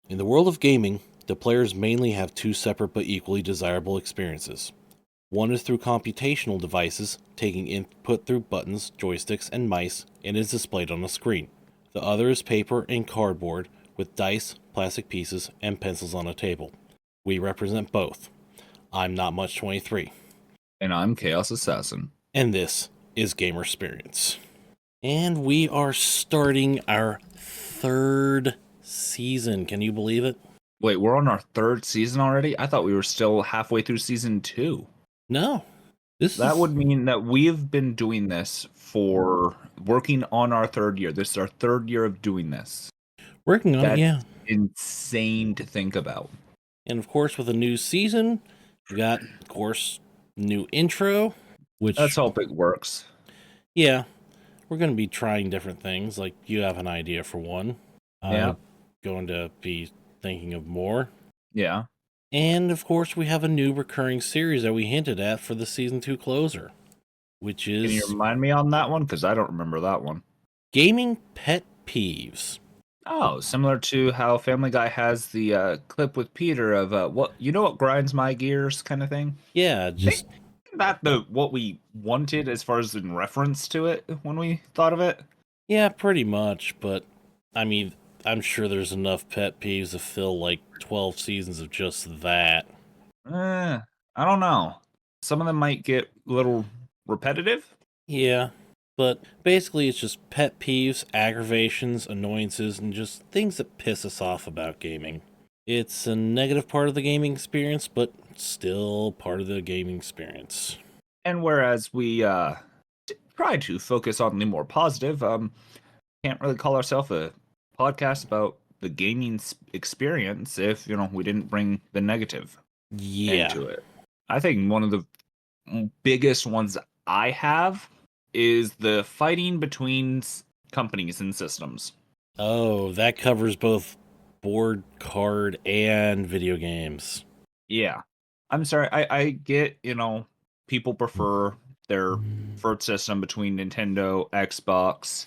In the world of gaming, the players mainly have two separate but equally desirable experiences. One is through computational devices, taking input through buttons, joysticks, and mice, and is displayed on a screen. The other is paper and cardboard, with dice, plastic pieces, and pencils on a table. We represent both. I'm Not Much 23. And I'm Chaos Assassin. And this is Gamersperience. And we are starting our third season. Can you believe it? Wait, we're on our third season already? I thought we were still halfway through season 2. No. That would mean that we've been doing this for working on our third year. This is our third year of doing this. Working on it, yeah. Insane to think about. And of course, with a new season, we got, of course, new intro, which... Let's hope it works. Yeah. We're going to be trying different things. Like, you have an idea for one. Yeah. I'm going to be thinking of more. Yeah. And, of course, we have a new recurring series that we hinted at for the Season 2 closer, which is... Can you remind me on that one? Because I don't remember that one. Gaming Pet Peeves. Oh, similar to how Family Guy has the clip with Peter of what grinds my gears kind of thing? Yeah, just... That what we wanted as far as in reference to it when we thought of it? Yeah, pretty much, but I mean, I'm sure there's enough pet peeves to fill like 12 seasons of just that. I don't know. Some of them might get a little repetitive. Yeah, but basically it's just pet peeves, aggravations, annoyances, and just things that piss us off about gaming. It's a negative part of the gaming experience, but still part of the gaming experience. And whereas we try to focus on the more positive, can't really call ourselves a podcast about the gaming experience if, we didn't bring the negative into it. I think one of the biggest ones I have is the fighting between companies and systems. Oh, that covers both board, card, and video games. Yeah. I'm sorry, I get, people prefer their preferred system between Nintendo, Xbox,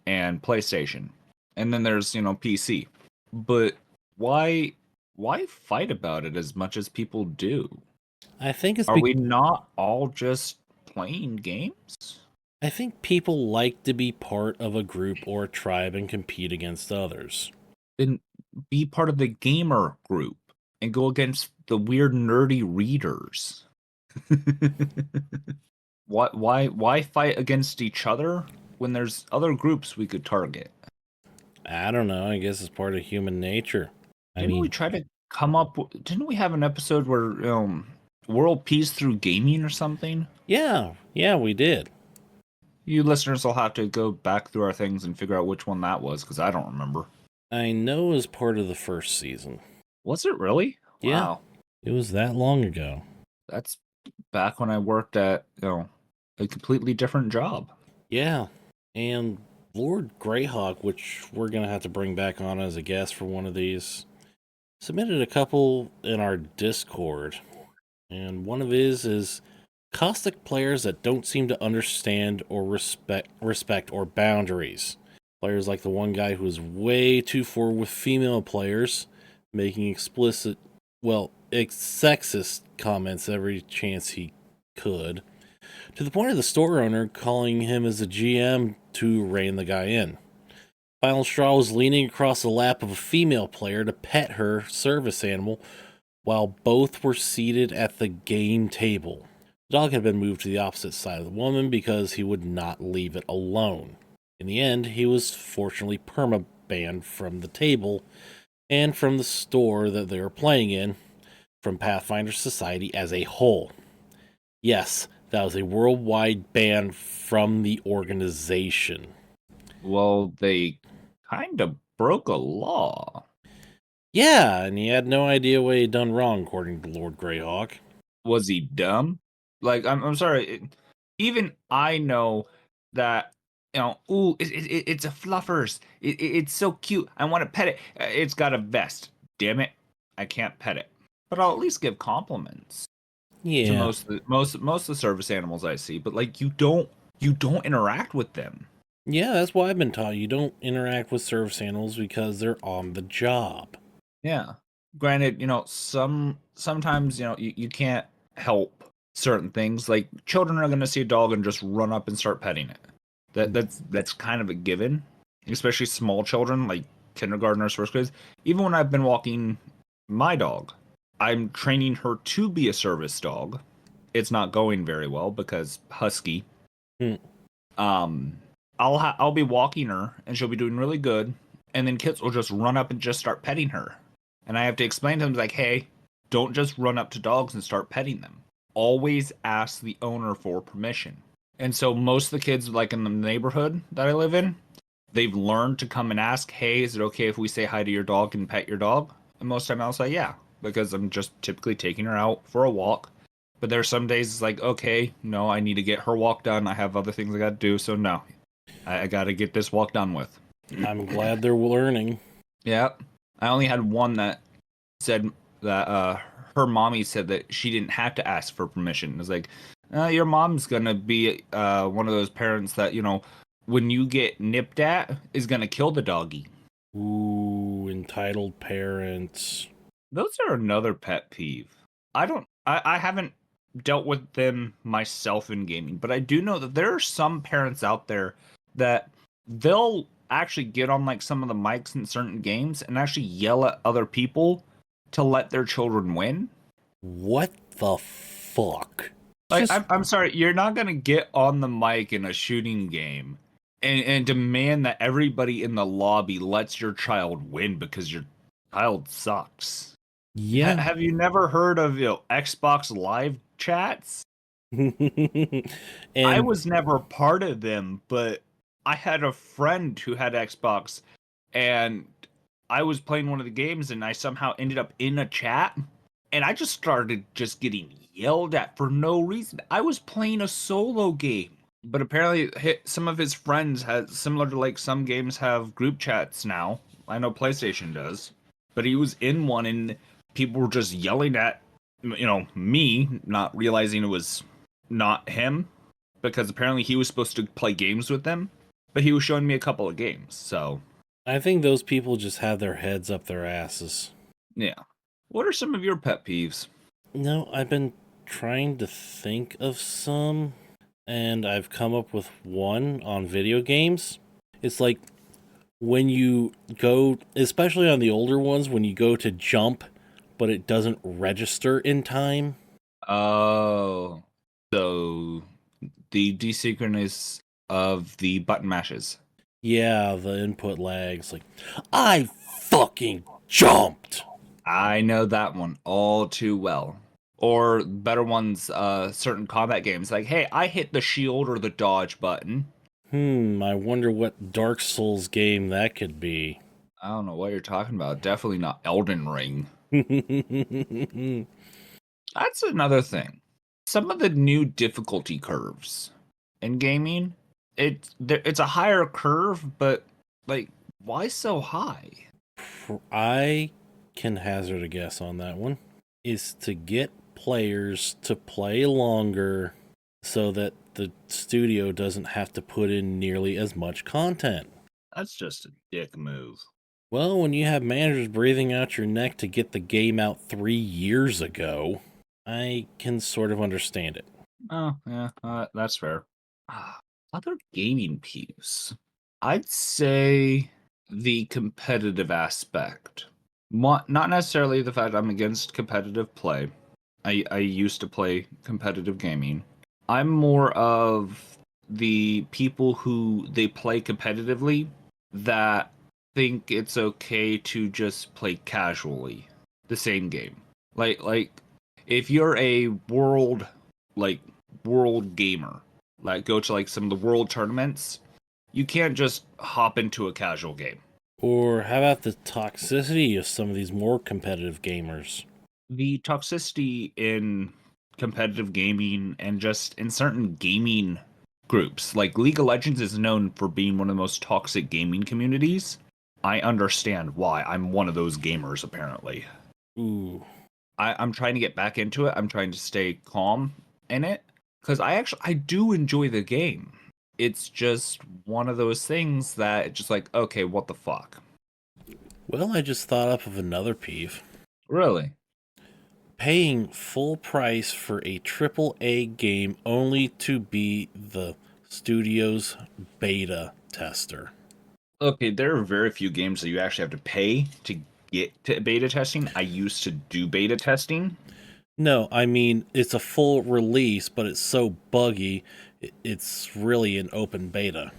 and PlayStation. And then there's, PC. But why fight about it as much as people do? I think it's Are we not all just playing games? I think people like to be part of a group or a tribe and compete against others. Then be part of the gamer group and go against the weird nerdy readers. Why fight against each other when there's other groups we could target? I don't know. I guess it's part of human nature. Didn't we try to come up? Didn't we have an episode where world peace through gaming or something? Yeah, we did. You listeners will have to go back through our things and figure out which one that was, because I don't remember. I know it was part of the first season. Was it really? Yeah. Wow. It was that long ago. That's back when I worked at, a completely different job. Yeah. And Lord Greyhawk, which we're going to have to bring back on as a guest for one of these, submitted a couple in our Discord. And one of his is caustic players that don't seem to understand or respect or boundaries. Players like the one guy who is way too forward with female players, making explicit, sexist comments every chance he could, to the point of the store owner calling him as a GM to rein the guy in. Final straw was leaning across the lap of a female player to pet her service animal while both were seated at the game table. The dog had been moved to the opposite side of the woman because he would not leave it alone. In the end, he was fortunately perma-banned from the table and from the store that they were playing in, from Pathfinder Society as a whole. Yes, that was a worldwide ban from the organization. Well, they kind of broke a law. Yeah, and he had no idea what he'd done wrong, according to Lord Greyhawk. Was he dumb? Like, I'm sorry. Even I know that, it's a fluffers. It's so cute. I want to pet it. It's got a vest. Damn it, I can't pet it. But I'll at least give compliments. Yeah. To most of the service animals I see. But like, you don't interact with them. Yeah, that's why I've been taught. You don't interact with service animals because they're on the job. Yeah. Granted, sometimes, you can't help certain things. Like children are gonna see a dog and just run up and start petting it. That's kind of a given. Especially small children, like kindergartners, first grades. Even when I've been walking my dog, I'm training her to be a service dog. It's not going very well because husky. Hmm. Um, I'll be walking her and she'll be doing really good, and then kids will just run up and just start petting her, and I have to explain to them like, hey, don't just run up to dogs and start petting them. Always ask the owner for permission. And so most of the kids, like in the neighborhood that I live in, they've learned to come and ask, hey, is it okay if we say hi to your dog and pet your dog? And most of the time I'll say yeah, because I'm just typically taking her out for a walk. But there are some days it's like, okay, no, I need to get her walk done. I have other things I got to do, so no, I got to get this walk done with. I'm glad they're learning. Yeah, I only had one that said that her mommy said that she didn't have to ask for permission. It was like, your mom's gonna be one of those parents that when you get nipped at is gonna kill the doggy. Ooh, entitled parents. Those are another pet peeve. I haven't dealt with them myself in gaming, but I do know that there are some parents out there that they'll actually get on like some of the mics in certain games and actually yell at other people to let their children win. What the fuck? Like Just I'm sorry, you're not gonna get on the mic in a shooting game and demand that everybody in the lobby lets your child win because your child sucks. yeah. Have you never heard of Xbox Live chats? I And was never part of them, but I had a friend who had Xbox, and I was playing one of the games, and I somehow ended up in a chat, and I just started just getting yelled at for no reason. I was playing a solo game, but apparently some of his friends had similar to like some games have group chats now. I know PlayStation does, but he was in one, and people were just yelling at me, not realizing it was not him, because apparently he was supposed to play games with them, but he was showing me a couple of games. So I think those people just have their heads up their asses. yeah. What are some of your pet peeves? No, I've been trying to think of some, and I've come up with one on video games. It's like when you go, especially on the older ones, when you go to jump, but it doesn't register in time. Oh, so the desynchronous of the button mashes. Yeah, the input lags. Like, I fucking jumped. I know that one all too well. Or better ones, certain combat games like, hey, I hit the shield or the dodge button. I wonder what Dark Souls game that could be. I don't know what you're talking about. Definitely not Elden Ring. That's another thing. Some of the new difficulty curves in gaming, it's a higher curve, but like, why so high? I can hazard a guess on that one. Is to get players to play longer so that the studio doesn't have to put in nearly as much content. That's just a dick move. Well, when you have managers breathing out your neck to get the game out 3 years ago, I can sort of understand it. Oh, yeah, that's fair. Other gaming peeves. I'd say the competitive aspect. Not necessarily the fact I'm against competitive play. I used to play competitive gaming. I'm more of the people who they play competitively that think it's okay to just play casually the same game. Like if you're a like world gamer, like go to like some of the world tournaments, you can't just hop into a casual game. Or how about the toxicity of some of these more competitive gamers? The toxicity in competitive gaming and just in certain gaming groups, like League of Legends is known for being one of the most toxic gaming communities. I understand why. I'm one of those gamers, apparently. Ooh. I'm trying to get back into it. I'm trying to stay calm in it because I do enjoy the game. It's just one of those things that just like, okay, what the fuck? Well, I just thought up of another peeve. Really? Paying full price for a triple A game only to be the studio's beta tester. Okay, there are very few games that you actually have to pay to get to beta testing. I used to do beta testing. No, I mean, it's a full release, but it's so buggy, it's really an open beta.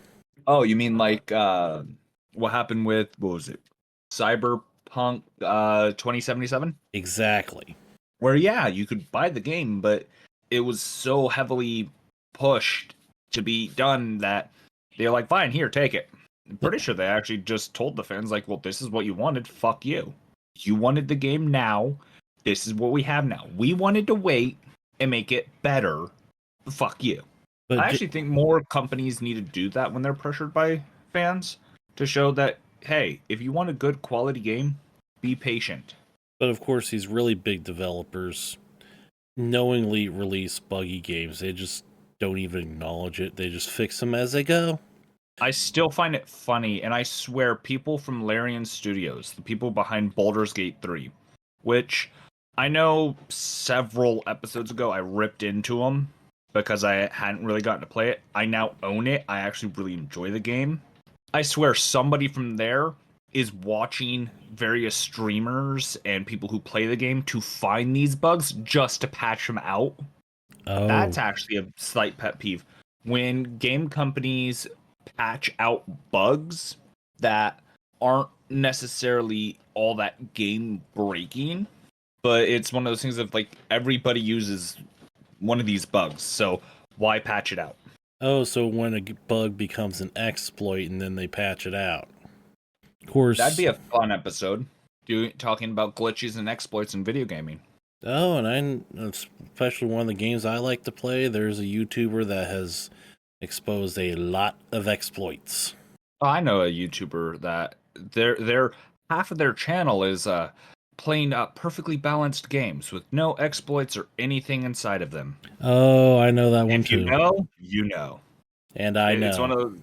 Oh, you mean like what happened with what was it? Cyberpunk 2077? Exactly. Where yeah, you could buy the game, but it was so heavily pushed to be done that they're like, fine, here, take it. I'm pretty sure they actually just told the fans, like, well, this is what you wanted, fuck you. You wanted the game now, this is what we have now. We wanted to wait and make it better. Fuck you. But I actually think more companies need to do that when they're pressured by fans to show that, hey, if you want a good quality game, be patient. but of course, these really big developers knowingly release buggy games. They just don't even acknowledge it. They just fix them as they go. I still find it funny, and I swear people from Larian Studios, the people behind Baldur's Gate 3, which I know several episodes ago I ripped into them because I hadn't really gotten to play it. I now own it. I actually really enjoy the game. I swear somebody from there is watching various streamers and people who play the game to find these bugs just to patch them out. Oh, That's actually a slight pet peeve. When game companies patch out bugs that aren't necessarily all that game breaking, but it's one of those things of like everybody uses one of these bugs, so why patch it out? oh, so when a bug becomes an exploit and then they patch it out. Of course. That'd be a fun episode. Talking about glitches and exploits in video gaming. Oh, and especially one of the games I like to play, there's a YouTuber that has exposed a lot of exploits. I know a YouTuber that their half of their channel is playing perfectly balanced games with no exploits or anything inside of them. Oh, I know that one If you too. know, you know. And I It's one know. of those.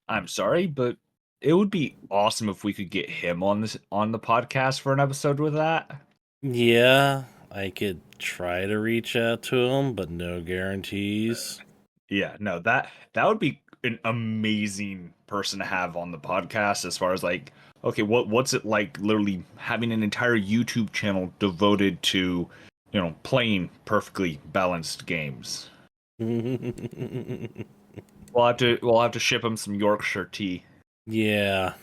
I'm sorry, but it would be awesome if we could get him on the podcast for an episode with that. Yeah, I could try to reach out to him, but no guarantees. Yeah, no, that would be an amazing person to have on the podcast as far as like, okay, what's it like literally having an entire YouTube channel devoted to, playing perfectly balanced games. We'll have to ship him some Yorkshire tea. Yeah.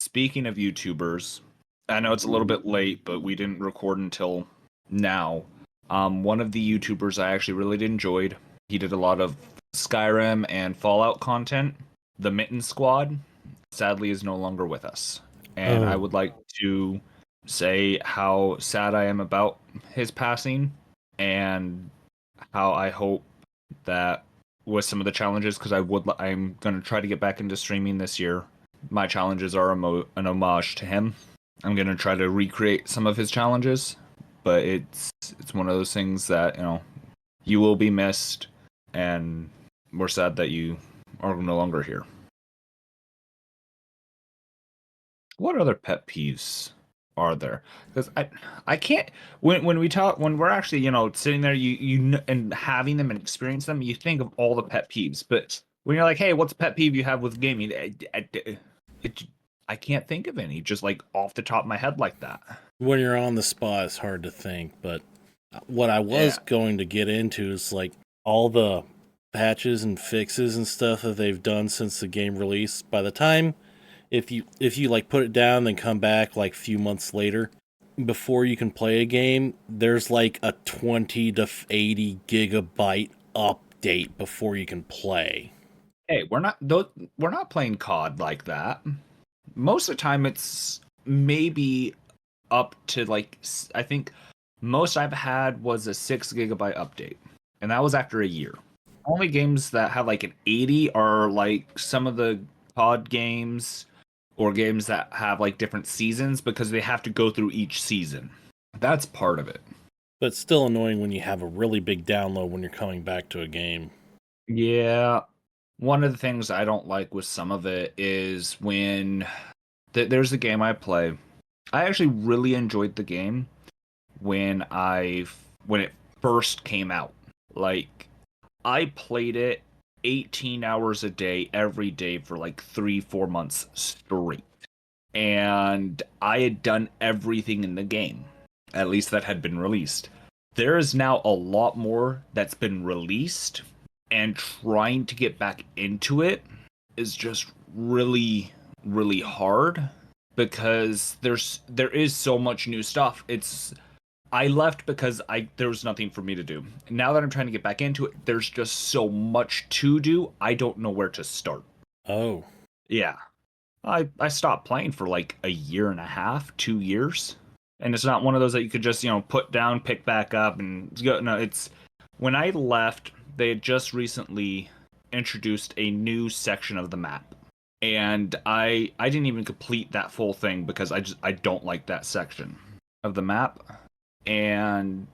Speaking of YouTubers, I know it's a little bit late, but we didn't record until now. One of the YouTubers I actually really enjoyed. He did a lot of Skyrim and Fallout content. The Mitten Squad, sadly, is no longer with us, and I Oh. would like to say how sad I am about his passing, and how I hope that with some of the challenges, because I'm going to try to get back into streaming this year. My challenges are an homage to him. I'm going to try to recreate some of his challenges, but it's one of those things that, you will be missed, and we're sad that you are no longer here. What other pet peeves are there? Because I can't when we're actually sitting there and having them and experience them, you think of all the pet peeves, but when you're like, hey, what's a pet peeve you have with gaming? I can't think of any just like off the top of my head like that. When you're on the spot, it's hard to think, but what I was Yeah. going to get into is like all the patches and fixes and stuff that they've done since the game release. By the time if you like put it down then come back like a few months later before you can play a game, there's like a 20 to 80 gigabyte update before you can play. Hey, we're not playing COD like that. Most of the time, it's maybe up to like I think most I've had was a 6 gigabyte update, and that was after a year. Only games that have like an 80 are like some of the COD games or games that have like different seasons because they have to go through each season. That's part of it. But it's still annoying when you have a really big download when you're coming back to a game. Yeah. One of the things I don't like with some of it is when there's a game I play I actually really enjoyed the game when it first came out. Like I played it 18 hours a day every day for like 3 4 months straight. And I had done everything in the game, at least that had been released. There is now a lot more that's been released, and trying to get back into it is just really, really hard because there is so much new stuff. It's I left because I there was nothing for me to do. Now that I'm trying to get back into it, there's just so much to do. I don't know where to start. Oh, Yeah. I stopped playing for like a year and a half, 2 years. And it's not one of those that you could just, put down, pick back up and go. No, it's when I left, they had just recently introduced a new section of the map. And I didn't even complete that full thing because I don't like that section of the map. And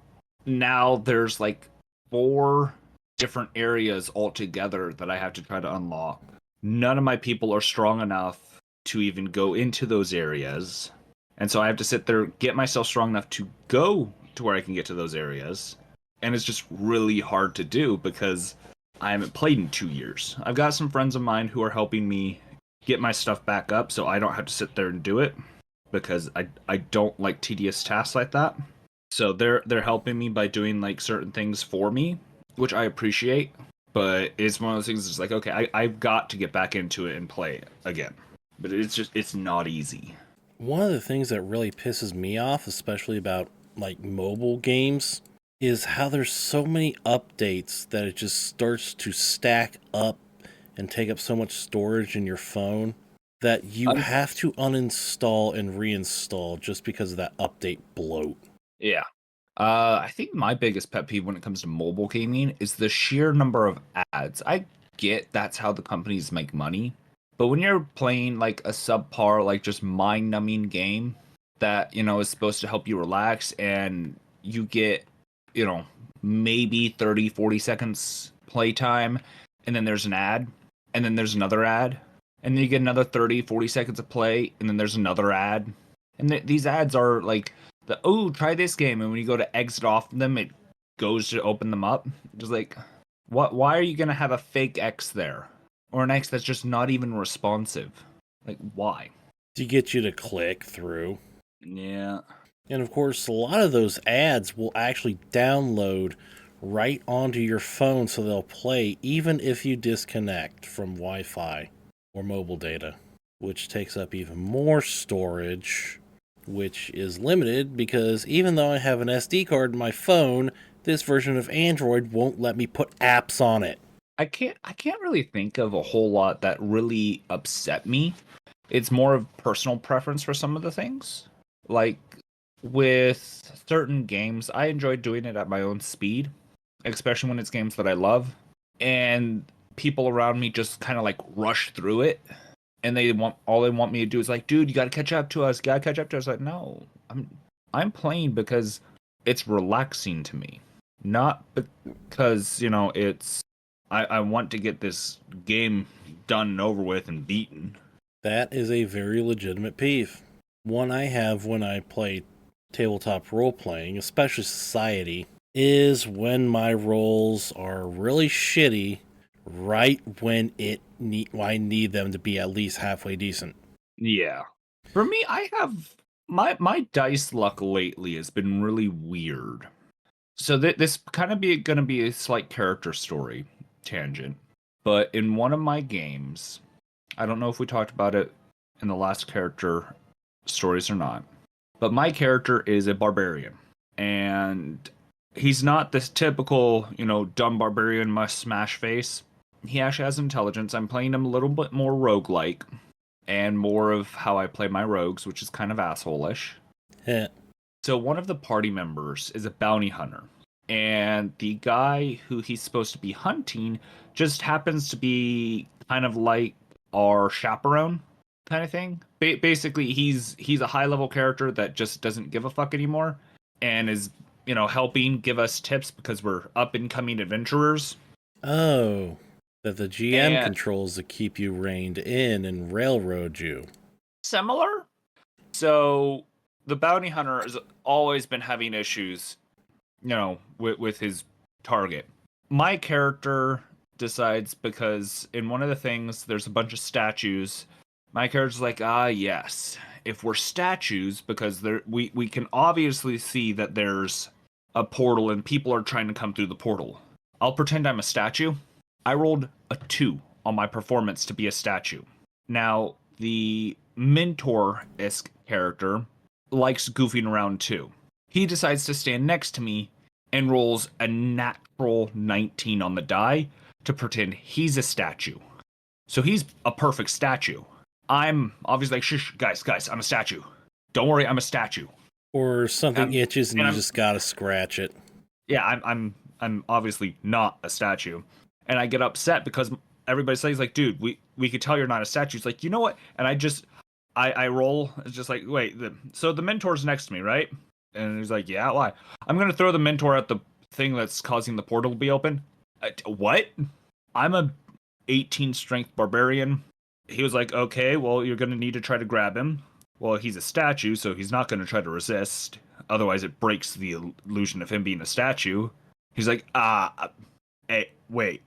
now there's like 4 different areas altogether that I have to try to unlock. None of my people are strong enough to even go into those areas. And so I have to sit there, get myself strong enough to go to where I can get to those areas. And it's just really hard to do because I haven't played in 2 years. I've got some friends of mine who are helping me get my stuff back up so I don't have to sit there and do it because I don't like tedious tasks like that. So they're helping me by doing like certain things for me, which I appreciate. But it's one of those things that's like, okay, I've got to get back into it and play it again. But it's not easy. one of the things that really pisses me off, especially about like mobile games, is how there's so many updates that it just starts to stack up and take up so much storage in your phone that you Um, have to uninstall and reinstall just because of that update bloat. yeah. I think my biggest pet peeve when it comes to mobile gaming is the sheer number of ads. I get that's how the companies make money, but when you're playing like a subpar, like just mind-numbing game that, is supposed to help you relax and you get, you know, maybe 30, 40 seconds playtime, and then there's an ad, and then there's another ad, and then you get another 30, 40 seconds of play, and then there's another ad. And these ads are like try this game, and when you go to exit off them it goes to open them up. Just like, why are you gonna have a fake X there, or an X that's just not even responsive? Like, why? To get you to click through. Yeah. And of course, a lot of those ads will actually download right onto your phone so they'll play even if you disconnect from Wi Fi or mobile data, which takes up even more storage, which is limited because even though I have an SD card in my phone, this version of Android won't let me put apps on it. I can't really think of a whole lot that really upset me. It's more of personal preference for some of the things. Like with certain games, I enjoy doing it at my own speed, especially when it's games that I love. And people around me just kind of like rush through it, and they want me to do is like, dude, you got to catch up to us. Got to catch up to us. Like, no, I'm playing because it's relaxing to me, not because it's I want to get this game done and over with and beaten. That is a very legitimate peeve. One I have when I play tabletop role playing, especially society, is when my rolls are really shitty right when I need them to be at least halfway decent. Yeah. For me, I have my dice luck lately has been really weird. So this kind of be going to be a slight character story tangent, but in one of my games, I don't know if we talked about it in the last character stories or not, but my character is a barbarian, and he's not this typical, dumb barbarian must smash face. He actually has intelligence. I'm playing him a little bit more roguelike and more of how I play my rogues, which is kind of asshole-ish. Heh. So one of the party members is a bounty hunter, and the guy who he's supposed to be hunting just happens to be kind of like our chaperone kind of thing. Basically, he's a high-level character that just doesn't give a fuck anymore, and is helping give us tips because we're up and coming adventurers. Oh, that the GM And controls to keep you reined in and railroad you. similar. So the bounty hunter has always been having issues, with his target. My character decides because in one of the things there's a bunch of statues. My character's like, yes, if we're statues, because we can obviously see that there's a portal and people are trying to come through the portal. I'll pretend I'm a statue. I rolled a 2 on my performance to be a statue. Now, the mentor-esque character likes goofing around too. He decides to stand next to me and rolls a natural 19 on the die to pretend he's a statue. So he's a perfect statue. I'm obviously like, shh, guys, I'm a statue. Don't worry, I'm a statue. Or something itches and you I'm, just gotta scratch it. yeah, I'm obviously not a statue, and I get upset because everybody says like, dude, we could tell you're not a statue. It's like, you know what? And I roll. It's just like, wait, so the mentor's next to me, right? And he's like, yeah, why? I'm gonna throw the mentor at the thing that's causing the portal to be open. What? I'm a 18 strength barbarian. He was like, okay, well, you're gonna need to try to grab him. Well, he's a statue, so he's not gonna try to resist. Otherwise, it breaks the illusion of him being a statue. He's like, hey, wait,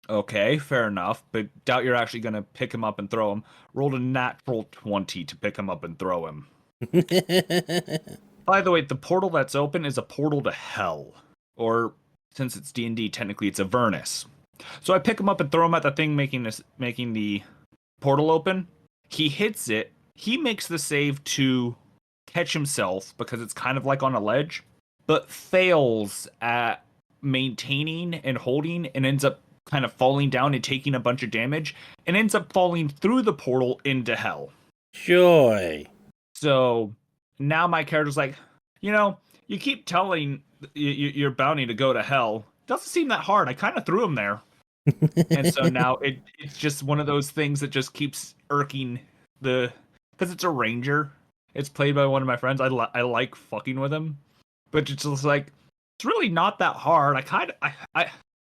okay, fair enough, but doubt you're actually gonna pick him up and throw him. Rolled a natural 20 to pick him up and throw him. By the way, the portal that's open is a portal to hell. Or, since it's D&D, technically it's Avernus. So I pick him up and throw him at the thing making the portal open. He hits it. He makes the save to catch himself because it's kind of like on a ledge, but fails at maintaining and holding and ends up kind of falling down and taking a bunch of damage and ends up falling through the portal into hell. Joy. So now my character's like, you keep telling your bounty to go to hell. Doesn't seem that hard. I kind of threw him there. And so now it's just one of those things that just keeps irking because it's a ranger. It's played by one of my friends. I like fucking with him, but it's just like, it's really not that hard.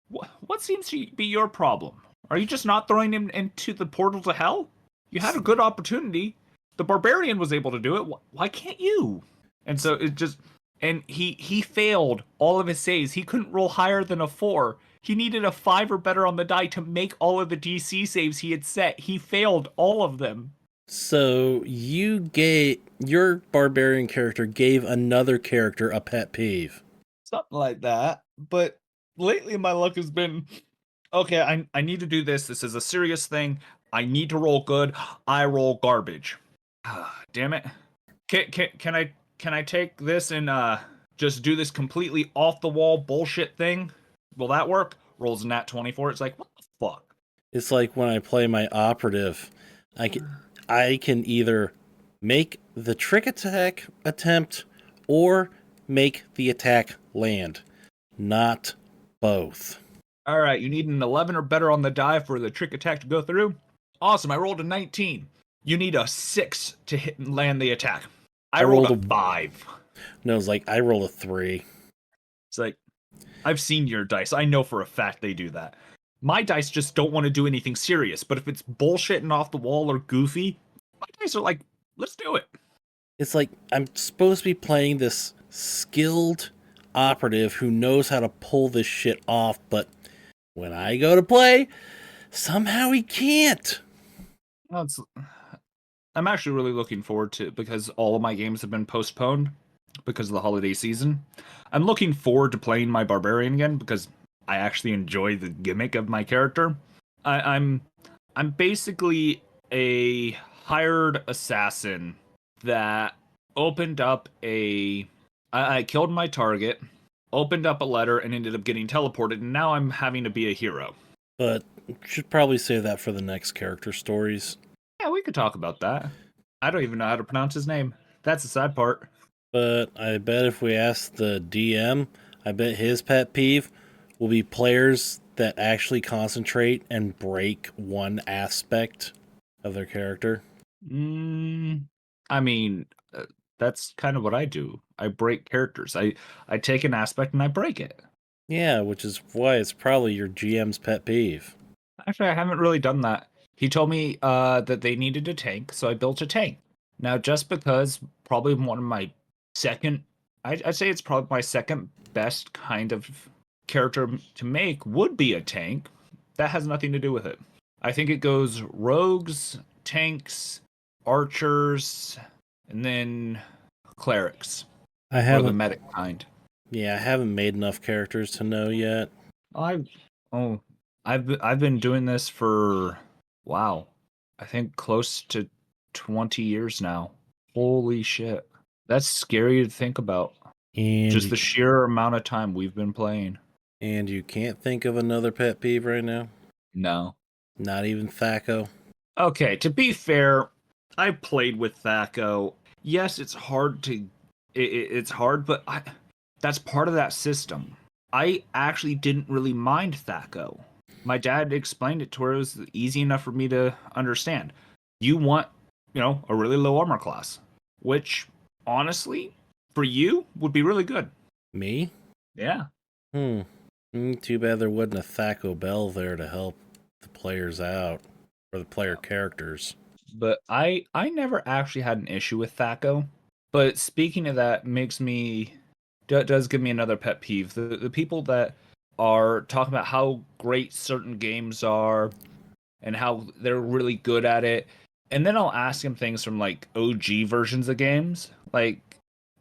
What seems to be your problem? Are you just not throwing him into the portal to hell? You had a good opportunity. The barbarian was able to do it. Why can't you? And so it just, and he failed all of his saves. He couldn't roll higher than a 4. He needed a 5 or better on the die to make all of the DC saves he had set. He failed all of them. So your barbarian character gave another character a pet peeve. Something like that. But lately my luck has been, okay, I need to do this. This is a serious thing. I need to roll good. I roll garbage. Damn it. Can I take this and just do this completely off the wall bullshit thing? Will that work? Rolls a nat 24. It's like, what the fuck? It's like when I play my operative, I can either make the trick attack attempt or make the attack land. Not both. All right, you need an 11 or better on the die for the trick attack to go through. Awesome, I rolled a 19. You need a 6 to hit and land the attack. I rolled a 5. No, it's like I roll a 3. It's like, I've seen your dice. I know for a fact they do that. My dice just don't want to do anything serious, but if it's bullshit and off the wall or goofy, my dice are like, let's do it. It's like I'm supposed to be playing this skilled operative who knows how to pull this shit off, but when I go to play, somehow he can't. I'm actually really looking forward to it because all of my games have been postponed because of the holiday season. I'm looking forward to playing my barbarian again because I actually enjoy the gimmick of my character. I'm basically a hired assassin that opened up I killed my target, opened up a letter, and ended up getting teleported, and now I'm having to be a hero. But should probably save that for the next character stories. Yeah, we could talk about that. I don't even know how to pronounce his name. That's the sad part. But I bet if we ask the DM, I bet his pet peeve will be players that actually concentrate and break one aspect of their character. I mean, that's kind of what I do. I break characters. I take an aspect and I break it. Yeah, which is why it's probably your GM's pet peeve. Actually, I haven't really done that. He told me that they needed a tank, so I built a tank. Now, just because probably one of my second, I'd say it's probably my second best kind of character to make would be a tank. That has nothing to do with it. I think it goes rogues, tanks, archers, and then clerics, I or the haven't. medic kind. Yeah, I haven't made enough characters to know yet. I oh, I've been doing this for wow, I think close to 20 years now. Holy shit. That's scary to think about. And Just you, the sheer amount of time we've been playing. and you can't think of another pet peeve right now? No. Not even Thaco? Okay, to be fair, I played with Thaco. Yes, it's hard to it's hard, but that's part of that system. I actually didn't really mind Thaco. My dad explained it to where it was easy enough for me to understand. You want, a really low armor class, which honestly, for you, would be really good. Me? Yeah. Too bad there wasn't a Thaco Bell there to help the players out, or the player characters. But I never actually had an issue with Thaco. But speaking of that, does give me another pet peeve. The people that are talking about how great certain games are and how they're really good at it, and then I'll ask them things from like OG versions of games. Like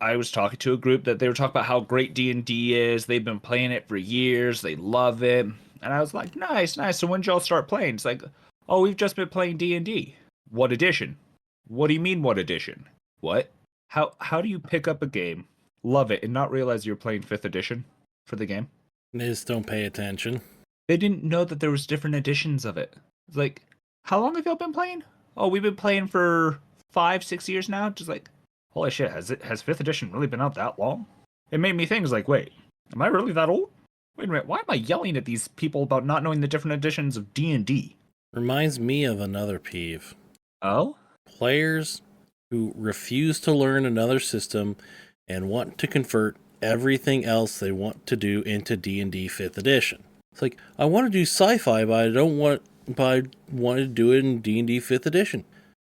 I was talking to a group that they were talking about how great D&D is. They've been playing it for years. They love it. And I was like, nice, nice. So when did y'all start playing? It's like, oh, we've just been playing D&D. What edition? What do you mean, what edition? What? How do you pick up a game, love it, and not realize you're playing 5th edition for the game? They just don't pay attention. They didn't know that there was different editions of it. It's like, how long have y'all been playing? Oh, we've been playing for 5, 6 years now. Just like, holy shit, has 5th edition really been out that long? It made me think, it's like, wait, am I really that old? Wait a minute, why am I yelling at these people about not knowing the different editions of D&D? Reminds me of another peeve. Oh? Players who refuse to learn another system and want to convert everything else they want to do into D&D 5th edition. It's like, I want to do sci-fi, but I want to do it in D&D 5th edition.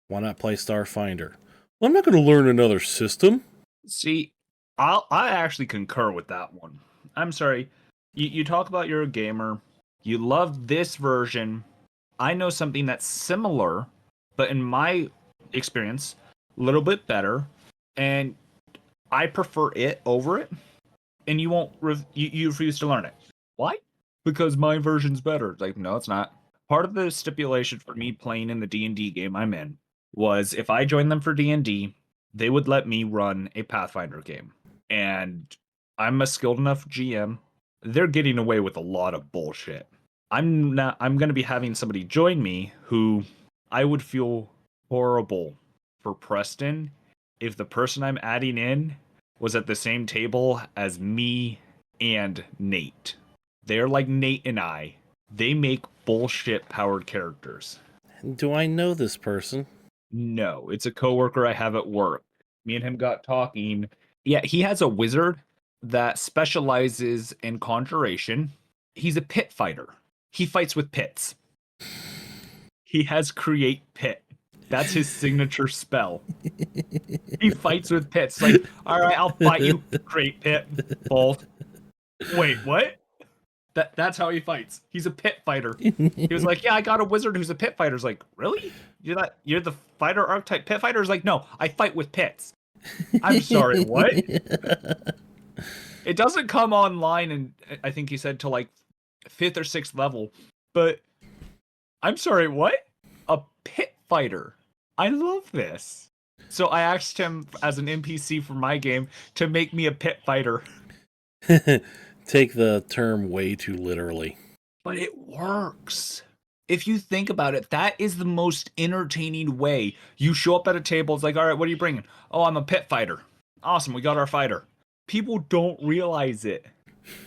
Why not play Starfinder? Well, I'm not going to learn another system. See, I actually concur with that one. I'm sorry. You talk about you're a gamer. You love this version. I know something that's similar, but in my experience, a little bit better, and I prefer it over it. And you won't you refuse to learn it. Why? Because my version's better. It's like, no, it's not. Part of the stipulation for me playing in the D&D game I'm in was if I joined them for D&D, they would let me run a Pathfinder game. And I'm a skilled enough GM. They're getting away with a lot of bullshit. I'm going to be having somebody join me who I would feel horrible for Preston if the person I'm adding in was at the same table as me and Nate. They're like Nate and I. They make bullshit powered characters. Do I know this person? No, it's a coworker I have at work. Me and him got talking. Yeah, he has a wizard that specializes in conjuration. He's a pit fighter. He fights with pits. He has create pit. That's his signature spell. He fights with pits. Like, all right, I'll fight you. Create pit. Both. Wait, what? That's how he fights. He's a pit fighter. He was like, yeah, I got a wizard who's a pit fighter. It's like, really? You're the fighter archetype pit fighter? It's like, no, I fight with pits. I'm sorry, what? It doesn't come online, and I think he said to like 5th or 6th level. But I'm sorry, what? A pit fighter. I love this. So I asked him as an NPC for my game to make me a pit fighter. Take the term way too literally. But it works. If you think about it, that is the most entertaining way. You show up at a table, it's like, all right, what are you bringing? Oh, I'm a pit fighter. Awesome, we got our fighter. People don't realize it.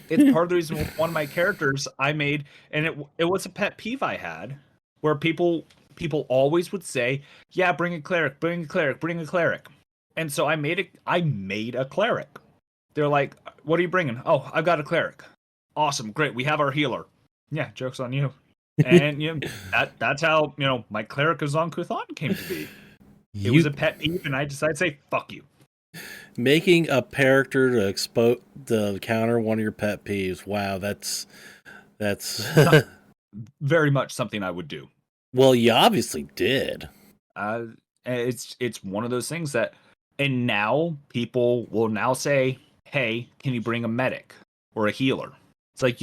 It's part of the reason one of my characters I made, and it was a pet peeve I had, where people always would say, yeah, bring a cleric, bring a cleric, bring a cleric. And so I made a cleric. They're like, what are you bringing? Oh, I've got a cleric. Awesome, great, we have our healer. Yeah, joke's on you. And that's how my cleric of Zon-Kuthon came to be. It was You a pet peeve, and I decided to say, fuck you. making a character to counter one of your pet peeves. Wow, that's Not very much something I would do. well, you obviously did. Uh, it's one of those things that, and now people will now say, "Hey, can you bring a medic or a healer?" It's like,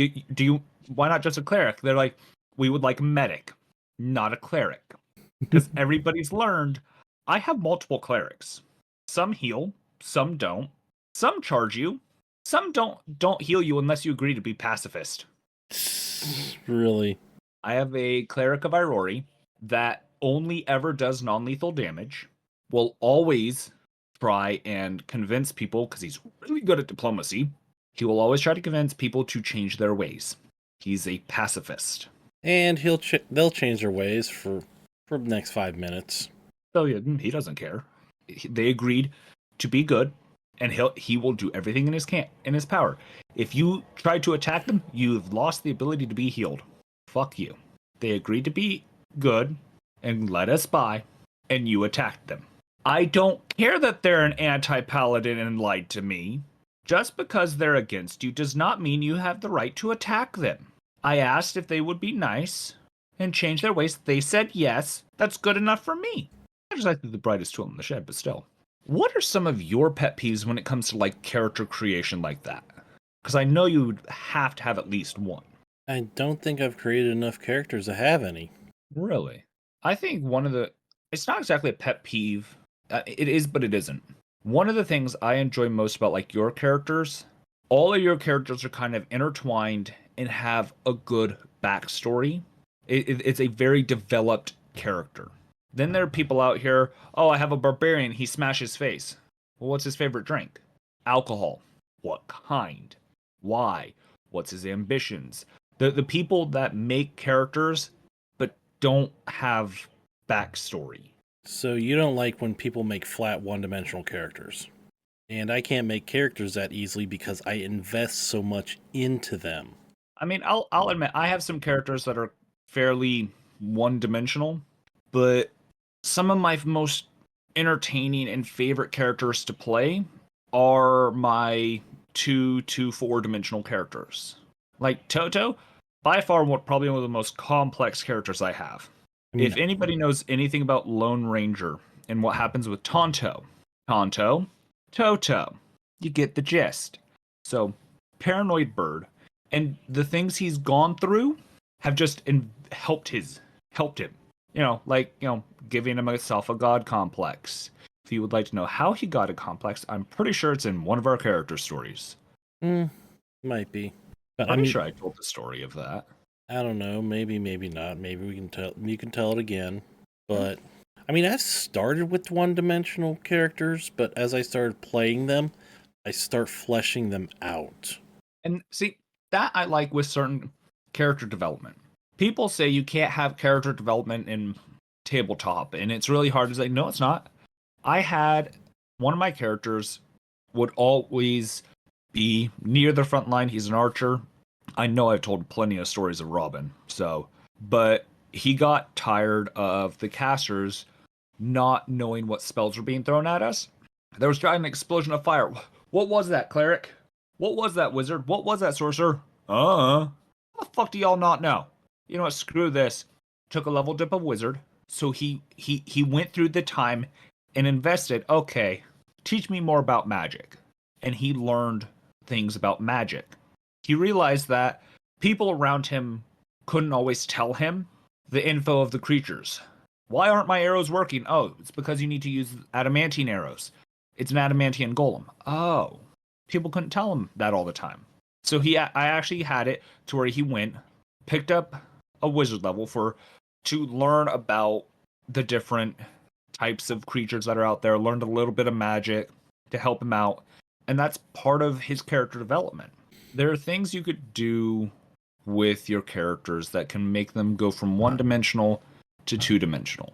why not just a cleric? They're like, we would like a medic, not a cleric, because everybody's learned. I have multiple clerics. Some heal, some don't. Some charge you, some don't heal you unless you agree to be pacifist. Really? I have a cleric of Irori that only ever does non-lethal damage, will always try and convince people, because he's really good at diplomacy, he will always try to convince people to change their ways. He's a pacifist. And they'll change their ways for the next 5 minutes. So yeah, he doesn't care. They agreed to be good, and he will do everything in his power. If you try to attack them, you've lost the ability to be healed. Fuck you. They agreed to be good and let us by, and you attacked them. I don't care that they're an anti-paladin and lied to me. Just because they're against you does not mean you have the right to attack them. I asked if they would be nice and change their ways. They said yes. That's good enough for me. I just like the brightest tool in the shed, but still. What are some of your pet peeves when it comes to like character creation like that? Because I know you would have to have at least one. I don't think I've created enough characters to have any. Really? I think it's not exactly a pet peeve. It is, but it isn't. One of the things I enjoy most about like your characters, all of your characters are kind of intertwined and have a good backstory. It's a very developed character. Then there are people out here, oh, I have a barbarian, he smashes face. Well, what's his favorite drink? Alcohol. What kind? Why? What's his ambitions? The people that make characters but don't have backstory. So you don't like when people make flat one-dimensional characters. And I can't make characters that easily because I invest so much into them. I mean, I'll admit I have some characters that are fairly one-dimensional, but some of my most entertaining and favorite characters to play are my 2 to 4-dimensional characters. Like Toto, by far probably one of the most complex characters I have. If anybody knows anything about Lone Ranger and what happens with Tonto, Toto, you get the gist. So, Paranoid Bird, and the things he's gone through have just helped him. Giving himself a god complex. If you would like to know how he got a complex, I'm pretty sure it's in one of our character stories. Might be. But I'm sure I told the story of that. I don't know. Maybe not. Maybe we can tell. You can tell it again. But I mean, I've started with one-dimensional characters, but as I started playing them, I start fleshing them out. And see, that I like with certain character development. People say you can't have character development in tabletop, and it's really hard to say, no, it's not. I had one of my characters would always be near the front line. He's an archer. I know I've told plenty of stories of Robin, but he got tired of the casters not knowing what spells were being thrown at us. There was an explosion of fire. What was that, cleric? What was that, wizard? What was that, sorcerer? What the fuck do y'all not know? You know what, screw this. Took a level dip of wizard, so he went through the time and invested, okay, teach me more about magic. And he learned things about magic. He realized that people around him couldn't always tell him the info of the creatures. Why aren't my arrows working? Oh, it's because you need to use adamantine arrows. It's an adamantine golem. Oh, people couldn't tell him that all the time. So I actually had it to where he went, picked up a wizard level to learn about the different types of creatures that are out there, learned a little bit of magic to help him out. And that's part of his character development. There are things you could do with your characters that can make them go from one-dimensional to two-dimensional.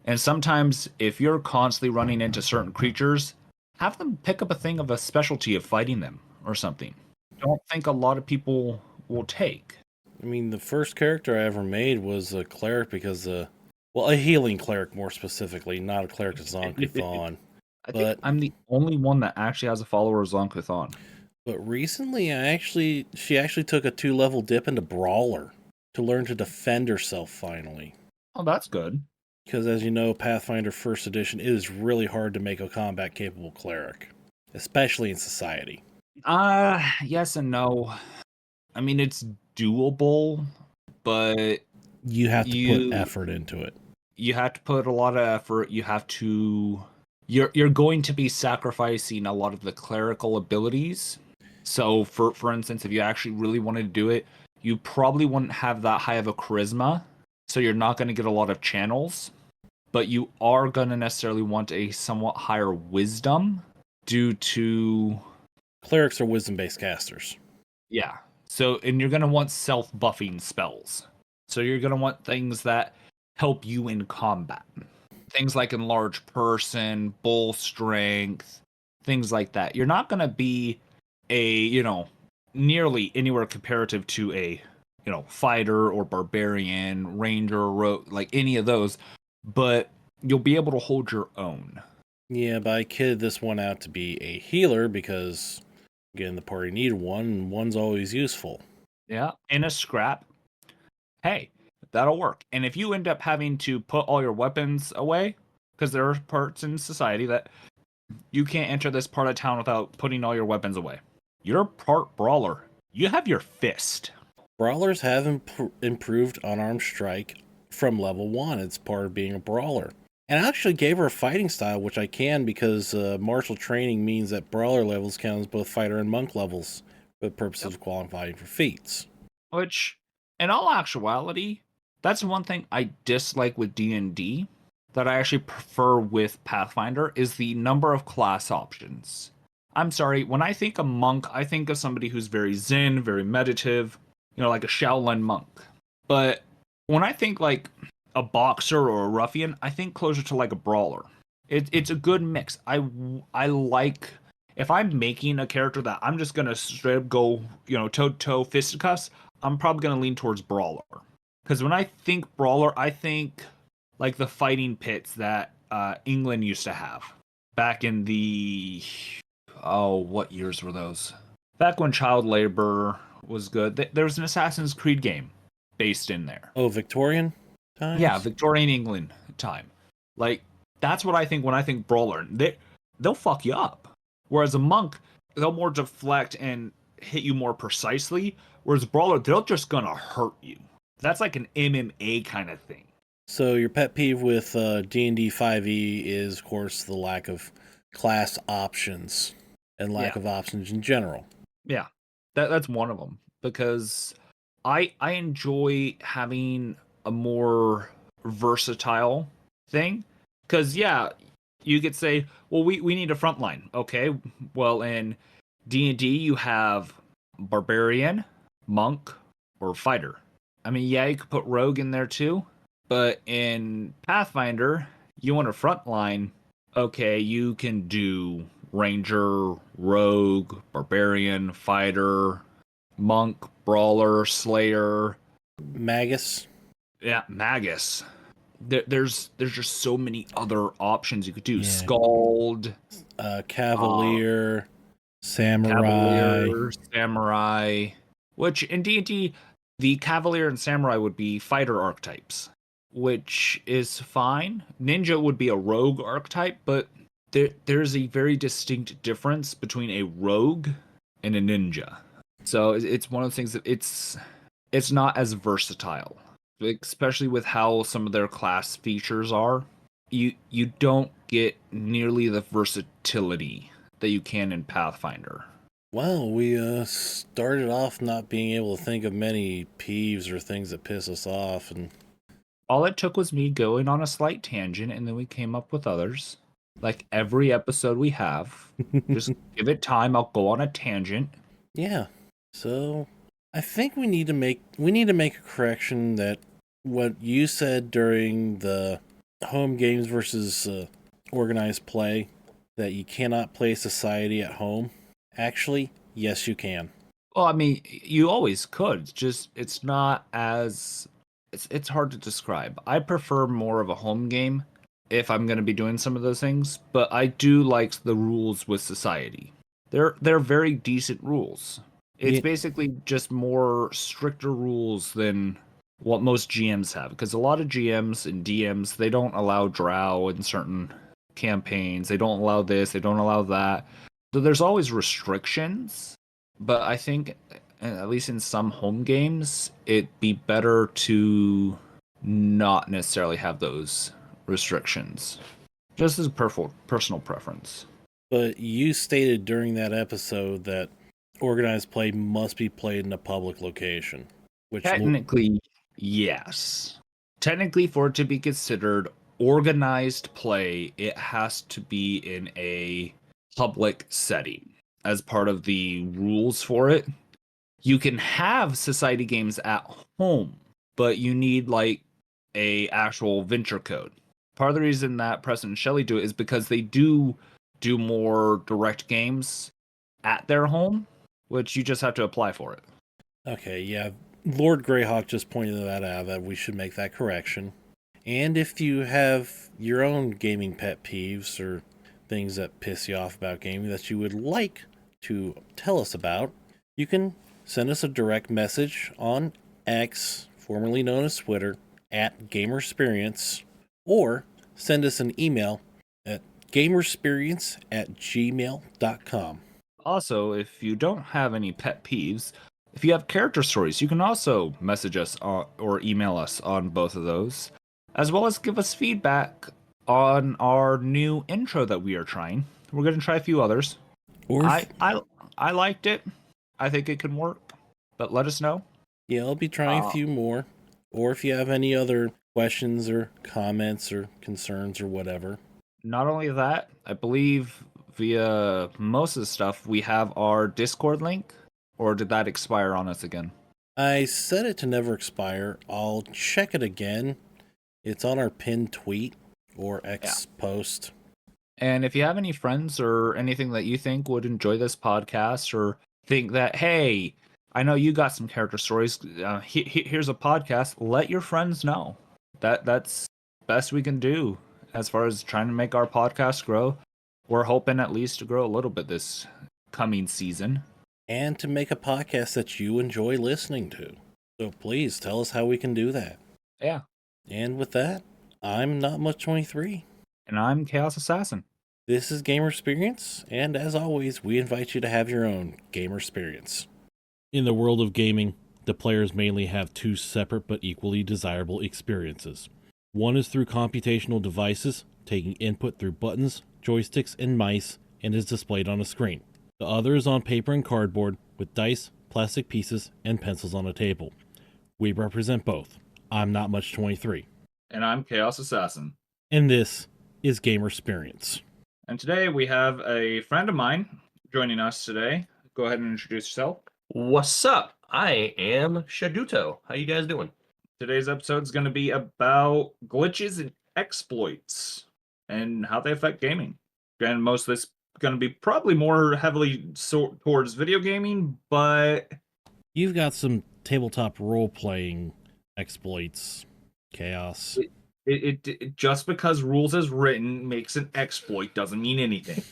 And sometimes, if you're constantly running into certain creatures, have them pick up a thing of a specialty of fighting them or something. Don't think a lot of people will take. I mean, the first character I ever made was a cleric because Well, a healing cleric more specifically, not a cleric of Zonkuthon. I think But I'm the only one that actually has a follower of Zonkuthon. but recently, she actually took a 2-level dip into Brawler to learn to defend herself finally. Oh, that's good. Because as you know, Pathfinder First Edition, it is really hard to make a combat capable cleric, especially in society. Yes and no. I mean, it's doable, but You have to put you effort into it. you have to put a lot of effort. You have to you're going to be sacrificing a lot of the clerical abilities. So for instance, if you actually really wanted to do it, you probably wouldn't have that high of a charisma. So you're not going to get a lot of channels, but you are going to necessarily want a somewhat higher wisdom due to Clerics are wisdom-based casters. yeah. So and you're going to want self-buffing spells. So you're going to want things that help you in combat. Things like enlarge person, bull strength, things like that. You're not going to be nearly anywhere comparative to a, fighter or barbarian, ranger, like any of those, but you'll be able to hold your own. Yeah, but I kidded this one out to be a healer because, again, the party needed one, and one's always useful. Yeah, in a scrap. Hey, that'll work. And if you end up having to put all your weapons away, because there are parts in society that you can't enter this part of town without putting all your weapons away. You're part brawler. You have your fist. Brawlers have improved unarmed strike from level 1. It's part of being a brawler. And I actually gave her a fighting style, which I can because martial training means that brawler levels count as both fighter and monk levels for the purposes of qualifying for feats. Which, in all actuality, that's one thing I dislike with D&D that I actually prefer with Pathfinder is the number of class options. I'm sorry, when I think of monk, I think of somebody who's very zen, very meditative, like a Shaolin monk. But when I think like a boxer or a ruffian, I think closer to like a brawler. It's a good mix. I like if I'm making a character that I'm just gonna straight up go toe to toe fisticuffs, I'm probably gonna lean towards brawler. Because when I think brawler, I think like the fighting pits that England used to have back in the what years were those? Back when child labor was good. There was an Assassin's Creed game based in there. Oh, Victorian times? Yeah, Victorian England time. Like that's what I think when I think brawler. They'll fuck you up. Whereas a monk, they'll more deflect and hit you more precisely. Whereas brawler, they're just gonna hurt you. That's like an MMA kind of thing. So your pet peeve with D&D 5e is, of course, the lack of class options and lack of options in general. Yeah, that's one of them because I enjoy having a more versatile thing. Because you could say, well, we need a front line. Okay, well in D&D you have barbarian, monk, or fighter. I mean, yeah, you could put rogue in there too, but in Pathfinder you want a front line. Okay, you can do ranger, rogue, barbarian, fighter, monk, brawler, slayer, Magus? yeah, magus. There's just so many other options you could do. Yeah. Scald, Cavalier, Samurai. Cavalier, Samurai. Which in D&D, the Cavalier and Samurai would be fighter archetypes, which is fine. Ninja would be a rogue archetype, but there's a very distinct difference between a rogue and a ninja. So it's one of those things that it's not as versatile, especially with how some of their class features are. You don't get nearly the versatility that you can in Pathfinder. Well, we started off not being able to think of many peeves or things that piss us off, and All it took was me going on a slight tangent, and then we came up with others. Like every episode we have, just give it time. I'll go on a tangent. yeah. So I think we need to make a correction that what you said during the home games versus organized play, that you cannot play society at home. Actually, yes, you can. Well, I mean, you always could. Just it's not as it's hard to describe. I prefer more of a home game if I'm going to be doing some of those things, but I do like the rules with society. They're very decent rules. It's Yeah, basically just more stricter rules than what most GMs have, because a lot of GMs and DMs, they don't allow drow in certain campaigns. They don't allow this, they don't allow that. So there's always restrictions, but I think at least in some home games, it'd be better to not necessarily have those restrictions. Just as a personal preference. but you stated during that episode that organized play must be played in a public location, which Technically, yes. Technically, for it to be considered organized play, it has to be in a public setting as part of the rules for it. You can have society games at home, but you need like a actual venture code. Part of the reason that Preston and Shelley do it is because they do more direct games at their home, which you just have to apply for it. okay, yeah, Lord Greyhawk just pointed that out that we should make that correction. And if you have your own gaming pet peeves or things that piss you off about gaming that you would like to tell us about, you can send us a direct message on X, formerly known as Twitter, at Gamersperience, or send us an email at gamersperience@gmail.com. Also, if you don't have any pet peeves, if you have character stories, you can also message us or email us on both of those, as well as give us feedback on our new intro that we are trying. We're going to try a few others. Or if, I liked it. I think it can work, but let us know. yeah, I'll be trying a Uh, few more. Or if you have any other questions or comments or concerns or whatever. Not only that, I believe via most of the stuff we have our Discord link, or did that expire on us again? I set it to never expire. I'll check it again. It's on our pinned tweet or Yeah. X post. And if you have any friends or anything that you think would enjoy this podcast, or think that, hey, I know you got some character stories, here's a podcast, let your friends know. That's best we can do as far as trying to make our podcast grow. We're hoping at least to grow a little bit this coming season. And to make a podcast that you enjoy listening to. So please tell us how we can do that. Yeah. And with that, I'm Not Much 23. And I'm Chaos Assassin. This is Gamersperience, and as always, we invite you to have your own Gamersperience. In the world of gaming, the players mainly have two separate but equally desirable experiences. One is through computational devices, taking input through buttons, joysticks, and mice, and is displayed on a screen. The other is on paper and cardboard, with dice, plastic pieces, and pencils on a table. We represent both. I'm Not Much 23. And I'm Chaos Assassin. And this is Gamersperience. And today we have a friend of mine joining us today. Go ahead and introduce yourself. What's up? I am Shaduto. How you guys doing? Today's episode is going to be about glitches and exploits and how they affect gaming. And most of this is going to be probably more heavily towards video gaming, but You've got some tabletop role-playing exploits, Chaos. it just because rules is written makes an exploit doesn't mean anything.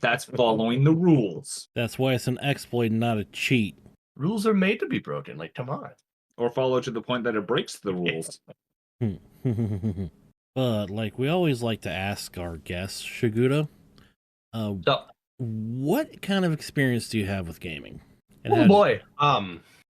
That's following the rules. That's why it's an exploit, not a cheat. Rules are made to be broken. Like, come on. Or follow to the point that it breaks the rules. But, like, we always like to ask our guests, Shiguta, So, what kind of experience do you have with gaming? And oh how- boy.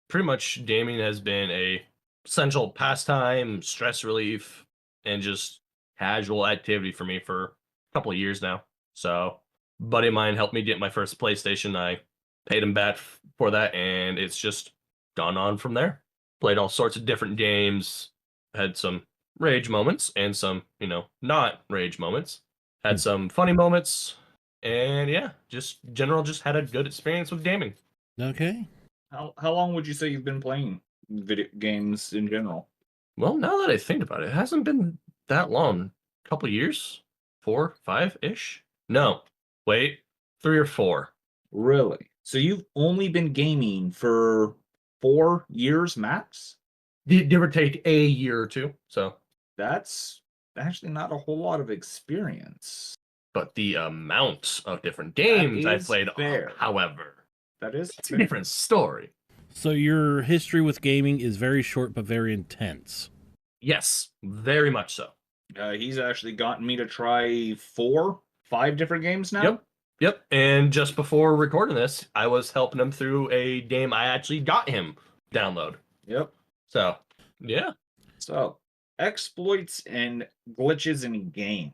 Pretty much gaming has been a essential pastime, stress relief, and just casual activity for me for a couple of years now. So, a buddy of mine helped me get my first PlayStation. I paid him back for that, and it's just gone on from there. Played all sorts of different games, had some rage moments and some, not rage moments. Had some funny moments, and yeah, just had a good experience with gaming. Okay. How long would you say you've been playing video games in general? Well, now that I think about it, it hasn't been that long. A couple years? 4, 5-ish? No. Wait. 3 or 4. Really? So you've only been gaming for 4 years max? Give or take a year or two. So, That's actually not a whole lot of experience. but the amount of different That games I've is played, fair. however, That is it's a fair. different story. So your history with gaming is very short but very intense. Yes, very much so. He's actually gotten me to try 5 different games now. Yep. And just before recording this, I was helping him through a game I actually got him download. Yep. So, yeah. So, exploits and glitches in games.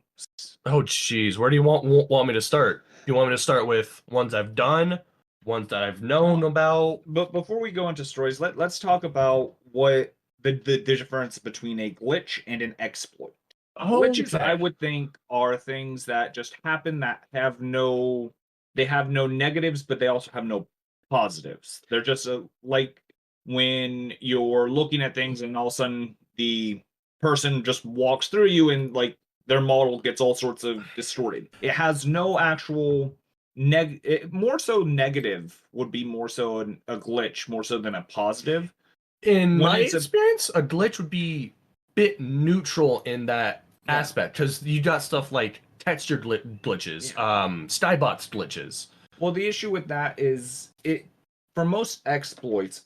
Oh, jeez. Where do you want me to start? Do you want me to start with ones I've done, ones that I've known about? But before we go into stories, let's talk about what the difference between a glitch and an exploit. Glitches, Okay. I would think, are things that just happen that have no negatives, but they also have no positives. They're just like when you're looking at things and all of a sudden the person just walks through you and like their model gets all sorts of distorted. It has no actual more so negative would be more so a glitch more so than a positive. In When my it's a experience, a glitch would be a bit neutral in that aspect because you got stuff like texture glitches, Skybox glitches. Well, the issue with that is it for most exploits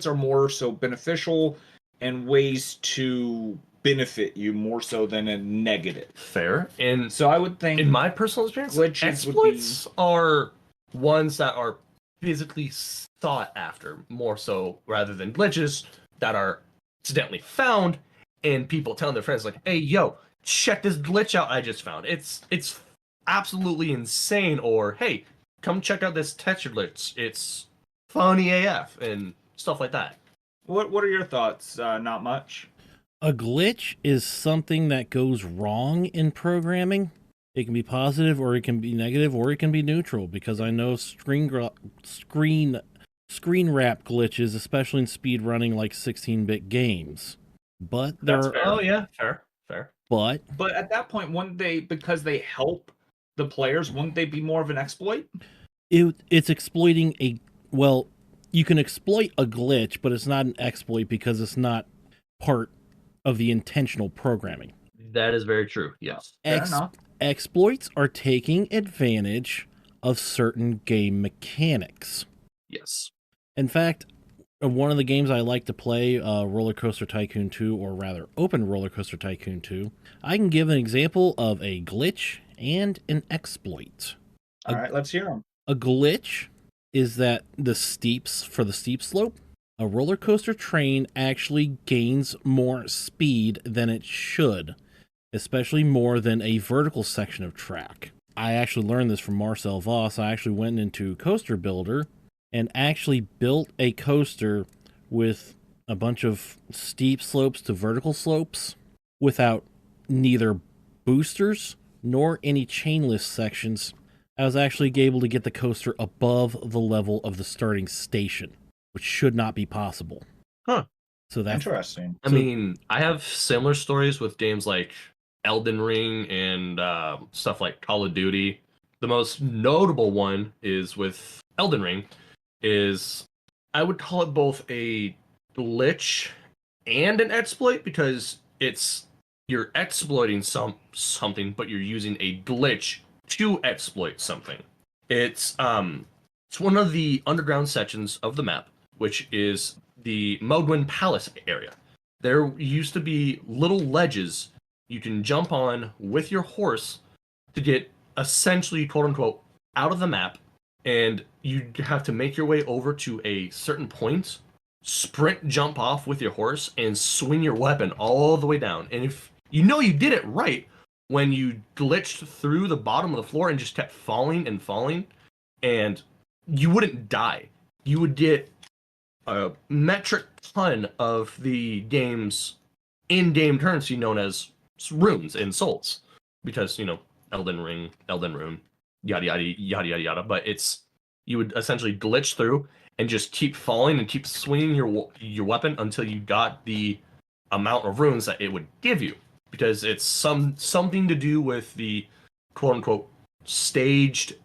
are more so beneficial and ways to benefit you more so than a negative. Fair. And So I would think in my personal experience, glitches would be exploits are ones that are physically sought after more so rather than glitches that are accidentally found and people telling their friends like, "Hey, yo, check this glitch out I just found. It's absolutely insane." Or, "Hey, come check out this texture glitch. It's funny AF," and stuff like that. what are your thoughts? Not much. A glitch is something that goes wrong in programming. It can be positive or it can be negative or it can be neutral because I know screen wrap glitches, especially in speed running like 16-bit games. But That's fair. Oh yeah, fair. But at that point, wouldn't they, because they help the players, wouldn't they be more of an exploit? it's exploiting you can exploit a glitch, but it's not an exploit because it's not part of the intentional programming. That is very true. Yes. Fair enough. Exploits are taking advantage of certain game mechanics. Yes. In fact, one of the games I like to play, Roller Coaster Tycoon 2, or rather Open Roller Coaster Tycoon 2, I can give an example of a glitch and an exploit. All right, let's hear them. A glitch is that for the steep slope, a roller coaster train actually gains more speed than it should, especially more than a vertical section of track. I actually learned this from Marcel Voss. I actually went into Coaster Builder and actually built a coaster with a bunch of steep slopes to vertical slopes without neither boosters nor any chainless sections. I was actually able to get the coaster above the level of the starting station, which should not be possible. Huh. So that's Interesting. I mean, I have similar stories with games like Elden Ring and stuff like Call of Duty. The most notable one is with Elden Ring, is I would call it both a glitch and an exploit because you're exploiting something, but you're using a glitch to exploit something. It's one of the underground sections of the map, which is the Modwin Palace area. There used to be little ledges you can jump on with your horse to get essentially, quote unquote, out of the map, and you have to make your way over to a certain point, sprint jump off with your horse, and swing your weapon all the way down. And if you know you did it right when you glitched through the bottom of the floor and just kept falling and falling, and you wouldn't die. You would get a metric ton of the game's in-game currency known as runes and souls, because Elden Ring, Elden Rune, yada yada yada yada yada. But you would essentially glitch through and just keep falling and keep swinging your weapon until you got the amount of runes that it would give you, because it's something to do with the quote unquote staged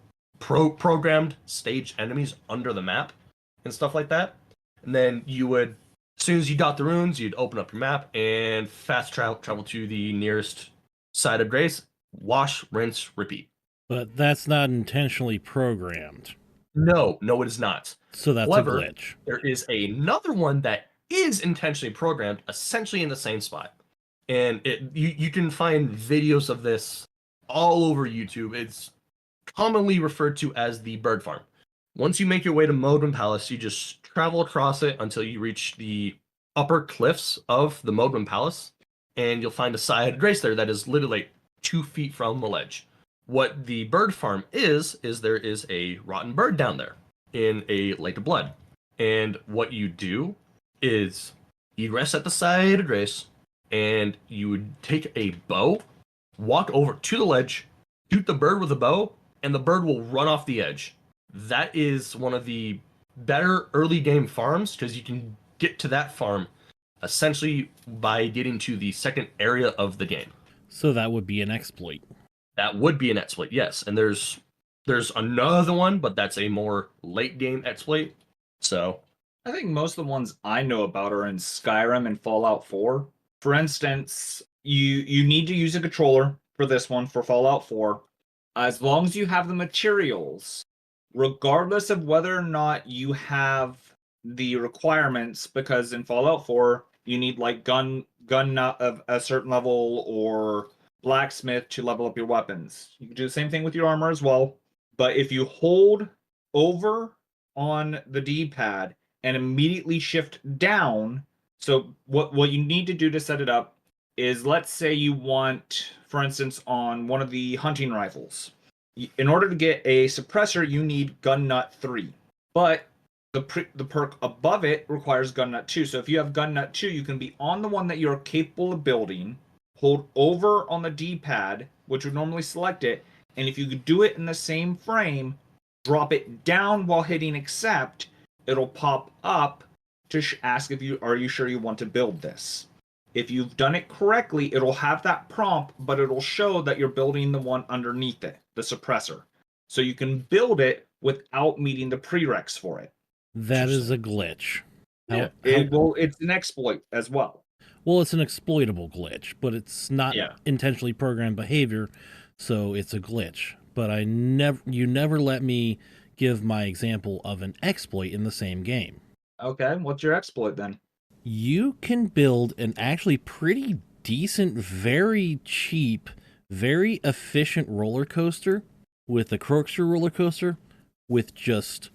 programmed staged enemies under the map and stuff like that. And then you would as soon as you dot the runes, you'd open up your map and fast travel to the nearest side of Grace. Wash, rinse, repeat. But that's not intentionally programmed. No, it is not. So that's However, a glitch. there is another one that is intentionally programmed, essentially in the same spot. And you can find videos of this all over YouTube. It's commonly referred to as the bird farm. Once you make your way to Modwin Palace, you just travel across it until you reach the upper cliffs of the Modwin Palace, and you'll find a side grace there that is literally like 2 feet from the ledge. What the bird farm is there is a rotten bird down there in a lake of blood. And what you do is you rest at the side of grace, and you would take a bow, walk over to the ledge, shoot the bird with a bow, and the bird will run off the edge. That is one of the better early game farms, because you can get to that farm essentially by getting to the second area of the game. So that would be an exploit. That would be an exploit, yes. And there's another one, but that's a more late game exploit. So I think most of the ones I know about are in Skyrim and Fallout 4. For instance, you need to use a controller for this one, for Fallout 4. As long as you have the materials, regardless of whether or not you have the requirements, because in Fallout 4, you need like gun nut of a certain level or blacksmith to level up your weapons. You can do the same thing with your armor as well. But if you hold over on the D-pad and immediately shift down, so what you need to do to set it up is, let's say you want, for instance, on one of the hunting rifles, in order to get a suppressor, you need gun nut 3. But the perk above it requires gun nut 2. So if you have gun nut 2, you can be on the one that you're capable of building, hold over on the D-pad, which would normally select it, and if you could do it in the same frame, drop it down while hitting accept, it'll pop up to ask if are you sure you want to build this. If you've done it correctly, it'll have that prompt, but it'll show that you're building the one underneath it, the suppressor. So you can build it without meeting the prereqs for it. That is a glitch. Yeah. It's an exploit as well. Well, it's an exploitable glitch, but it's not intentionally programmed behavior, so it's a glitch. But you never let me give my example of an exploit in the same game. Okay, what's your exploit then? You can build an actually pretty decent, very cheap, very efficient roller coaster with a corkscrew roller coaster with just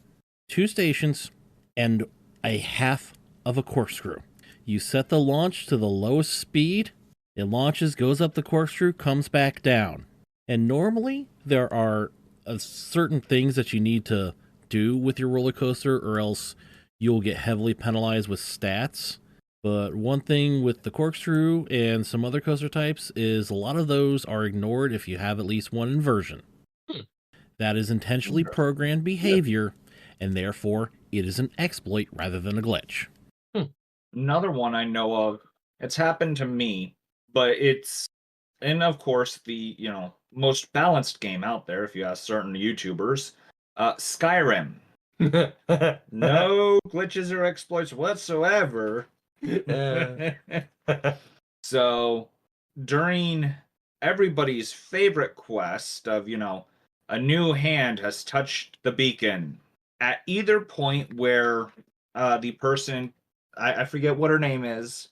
2 stations and a half of a corkscrew. You set the launch to the lowest speed, it launches, goes up the corkscrew, comes back down. And normally there are certain things that you need to do with your roller coaster, or else you'll get heavily penalized with stats. But one thing with the corkscrew and some other coaster types is a lot of those are ignored if you have at least one inversion. That is intentionally programmed behavior, and therefore it is an exploit rather than a glitch. Another one I know of, it's happened to me, but it's, and of course, the most balanced game out there, if you ask certain YouTubers, Skyrim. No glitches or exploits whatsoever. So during everybody's favorite quest of, a new hand has touched the beacon, at either point where the person, I forget what her name is,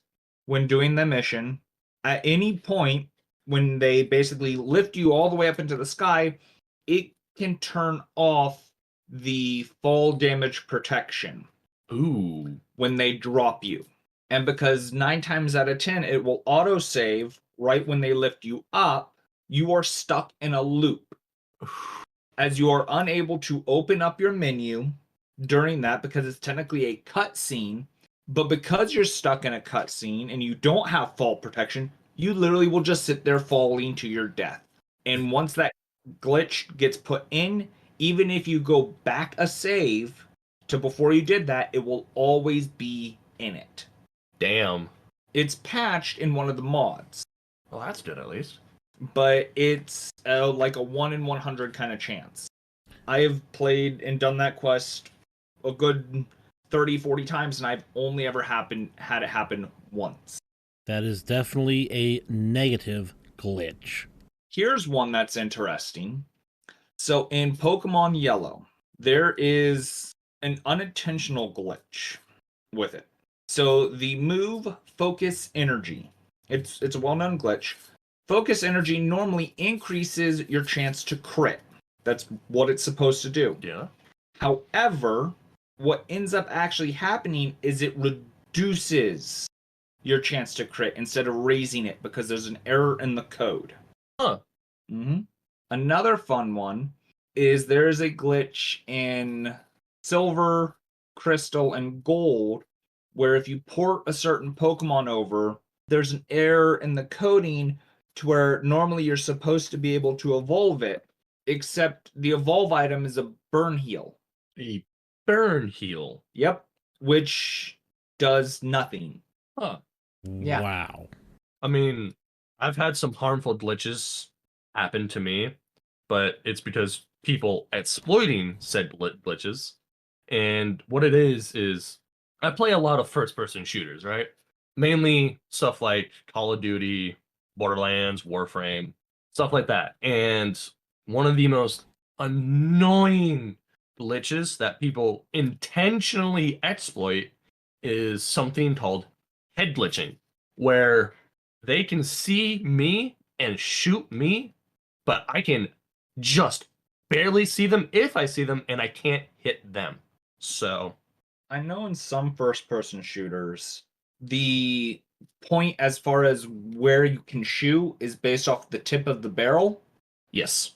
when doing the mission, at any point when they basically lift you all the way up into the sky, it can turn off the fall damage protection. Ooh. When they drop you. And because 9 times out of 10, it will autosave right when they lift you up, you are stuck in a loop. As you are unable to open up your menu during that, because it's technically a cutscene, but because you're stuck in a cutscene and you don't have fall protection, you literally will just sit there falling to your death. And once that glitch gets put in, even if you go back a save to before you did that, it will always be in it. Damn. It's patched in one of the mods. Well, that's good at least. But it's like a 1 in 100 kind of chance. I have played and done that quest a good 30, 40 times, and I've only ever had it happen once. That is definitely a negative glitch. Here's one that's interesting. So in Pokemon Yellow, there is an unintentional glitch with it. So the move Focus Energy, it's a well-known glitch. Focus Energy normally increases your chance to crit. That's what it's supposed to do. Yeah. However, what ends up actually happening is it reduces your chance to crit instead of raising it because there's an error in the code. Huh. Another fun one is there is a glitch in Silver, Crystal, and Gold where if you port a certain Pokemon over, there's an error in the coding to where normally you're supposed to be able to evolve it, except the evolve item is a burn heal. A burn heal. Yep, which does nothing. Huh. Yeah. Wow. I mean, I've had some harmful glitches happen to me, but it's because people exploiting said glitches. And what it is I play a lot of first-person shooters, right? Mainly stuff like Call of Duty, Borderlands, Warframe, stuff like that. And one of the most annoying glitches that people intentionally exploit is something called head glitching, where they can see me and shoot me, but I can just barely see them if I see them, and I can't hit them. So I know in some first person shooters, the point as far as where you can shoot is based off the tip of the barrel. yes.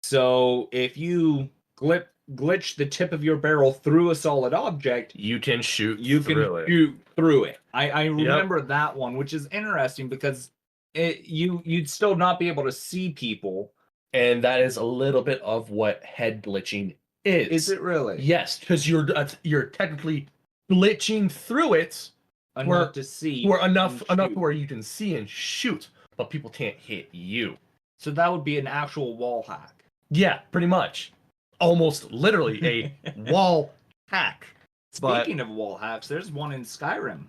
So if you glitch the tip of your barrel through a solid object, You can shoot you can through it. shoot through it. I remember that one, which is interesting because you'd still not be able to see people. And that is a little bit of what head glitching is. Is it really? Yes, because you're technically glitching through it Enough to see. or enough and to shoot. where you can see and shoot, but people can't hit you. So that would be an actual wall hack. Yeah, pretty much. Almost literally a wall hack. Speaking of wall hacks, there's one in Skyrim.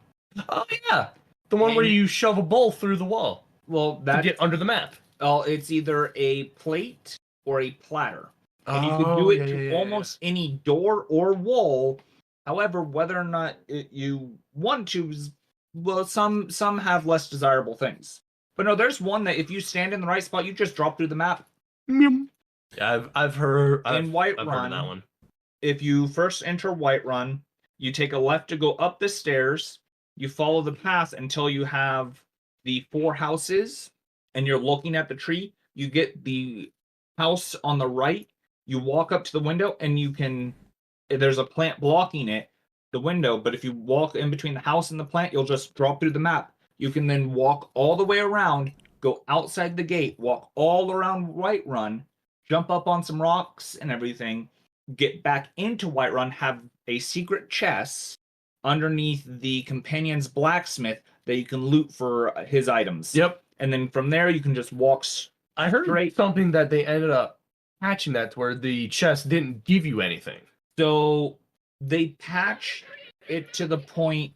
Oh yeah, the one where And- you shove a bowl through the wall Well, to that's get under the map. it's either a plate or a platter. And you can Oh, do it yeah, to yeah, yeah, almost any door or wall. However, whether or not you want to, well, some have less desirable things. But no, there's one that if you stand in the right spot, you just drop through the map. Yeah, I've heard I've In heard of Whiterun, that one. if you first enter Whiterun, you take a left to go up the stairs. You follow the path until you have the 4 houses, and you're looking at the tree. You get the house on the right. You walk up to the window, and you can. There's a plant blocking it, the window. But if you walk in between the house and the plant, you'll just drop through the map. You can then walk all the way around, go outside the gate, walk all around Whiterun, jump up on some rocks and everything, get back into Whiterun, have a secret chest underneath the companion's blacksmith that you can loot for his items. Yep. And then from there, you can just walk. I heard Straight. something that they ended up patching that to where the chest didn't give you anything. So they patch it to the point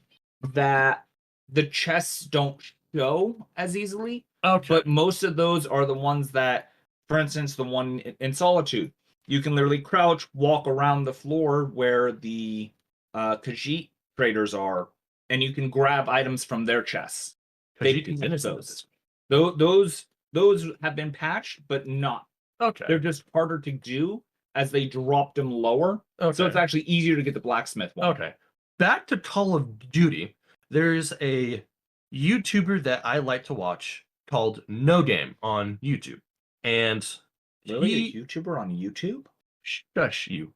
that the chests don't show as easily. Okay. But most of those are the ones that, for instance, the one in Solitude, you can literally crouch, walk around the floor where the Khajiit traders are, and you can grab items from their chests. They Khajiit is patch innocent. those have been patched, but not. Okay. They're just harder to do as they dropped them lower. Okay. So it's actually easier to get the blacksmith one. Okay. Back to Call of Duty. There's a YouTuber that I like to watch called No Game on YouTube. And Really? he A YouTuber on YouTube? shush you.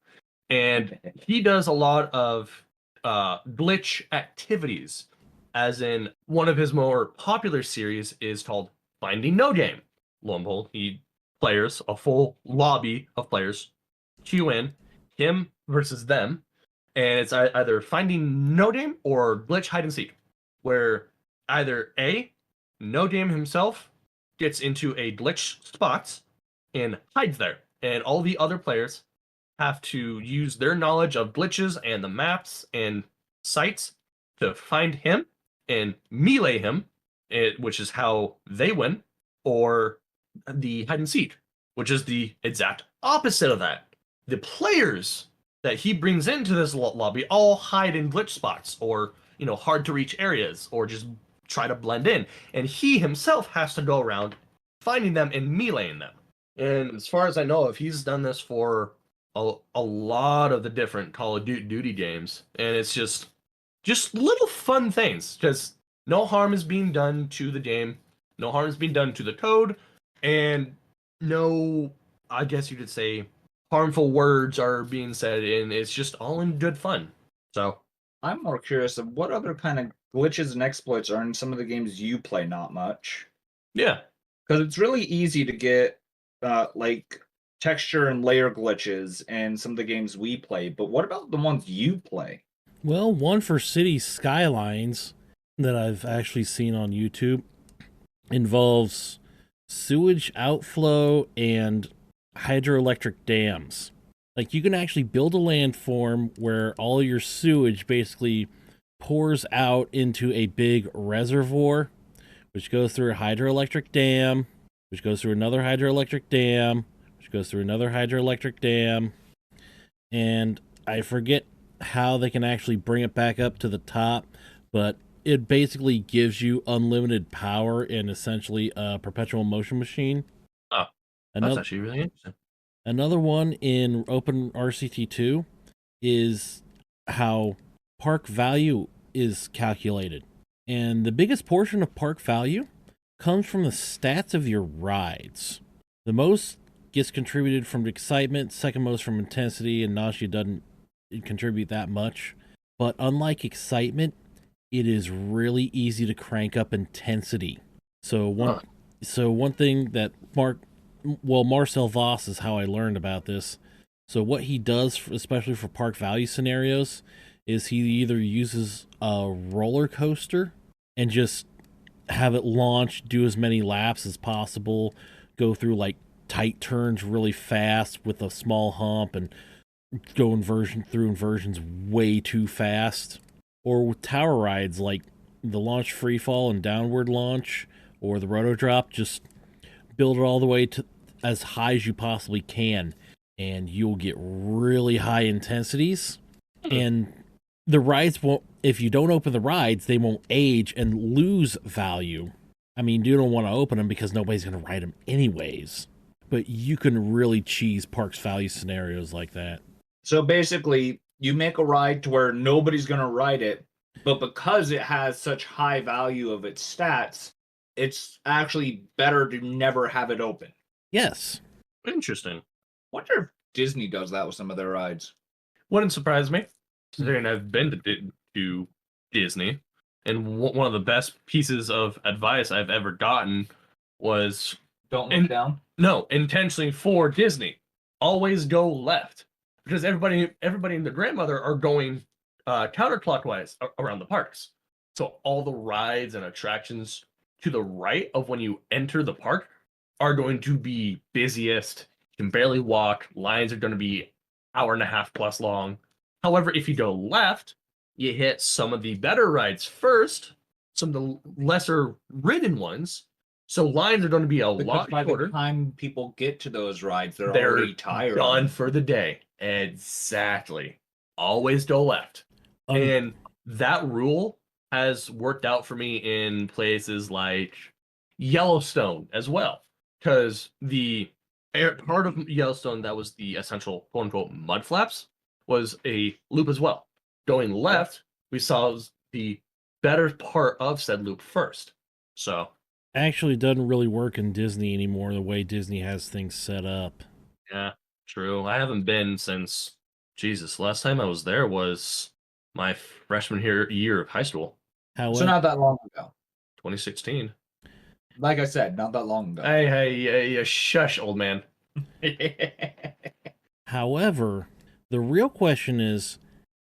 And he does a lot of glitch activities. As in, one of his more popular series is called Finding No Game. Lo and behold, a full lobby of players, queue in, him versus them, and it's either Finding No Game or Glitch Hide and Seek, where either A, No Game himself gets into a glitch spot and hides there, and all the other players have to use their knowledge of glitches and the maps and sites to find him and melee him, which is how they win, or the hide and seek, which is the exact opposite of that. The players that he brings into this lobby all hide in glitch spots or, hard to reach areas or just try to blend in. And he himself has to go around finding them and meleeing them. And as far as I know, if he's done this for a lot of the different Call of Duty games, and it's just little fun things. Just no harm is being done to the game, no harm is being done to the code, and no, I guess you could say, harmful words are being said, and it's just all in good fun. So I'm more curious of what other kind of glitches and exploits are in some of the games you play. Not much, yeah, because it's really easy to get like texture and layer glitches in some of the games we play. But what about the ones you play? Well, one for city skylines that I've actually seen on YouTube involves sewage outflow and hydroelectric dams. Like, you can actually build a landform where all your sewage basically pours out into a big reservoir, which goes through a hydroelectric dam, which goes through another hydroelectric dam, which goes through another hydroelectric dam, and I forget how they can actually bring it back up to the top, but it basically gives you unlimited power in essentially a perpetual motion machine. Oh, that's actually really interesting. Another one in Open RCT2 is how park value is calculated. And the biggest portion of park value comes from the stats of your rides. The most gets contributed from excitement, second most from intensity, and nausea doesn't contribute that much. But unlike excitement, it is really easy to crank up intensity. So one thing that Marcel Voss is how I learned about this. So what he does, especially for park value scenarios, is he either uses a roller coaster and just have it launch, do as many laps as possible, go through like tight turns really fast with a small hump, and go through inversions way too fast. Or with tower rides like the launch free fall and downward launch, or the roto drop, just build it all the way to as high as you possibly can, and you'll get really high intensities. And the rides won't, if you don't open the rides, they won't age and lose value. I mean, you don't want to open them because nobody's going to ride them anyways. But you can really cheese parks value scenarios like that. So basically, you make a ride to where nobody's going to ride it, but because it has such high value of its stats, it's actually better to never have it open. Yes. Interesting. Wonder if Disney does that with some of their rides. Wouldn't surprise me, considering I've been to Disney, and one of the best pieces of advice I've ever gotten was Don't look down. No, intentionally for Disney, always go left, because everybody and their grandmother are going counterclockwise around the parks. So all the rides and attractions to the right of when you enter the park are going to be busiest. You can barely walk. Lines are going to be hour and a half plus long. However, if you go left, you hit some of the better rides first, some of the lesser ridden ones. So lines are going to be a lot by shorter. the time people get to those rides, they're They're already tired. Gone for the day. Exactly. Always go left. And that rule has worked out for me in places like Yellowstone as well. Because the part of Yellowstone that was the essential quote unquote mud flaps was a loop as well. Going left, we saw the better part of said loop first. So actually doesn't really work in Disney anymore, the way Disney has things set up. yeah, true. I haven't been since, Jesus, last time I was there was my freshman year of high school. However, So not that long ago. 2016. Like I said, not that long ago. Hey, shush, old man. However, the real question is,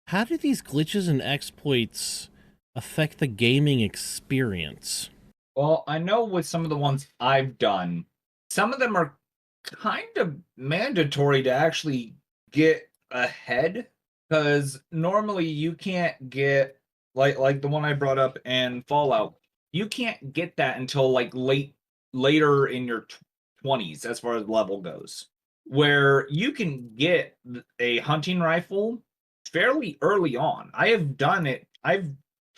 how do these glitches and exploits affect the gaming experience? Well, I know with some of the ones I've done, some of them are kind of mandatory to actually get ahead, because normally you can't get like the one I brought up in Fallout. You can't get that until like later in your 20s as far as level goes, where you can get a hunting rifle fairly early on. I have done it. I've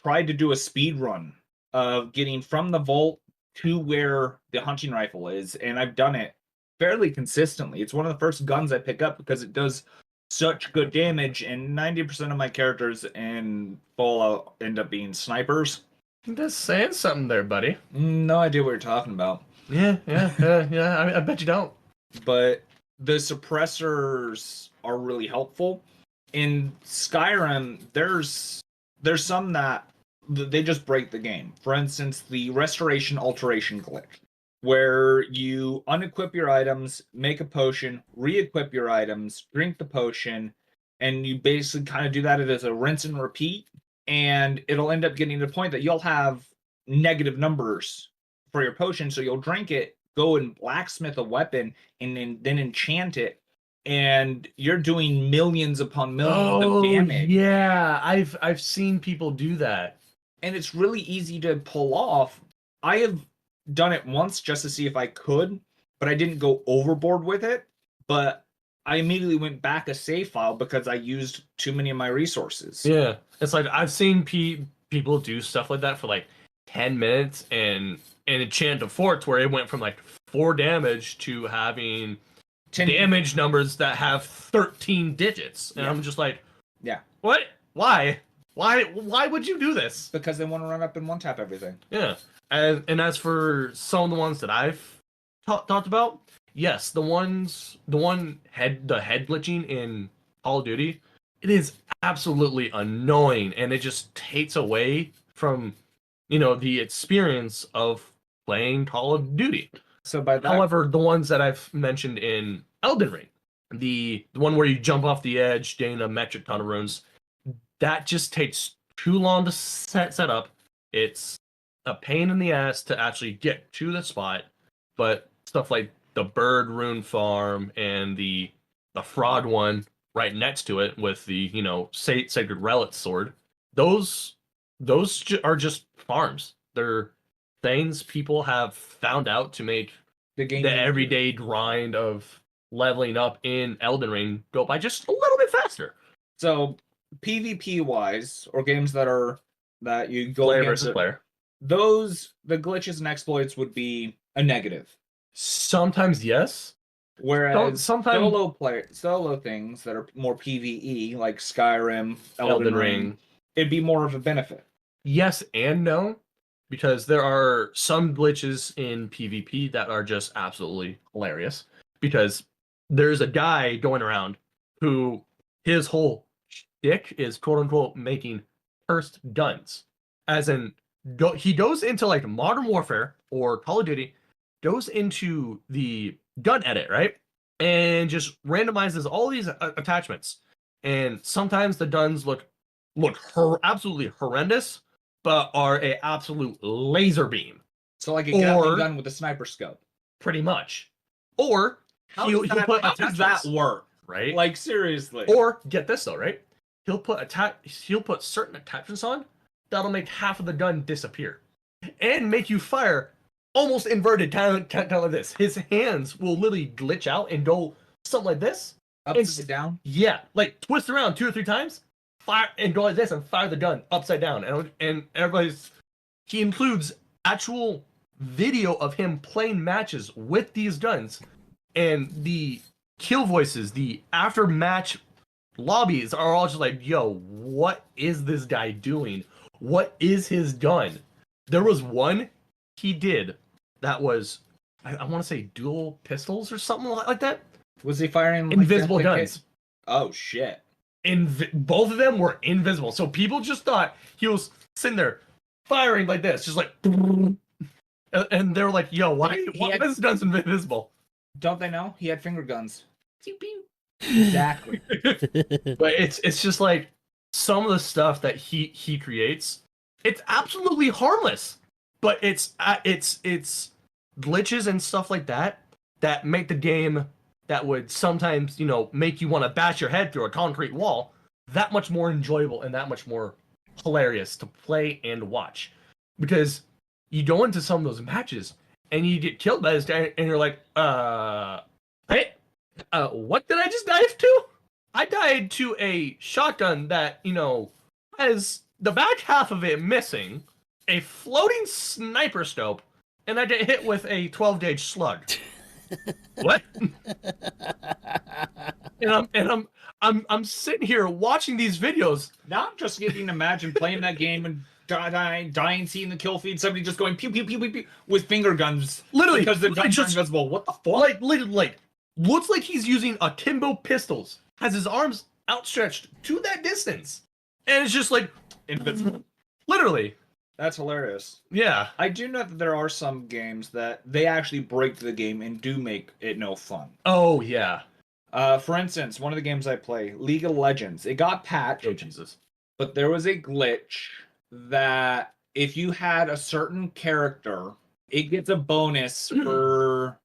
tried to do a speed run of getting from the vault to where the hunting rifle is, and I've done it fairly consistently. It's one of the first guns I pick up because it does such good damage, and 90% of my characters in Fallout end up being snipers. That's saying something there, buddy. No idea what you're talking about. Yeah. I bet you don't. But the suppressors are really helpful. In Skyrim, there's some that they just break the game. For instance, the restoration alteration glitch, where you unequip your items, make a potion, re-equip your items, drink the potion, and you basically kind of do that as a rinse and repeat, and it'll end up getting to the point that you'll have negative numbers for your potion, so you'll drink it, go and blacksmith a weapon, and then enchant it, and you're doing millions upon millions of damage. Yeah, I've seen people do that. And it's really easy to pull off. I have done it once just to see if I could, but I didn't go overboard with it. But I immediately went back a save file because I used too many of my resources. Yeah, it's like I've seen people do stuff like that for like 10 minutes and enchant a fort where it went from like 4 damage to having 10 damage numbers that have 13 digits. And Yeah. I'm just like, Yeah. what? Why? Why would you do this? Because they want to run up and one tap everything. Yeah. And as for some of the ones that I've talked about, yes, the head glitching in Call of Duty, it is absolutely annoying, and it just takes away from the experience of playing Call of Duty. So by that, However, the ones that I've mentioned in Elden Ring, the one where you jump off the edge, gain a metric ton of runes, that just takes too long to set up. It's a pain in the ass to actually get to the spot, but stuff like the bird rune farm and the frog one right next to it with the sacred relic sword, those are just farms. They're things people have found out to make the game the everyday grind of leveling up in Elden Ring go by just a little bit faster. So PvP wise, or games that you go Player against versus player. the glitches and exploits would be a negative. Sometimes yes. Whereas Sometimes solo things that are more PvE, like Skyrim, Elden Ring, it'd be more of a benefit. Yes and no, because there are some glitches in PvP that are just absolutely hilarious. Because there's a guy going around who his whole shtick is quote unquote making cursed guns. As in, he goes into like Modern Warfare or Call of Duty, goes into the gun edit, right? And just randomizes all these attachments. And sometimes the guns look absolutely horrendous, but are a absolute laser beam. So like a Gatling gun with a sniper scope. Pretty much. Or How does that work? Right? Like seriously. Or get this though, right? He'll put certain attachments on that'll make half of the gun disappear. And make you fire almost inverted, kind of like this. His hands will literally glitch out and go something like this. Upside down? Yeah, like twist around 2 or 3 times, fire and go like this and fire the gun upside down. And he includes actual video of him playing matches with these guns, and the kill voices, the after match lobbies are all just like, yo, what is this guy doing? What is his gun? There was one he did that was, I want to say dual pistols or something like that. Was he firing like Invisible guns? Oh shit! Both of them were invisible, so people just thought he was sitting there firing like this, just like, and they were like, "Yo, why are his guns invisible?" Don't they know he had finger guns? Pew pew. Exactly. But it's just like some of the stuff that he creates, it's absolutely harmless, but it's glitches and stuff like that that make the game that would sometimes, make you want to bash your head through a concrete wall, that much more enjoyable and that much more hilarious to play and watch. Because you go into some of those matches and you get killed by this guy and you're like, hey, what did I just dive to? I died to a shotgun that, has the back half of it missing, a floating sniper scope, and I get hit with a 12-gauge slug. What? I'm sitting here watching these videos. Now I'm just getting to imagine playing that game and dying, seeing the kill feed, somebody just going pew pew pew pew pew with finger guns, Literally, because the guns are invisible. What the fuck? Like, looks like he's using akimbo pistols. Has his arms outstretched to that distance, and it's just like Invincible. Literally. That's hilarious. Yeah. I do know that there are some games that they actually break the game and do make it no fun. Oh yeah. For instance, one of the games I play, League of Legends, it got patched. Oh Jesus. But there was a glitch that if you had a certain character, it gets a bonus for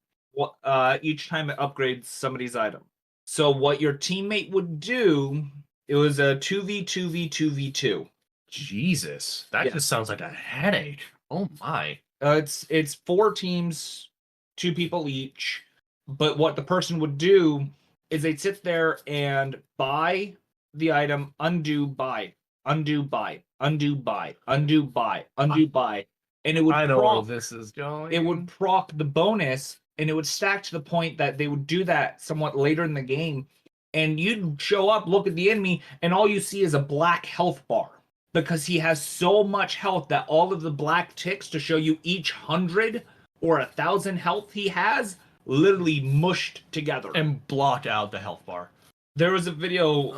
each time it upgrades somebody's item. So what your teammate would do, it was a 2v2v2v2. Jesus. That just sounds like a headache. Oh my. It's 4 teams, 2 people each. But what the person would do is they'd sit there and buy the item, undo, buy, undo, buy, undo, buy, undo, buy, undo, buy. And it would I know where this is going. It would proc the bonus, and it would stack to the point that they would do that somewhat later in the game. And you'd show up, look at the enemy, and all you see is a black health bar. Because he has so much health that all of the black ticks to show you each 100 or 1,000 health he has literally mushed together. And block out the health bar. There was a video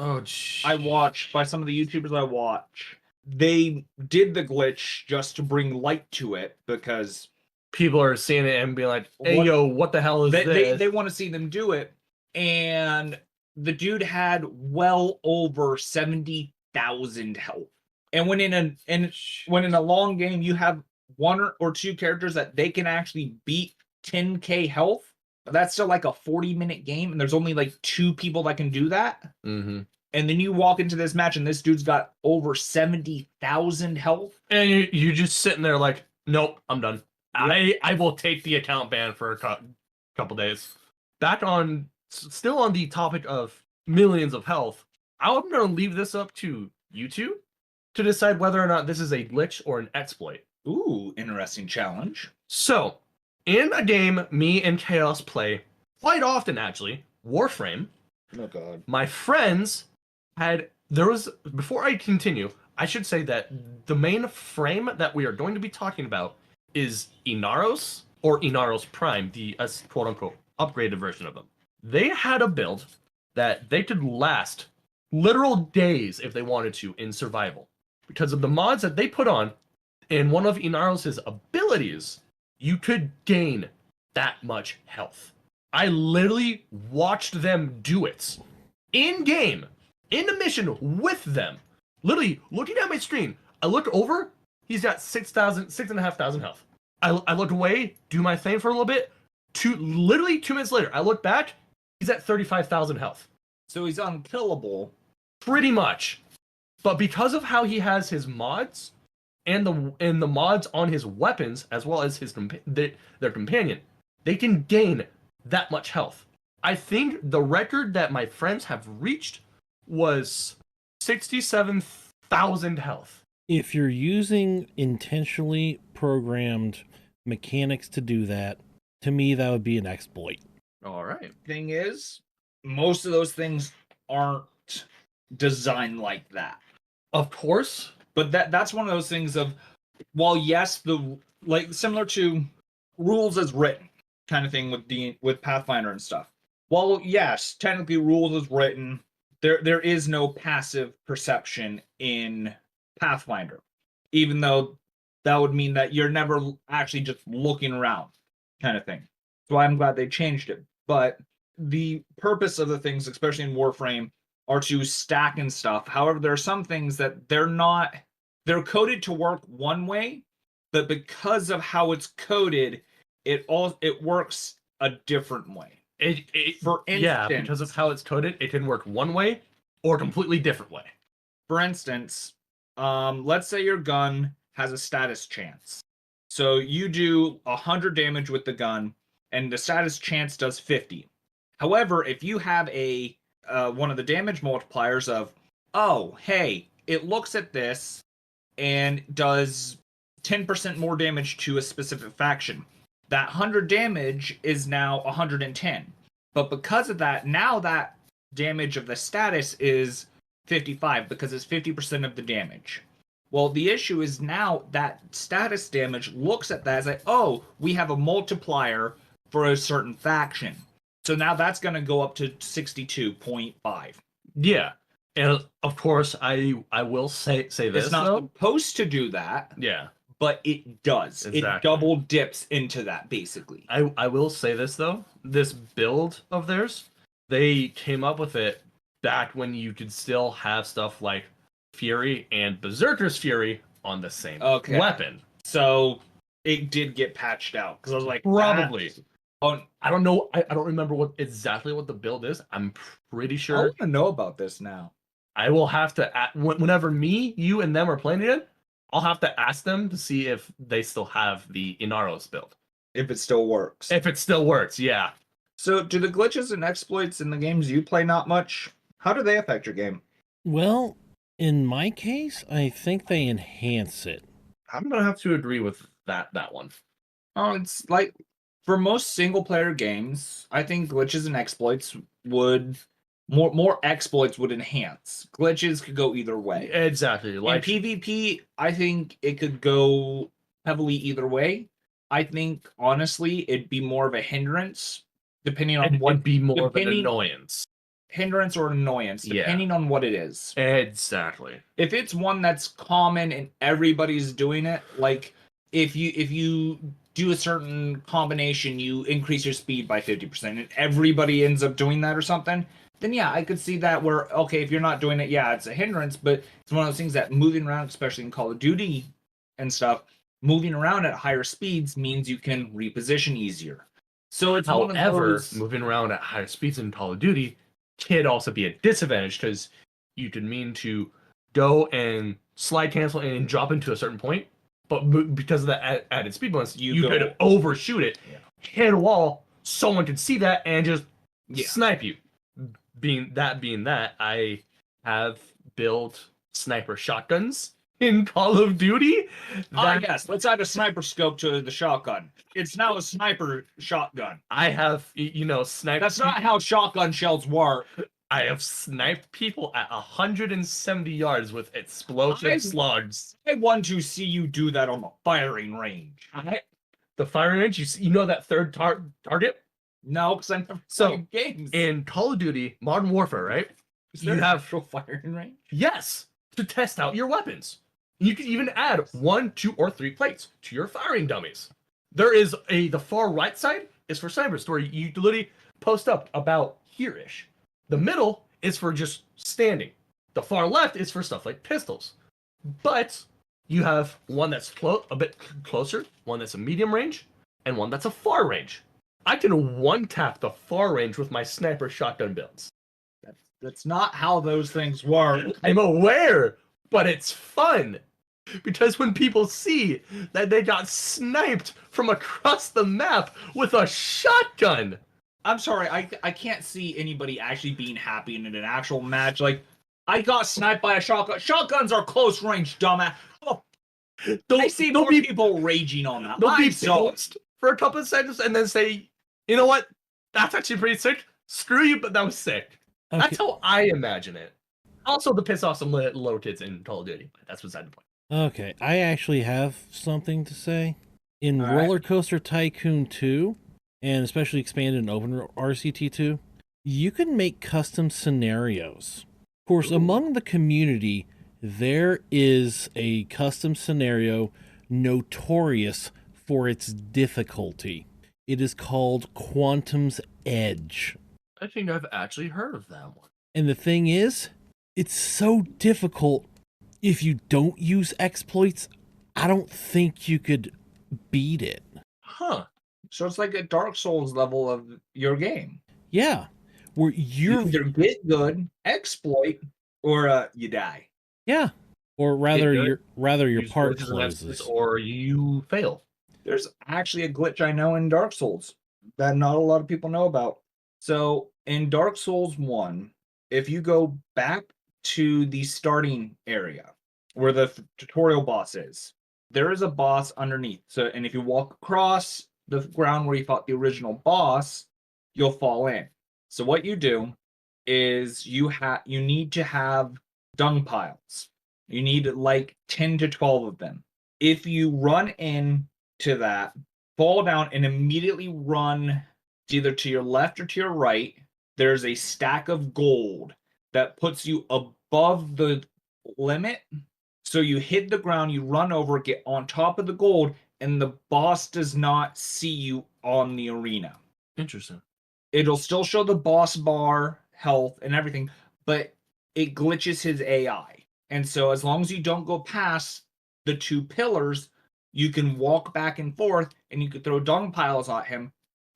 I watched by some of the YouTubers I watch. They did the glitch just to bring light to it because people are seeing it and being like, hey, what the hell is this? They want to see them do it. And the dude had well over 70,000 health. And when in a long game you have 1 or 2 characters that they can actually beat 10k health, that's still like a 40-minute game, and there's only like 2 people that can do that. Mm-hmm. And then you walk into this match, and this dude's got over 70,000 health, and you're just sitting there like, nope, I'm done. Yep. I will take the account ban for a couple days. Still on the topic of millions of health, I'm going to leave this up to YouTube to decide whether or not this is a glitch or an exploit. Ooh, interesting challenge. So, in a game me and Chaos play quite often, actually, Warframe. Oh god. My friends before I continue, I should say that the main frame that we are going to be talking about is Inaros or Inaros Prime, the quote-unquote upgraded version of them. They had a build that they could last literal days if they wanted to in survival. Because of the mods that they put on, and one of Inaros' abilities, you could gain that much health. I literally watched them do it. In-game, in the mission with them. Literally, looking at my screen, I look over, he's got 6,500 health. I look away, do my thing for a little bit, literally 2 minutes later, I look back, he's at 35,000 health. So he's unkillable. Pretty much. But because of how he has his mods and the mods on his weapons as well as their companion, they can gain that much health. I think the record that my friends have reached was 67,000 health. If you're using intentionally programmed mechanics to do that, to me that would be an exploit. All right. Thing is, most of those things aren't designed like that. Of course, but that's one of those things of, while yes, similar to rules as written kind of thing with Pathfinder and stuff. While yes, technically rules as written, there is no passive perception in Pathfinder, even though that would mean that you're never actually just looking around, kind of thing. So I'm glad they changed it. But the purpose of the things, especially in Warframe, are to stack and stuff. However, there are some things that they're coded to work one way, but because of how it's coded, it works a different way. Yeah, instance- because of how it's coded, it can work one way or a completely different way. For instance, let's say your gun has a status chance. So you do 100 damage with the gun, and the status chance does 50. However, if you have a one of the damage multipliers of, oh, hey, it looks at this and does 10% more damage to a specific faction, that 100 damage is now 110. But because of that, now that damage of the status is 55 because it's 50% of the damage. Well, the issue is now that status damage looks at that as like, oh, we have a multiplier for a certain faction. So now that's going to go up to 62.5. Yeah, and of course, I will say this. It's not though. supposed to do that, Yeah, but it does. Exactly. It double dips into that, basically. I will say this though. This build of theirs, they came up with it back when you could still have stuff like Fury and Berserker's Fury on the same weapon. So it did get patched out because I was like, Probably. Oh, I don't know. I don't remember exactly what the build is. I'm pretty I sure. want to know about this now. I will have to whenever me, you, and them are playing it. I'll have to ask them to see if they still have the Inaros build. If it still works. If it still works, yeah. So, do the glitches and exploits in the games you play not much? How do they affect your game? Well, in my case, I think they enhance it. I'm gonna have to agree with that one. Oh, it's like for most single player games, I think glitches and exploits would more exploits would enhance. Glitches could go either way. Exactly. Like in PvP, I think it could go heavily either way. I think honestly, it'd be more of a hindrance, depending on what it'd be more of an annoyance. Hindrance or annoyance, depending on what it is. Exactly. If it's one that's common and everybody's doing it, like if you do a certain combination, you increase your speed by 50%, and everybody ends up doing that or something, then yeah, I could see that where, okay, if you're not doing it, yeah, it's a hindrance, but it's one of those things that moving around, especially in Call of Duty and stuff, moving around at higher speeds means you can reposition easier. So it's one of those... moving around at higher speeds in Call of Duty could also be a disadvantage because you could mean to go and slide cancel and drop into a certain point, but because of that added speed bonus, you could overshoot it, hit a wall, someone could see that and just snipe you. Being that, I have built sniper shotguns in Call of Duty. yes, let's add a sniper scope to the shotgun. It's now a sniper shotgun. I have, sniped. That's not how shotgun shells work. I have sniped people at 170 yards with explosive slugs. I want to see you do that on the firing range. The firing range, you know that third target? No, because I never played games. In Call of Duty, Modern Warfare, right? You have actual firing range? Yes, to test out your weapons. You can even add 1, 2, or 3 plates to your firing dummies. There is the far right side is for snipers, where you literally post up about here-ish. The middle is for just standing. The far left is for stuff like pistols. But you have one that's a bit closer, one that's a medium range, and one that's a far range. I can one-tap the far range with my sniper shotgun builds. That's not how those things work. I'm aware, but it's fun. Because when people see that they got sniped from across the map with a shotgun. I'm sorry, I can't see anybody actually being happy in an actual match. Like, I got sniped by a shotgun. Shotguns are close range, dumbass. Oh, I see more people raging on that. They'll be paused for a couple of seconds and then say, you know what? That's actually pretty sick. Screw you, but that was sick. Okay. That's how I imagine it. Also, to piss off some little kids in Call of Duty. That's beside the point. Okay, I actually have something to say. In Roller Coaster Tycoon 2, and especially expanded in Open RCT 2, you can make custom scenarios. Of course, among the community, there is a custom scenario notorious for its difficulty. It is called Quantum's Edge. I think I've actually heard of that one. And the thing is, it's so difficult. If you don't use exploits, I don't think you could beat it. Huh. So it's like a Dark Souls level of your game. Yeah, where You you're either get good, exploit, or you die. yeah, or Get rather good, your use part glitches and exploits, closes. or you fail. There's actually a glitch I know in Dark Souls that not a lot of people know about. So in Dark Souls 1, if you go back to the starting area where the tutorial boss is, there is a boss underneath. So, and if you walk across the ground where you fought the original boss, you'll fall in. So what you do is you need to have dung piles. You need like 10 to 12 of them. If you run in to that, fall down, and immediately run either to your left or to your right, there's a stack of gold that puts you above the limit. So you hit the ground, you run over, get on top of the gold, and the boss does not see you on the arena. Interesting. It'll still show the boss bar, health, and everything, but it glitches his AI. And so as long as you don't go past the two pillars, you can walk back and forth and you can throw dung piles at him,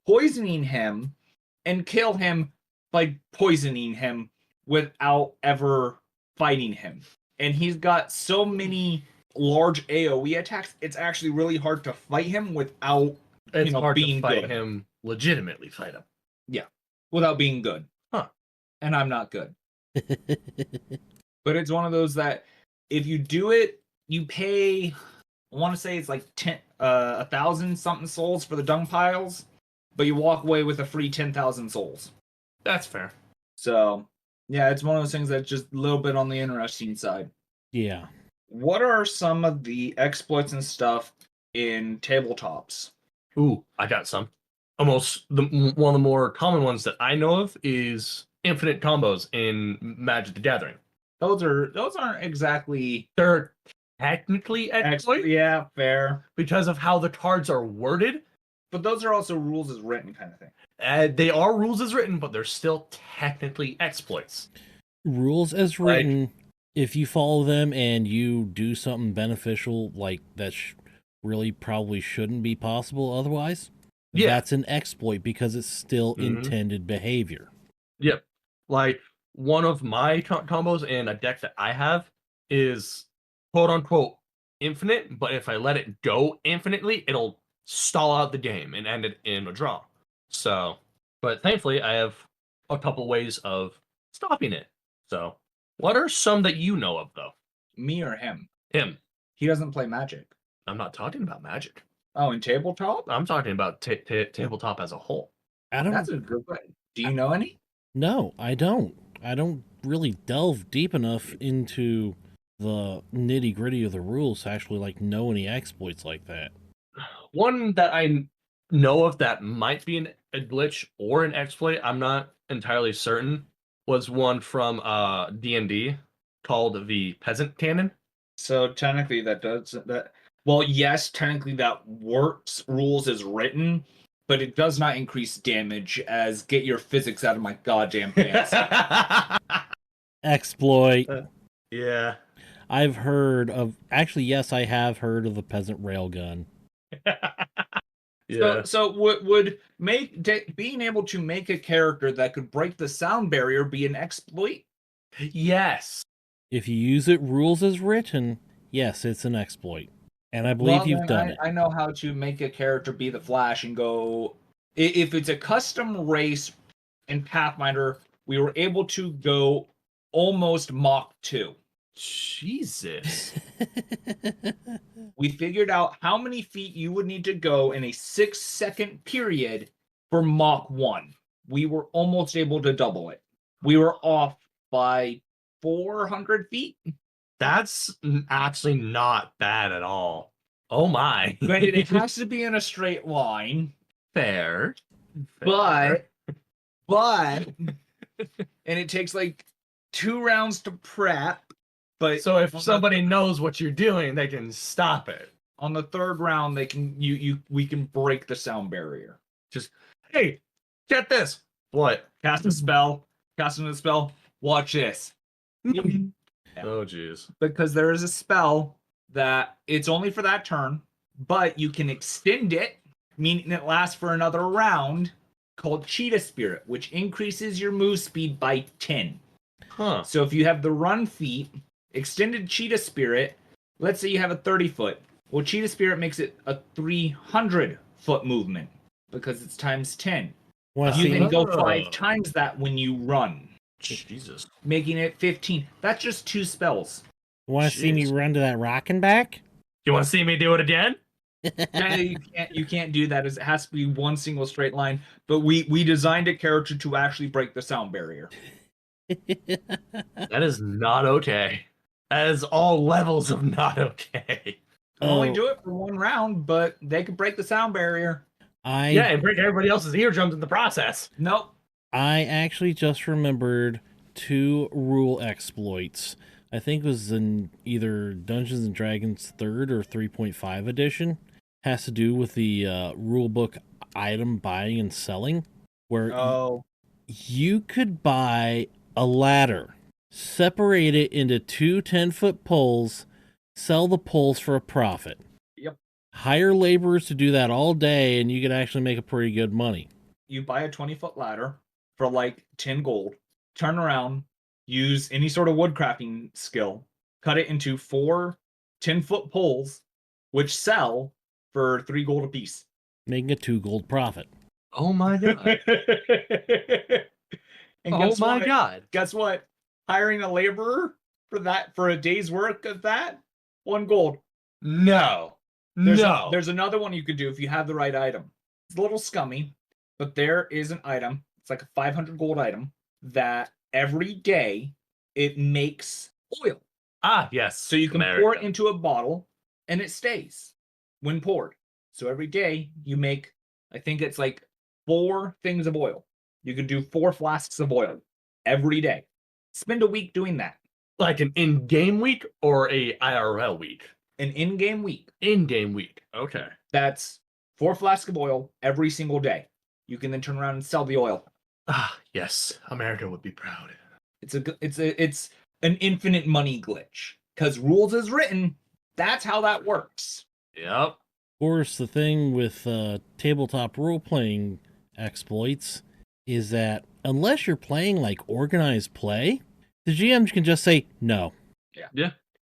poisoning him, and kill him by poisoning him without ever fighting him. And he's got so many large AoE attacks, it's actually really hard to fight him without It's hard to being fight good. him, legitimately fight him. Yeah, without being good. Huh. And I'm not good. But it's one of those that if you do it, you pay, I want to say it's like 1,000 something souls for the dung piles, but you walk away with a free 10,000 souls. That's fair. So, yeah, it's one of those things that's just a little bit on the interesting side. Yeah. What are some of the exploits and stuff in tabletops? Ooh, I got some. Almost one of the more common ones that I know of is infinite combos in Magic the Gathering. Those aren't exactly They're technically exploit yeah, fair. because of how the cards are worded. But those are also rules as written kind of thing. They are rules as written, but they're still technically exploits. Rules as Like- written, if you follow them and you do something beneficial, like that really probably shouldn't be possible otherwise, Yeah. that's an exploit because it's still Mhm. intended behavior. Yep. Like one of my combos in a deck that I have is quote unquote infinite, but if I let it go infinitely, it'll stall out the game and end it in a draw. So, but thankfully, I have a couple ways of stopping it. So, what are some that you know of, though? Me or him? Him. He doesn't play Magic. I'm not talking about Magic. Oh, in tabletop? I'm talking about tabletop as a whole. I don't That's a good question. Do you know any? No, I don't. I don't really delve deep enough into the nitty gritty of the rules to actually like know any exploits like that. One that I know of that might be a glitch or an exploit, I'm not entirely certain, was one from D&D called the Peasant Cannon. So technically that does that. Well, yes, technically that works rules as written, but it does not increase damage as get your physics out of my goddamn pants. Exploit. Yeah. I've heard of actually yes, I have heard of the peasant railgun. Yeah. So would being able to make a character that could break the sound barrier be an exploit? Yes. If you use it rules as written, yes, it's an exploit. And I believe Well, you've then done it. I know how to make a character be the Flash and go. If it's a custom race in Pathfinder, we were able to go almost Mach 2. Jesus. We figured out how many feet you would need to go in a 6-second period for Mach 1. We were almost able to double it. We were off by 400 feet. That's actually not bad at all. Oh my. Granted, it has to be in a straight line, Fair. but and it takes like 2 rounds to prep. But So if somebody knows what you're doing, they can stop it. on the 3rd round, they can we can break the sound barrier. Just, hey, get this. What? Casting a spell. Watch this. Oh, jeez. Because there is a spell that it's only for that turn, but you can extend it, meaning it lasts for another round. called Cheetah Spirit, which increases your move speed by 10. Huh. So if you have the run feat, extended Cheetah Spirit, let's say you have a 30 foot. Well, Cheetah Spirit makes it a 300 foot movement because it's times 10. Want to You see then me? go 5 times that when you run, Jesus. making it 15. That's just 2 spells. Want to see me Jeez. run to that rockin' back? You want to see me do it again? Yeah, you can't do that. It has to be one single straight line. But we designed a character to actually break the sound barrier. That is not okay. That is all levels of not okay. Can only Oh. do it for 1 round, but they could break the sound barrier. Yeah, and break everybody else's eardrums in the process. Nope. I actually just remembered 2 rule exploits. I think it was in either Dungeons and Dragons 3rd or 3.5 edition. Has to do with the rulebook item buying and selling, where Oh. you could buy a ladder, separate it into 2 10-foot poles, sell the poles for a profit. Yep. Hire laborers to do that all day, and you could actually make a pretty good money. You buy a 20-foot ladder for like 10 gold, turn around, use any sort of woodcrafting skill, cut it into 4 10-foot poles, which sell for 3 gold apiece. Making a 2 gold profit. Oh my god. And Oh guess my what? god. Guess what? Hiring a laborer for a day's work of that, 1 gold. No. There's another one you could do if you have the right item. It's a little scummy, but there is an item. It's like a 500 gold item that every day it makes oil. Ah, yes. So you can pour it into a bottle and it stays when poured. So every day you make, I think it's like 4 things of oil. You can do 4 flasks of oil every day. Spend a week doing that. Like an in-game week or a IRL week? An in-game week. In-game week. Okay. That's 4 flasks of oil every single day. You can then turn around and sell the oil. Ah, yes. America would be proud. It's an infinite money glitch because rules is written. That's how that works. Yep. Of course, the thing with tabletop role-playing exploits is that unless you're playing like organized play, the GMs can just say no. Yeah.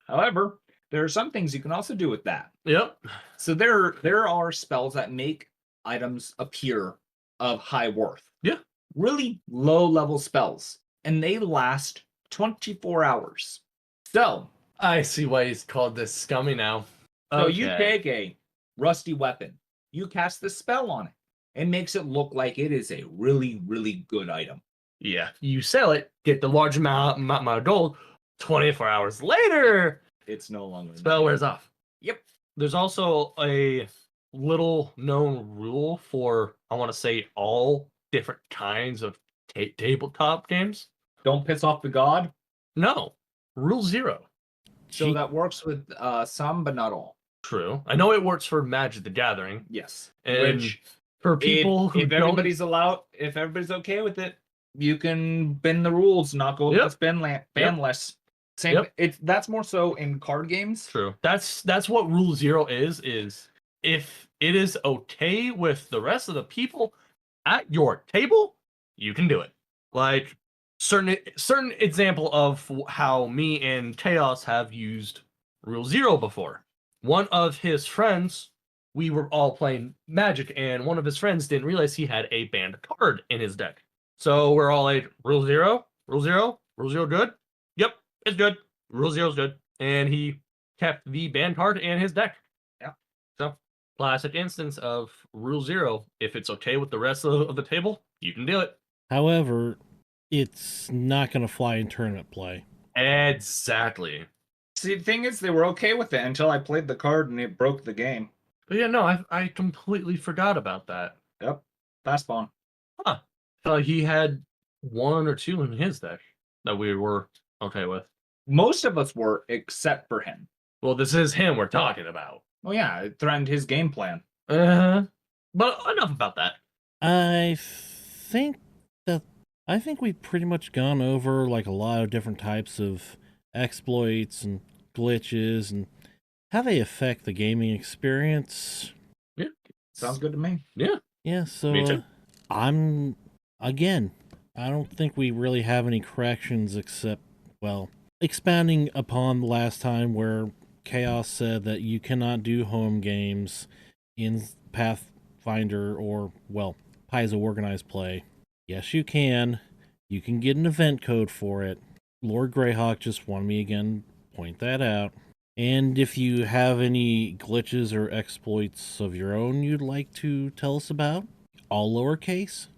However, there are some things you can also do with that. Yep. So there are spells that make items appear of high worth. Yeah. Really low level spells, and they last 24 hours. So I see why he's called this scummy now. So you take a rusty weapon, you cast this spell on it, and makes it look like it is a really, really good item. Yeah. You sell it, get the large amount of gold. 24 hours later, It's no longer spell wears off. Yep. There's also a little known rule for, I want to say, all different kinds of tabletop games. Don't piss off the god. No. Rule 0. So that works with some, but not all. True. I know it works for Magic the Gathering. Yes. And Which for people who if don't... if everybody's okay with it, you can bend the rules, not go against banless. Same. That's more so in card games. True. That's what Rule 0 is if it is okay with the rest of the people at your table, you can do it. Like certain example of how me and Chaos have used Rule 0 before. One of his friends, we were all playing Magic, and one of his friends didn't realize he had a banned card in his deck. So we're all like, Rule 0? Rule 0? Rule 0 good? Yep, it's good. Rule 0 is good. And he kept the banned card in his deck. Yeah. So, classic instance of Rule 0. If it's okay with the rest of the table, you can do it. However, it's not going to fly in tournament play. Exactly. See, the thing is, they were okay with it until I played the card and it broke the game. But yeah, no, I completely forgot about that. Yep. Fast spawn. Huh. He had 1 or 2 in his deck that we were okay with. Most of us were, except for him. Well, this is him we're talking about. Oh yeah, it threatened his game plan. But enough about that. I think we've pretty much gone over like a lot of different types of exploits and glitches and how they affect the gaming experience. Yeah. Sounds good to me. Yeah. Yeah, so Me too. I'm, again, I don't think we really have any corrections except, well, expounding upon the last time where Chaos said that you cannot do home games in Pathfinder or, well, Paizo Organized Play. Yes, you can. You can get an event code for it. Lord Greyhawk just wanted me again point that out. And if you have any glitches or exploits of your own you'd like to tell us about, all lowercase,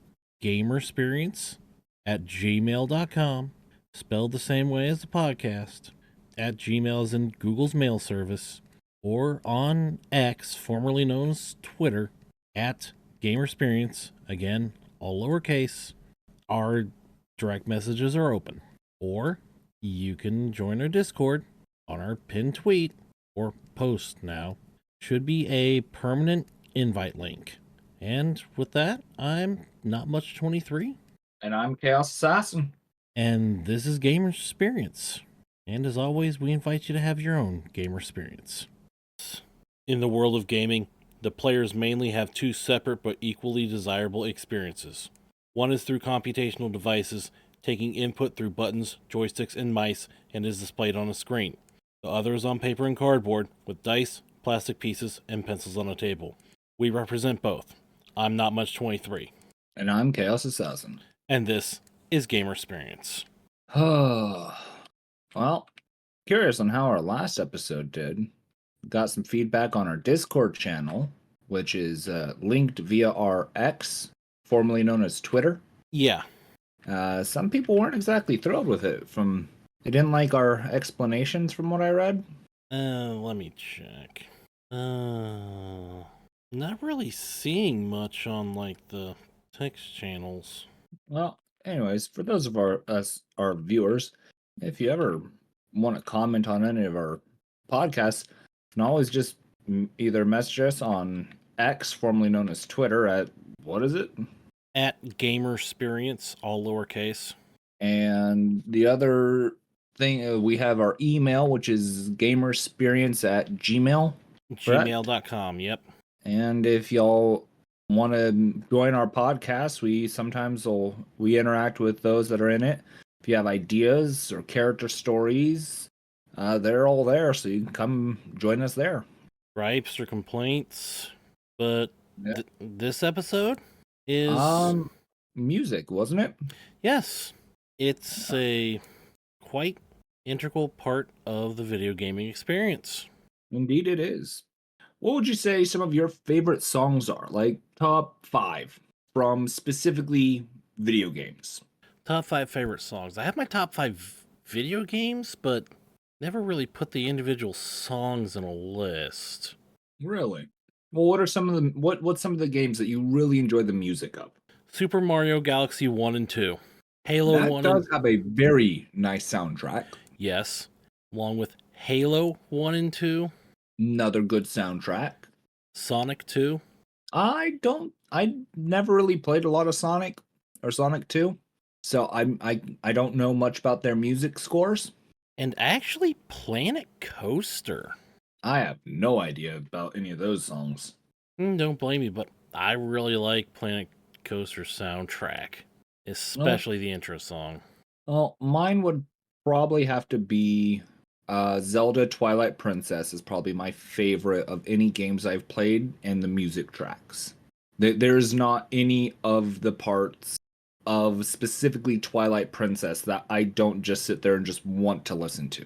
Gamersperience at gmail.com, spelled the same way as the podcast, at Gmail is in Google's mail service, or on X, formerly known as Twitter, at Gamersperience, again, all lowercase. Our direct messages are open. Or you can join our Discord on our pinned tweet, or post now. Should be a permanent invite link. And with that, I'm Not Much 23. And I'm Chaos Assassin. And this is Gamersperience. And as always, we invite you to have your own Gamersperience. In the world of gaming, the players mainly have two separate but equally desirable experiences. One is through computational devices, taking input through buttons, joysticks, and mice, and is displayed on a screen. The other is on paper and cardboard, with dice, plastic pieces, and pencils on a table. We represent both. I'm Not Much 23. And I'm Chaos Assassin. And this is Gamersperience. Well, curious on how our last episode did. Got some feedback on our Discord channel, which is linked via our X, formerly known as Twitter. Yeah. Some people weren't exactly thrilled with it. They didn't like our explanations from what I read. Let me check. Not really seeing much on like the text channels. Well, anyways, for those of our viewers, if you ever want to comment on any of our podcasts, you can always just either message us on X, formerly known as Twitter, at what is it? At Gamersperience, all lowercase. And the other thing, we have our email, which is gamersperience at gmail. Gmail.com, yep. And if y'all want to join our podcast, we interact with those that are in it. If you have ideas or character stories, they're all there, so you can come join us there. Gripes or complaints, but Yeah. This episode is music, wasn't it? yes, it's a quite integral part of the video gaming experience. Indeed, it is. What would you say some of your favorite songs are? Like top 5 from specifically video games. Top 5 favorite songs. I have my top 5 video games, but never really put the individual songs in a list. Really? Well, what are some of the what's some of the games that you really enjoy the music of? Super Mario Galaxy 1 and 2. Halo That 1 does have a very nice soundtrack. yes, along with Halo 1 and 2, Another good soundtrack. Sonic 2. I never really played a lot of Sonic or Sonic 2. So I don't know much about their music scores. And actually Planet Coaster. I have no idea about any of those songs. Don't blame me, but I really like Planet Coaster's soundtrack, especially the intro song. Well, mine would probably have to be Zelda Twilight Princess is probably my favorite of any games I've played, and the music tracks. There's not any of the parts of specifically Twilight Princess that I don't just sit there and just want to listen to.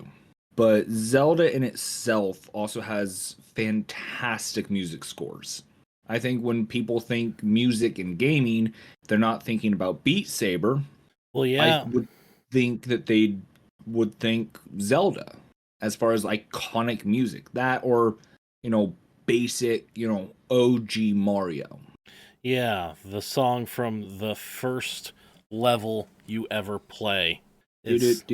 But Zelda in itself also has fantastic music scores. I think when people think music and gaming, they're not thinking about Beat Saber. Well, yeah. I would think that they would think Zelda as far as iconic music. That or, basic, OG Mario. Yeah, the song from the first level you ever play. It's,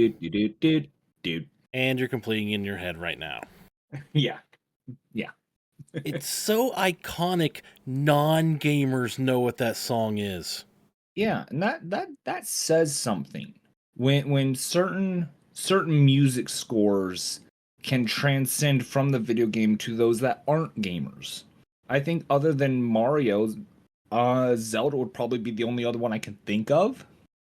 and you're completing in your head right now. Yeah. It's so iconic, non-gamers know what that song is. Yeah, and that says something. When certain music scores can transcend from the video game to those that aren't gamers. I think other than Mario, Zelda would probably be the only other one I can think of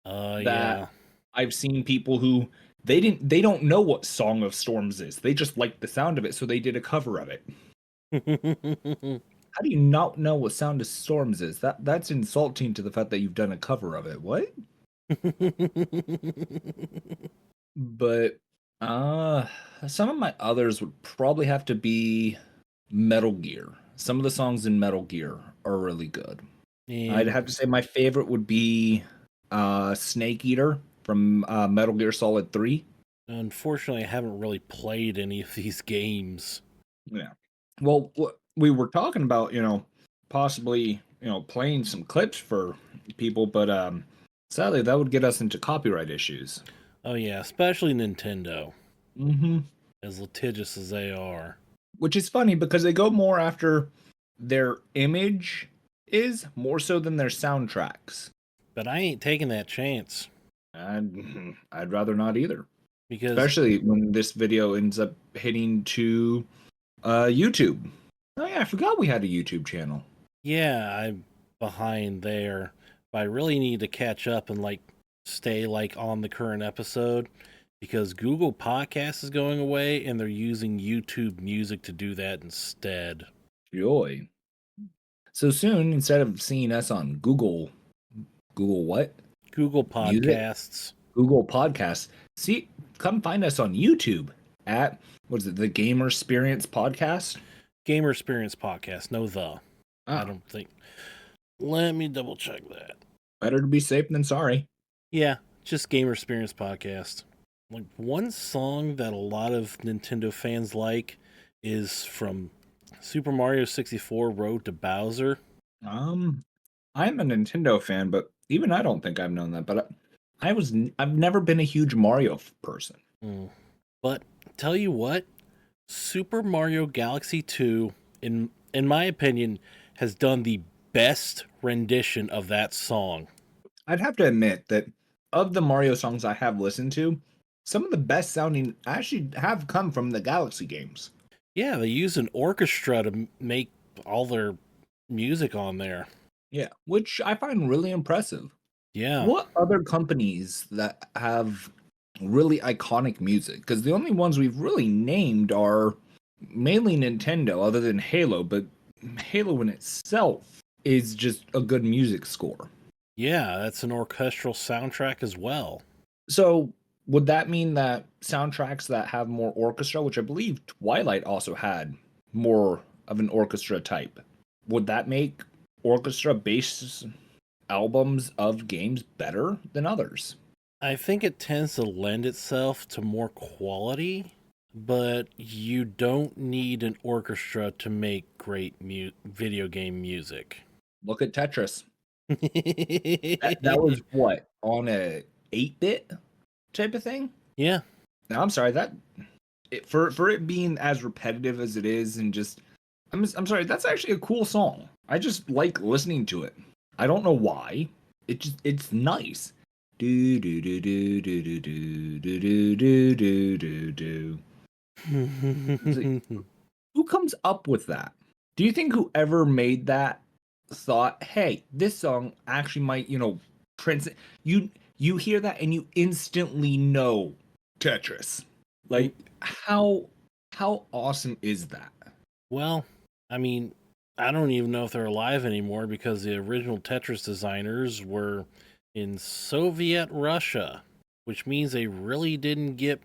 that Yeah. I've seen people who they don't know what Song of Storms is. They just like the sound of it, so they did a cover of it. How do you not know what Sound of Storms is? That's insulting to the fact that you've done a cover of it. What? But some of my others would probably have to be Metal Gear. Some of the songs in Metal Gear are really good. I'd have to say my favorite would be Snake Eater from Metal Gear Solid 3. Unfortunately, I haven't really played any of these games. Yeah. Well, we were talking about, possibly, playing some clips for people, but sadly that would get us into copyright issues. Oh yeah, especially Nintendo, Mm-hmm. as litigious as they are. Which is funny because they go more after their image is more so than their soundtracks. But I ain't taking that chance I'd rather not either. because Especially when this video ends up hitting to YouTube. Oh yeah, I forgot we had a YouTube channel. yeah, I'm behind there. But I really need to catch up and stay on the current episode because Google Podcast is going away and they're using YouTube Music to do that instead. Joy. So soon, instead of seeing us on Google what? Google Music? Podcasts. Google Podcasts. Come find us on YouTube at, what is it, the Gamersperience Podcast? Gamersperience Podcast. No, I Ah, don't think. Let me double check that. better to be safe than sorry. Yeah, just Gamersperience Podcast. One song that a lot of Nintendo fans like is from Super Mario 64 Road to Bowser. I'm a Nintendo fan, but even I don't think I've known that. But I've never been a huge Mario person. Mm. But tell you what, Super Mario Galaxy 2, in my opinion, has done the best rendition of that song. I'd have to admit that of the Mario songs I have listened to, some of the best sounding actually have come from the Galaxy games. Yeah, they use an orchestra to make all their music on there. Yeah, which I find really impressive. Yeah. What other companies that have really iconic music? Because the only ones we've really named are mainly Nintendo, other than Halo, but Halo in itself is just a good music score. Yeah, that's an orchestral soundtrack as well. So would that mean that soundtracks that have more orchestra, which I believe Twilight also had more of an orchestra type, would that make orchestra-based albums of games better than others? I think it tends to lend itself to more quality, but you don't need an orchestra to make great video game music. Look at Tetris. That was what, on a 8-bit type of thing? Yeah. Now, I'm sorry, for it being as repetitive as it is, and just I'm sorry, that's actually a cool song. I just like listening to it. I don't know why. It's nice. Do do do do do do do do do do do do. Who comes up with that? Do you think whoever made that thought, hey, this song actually might, transcend? You hear that and you instantly know Tetris. Like, how awesome is that? Well, I mean, I don't even know if they're alive anymore because the original Tetris designers were in Soviet Russia, which means they really didn't get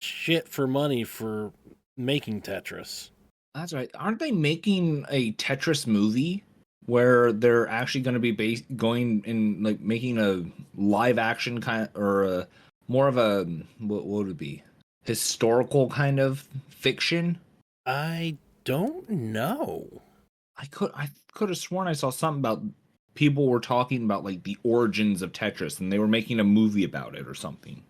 shit for money for making Tetris. That's right. Aren't they making a Tetris movie where they're actually going to be going in making a live action kind or more of a what would it be? Historical kind of fiction? I don't know. I could have sworn I saw something about people were talking about the origins of Tetris and they were making a movie about it or something.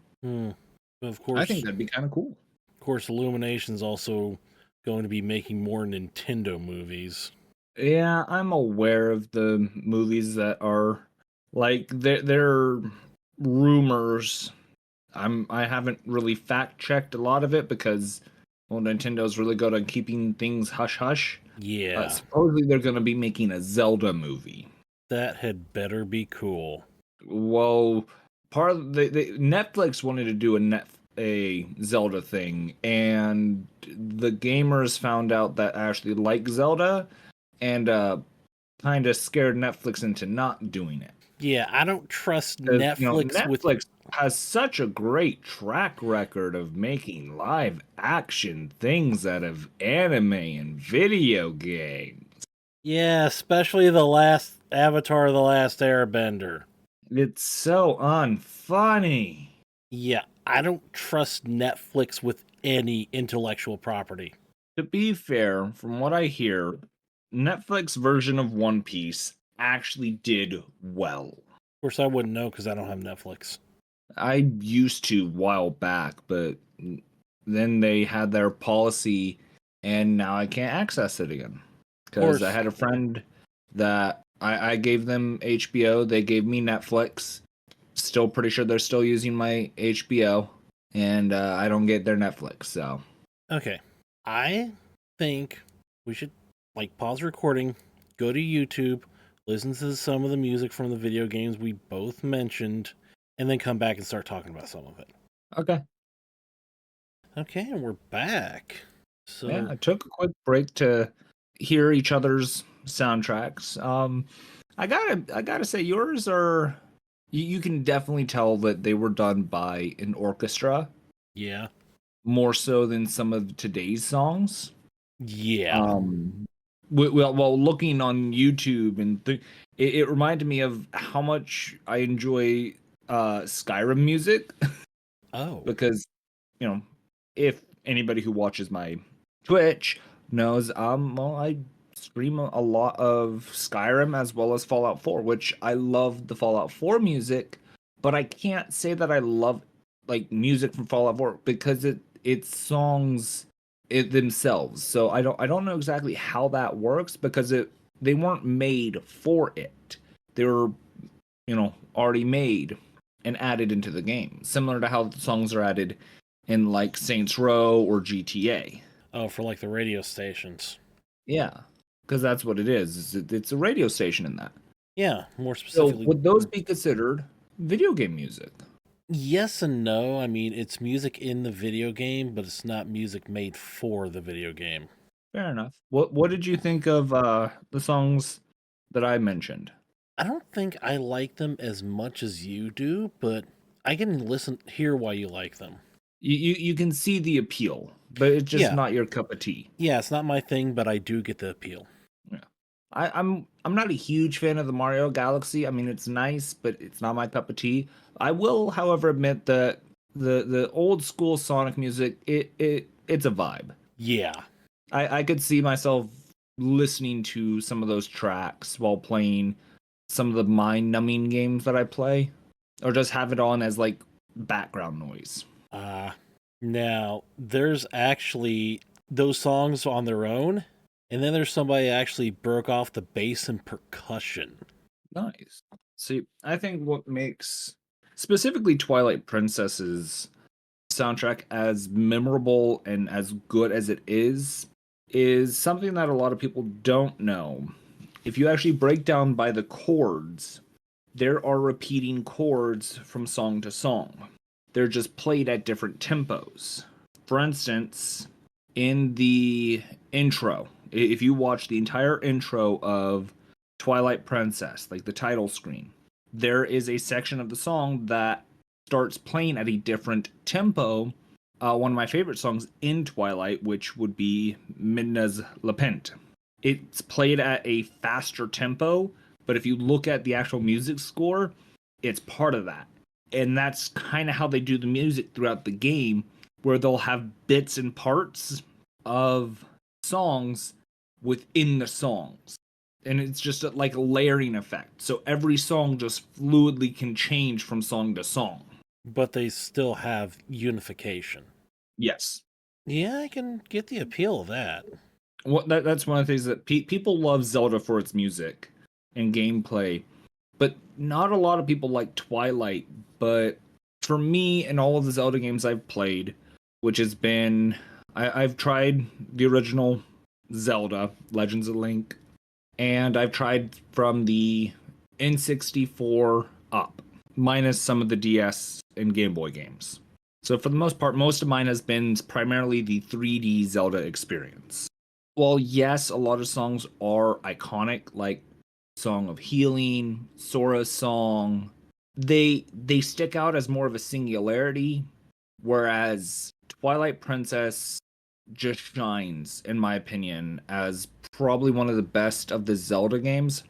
Of course, I think that'd be kind of cool. Of course, Illumination's also going to be making more Nintendo movies. Yeah, I'm aware of the movies that are they're rumors. I haven't really fact checked a lot of it because Well, Nintendo's really good on keeping things hush hush. Yeah, Supposedly they're going to be making a Zelda movie. that had better be cool. Well, part of Netflix wanted to do a Zelda thing, and the gamers found out that I actually like Zelda, and kind of scared Netflix into not doing it. Yeah, I don't trust 'Cause, Netflix with. Netflix has such a great track record of making live action things out of anime and video games. Yeah, especially the last Avatar: The Last Airbender. It's so unfunny. Yeah, I don't trust Netflix with any intellectual property. To be fair, from what I hear, Netflix version of One Piece actually did well. Of course, I wouldn't know because I don't have Netflix. I used to a while back, but then they had their policy, and now I can't access it again. Because I course. had a friend that I gave them HBO, they gave me Netflix. Still pretty sure they're still using my HBO, and I don't get their Netflix, so. Okay, I think we should pause recording, go to YouTube, listen to some of the music from the video games we both mentioned, and then come back and start talking about some of it. Okay. Okay, and we're back. So Yeah, I took a quick break to hear each other's soundtracks. I gotta say, yours are. You can definitely tell that they were done by an orchestra yeah, more so than some of today's songs. yeah. Well, looking on YouTube and it reminded me of how much I enjoy Skyrim music Oh, because if anybody who watches my Twitch knows, well, I stream a lot of Skyrim as well as Fallout 4, which I love the Fallout 4 music, but I can't say that I love music from Fallout 4 because it's songs themselves. So I don't know exactly how that works because they weren't made for it. They were already made and added into the game, similar to how the songs are added in Saints Row or GTA. oh, for the radio stations. Yeah, because that's what it is. It's a radio station in that. Yeah, more So specifically. would those be considered video game music? Yes and no. I mean, it's music in the video game, but it's not music made for the video game. Fair enough. What did you think of the songs that I mentioned? I don't think I like them as much as you do, but I can hear why you like them. You can see the appeal, but it's just Yeah. not your cup of tea. Yeah, it's not my thing, but I do get the appeal. Yeah. I'm not a huge fan of the Mario Galaxy. I mean, it's nice, but it's not my cup of tea. I will, however, admit that the old school Sonic music, it's a vibe. Yeah. I could see myself listening to some of those tracks while playing some of the mind-numbing games that I play, or just have it on as background noise. Now, there's actually those songs on their own, and then there's somebody actually broke off the bass and percussion. Nice. See, I think what makes specifically Twilight Princess's soundtrack as memorable and as good as it is something that a lot of people don't know. If you actually break down by the chords, there are repeating chords from song to song. They're just played at different tempos. For instance, in the intro, if you watch the entire intro of Twilight Princess, the title screen, there is a section of the song that starts playing at a different tempo. One of my favorite songs in Twilight, which would be Midna's Lapente. It's played at a faster tempo, but if you look at the actual music score, it's part of that. And that's kind of how they do the music throughout the game, where they'll have bits and parts of songs within the songs. And it's just a layering effect. So every song just fluidly can change from song to song. But they still have unification. Yes. Yeah, I can get the appeal of that. That's one of the things that people love Zelda for its music and gameplay, but not a lot of people like Twilight. But for me and all of the Zelda games I've played, which has been I've tried the original Zelda, Legends of Link, and I've tried from the N64 up, minus some of the DS and Game Boy games. So for the most part, most of mine has been primarily the 3D Zelda experience. Well, yes, a lot of songs are iconic, like Song of Healing, Sora's Song. They stick out as more of a singularity, whereas Twilight Princess just shines, in my opinion, as probably one of the best of the Zelda games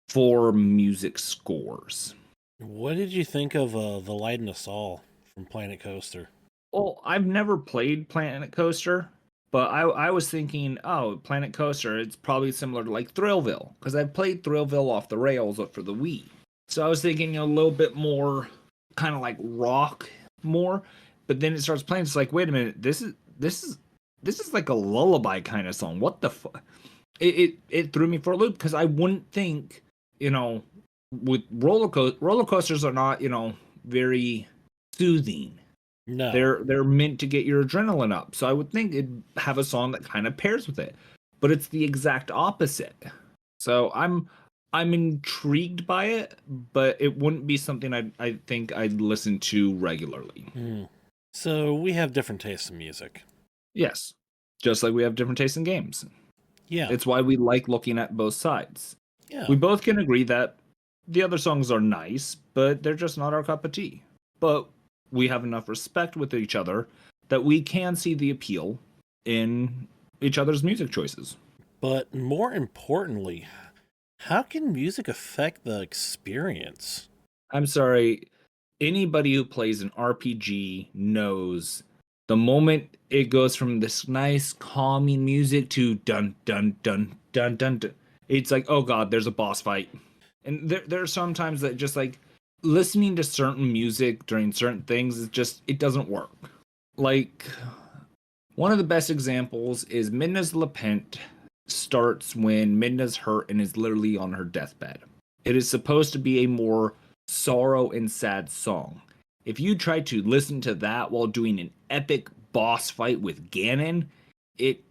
for music scores. What did you think of The Light in the Soul from Planet Coaster? Well, I've never played Planet Coaster, but I was thinking, oh, Planet Coaster, it's probably similar to like Thrillville, because I've played Thrillville off the rails for the Wii. So I was thinking a little bit more kind of like rock more, but then it starts playing. It's like, wait a minute, this is like a lullaby kind of song. What the fuck? It threw me for a loop because I wouldn't think, with roller coasters are not, very soothing. No. They're meant to get your adrenaline up. So I would think it'd have a song that kind of pairs with it. But it's the exact opposite. So I'm intrigued by it, but it wouldn't be something I think I'd listen to regularly. So we have different tastes in music. Yes. Just like we have different tastes in games. Yeah. It's why we like looking at both sides. Yeah. We both can agree that the other songs are nice, but they're just not our cup of tea. But we have enough respect with each other that we can see the appeal in each other's music choices. But more importantly, how can music affect the experience? I'm sorry, anybody who plays an RPG knows the moment it goes from this nice calming music to dun dun dun dun dun dun, it's like, oh god, there's a boss fight. And there are some times that just like listening to certain music during certain things is just, it doesn't work. Like, one of the best examples is Midna's Lament starts when Midna's hurt and is literally on her deathbed. It is supposed to be a more sorrow and sad song. If you try to listen to that while doing an epic boss fight with Ganon, it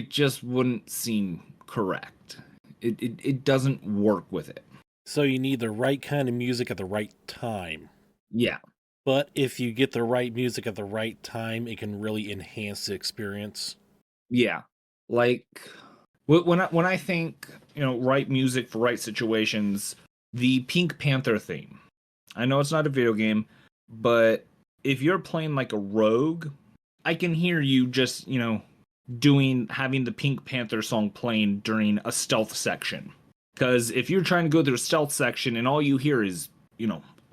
just wouldn't seem correct. It doesn't work with it. So you need the right kind of music at the right time. Yeah. But if you get the right music at the right time, it can really enhance the experience. Yeah. Like when I think, right music for right situations, the Pink Panther theme. I know it's not a video game, but if you're playing like a rogue, I can hear you just, having the Pink Panther song playing during a stealth section. Because if you're trying to go through a stealth section and all you hear is,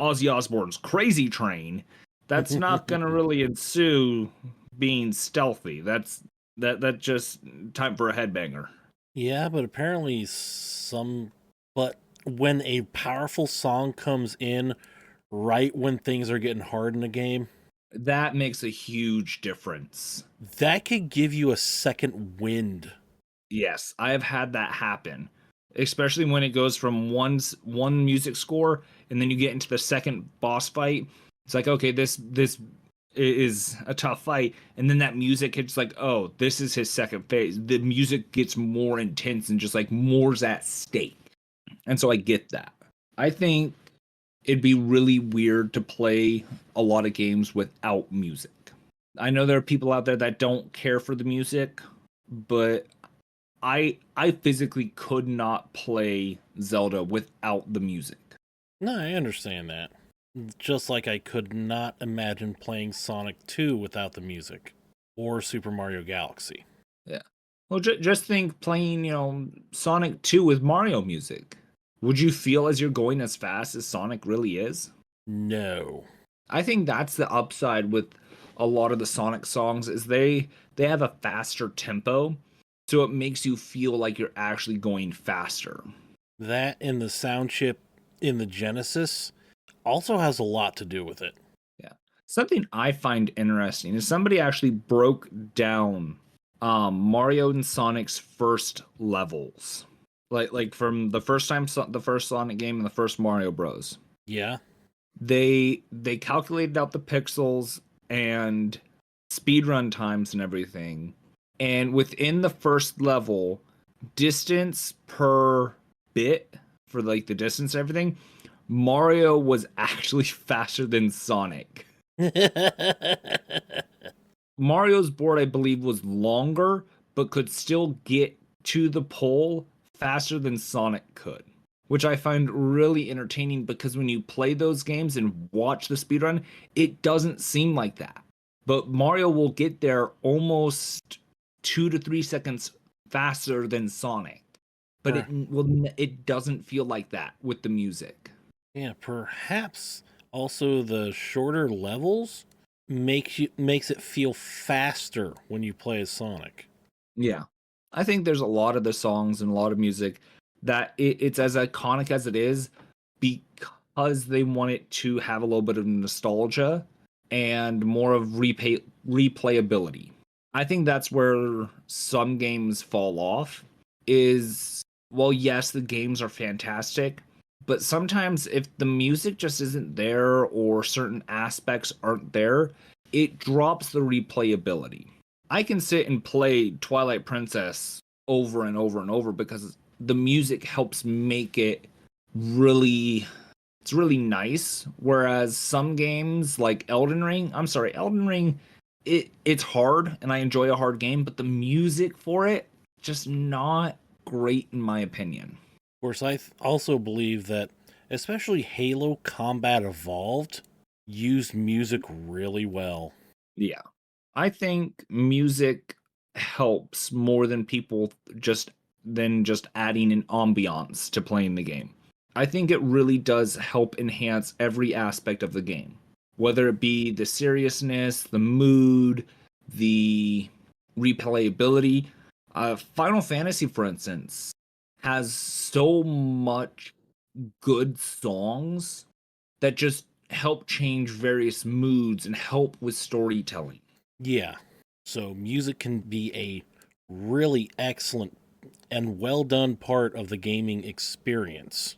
Ozzy Osbourne's Crazy Train, that's not going to really ensue being stealthy. That's just time for a headbanger. Yeah, but apparently but when a powerful song comes in right when things are getting hard in the game, that makes a huge difference. That could give you a second wind. Yes, I have had that happen. Especially when it goes from one music score and then you get into the second boss fight. It's like, okay, this is a tough fight, and then that music hits like, oh, this is his second phase. The music gets more intense and just like more's at stake. And so I get that. I think it'd be really weird to play a lot of games without music. I know there are people out there that don't care for the music, but I physically could not play Zelda without the music. No, I understand that. Just like I could not imagine playing Sonic 2 without the music. Or Super Mario Galaxy. Yeah. Well, just think playing, Sonic 2 with Mario music. Would you feel as you're going as fast as Sonic really is? No. I think that's the upside with a lot of the Sonic songs is they have a faster tempo. So it makes you feel like you're actually going faster. That and the sound chip in the Genesis also has a lot to do with it. Yeah. Something I find interesting is somebody actually broke down Mario and Sonic's first levels. Like from the first Sonic game and the first Mario Bros. Yeah. They calculated out the pixels and speedrun times and everything. And within the first level, distance per bit for like the distance and everything, Mario was actually faster than Sonic. Mario's board, I believe, was longer, but could still get to the pole faster than Sonic could, which I find really entertaining because when you play those games and watch the speedrun, it doesn't seem like that. But Mario will get there almost 2 to 3 seconds faster than Sonic. But it doesn't feel like that with the music. Yeah, perhaps also the shorter levels makes it feel faster when you play as Sonic. Yeah. I think there's a lot of the songs and a lot of music that it's as iconic as it is because they want it to have a little bit of nostalgia and more of replayability. I think that's where some games fall off is, well, yes, the games are fantastic, but sometimes if the music just isn't there or certain aspects aren't there, it drops the replayability. I can sit and play Twilight Princess over and over and over because the music helps make it really it's really nice. Whereas some games like Elden Ring, it's hard and I enjoy a hard game, but the music for it just not great in my opinion. Of course, I also believe that especially Halo Combat Evolved used music really well. Yeah. I think music helps more than just adding an ambiance to playing the game. I think it really does help enhance every aspect of the game, whether it be the seriousness, the mood, the replayability. Final Fantasy, for instance, has so much good songs that just help change various moods and help with storytelling. Yeah, so music can be a really excellent and well done part of the gaming experience.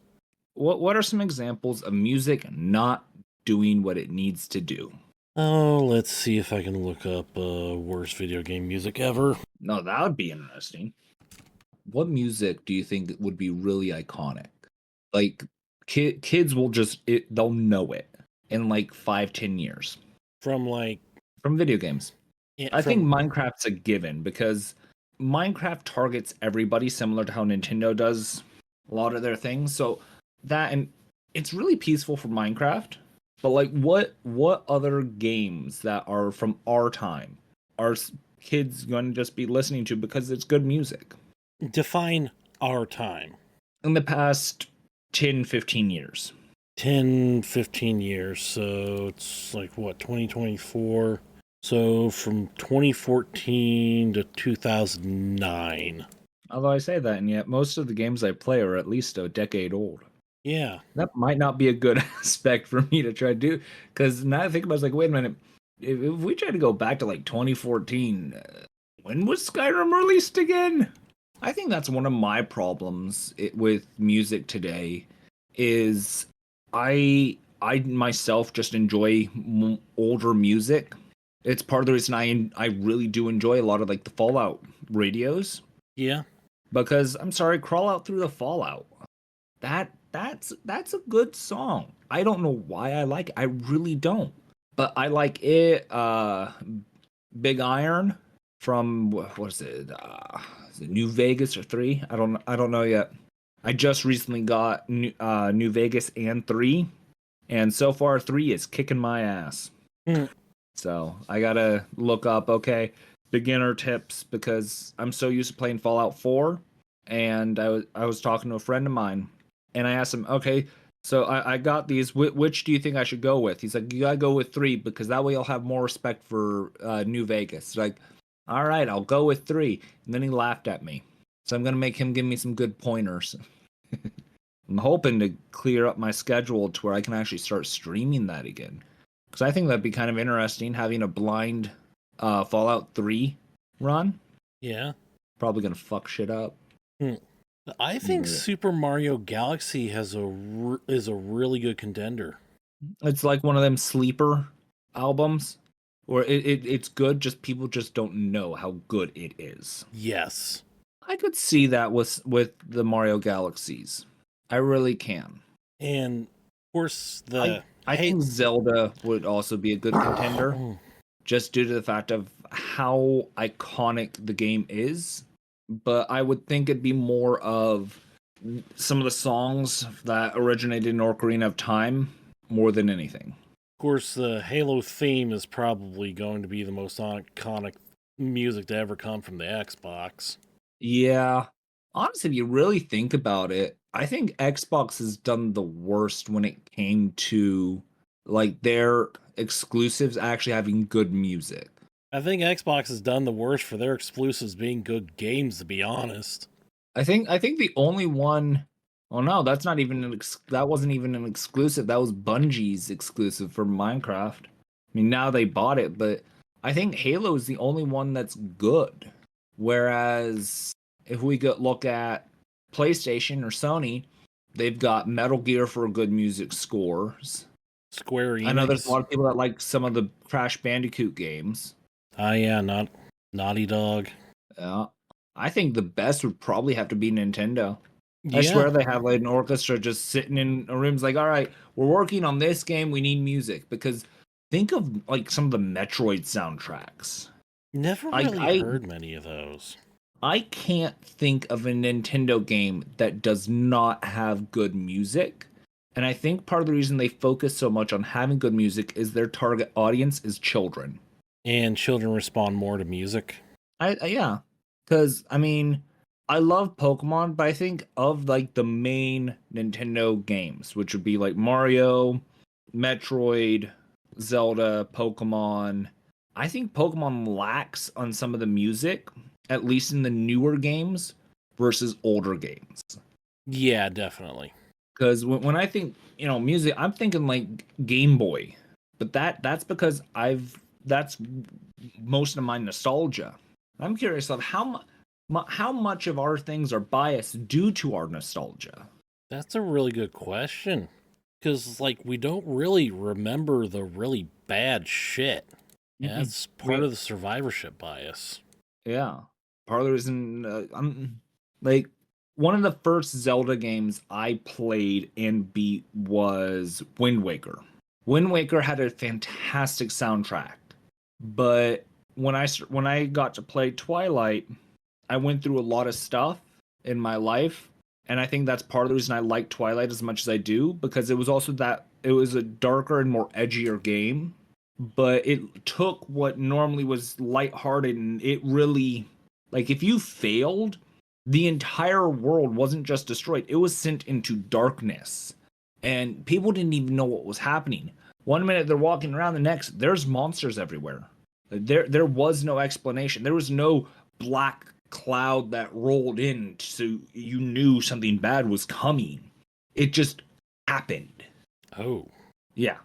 What are some examples of music not doing what it needs to do? Oh, let's see if I can look up worst video game music ever. No, that would be interesting. What music do you think would be really iconic? Like kids will they'll know it in like 5-10 years From video games. I think Minecraft's a given because Minecraft targets everybody similar to how Nintendo does a lot of their things. So that, and it's really peaceful for Minecraft. But like what other games that are from our time are kids going to just be listening to because it's good music? Define our time. In the past 10-15 years. 10, 15 years. So it's like what, 2024? So from 2014 to 2009. Although I say that, and yet most of the games I play are at least a decade old. Yeah. That might not be a good aspect for me to try to do, because now I think about it, it's like, wait a minute, if we try to go back to like 2014, when was Skyrim released again? I think that's one of my problems with music today is I myself just enjoy older music. It's part of the reason I really do enjoy a lot of like the Fallout radios. Yeah. Because I'm sorry, Crawl Out Through the Fallout. That's a good song. I don't know why I like it. I really don't. But I like it. Big Iron from what is it New Vegas or 3? I don't know yet. I just recently got New Vegas and 3, and so far 3 is kicking my ass. So I gotta look up beginner tips because I'm so used to playing Fallout 4, and I was talking to a friend of mine, and I asked him, okay, so I got these. Which do you think I should go with? He's like, you gotta go with 3 because that way I'll have more respect for New Vegas. Like, all right, I'll go with 3. And then he laughed at me. So I'm going to make him give me some good pointers. I'm hoping to clear up my schedule to where I can actually start streaming that again. Because I think that'd be kind of interesting, having a blind Fallout 3 run. Yeah. Probably going to fuck shit up. I think Super Mario Galaxy is a really good contender. It's like one of them sleeper albums or it's good. Just people just don't know how good it is. Yes. I could see that with the Mario Galaxies. I really can. And of course, the I think Zelda would also be a good contender, just due to the fact of how iconic the game is. But I would think it'd be more of some of the songs that originated in Ocarina of Time more than anything. Of course, the Halo theme is probably going to be the most iconic music to ever come from the Xbox. Yeah. Honestly, if you really think about it, I think Xbox has done the worst when it came to like their exclusives actually having good music. I think Xbox has done the worst for their exclusives being good games, to be honest. I think the only one. Oh no, that's not even that wasn't even an exclusive. That was Bungie's exclusive for Minecraft. I mean, now they bought it, but I think Halo is the only one that's good. Whereas if we could look at PlayStation or Sony, they've got Metal Gear for good music scores. Square Enix. I know there's a lot of people that like some of the Crash Bandicoot games. Yeah, not Naughty Dog. Yeah. I think the best would probably have to be Nintendo. Yeah. I swear they have like an orchestra just sitting in a room's like, all right, we're working on this game, we need music. Because think of like some of the Metroid soundtracks. Never really heard many of those. I can't think of a Nintendo game that does not have good music. And I think part of the reason they focus so much on having good music is their target audience is children. And children respond more to music. Yeah. Because, I mean, I love Pokemon, but I think of like the main Nintendo games, which would be like Mario, Metroid, Zelda, Pokemon. I think Pokemon lacks on some of the music, at least in the newer games versus older games. Yeah, definitely. Because when I think, music, I'm thinking like Game Boy, but that's because that's most of my nostalgia. I'm curious of how much of our things are biased due to our nostalgia. That's a really good question. Because, like, we don't really remember the really bad shit. Yeah, that's part of the survivorship bias. Yeah. Part of the reason I'm like one of the first Zelda games I played and beat was Wind Waker. Wind Waker had a fantastic soundtrack, but when I got to play Twilight, I went through a lot of stuff in my life, and I think that's part of the reason I like Twilight as much as I do, because it was also that it was a darker and more edgier game, but it took what normally was lighthearted and it really, like, if you failed, the entire world wasn't just destroyed, it was sent into darkness, and people didn't even know what was happening. One minute they're walking around, the next there's monsters everywhere. There was no explanation. There was no black cloud that rolled in so you knew something bad was coming. It just happened. Oh. Yeah.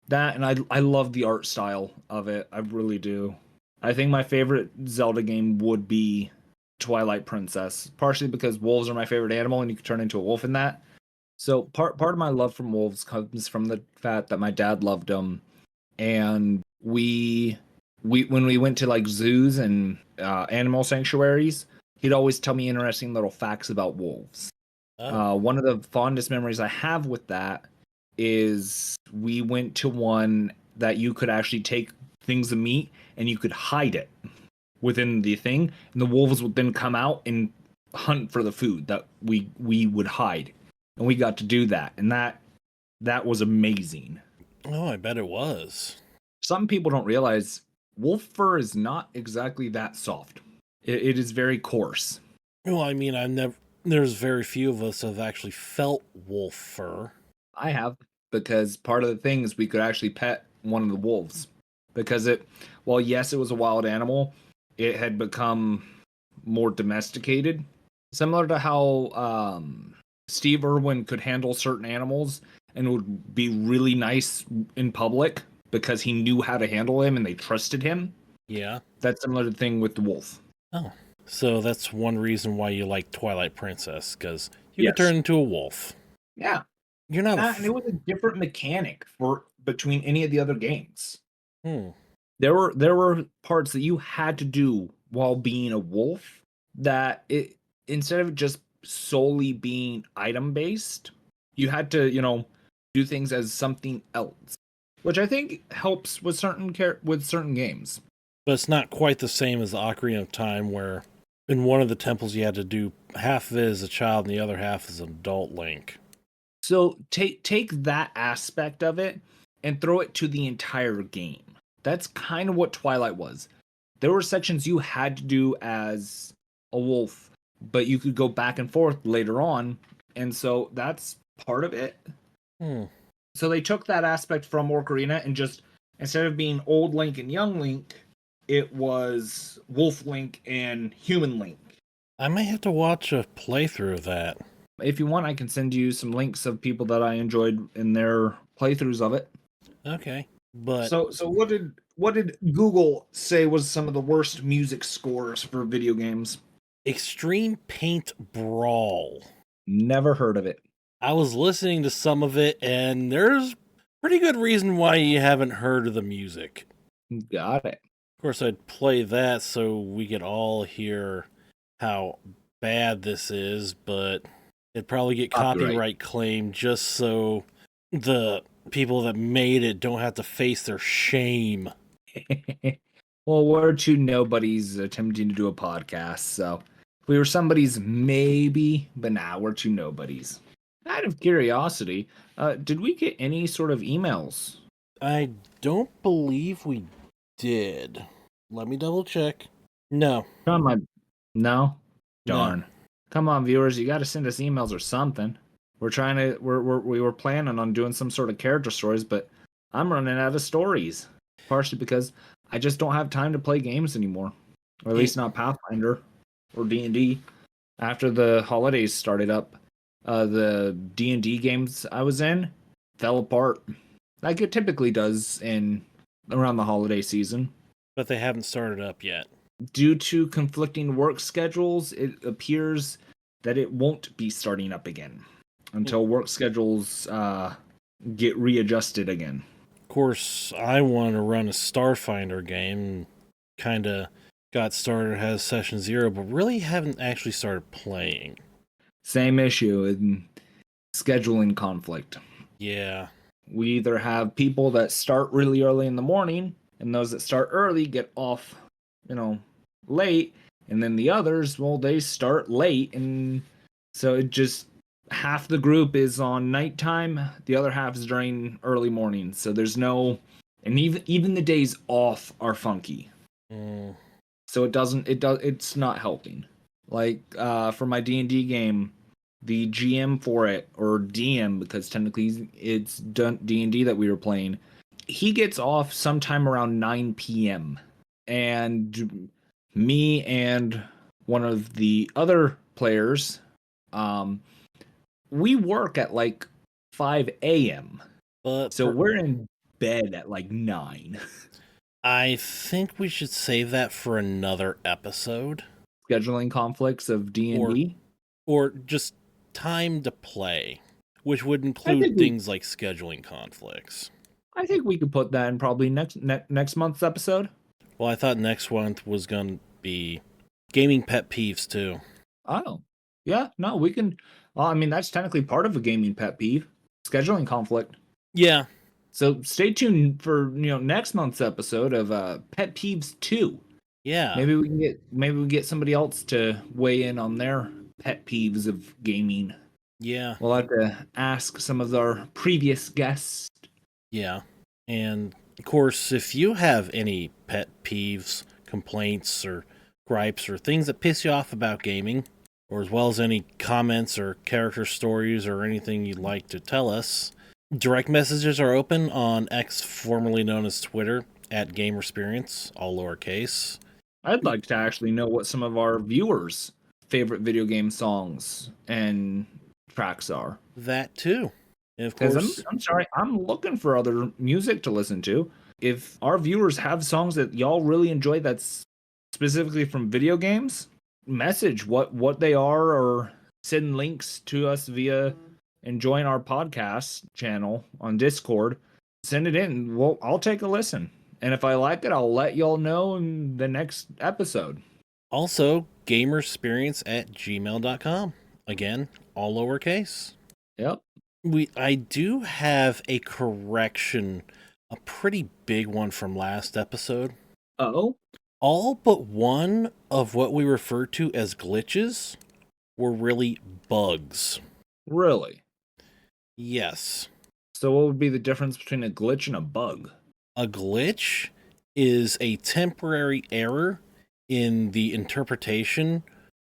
That, and I love the art style of it. I really do. I think my favorite Zelda game would be Twilight Princess, partially because wolves are my favorite animal and you can turn into a wolf in that. So part of my love from wolves comes from the fact that my dad loved them, and we when we went to like zoos and animal sanctuaries, he'd always tell me interesting little facts about wolves. One of the fondest memories I have with that is we went to one that you could actually take things of meat and you could hide it within the thing, and the wolves would then come out and hunt for the food that we would hide, and we got to do that, and that was amazing. Oh, I bet it was. Some people don't realize wolf fur is not exactly that soft. It is very coarse. Well, I mean, there's very few of us have actually felt wolf fur. I have, because part of the thing is we could actually pet one of the wolves, because well, yes, it was a wild animal, it had become more domesticated, similar to how Steve Irwin could handle certain animals and would be really nice in public because he knew how to handle him and they trusted him. Yeah. That's similar to the thing with the wolf. Oh. So that's one reason why you like Twilight Princess, because you could turn into a wolf. Yeah. You're not and it was a different mechanic between any of the other games. There were parts that you had to do while being a wolf that it instead of just solely being item based, you had to, do things as something else, which I think helps with with certain games. But it's not quite the same as the Ocarina of Time, where in one of the temples you had to do half of it as a child and the other half as an adult Link. So take that aspect of it and throw it to the entire game. That's kind of what Twilight was. There were sections you had to do as a wolf, but you could go back and forth later on, and so that's part of it. So they took that aspect from Ocarina and just instead of being old Link and young Link, it was Wolf Link and Human Link. I might have to watch a playthrough of that. If you want, I can send you some links of people that I enjoyed in their playthroughs of it. Okay, but So what did Google say was some of the worst music scores for video games? Extreme Paint Brawl. Never heard of it. I was listening to some of it, and there's pretty good reason why you haven't heard of the music. Got it. Of course, I'd play that so we could all hear how bad this is, but it'd probably get copyright claim just so the people that made it don't have to face their shame. Well, we're two nobodies attempting to do a podcast, so if we were somebody's maybe, but now we're two nobodies. Out of curiosity, did we get any sort of emails? I don't believe we did. Let me double check. No. No? Darn. No. Come on, viewers, you got to send us emails or something. We were planning on doing some sort of character stories, but I'm running out of stories. Partially because I just don't have time to play games anymore, or at least not Pathfinder or D&D. After the holidays started up, the D&D games I was in fell apart, like it typically does in around the holiday season. But they haven't started up yet. Due to conflicting work schedules, it appears that it won't be starting up again until work schedules get readjusted again. Of course, I want to run a Starfinder game. Kind of got started, has session 0, but really haven't actually started playing. Same issue in scheduling conflict. Yeah. We either have people that start really early in the morning, and those that start early get off, late, and then the others, well, they start late, and so it just half the group is on nighttime, the other half is during early morning. So there's no, and even the days off are funky. So it's not helping. Like for my D&D game, the GM for it, or DM, because technically it's D&D that we were playing, he gets off sometime around 9 p.m. And me and one of the other players, we work at like 5 a.m. So we're in bed at like 9. I think we should save that for another episode. Scheduling conflicts of D&D? Or just time to play, which would include things like scheduling conflicts. I think we could put that in probably next month's episode. Well, I thought next month was going to be gaming pet peeves too. Oh, yeah, no, we can. Well, I mean, that's technically part of a gaming pet peeve, scheduling conflict. Yeah. So stay tuned for next month's episode of Pet Peeves 2. Yeah. Maybe we can get somebody else to weigh in on their pet peeves of gaming. Yeah. We'll have to ask some of our previous guests. Yeah. And of course, if you have any pet peeves, complaints, or gripes, or things that piss you off about gaming, or as well as any comments or character stories or anything you'd like to tell us, direct messages are open on X, formerly known as Twitter, at Gamersperience, all lowercase. I'd like to actually know what some of our viewers' favorite video game songs and tracks are. That too. And of course, I'm sorry, I'm looking for other music to listen to. If our viewers have songs that y'all really enjoy that's specifically from video games, message what they are, or send links to us via and join our podcast channel on Discord. Send it in. I'll take a listen. And if I like it, I'll let y'all know in the next episode. Also, gamersperience@gmail.com. Again, all lowercase. Yep. I do have a correction, a pretty big one from last episode. Oh? All but one of what we referred to as glitches were really bugs. Really? Yes. So what would be the difference between a glitch and a bug? A glitch is a temporary error in the interpretation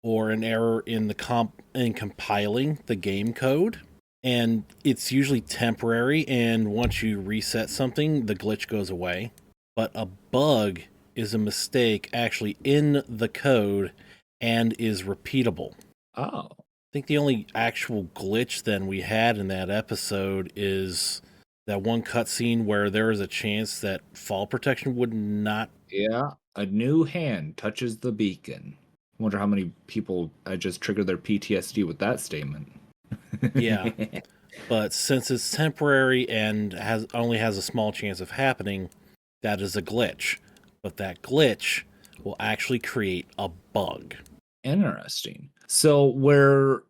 or an error in the in compiling the game code. And it's usually temporary, and once you reset something, the glitch goes away. But a bug is a mistake actually in the code and is repeatable. Oh. I think the only actual glitch then we had in that episode is that one cutscene where there is a chance that fall protection would not. Yeah. A new hand touches the beacon. Wonder how many people I just triggered their PTSD with that statement. Yeah. But since it's temporary and only has a small chance of happening, that is a glitch. But that glitch will actually create a bug. Interesting. So where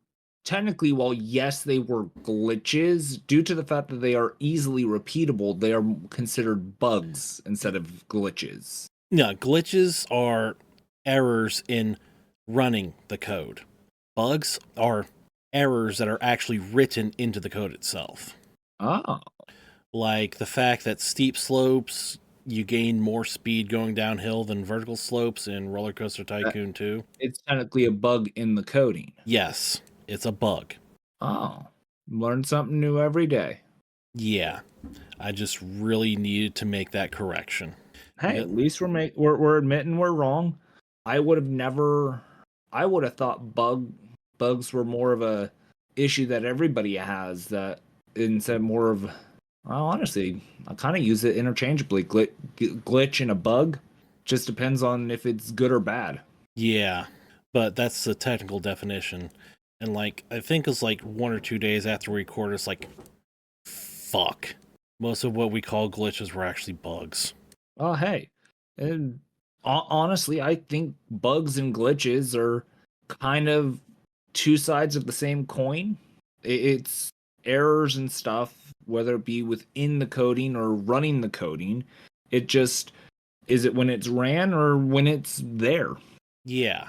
technically, while yes, they were glitches, due to the fact that they are easily repeatable, they are considered bugs instead of glitches. No, glitches are errors in running the code. Bugs are errors that are actually written into the code itself. Oh. Like the fact that steep slopes, you gain more speed going downhill than vertical slopes in Roller Coaster Tycoon 2. It's technically a bug in the coding. Yes, it's a bug. Oh. Learn something new every day. Yeah, I just really needed to make that correction. Hey, Yep. at least we're admitting we're wrong. I would have thought bugs were more of a issue that everybody has, that instead more of, well, honestly, I kind of use it interchangeably. Glitch and a bug just depends on if it's good or bad. Yeah, but that's the technical definition. And like, I think it's like 1 or 2 days after we recorded, it's like, fuck. Most of what we call glitches were actually bugs. Oh, hey. And honestly, I think bugs and glitches are kind of two sides of the same coin. It's errors and stuff, whether it be within the coding or running the coding. It just, is it when it's ran or when it's there? Yeah.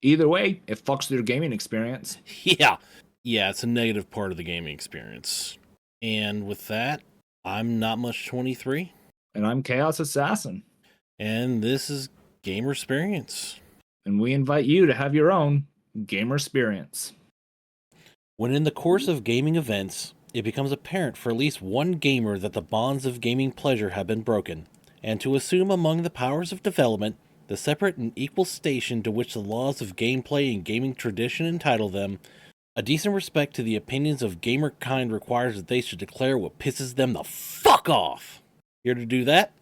Either way, it fucks their gaming experience. Yeah. Yeah, it's a negative part of the gaming experience. And with that, I'm Not Much 23. And I'm Chaos Assassin. And this is Gamersperience. And we invite you to have your own Gamersperience. When in the course of gaming events, it becomes apparent for at least one gamer that the bonds of gaming pleasure have been broken, and to assume among the powers of development the separate and equal station to which the laws of gameplay and gaming tradition entitle them, a decent respect to the opinions of gamerkind requires that they should declare what pisses them the fuck off. Here to do that,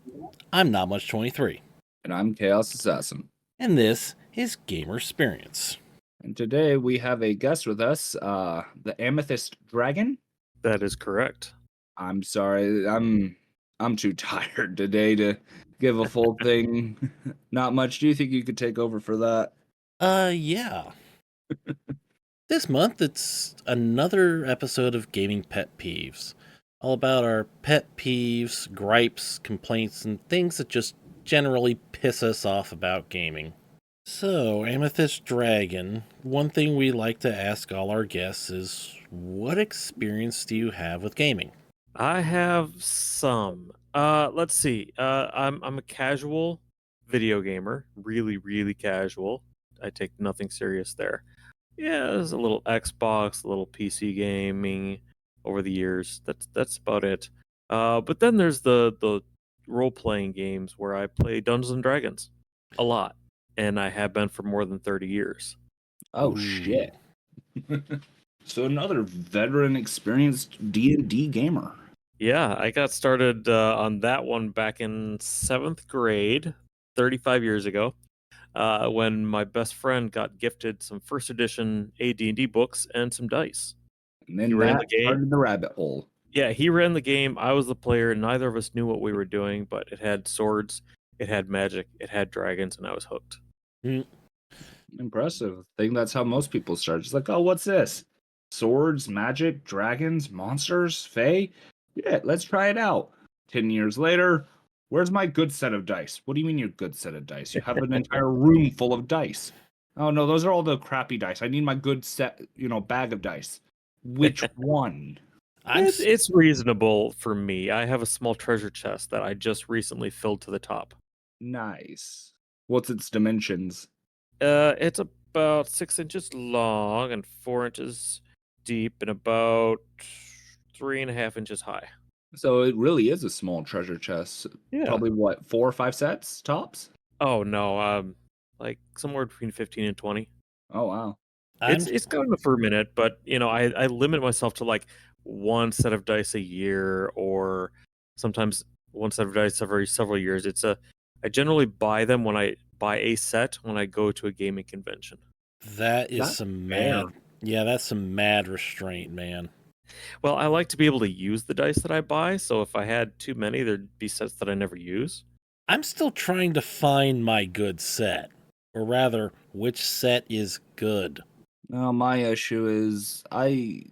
I'm Not Much 23. And I'm Chaos Assassin. And this is Gamersperience. And today we have a guest with us, the Amethyst Dragon. That is correct. I'm sorry, I'm too tired today to give a full thing. Not much. Do you think you could take over for that? Yeah. This month, it's another episode of Gaming Pet Peeves. All about our pet peeves, gripes, complaints, and things that just generally piss us off about gaming. So, Amethyst Dragon, one thing we like to ask all our guests is, what experience do you have with gaming? I have some. Let's see. I'm a casual video gamer, really casual. I take nothing serious there. Yeah, there's a little Xbox, a little PC gaming over the years. That's about it. But then there's the role playing games where I play Dungeons and Dragons a lot, and I have been for more than 30 years. Oh Ooh. shit! So another veteran, experienced D&D gamer. Yeah, I got started on that one back in 7th grade, 35 years ago, when my best friend got gifted some first edition AD&D books and some dice. And then You were in that the game? started the rabbit hole. Yeah, he ran the game. I was the player. Neither of us knew what we were doing, but it had swords, it had magic, it had dragons, and I was hooked. Mm, Impressive. I think that's how most people start. It's like, oh, what's this? Swords, magic, dragons, monsters, fae? Yeah, let's try it out. 10 years later, where's my good set of dice? What do you mean your good set of dice? You have an entire room full of dice. Oh no, those are all the crappy dice. I need my good set, bag of dice. Which one? I'm It's reasonable for me. I have a small treasure chest that I just recently filled to the top. Nice. What's its dimensions? It's about 6 inches long and 4 inches deep and about 3.5 inches high. So it really is a small treasure chest. Yeah. Probably what, 4 or 5 sets tops? Oh no, like somewhere between 15 and 20. Oh wow. I'm It's gone enough for a minute, but I limit myself to like one set of dice a year, or sometimes one set of dice every several years. I generally buy them when I buy a set when I go to a gaming convention. that is That's some fair. mad. Yeah, that's some mad restraint, man. Well, I like to be able to use the dice that I buy, so if I had too many, there'd be sets that I never use. I'm still trying to find my good set, or rather, which set is good. No, my issue is I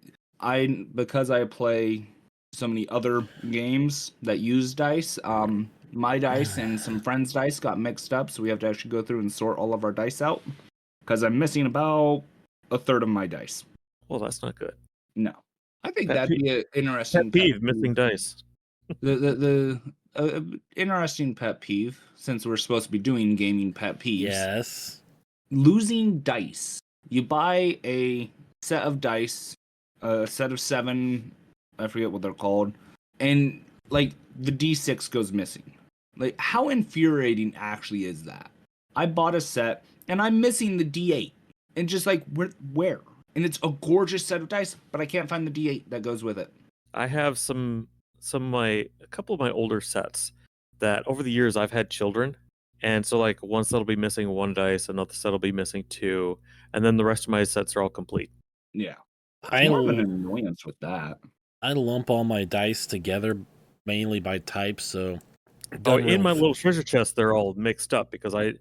because I play so many other games that use dice, my dice and some friends' dice got mixed up, so we have to actually go through and sort all of our dice out because I'm missing about a third of my dice. Well, that's not good. No. I think Pet that'd peeve- be an interesting Pet peeve, missing dice. the interesting pet peeve, since we're supposed to be doing gaming pet peeves. Yes. Losing dice. You buy a set of dice, a set of 7, I forget what they're called, and like the D6 goes missing. Like, how infuriating actually is that? I bought a set and I'm missing the D8, and just like where? And it's a gorgeous set of dice, but I can't find the D8 that goes with it. I have a couple of my older sets that over the years I've had children, and so like one set will be missing one dice, another set will be missing two, and then the rest of my sets are all complete. Yeah, I it's more of an l- annoyance with that. I lump all my dice together mainly by type, so it Oh, doesn't in my really. little treasure chest, they're all mixed up because I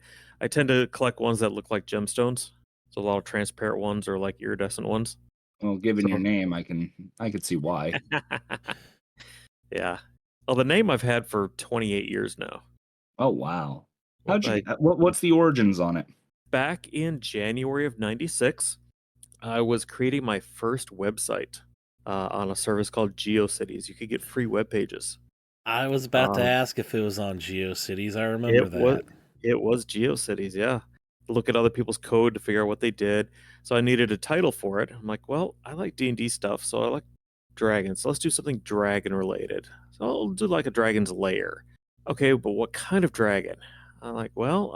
tend to collect ones that look like gemstones. So a lot of transparent ones or like iridescent ones. Well, given your So name, I could see why. yeah. Well, the name I've had for 28 years now. Oh wow. Well, How'd you get, what's the origins on it? back in January of '96, I was creating my first website on a service called GeoCities. You could get free web pages. I was about to Um, ask if it was on GeoCities. I remember that. It was GeoCities, yeah. Look at other people's code to figure out what they did. So I needed a title for it. I'm like, well, I like D&D stuff, so I like dragons. So let's do something dragon related. So I'll do like a dragon's lair. Okay, but what kind of dragon? I'm like, well,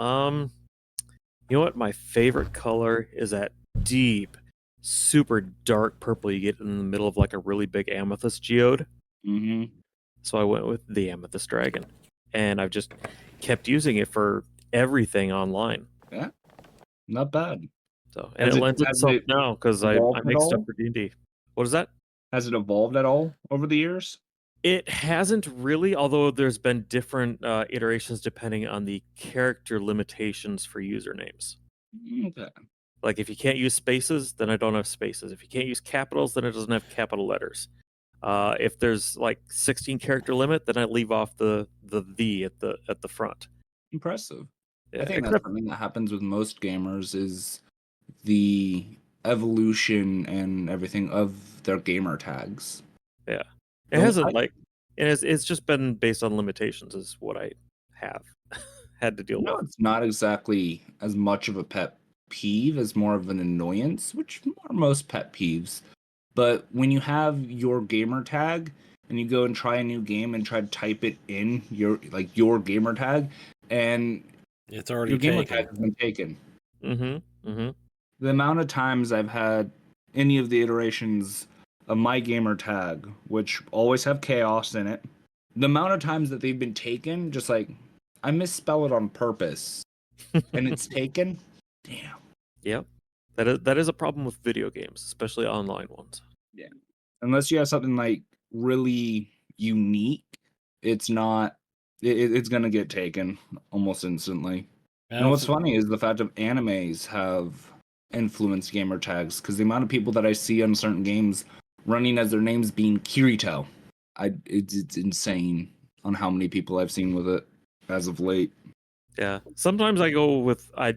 you know what? My favorite color is that deep, super dark purple you get in the middle of like a really big amethyst geode. Mm-hmm. So I went with the amethyst dragon, and I've just kept using it for everything online. Yeah, not bad. So and it lends has itself it now because I evolved at make stuff all? for D&D. What is that? Has it evolved at all over the years? It hasn't really, although there's been different iterations depending on the character limitations for usernames. Okay. Like if you can't use spaces, then I don't have spaces. If you can't use capitals, then it doesn't have capital letters. If there's like 16 character limit, then I leave off the at the front. Impressive. Yeah, I think that's except something that happens with most gamers is the evolution and everything of their gamer tags. yeah, it Don't hasn't I- like it's just been based on limitations is what I have had to deal No, with. it's not exactly as much of a pet peeve as more of an annoyance, which are most pet peeves. But when you have your gamer tag and you go and try a new game and try to type it in your gamer tag, and It's already your gamer taken. tag has been taken. Mm-hmm. The amount of times I've had any of the iterations of my gamer tag, which always have chaos in it, the amount of times that they've been taken, just like I misspell it on purpose and it's taken. Damn. Yep. That is a problem with video games, especially online ones. Unless you have something like really unique, it's not. It's gonna get taken almost instantly. And what's funny is the fact of animes have influenced gamer tags, because the amount of people that I see on certain games running as their names being Kirito, it's insane on how many people I've seen with it as of late. Yeah. Sometimes I go with I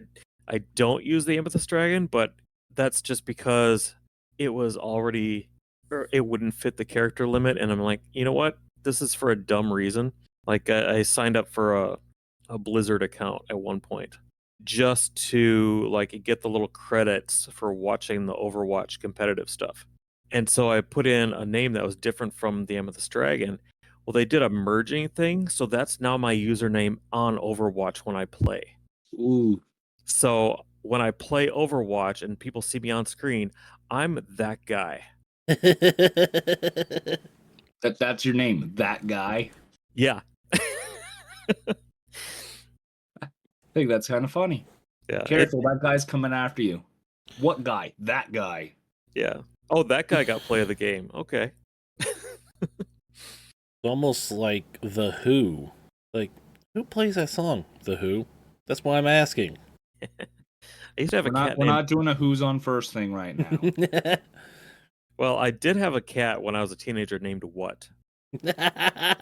don't use the Amethyst Dragon, but that's just because it was already, or it wouldn't fit the character limit, and I'm like, you know what? This is for a dumb reason. Like I signed up for a Blizzard account at one point just to like get the little credits for watching the Overwatch competitive stuff. And so I put in a name that was different from the Amethyst Dragon. Well, they did a merging thing, so that's now my username on Overwatch when I play. Ooh, So when I play Overwatch and people see me on screen, I'm that guy. that's your name, that guy. Yeah. I think that's kind of funny. Yeah. Careful, that guy's coming after you. What guy? That guy. Yeah. Oh, that guy got play of the game. Okay. almost like The Who. Like, who plays that song? The Who? That's why I'm asking. I used to have We're a not, cat we're named... not doing a who's on first thing right now. Well, I did have a cat when I was a teenager named What? Did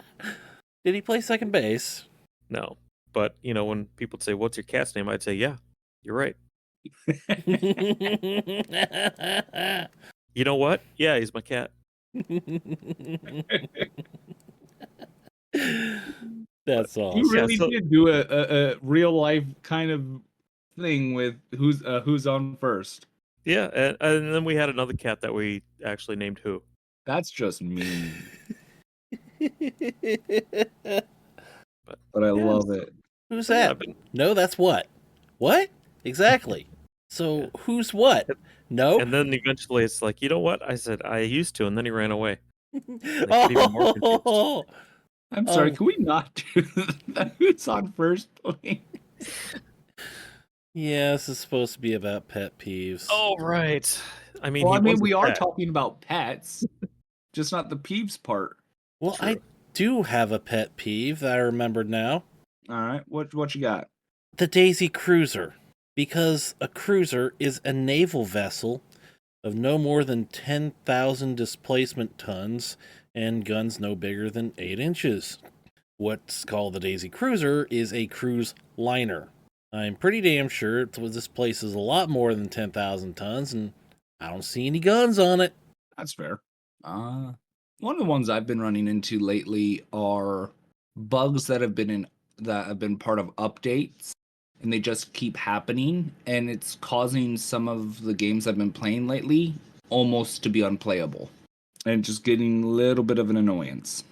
he play second base? No. But, you know, when people say, what's your cat's name? I'd say, yeah, you're right. You know what? Yeah, he's my cat. That's awesome. You really Yeah, so- did do a real life kind of thing with who's on first. Yeah, and then we had another cat that we actually named Who. That's just mean, But but I Yeah, love it. Who's yeah, that? No, that's what? What? Exactly. So Yeah. who's what? No. and then eventually it's like, you know what? I said, I used to, and then he ran away. get even more confused. Oh, I'm sorry, Oh. can we not do the who's on first, please? yeah, this is supposed to be about pet peeves. Oh, right. I mean, Well, I he mean, was a we are cat. talking about pets, just not the peeves part. Well, I True. do have a pet peeve that I remembered now. All right, what you got? The Daisy Cruiser. Because a cruiser is a naval vessel of no more than 10,000 displacement tons and guns no bigger than 8 inches. What's called the Daisy Cruiser is a cruise liner. I'm pretty damn sure this place is a lot more than 10,000 tons, and I don't see any guns on it. That's fair. One of the ones I've been running into lately are bugs that have been part of updates, and they just keep happening, and it's causing some of the games I've been playing lately almost to be unplayable, and just getting a little bit of an annoyance.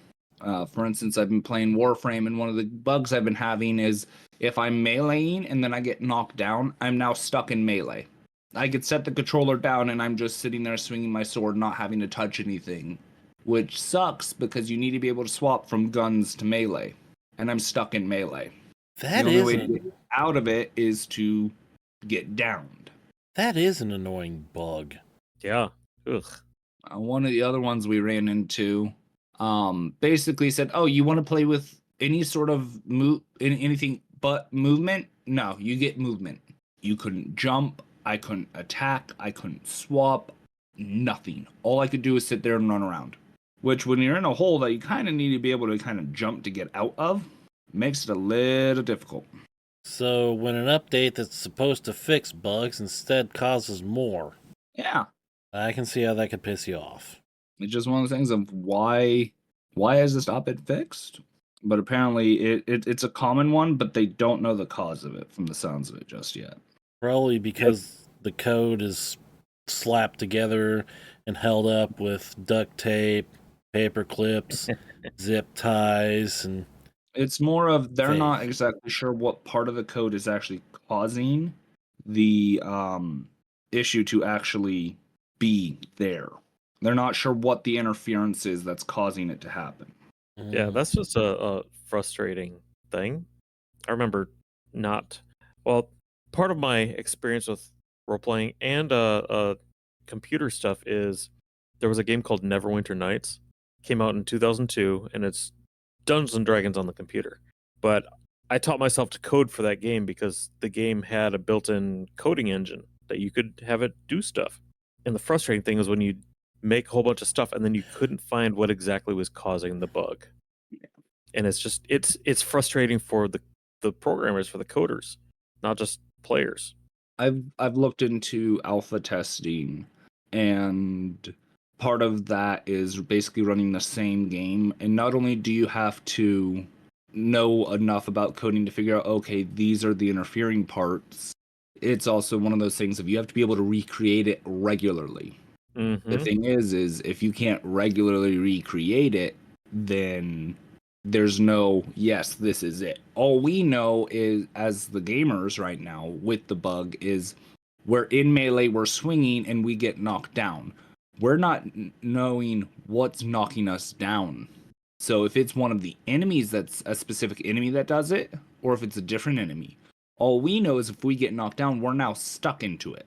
For instance, I've been playing Warframe, and one of the bugs I've been having is if I'm meleeing and then I get knocked down, I'm now stuck in melee. I could set the controller down and I'm just sitting there swinging my sword, not having to touch anything, which sucks because you need to be able to swap from guns to melee, and I'm stuck in melee. That the only is way to an, get out of it is to get downed. that is an annoying bug. Yeah. Ugh. One of the other ones we ran into basically said, oh, you want to play with any sort of anything but movement? No, you get movement. You couldn't jump, I couldn't attack, I couldn't swap, nothing. All I could do is sit there and run around, which when you're in a hole that you kind of need to be able to kind of jump to get out of, makes it a little difficult. So when an update that's supposed to fix bugs instead causes more, Yeah, I can see how that could piss you off. it's just one of the things of why has this not been fixed? But apparently it's a common one, but they don't know the cause of it from the sounds of it just yet. Probably because the code is slapped together and held up with duct tape, paper clips, zip ties, and It's more of they're Fake. not exactly sure what part of the code is actually causing the issue to actually be there. They're not sure what the interference is that's causing it to happen. Yeah, that's just a frustrating thing. I remember part of my experience with role playing and computer stuff is there was a game called Neverwinter Nights. came out in 2002, and it's Dungeons and Dragons on the computer. But I taught myself to code for that game because the game had a built-in coding engine that you could have it do stuff. And the frustrating thing is when you make a whole bunch of stuff and then you couldn't find what exactly was causing the bug. And it's just it's frustrating for the programmers, for the coders, not just players. I've looked into alpha testing, and part of that is basically running the same game. And not only do you have to know enough about coding to figure out, okay, these are the interfering parts, it's also one of those things of you have to be able to recreate it regularly. The thing is if you can't regularly recreate it, then there's no, yes, this is it. All we know is, as the gamers right now with the bug, is we're in melee, we're swinging, and we get knocked down. We're not knowing what's knocking us down. So if it's one of the enemies that's a specific enemy that does it, or if it's a different enemy, all we know is if we get knocked down, we're now stuck into it.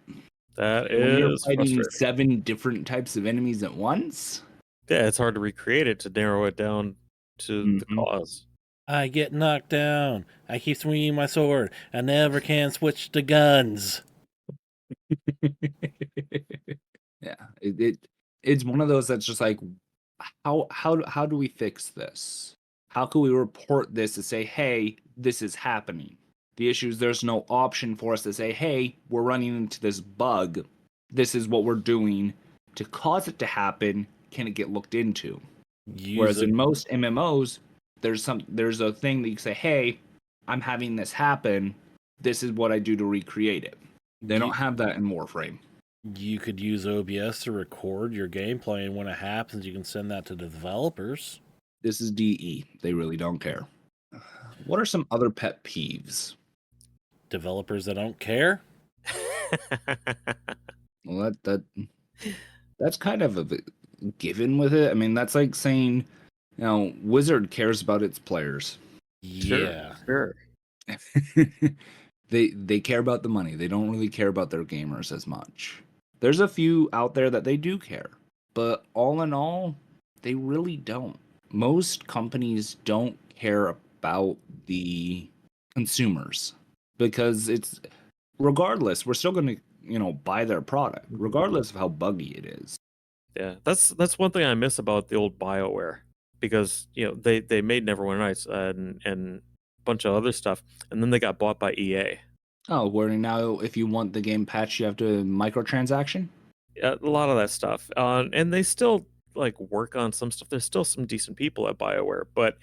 That When you're is fighting frustrating. 7 different types of enemies at once, Yeah, it's hard to recreate it, to narrow it down to the cause. I get knocked down. I keep swinging my sword. I never can switch to guns. yeah, it's one of those that's just like, how do we fix this? How can we report this to say, hey, this is happening? The issue is there's no option for us to say, hey, we're running into this bug. This is what we're doing to cause it to happen. Can it get looked into? Whereas in most MMOs, there's a thing that you can say, hey, I'm having this happen. This is what I do to recreate it. They don't have that in Warframe. You could use OBS to record your gameplay, and when it happens, you can send that to the developers. This is DE. They really don't care. What are some other pet peeves? Developers that don't care? Well, that's kind of a given with it. I mean, that's like saying, Wizard cares about its players. Yeah. Sure. They care about the money. They don't really care about their gamers as much. There's a few out there that they do care, but all in all, they really don't. Most companies don't care about the consumers because it's, regardless, we're still going to buy their product regardless of how buggy it is. Yeah, that's one thing I miss about the old BioWare, because they made Neverwinter Nights and a bunch of other stuff, and then they got bought by EA. Oh, where now if you want the game patch, you have to microtransaction? Yeah, a lot of that stuff, and they still work on some stuff. There's still some decent people at BioWare, but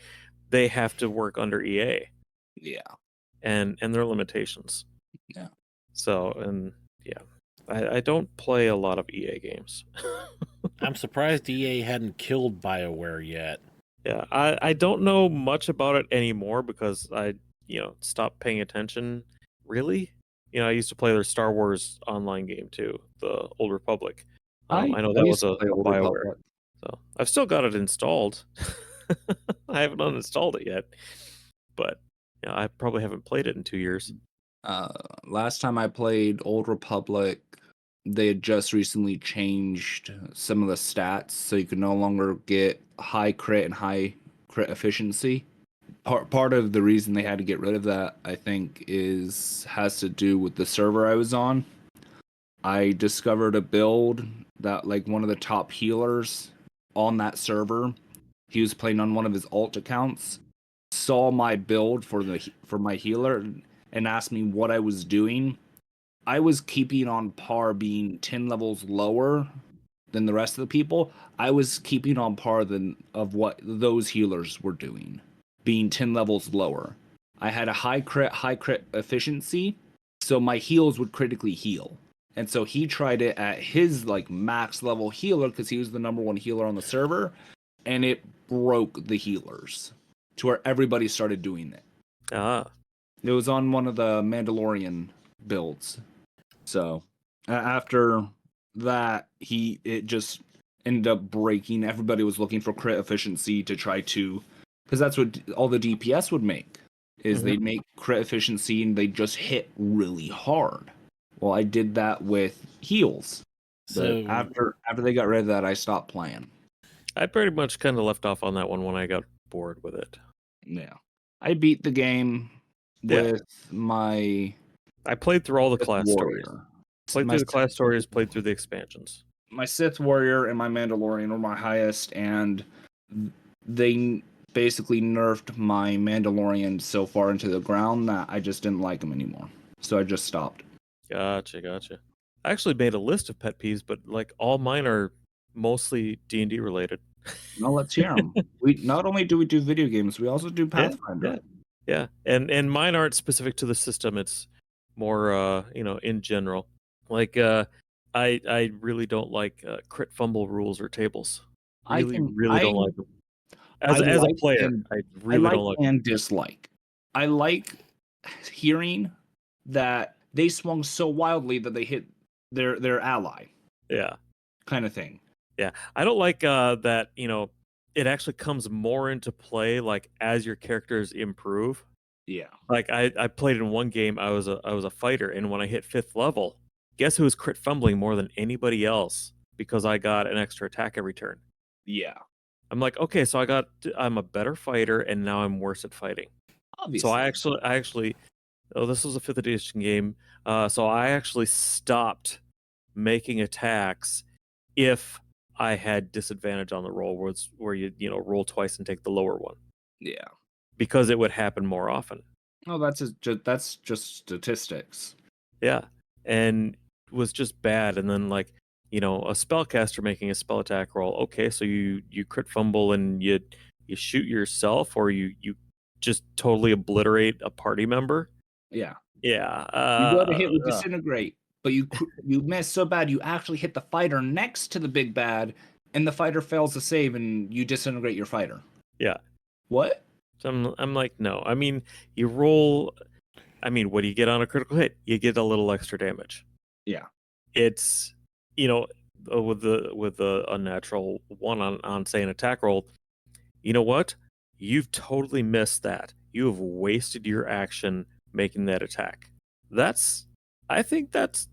they have to work under EA. Yeah, and their limitations. Yeah. So, and yeah, I don't play a lot of EA games. I'm surprised EA hadn't killed BioWare yet. Yeah, I don't know much about it anymore because I stopped paying attention. Really, I used to play their Star Wars online game too, the Old Republic. I know that was a BioWare. So I've still got it installed. I haven't uninstalled it yet, but I probably haven't played it in 2 years. Last time I played Old Republic, they had just recently changed some of the stats, so you could no longer get high crit and high crit efficiency. Part of the reason they had to get rid of that, I think, has to do with the server I was on. I discovered a build that one of the top healers on that server, he was playing on one of his alt accounts, saw my build for my healer and asked me what I was doing. I was keeping on par, being 10 levels lower than the rest of the people. I was keeping on par of what those healers were doing, being 10 levels lower. I had a high crit efficiency, so my heals would critically heal. And so he tried it at his max level healer because he was the number 1 healer on the server, and it broke the healers to where everybody started doing it. It was on one of the Mandalorian builds. So after that, it just ended up breaking. Everybody was looking for crit efficiency to try to, because that's what all the DPS would make, is they'd make crit efficiency and they'd just hit really hard. Well, I did that with heals. So after they got rid of that, I stopped playing. I pretty much kind of left off on that one when I got bored with it. Yeah. I beat the game Yeah. with my I played through all the Sith class stories. warrior. Played My through the Sith- class stories, played through the expansions. My Sith warrior and my Mandalorian were my highest, and they basically nerfed my Mandalorian so far into the ground that I just didn't like him anymore. So I just stopped. Gotcha. I actually made a list of pet peeves, but like all mine are mostly D&D related. Now let's hear them. We not only do we do video games, we also do Pathfinder. Yeah. And mine aren't specific to the system. It's more in general. Like I really don't like crit fumble rules or tables. Really don't like them. As a like player, and- I really don't like them. and dislike. I like hearing that they swung so wildly that they hit their ally, Yeah. kind of thing. Yeah. I don't like that, it actually comes more into play like as your characters improve. Yeah. Like I played in one game, I was a fighter, and when I hit 5th level, guess who was crit fumbling more than anybody else because I got an extra attack every turn. Yeah. I'm like, okay, so I'm a better fighter and now I'm worse at fighting. Obviously. So I actually this was a 5th edition game. So I actually stopped making attacks if I had disadvantage on the roll, where you roll twice and take the lower one, Yeah. because it would happen more often. Oh, that's just statistics. Yeah, and it was just bad. And then like a spellcaster making a spell attack roll. Okay, so you crit fumble and you shoot yourself, or you just totally obliterate a party member. Yeah. Yeah, You go to hit with disintegrate, but you miss so bad you actually hit the fighter next to the big bad, and the fighter fails to save, and you disintegrate your fighter. Yeah. What? So I'm like, no. I mean, you roll. I mean, what do you get on a critical hit? You get a little extra damage. Yeah. It's with the unnatural one on say an attack roll. You know what? You've totally missed that. You have wasted your action making that attack. I think that's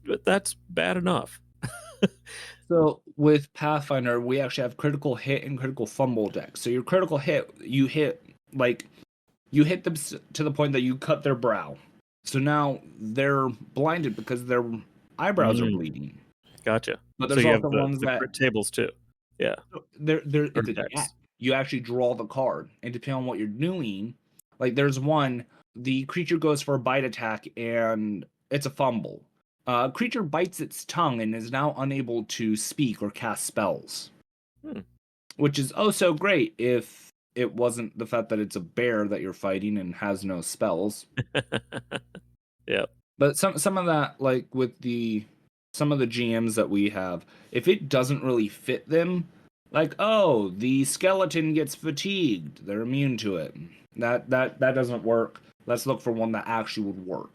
bad enough. So with Pathfinder, we actually have critical hit and critical fumble decks. So your critical hit, you hit them to the point that you cut their brow. So now they're blinded because their eyebrows are bleeding. Gotcha. But So there's you also have the ones that crit tables too. Yeah. it's a decks. deck. You actually draw the card, and depending on what you're doing, like there's one, the creature goes for a bite attack and it's a fumble. Creature bites its tongue and is now unable to speak or cast spells. Which is oh so great if it wasn't the fact that it's a bear that you're fighting and has no spells. Yeah. But some of that, like with some of the GMs that we have, if it doesn't really fit them, like, oh, the skeleton gets fatigued, they're immune to it. That doesn't work. Let's look for one that actually would work.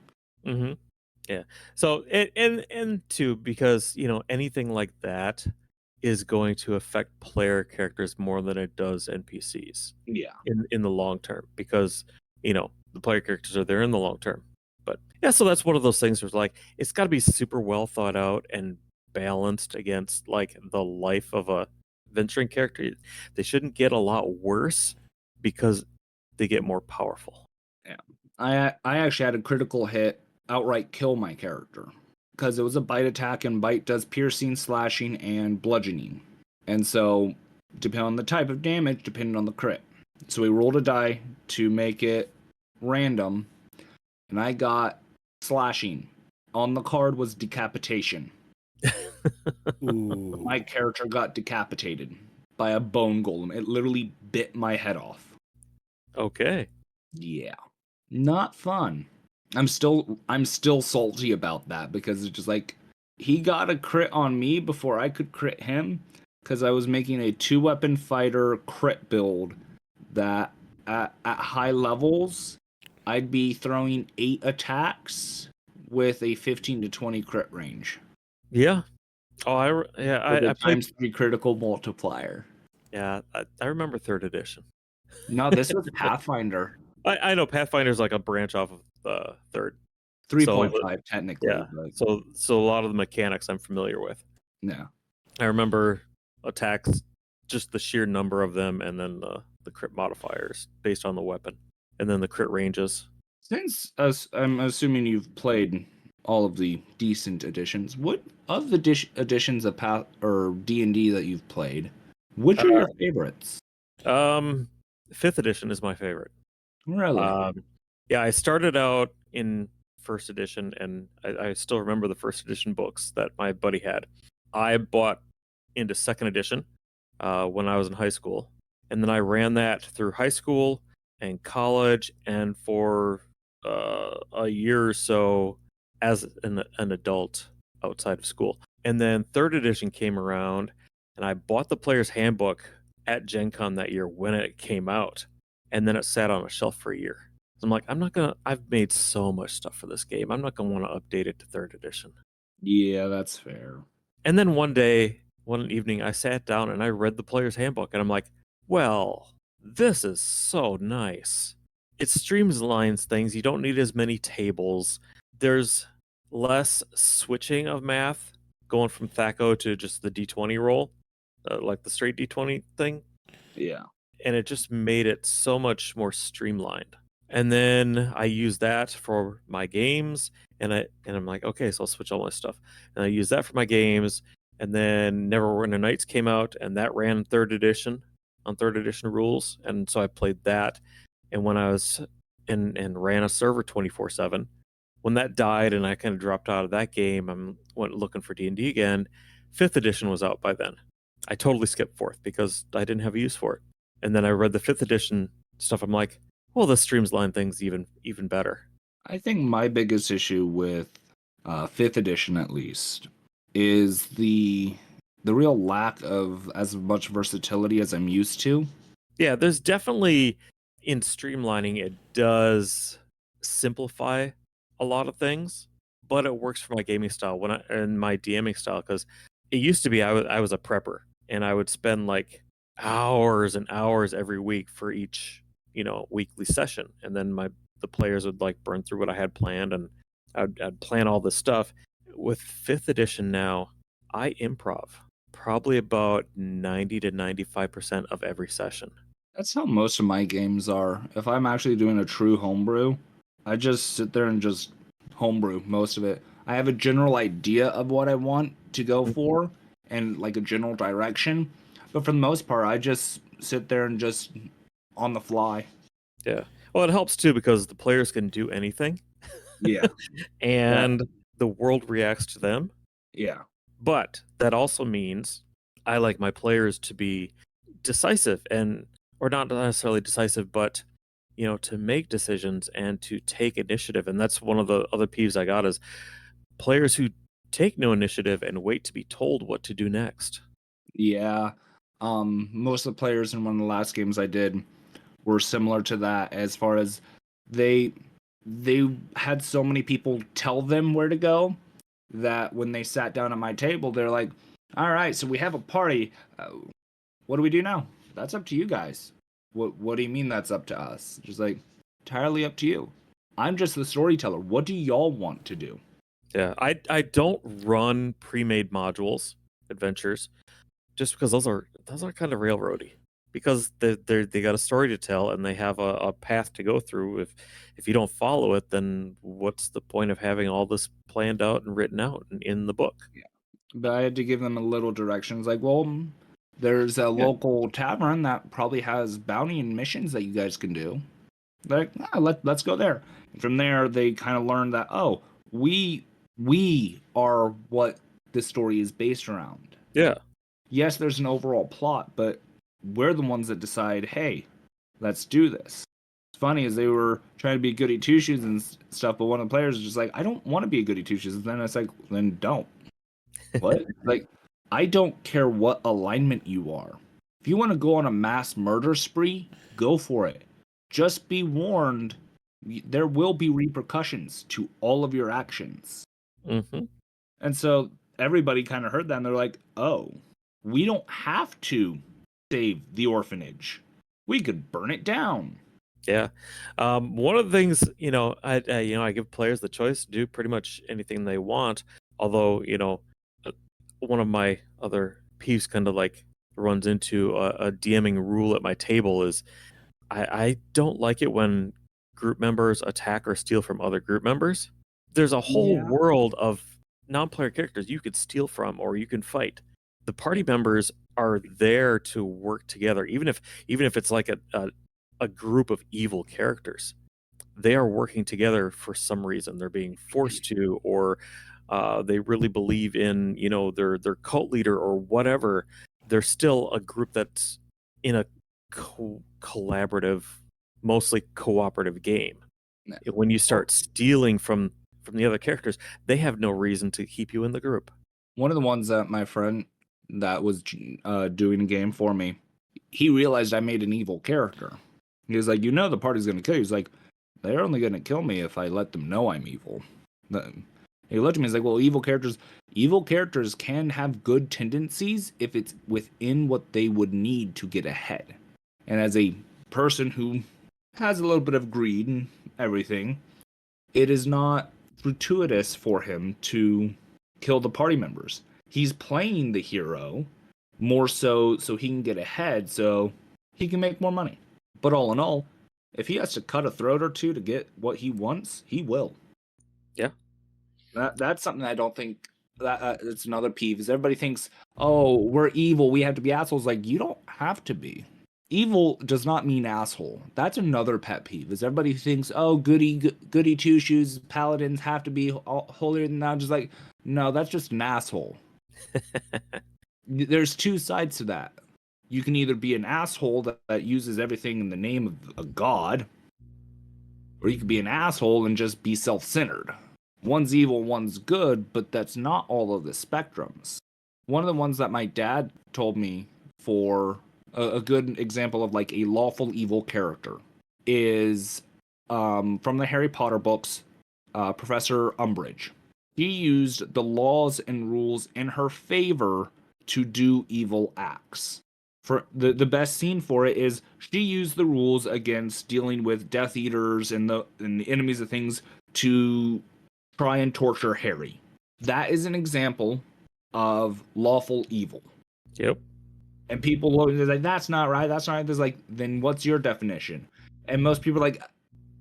Mm-hmm. Yeah. So and too, because anything like that is going to affect player characters more than it does NPCs. Yeah. In the long term, because the player characters are there in the long term. But yeah, so that's one of those things where it's like it's got to be super well thought out and balanced against like the life of a venturing character. They shouldn't get a lot worse because they get more powerful. Yeah. I actually had a critical hit outright kill my character because it was a bite attack, and bite does piercing, slashing, and bludgeoning. And so, depending on the type of damage, depending on the crit. So we rolled a die to make it random, and I got slashing. On the card was decapitation. Ooh. My character got decapitated by a bone golem. It literally bit my head off. Okay. Yeah. Not fun. I'm still salty about that because it's just like he got a crit on me before I could crit him because I was making a 2-weapon fighter crit build that at high levels I'd be throwing 8 attacks with a 15 to 20 crit range. Yeah. Oh, I played times 3 critical multiplier. Yeah, I remember 3rd edition. No, this was Pathfinder. I know Pathfinder's like a branch off of 3rd. 3.5 technically. Yeah. But So a lot of the mechanics I'm familiar with. yeah. I remember attacks just the sheer number of them, and then the crit modifiers based on the weapon, and then the crit ranges. Since I'm assuming you've played all of the decent editions, what of the editions of or D&D that you've played, which are your favorites? 5th edition is my favorite. Really? Yeah, I started out in 1st edition, and I still remember the 1st edition books that my buddy had. I bought into 2nd edition when I was in high school, and then I ran that through high school and college, and for a year or so as an adult outside of school. And then 3rd edition came around, and I bought the player's handbook at Gen Con that year when it came out, and then it sat on a shelf for a year. So I'm like, I've made so much stuff for this game. I'm not gonna want to update it to 3rd edition. Yeah, that's fair. And then one evening, I sat down and I read the player's handbook, and I'm like, well, this is so nice. It streamlines things. You don't need as many tables. There's less switching of math going from THACO to just the D20 roll, like the straight D20 thing. Yeah. And it just made it so much more streamlined. And then I use that for my games, and I'm like, okay, so I'll switch all my stuff. And I use that for my games, and then Neverwinter Nights came out, and that ran 3rd edition on 3rd edition rules, and so I played that. And when I was and ran a server 24/7, when that died and I kind of dropped out of that game, went looking for D&D again. 5th edition was out by then. I totally skipped 4th because I didn't have a use for it. And then I read the 5th edition stuff. I'm like, well, this streamline thing's even better. I think my biggest issue with 5th edition, at least, is the real lack of as much versatility as I'm used to. Yeah, there's definitely, in streamlining, it does simplify a lot of things, but it works for my gaming style and my DMing style, because it used to be I was a prepper, and I would spend like hours and hours every week for each weekly session, and then the players would like burn through what I had planned, and I'd plan all this stuff. With 5th edition now, I improv probably about 90 to 95% of every session. That's how most of my games are. If I'm actually doing a true homebrew, I just sit there and just homebrew most of it. I have a general idea of what I want to go for and like a general direction, but for the most part, I just sit there and just on the fly. Yeah. Well, it helps too because the players can do anything. Yeah. And the world reacts to them. Yeah. But that also means I like my players to be decisive, or not necessarily decisive, but to make decisions and to take initiative. And that's one of the other peeves I got, is players who take no initiative and wait to be told what to do next. Yeah. Most of the players in one of the last games I did were similar to that, as far as they had so many people tell them where to go that when they sat down at my table, they're like, all right, so we have a party. What do we do now? That's up to you guys. What do you mean that's up to us? Just like, entirely up to you. I'm just the storyteller. What do y'all want to do? Yeah, I don't run pre-made modules, adventures, just because those are kind of railroady. Because they got a story to tell, and they have a path to go through. If you don't follow it, then what's the point of having all this planned out and written out in the book? Yeah. But I had to give them a little directions, like, well, there's a local tavern that probably has bounty and missions that you guys can do. Like, let's go there. And from there, they kind of learned that, oh, we are what this story is based around. Yeah. Yes, there's an overall plot, but we're the ones that decide, hey, let's do this. It's funny, as they were trying to be goody two shoes and stuff, but one of the players was just like, I don't want to be a goody two shoes. And then it's like, then don't. What? Like, I don't care what alignment you are. If you want to go on a mass murder spree, go for it. Just be warned, there will be repercussions to all of your actions. Mm-hmm. And so everybody kind of heard that, and they're like, oh, we don't have to save the orphanage. We could burn it down. Yeah. One of the things, I give players the choice to do pretty much anything they want. Although, one of my other peeves kind of like runs into a DMing rule at my table is I don't like it when group members attack or steal from other group members. There's a whole Yeah. world of non-player characters you could steal from or you can fight. The party members are there to work together, even if it's like a group of evil characters. They are working together for some reason. They're being forced to, or they really believe in, their cult leader or whatever. They're still a group that's in a collaborative, mostly cooperative game. Yeah. When you start stealing from the other characters, they have no reason to keep you in the group. One of the ones that my friend that was doing a game for me, he realized I made an evil character. He was like, the party's going to kill you. He's like, they're only going to kill me if I let them know I'm evil. He looked at me, he's like, well, evil characters can have good tendencies if it's within what they would need to get ahead. And as a person who has a little bit of greed and everything, it is not gratuitous for him to kill the party members. He's playing the hero more so he can get ahead, so he can make more money. But all in all, if he has to cut a throat or two to get what he wants, he will. Yeah. That's something I don't think it's another peeve. Is everybody thinks, oh, we're evil, we have to be assholes. Like, you don't have to be. Evil does not mean asshole. That's another pet peeve. Is everybody thinks, oh, goody two shoes paladins have to be holier than thou. Just like, no, that's just an asshole. There's two sides to that. You can either be an asshole that uses everything in the name of a god, or you could be an asshole and just be self-centered. One's evil, one's good, but that's not all of the spectrums. One of the ones that my dad told me for a good example of like a lawful evil character is from the Harry Potter books, Professor Umbridge. She used the laws and rules in her favor to do evil acts. For the best scene for it is she used the rules against dealing with Death Eaters and the enemies of things to try and torture Harry. That is an example of lawful evil. Yep. And people look, they're like, that's not right. That's not right. There's like, then what's your definition? And most people are like,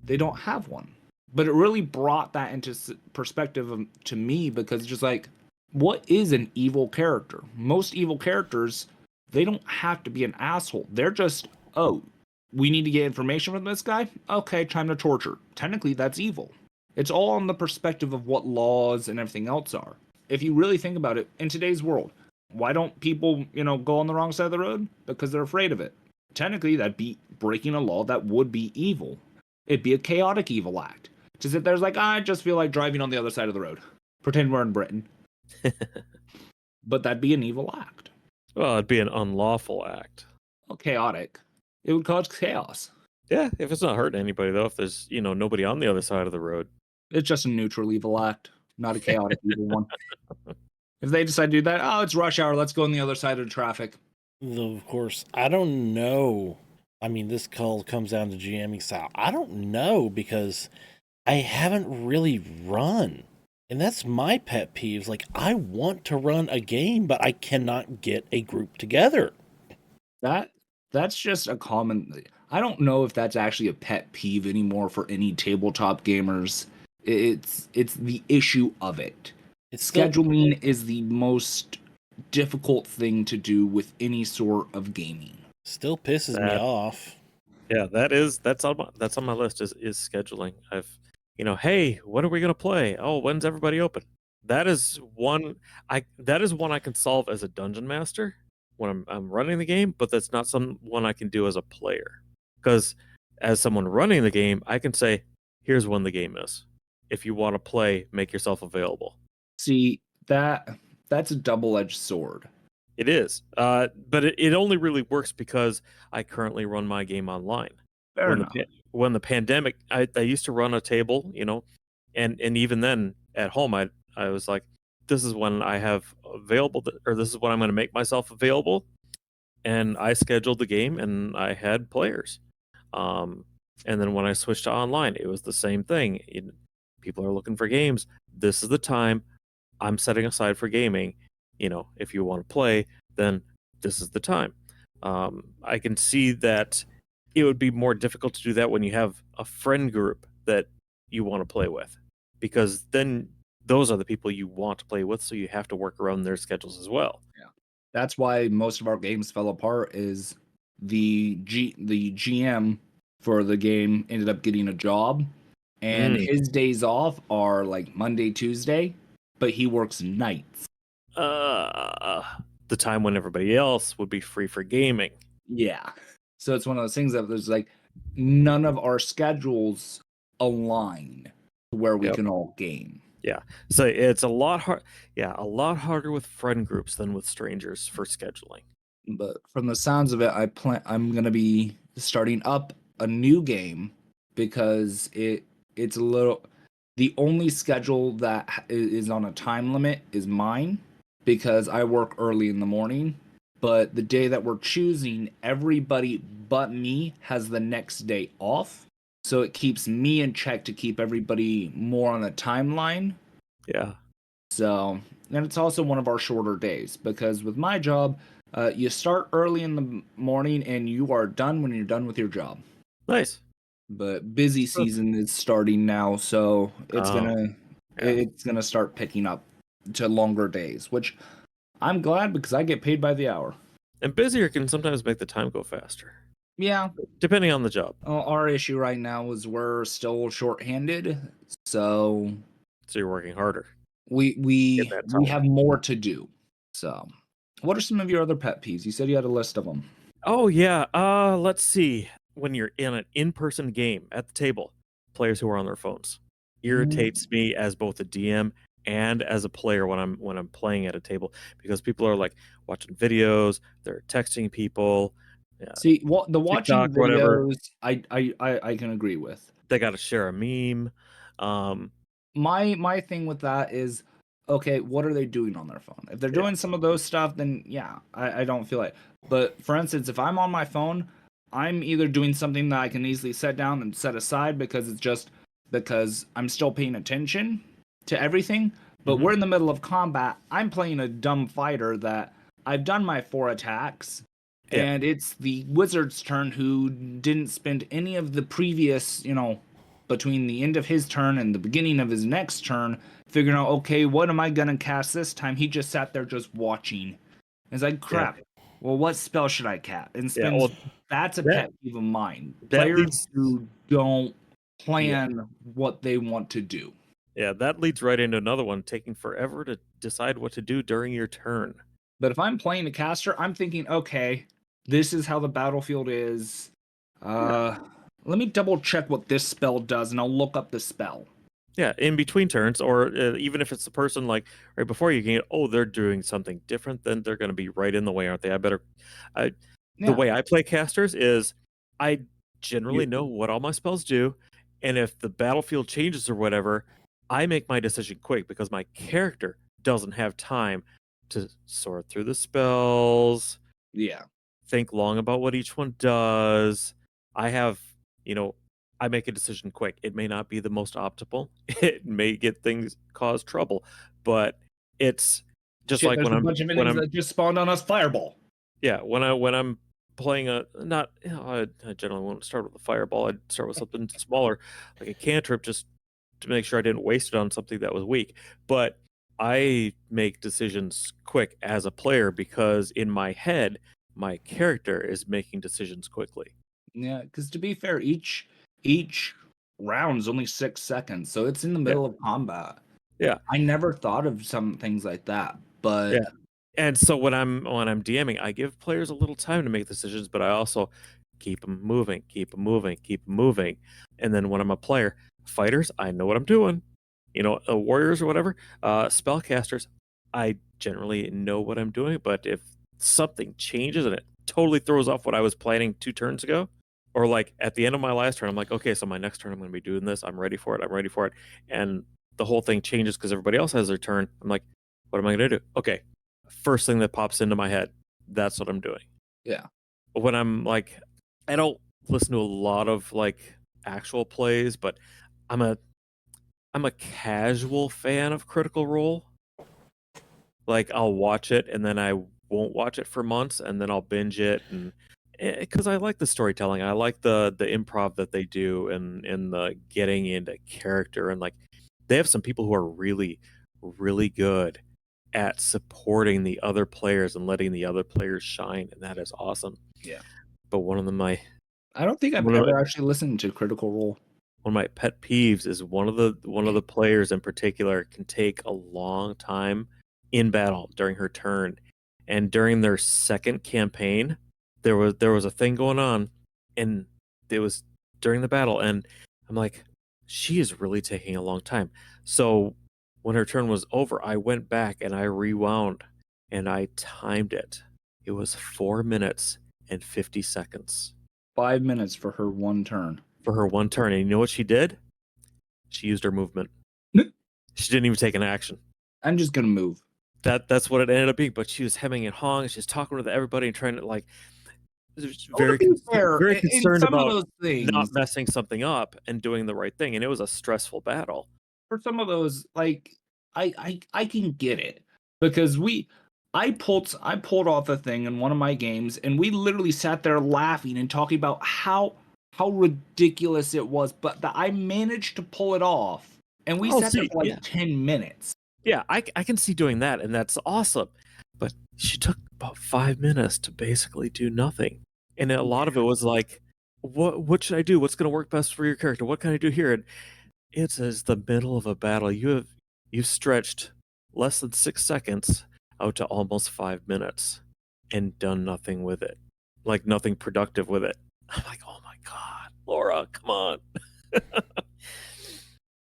they don't have one. But it really brought that into perspective to me, because it's just like, what is an evil character? Most evil characters, they don't have to be an asshole. They're just, oh, we need to get information from this guy? Okay, time to torture. Technically, that's evil. It's all on the perspective of what laws and everything else are. If you really think about it, in today's world, why don't people, go on the wrong side of the road? Because they're afraid of it. Technically, that'd be breaking a law that would be evil. It'd be a chaotic evil act. To sit there's like, I just feel like driving on the other side of the road. Pretend we're in Britain. But that'd be an evil act. Well, it'd be an unlawful act. Well, chaotic. It would cause chaos. Yeah, if it's not hurting anybody, though, if there's, nobody on the other side of the road. It's just a neutral evil act, not a chaotic evil one. If they decide to do that, oh, it's rush hour, let's go on the other side of the traffic. Though, of course, I don't know. I mean, this call comes down to GMing style. I don't know, because I haven't really run. And that's my pet peeves. Like, I want to run a game, but I cannot get a group together. That's just a common... I don't know if that's actually a pet peeve anymore for any tabletop gamers. It's the issue of it. Scheduling is the most difficult thing to do with any sort of gaming. Still pisses me off. Yeah, that's on my list is scheduling. Hey, when are we gonna play? Oh, when's everybody open? That is one I can solve as a dungeon master when I'm running the game, but that's not one I can do as a player. Because as someone running the game, I can say, here's when the game is. If you want to play, make yourself available. See, that's a double-edged sword. It is. But it only really works because I currently run my game online. Fair enough. When the pandemic, I used to run a table, and even then at home, I was like, this is when I have available, or this is when I'm going to make myself available. And I scheduled the game and I had players. And then when I switched to online, it was the same thing. People are looking for games. This is the time I'm setting aside for gaming. If you want to play, then this is the time. I can see that it would be more difficult to do that when you have a friend group that you want to play with, because then those are the people you want to play with, so you have to work around their schedules as well. That's why most of our games fell apart. Is the GM for the game ended up getting a job, and his days off are like Monday, Tuesday, but he works nights. The time when everybody else would be free for gaming. Yeah. So it's one of those things that there's like none of our schedules align to where we Yep. can all game. So it's a lot hard. Yeah, a lot harder with friend groups than with strangers for scheduling. But from the sounds of it, I'm gonna be starting up a new game because it's a little. The only schedule that is on a time limit is mine because I work early in the morning. But the day that we're choosing, everybody but me has the next day off. So it keeps me in check to keep everybody more on the timeline. Yeah. So, and it's also one of our shorter days because with my job, you start early in the morning and you are done when you're done with your job. Nice. But busy season is starting now, so it's Oh, it's gonna start picking up to longer days, which I'm glad because I get paid by the hour. And busier can sometimes make the time go faster, Yeah, depending on the job. our issue right now is we're still short-handed, so So you're working harder. we Get that we time. have more to do. So, what are some of your other pet peeves? You said you had a list of them. Oh yeah. Let's see. When you're in an in-person game at the table, players who are on their phones irritates me as both a DM and as a player when I'm playing at a table, because people are like watching videos, they're texting people, See, what the watching TikTok, whatever. videos, I can agree with. They got to share a meme. Um, My thing with that is, okay, what are they doing on their phone? If they're Yeah. doing some of those stuff, then yeah, I don't feel it. But for instance, if I'm on my phone, I'm either doing something that I can easily set down and set aside because it's just because I'm still paying attention to everything. But Mhm. we're in the middle of combat. I'm playing a dumb fighter that I've done my 4 attacks, Yeah. and it's the wizard's turn who didn't spend any of the previous, between the end of his turn and the beginning of his next turn, figuring out, okay, what am I gonna cast this time? He just sat there just watching. It's like, crap. Well, what spell should I cast? And Yeah. spends. Well, That's a that- pet peeve of mine. that Players leads- who don't plan what they want to do. yeah, that leads right into another one, taking forever to decide what to do during your turn. But if I'm playing a caster, I'm thinking, okay, this is how the battlefield is. Let me double check what this spell does, and I'll look up the spell. Yeah, in between turns, or even if it's the person like right before you can, oh, they're doing something different, then they're going to be right in the way, aren't they? The Yeah. way I play casters is I generally You- know what all my spells do, and if the battlefield changes or whatever, I make my decision quick because my character doesn't have time to sort through the spells, Yeah. think long about what each one does. I have, I make a decision quick. It may not be the most optimal. It may get things cause trouble, but it's just Shit, like there's when a I'm bunch of when enemies I'm that just spawned on us. Fireball. yeah, when I'm playing a not I generally won't start with a fireball. I'd start with something smaller, like a cantrip, just to make sure I didn't waste it on something that was weak. But I make decisions quick as a player because in my head, my character is making decisions quickly. Yeah, because to be fair, each round's only 6 seconds, so it's in the middle of combat. Yeah. I never thought of some things like that, but Yeah. And so when I'm DMing, I give players a little time to make decisions, but I also keep them moving, keep them moving, keep them moving. And then when I'm a player, fighters, I know what I'm doing. Warriors or whatever, spellcasters, I generally know what I'm doing. But if something changes and it totally throws off what I was planning 2 turns ago, or like at the end of my last turn, I'm like, okay, so my next turn I'm going to be doing this. I'm ready for it. I'm ready for it. And the whole thing changes because everybody else has their turn. I'm like, what am I going to do? Okay, first thing that pops into my head, that's what I'm doing. Yeah. When I'm like, I don't listen to a lot of like actual plays, but I'm a casual fan of Critical Role. Like I'll watch it and then I won't watch it for months, and then I'll binge it, and because I like the storytelling, I like the improv that they do, and the getting into character, and like they have some people who are really, really good at supporting the other players and letting the other players shine, and that is awesome. Yeah. But one of them, I don't think I've One of ever actually listened to Critical Role. one of my pet peeves is one of the players in particular can take a long time in battle during her turn, and during their second campaign, there was a thing going on, and it was during the battle, and I'm like, she is really taking a long time. So when her turn was over, I went back and I rewound, and I timed it. It was 4 minutes and 50 seconds 5 minutes for her one turn. for her one turn. And you know what she did? She used her movement. She didn't even take an action. I'm just gonna move. That's what it ended up being. But she was hemming and hawing. She's talking with everybody and trying to like To be fair, very in concerned some of about those things, not messing something up and doing the right thing. And it was a stressful battle. for some of those, like I can get it because I pulled off a thing in one of my games, and we literally sat there laughing and talking about how ridiculous it was, but that I managed to pull it off, and we Oh, sat there see, for like yeah. 10 minutes. Yeah, I can see doing that, and that's awesome. But she took about 5 minutes to basically do nothing. And a lot of it was like, what should I do? What's going to work best for your character? What can I do here? And it's as the middle of a battle. You've stretched less than 6 seconds out to almost 5 minutes and done nothing with it. Like nothing productive with it. I'm like, oh my God, Laura, come on.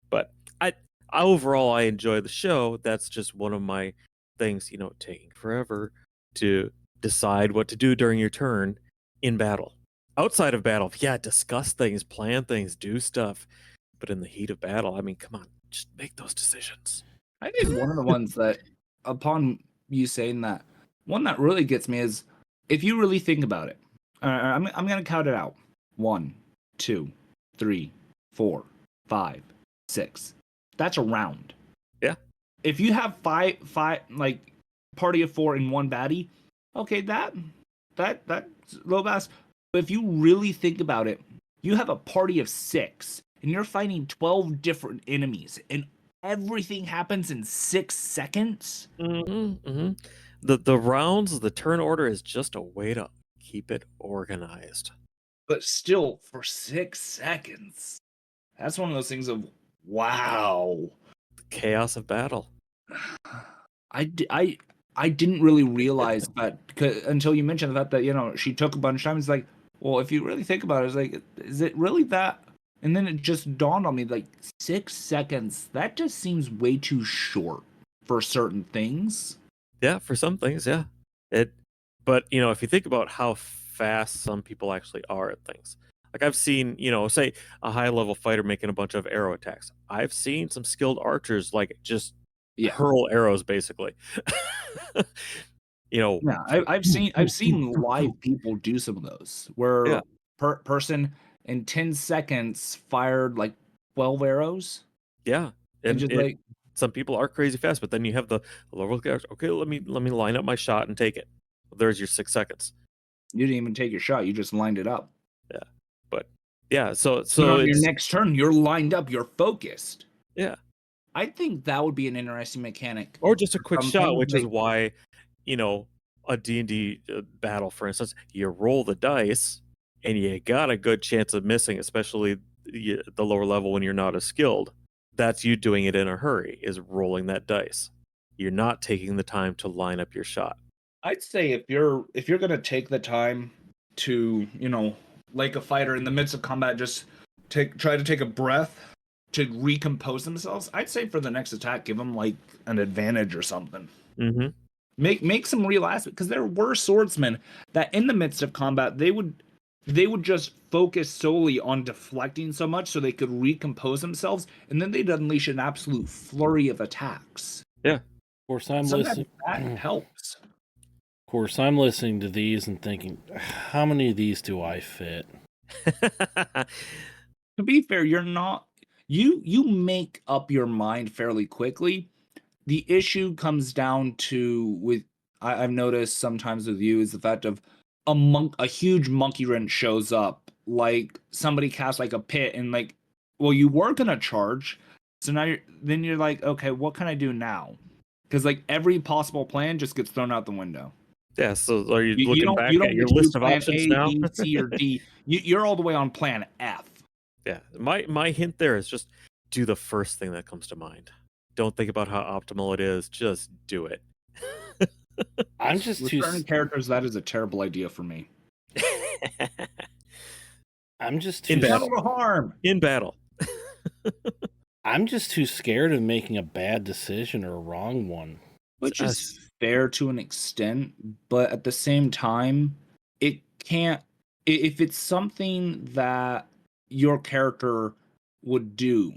But I overall I enjoy the show. That's just one of my things, taking forever to decide what to do during your turn in battle. Outside of battle, yeah, discuss things, plan things, do stuff. But in the heat of battle, I mean, come on, just make those decisions. I think one of the ones that, upon you saying that, one that really gets me is if you really think about it. I'm gonna count it out. 1, 2, 3, 4, 5, 6. That's a round. Yeah. If you have five like party of 4 in one baddie, okay, that's a little fast. But if you really think about it, you have a party of 6, and you're fighting 12 different enemies, and everything happens in 6 seconds. The rounds, the turn order is just a way to keep it organized. But still, for 6 seconds, that's one of those things of wow. The chaos of battle. I didn't really realize that until you mentioned the fact that she took a bunch of time. It's like, well, if you really think about it, it's like, is it really that? And then it just dawned on me, like 6 seconds. That just seems way too short for certain things. Yeah, for some things, yeah. But if you think about how fast some people actually are at things, like I've seen, say a high level fighter making a bunch of arrow attacks. I've seen some skilled archers like just hurl arrows basically. Yeah, I've seen live people do some of those where person in 10 seconds fired like 12 arrows. Yeah, and just like some people are crazy fast, but then you have the lower guys. Okay, let me line up my shot and take it. Well, there's your 6 seconds. You didn't even take your shot; you just lined it up. Yeah, but yeah, so on your next turn, you're lined up, you're focused. Yeah, I think that would be an interesting mechanic, or just a quick shot, which is why a D&D battle, for instance, you roll the dice and you got a good chance of missing, especially the lower level when you're not as skilled. That's you doing it in a hurry, is rolling that dice. You're not taking the time to line up your shot. I'd say if you're going to take the time to, like a fighter in the midst of combat, just try to take a breath to recompose themselves, I'd say for the next attack, give them like an advantage or something. Mm-hmm. Make some real aspect, because there were swordsmen that in the midst of combat they would just focus solely on deflecting so much so they could recompose themselves, and then they'd unleash an absolute flurry of attacks. Yeah. Of course, I'm listening. That helps. Of course, I'm listening to these and thinking, how many of these do I fit? To be fair, you're not. You make up your mind fairly quickly. The issue comes down to with I've noticed sometimes with you is the fact of a huge monkey wrench shows up, like somebody casts like a pit and like, well, you were gonna charge, so now you're like, okay, what can I do now? Because like every possible plan just gets thrown out the window. Yeah. So are you You looking don't back you don't at get your to do list of plan options A, now? B, C, or D. You're all the way on plan F. Yeah. My hint there is just do the first thing that comes to mind. Don't think about how optimal it is. Just do it. I'm just With too. certain characters, that is a terrible idea for me. I'm just In too. battle. No harm. In battle. I'm just too scared of making a bad decision or a wrong one. Which Us. is fair to an extent, but at the same time, it can't. If it's something that your character would do,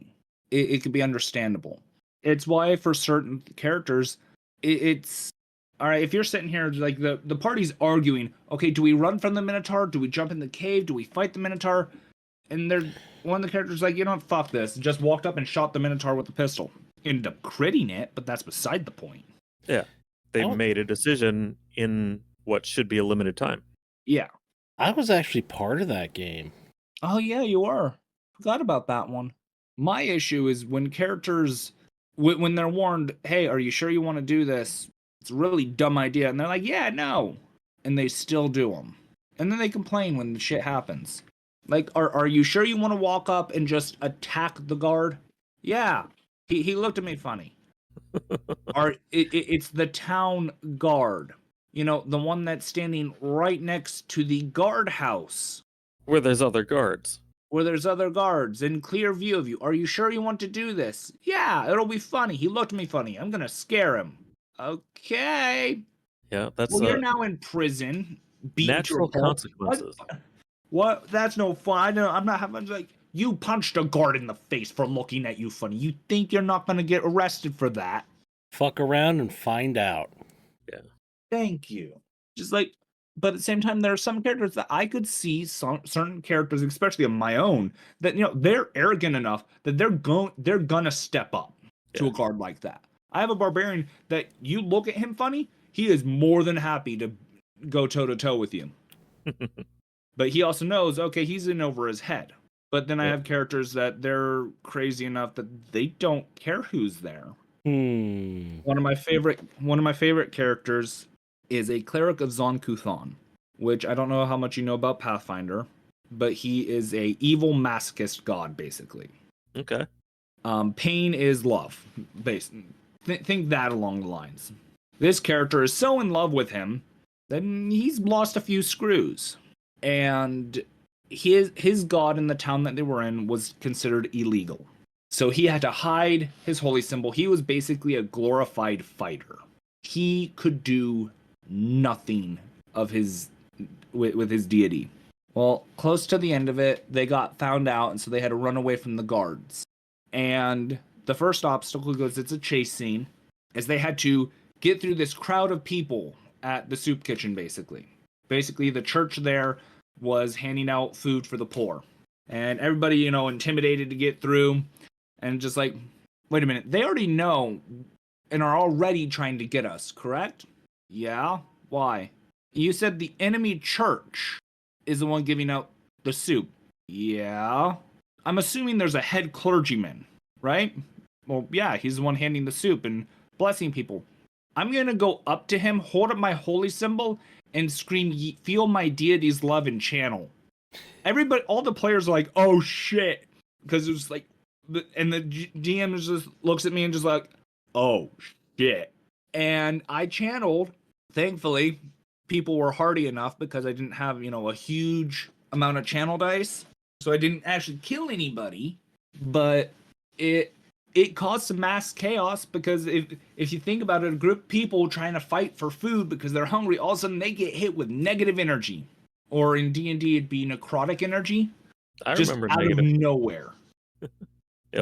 it could be understandable. It's why for certain characters, it's all right. If you're sitting here, like the party's arguing, okay, do we run from the Minotaur? Do we jump in the cave? Do we fight the Minotaur? And one of the characters like, you know what, fuck this. Just walked up and shot the Minotaur with a pistol. Ended up critting it, but that's beside the point. Yeah. They Oh. made a decision in what should be a limited time. Yeah. I was actually part of that game. Oh yeah, you are. Forgot about that one. My issue is when characters, when they're warned, hey, are you sure you want to do this? It's a really dumb idea, and they're like, yeah, no, and they still do them, and then they complain when the shit happens. Like, are you sure you want to walk up and just attack the guard? Yeah. He looked at me funny. It's the town guard. You know, the one that's standing right next to the guardhouse Where there's other guards. where there's other guards in clear view of you. Are you sure you want to do this? Yeah, it'll be funny. He looked at me funny. I'm gonna scare him. Okay. Yeah, that's Well, you're now in prison. Beat natural your pulse. consequences. What? That's no fun. I know. I'm not having like you punched a guard in the face for looking at you funny. You think you're not gonna get arrested for that? Fuck around and find out. Thank you. Just like, but at the same time, there are some characters that I could see certain characters, especially of my own, that they're arrogant enough that they're gonna step up to a guard like that. I have a barbarian that you look at him funny, he is more than happy to go toe to toe with you. But he also knows, okay, he's in over his head. But then I have characters that they're crazy enough that they don't care who's there. One of my favorite characters is a cleric of Zon-Kuthon, which I don't know how much you know about Pathfinder, but he is a evil masochist god, basically. Okay. Pain is love. Think that along the lines. This character is so in love with him that he's lost a few screws. And his god in the town that they were in was considered illegal. So he had to hide his holy symbol. He was basically a glorified fighter. He could do nothing of his with his deity. Well, close to the end of it, they got found out, and so they had to run away from the guards. And the first obstacle, because it's a chase scene, is they had to get through this crowd of people at the soup kitchen, basically. Basically, the church there was handing out food for the poor. And everybody, intimidated to get through. And just like, wait a minute, they already know and are already trying to get us, correct? Yeah? Why? You said the enemy church is the one giving out the soup. Yeah? I'm assuming there's a head clergyman, right? Well, yeah, he's the one handing the soup and blessing people. I'm gonna go up to him, hold up my holy symbol, and scream, feel my deity's love and channel. Everybody, all the players are like, oh shit. Because it was like, and the GM just looks at me and just like, oh shit. And I channeled. Thankfully, people were hardy enough because I didn't have, a huge amount of channel dice. So I didn't actually kill anybody. But it caused some mass chaos because if you think about it, a group of people trying to fight for food because they're hungry, all of a sudden they get hit with negative energy. Or in D&D, it'd be necrotic energy. I just remember out negative. of nowhere. Yep.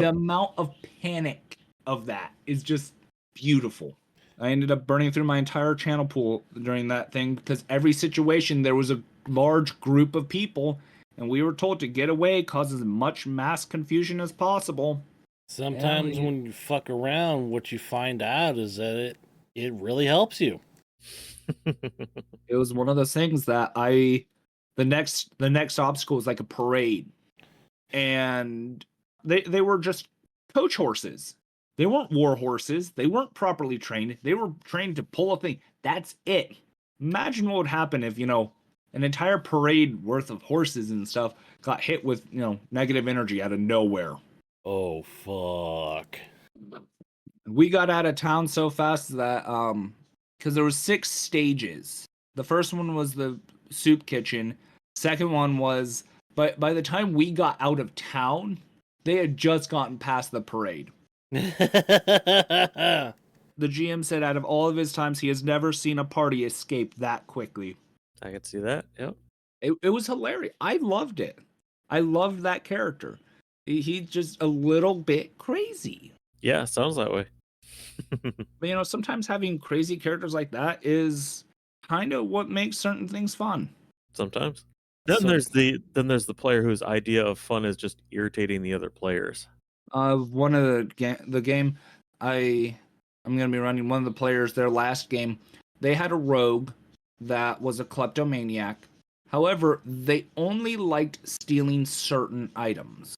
The amount of panic of that is just beautiful. I ended up burning through my entire channel pool during that thing because every situation there was a large group of people and we were told to get away, cause as much mass confusion as possible. Sometimes when you fuck around, what you find out is that it really helps you. It was one of those things that the next obstacle was like a parade, and they were just coach horses. They weren't war horses. They weren't properly trained. They were trained to pull a thing. That's it. Imagine what would happen if, an entire parade worth of horses and stuff got hit with, negative energy out of nowhere. Oh, fuck. We got out of town so fast that because there was 6 stages. The first one was the soup kitchen. Second one was, but by the time we got out of town, they had just gotten past the parade. The GM said out of all of his times, he has never seen a party escape that quickly. I can see that. Yep. It was hilarious. I loved it. I loved that character. He's just a little bit crazy. Yeah, sounds that way. But sometimes having crazy characters like that is kind of what makes certain things fun. Sometimes. Then So- there's the player whose idea of fun is just irritating the other players. One of the game I'm gonna be running, one of the players, their last game, they had a rogue that was a kleptomaniac. However, they only liked stealing certain items.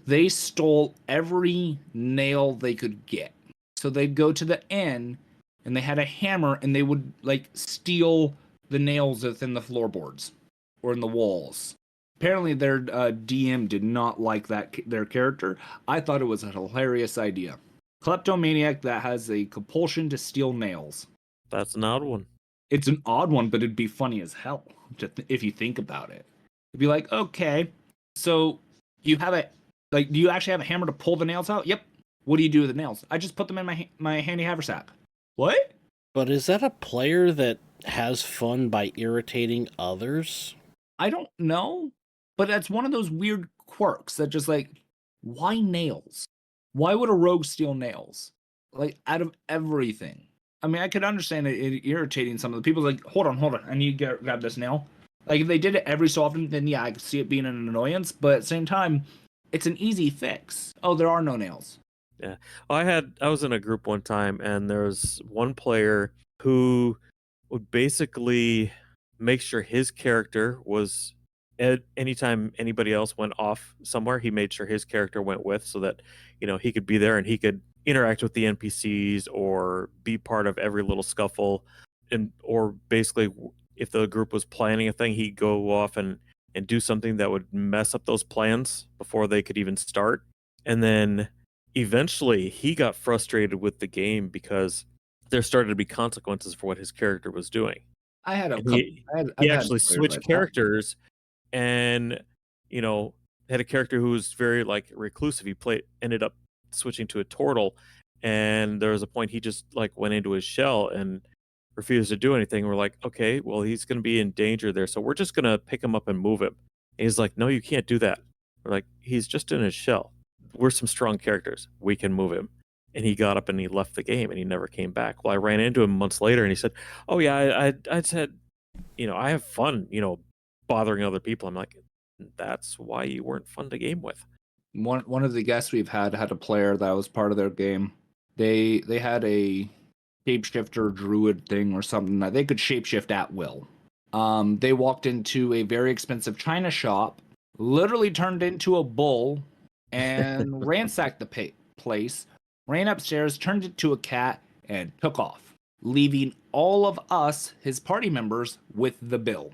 They stole every nail they could get. So they'd go to the inn and they had a hammer and they would steal the nails within the floorboards or in the walls. Apparently their DM did not like their character. I thought it was a hilarious idea. Kleptomaniac that has a compulsion to steal nails. That's an odd one. It's an odd one, but it'd be funny as hell if you think about it. It'd be like, okay, so you have do you actually have a hammer to pull the nails out? Yep. What do you do with the nails? I just put them in my handy haversack. What? But is that a player that has fun by irritating others? I don't know, but that's one of those weird quirks that just why nails? Why would a rogue steal nails? Out of everything. I mean, I could understand it irritating some of the people. Hold on, I need to grab this nail. If they did it every so often, then yeah, I could see it being an annoyance. But at the same time, it's an easy fix. Oh, there are no nails. Yeah. I was in a group one time, and there was one player who would basically make sure his character was anytime anybody else went off somewhere, he made sure his character went with, so that he could be there and he could interact with the NPCs or be part of every little scuffle, or basically if the group was planning a thing, he'd go off and do something that would mess up those plans before they could even start. And then eventually he got frustrated with the game because there started to be consequences for what his character was doing. I had a And couple. he actually switched characters, and had a character who was very reclusive. He ended up switching to a turtle, and there was a point he just went into his shell and refused to do anything. We're like, okay, well, he's going to be in danger there, so we're just going to pick him up and move him. And he's like, no, you can't do that. We're like, he's just in his shell. We're some strong characters. We can move him. And he got up and he left the game and he never came back. Well, I ran into him months later and he said, oh yeah, I said, I have fun, bothering other people. I'm like, that's why you weren't fun to game with. One of the guests we've had a player that was part of their game. They had a shapeshifter druid thing or something that they could shapeshift at will. They walked into a very expensive china shop, literally turned into a bull, and ransacked the place, ran upstairs, turned it to a cat, and took off, leaving all of us, his party members, with the bill.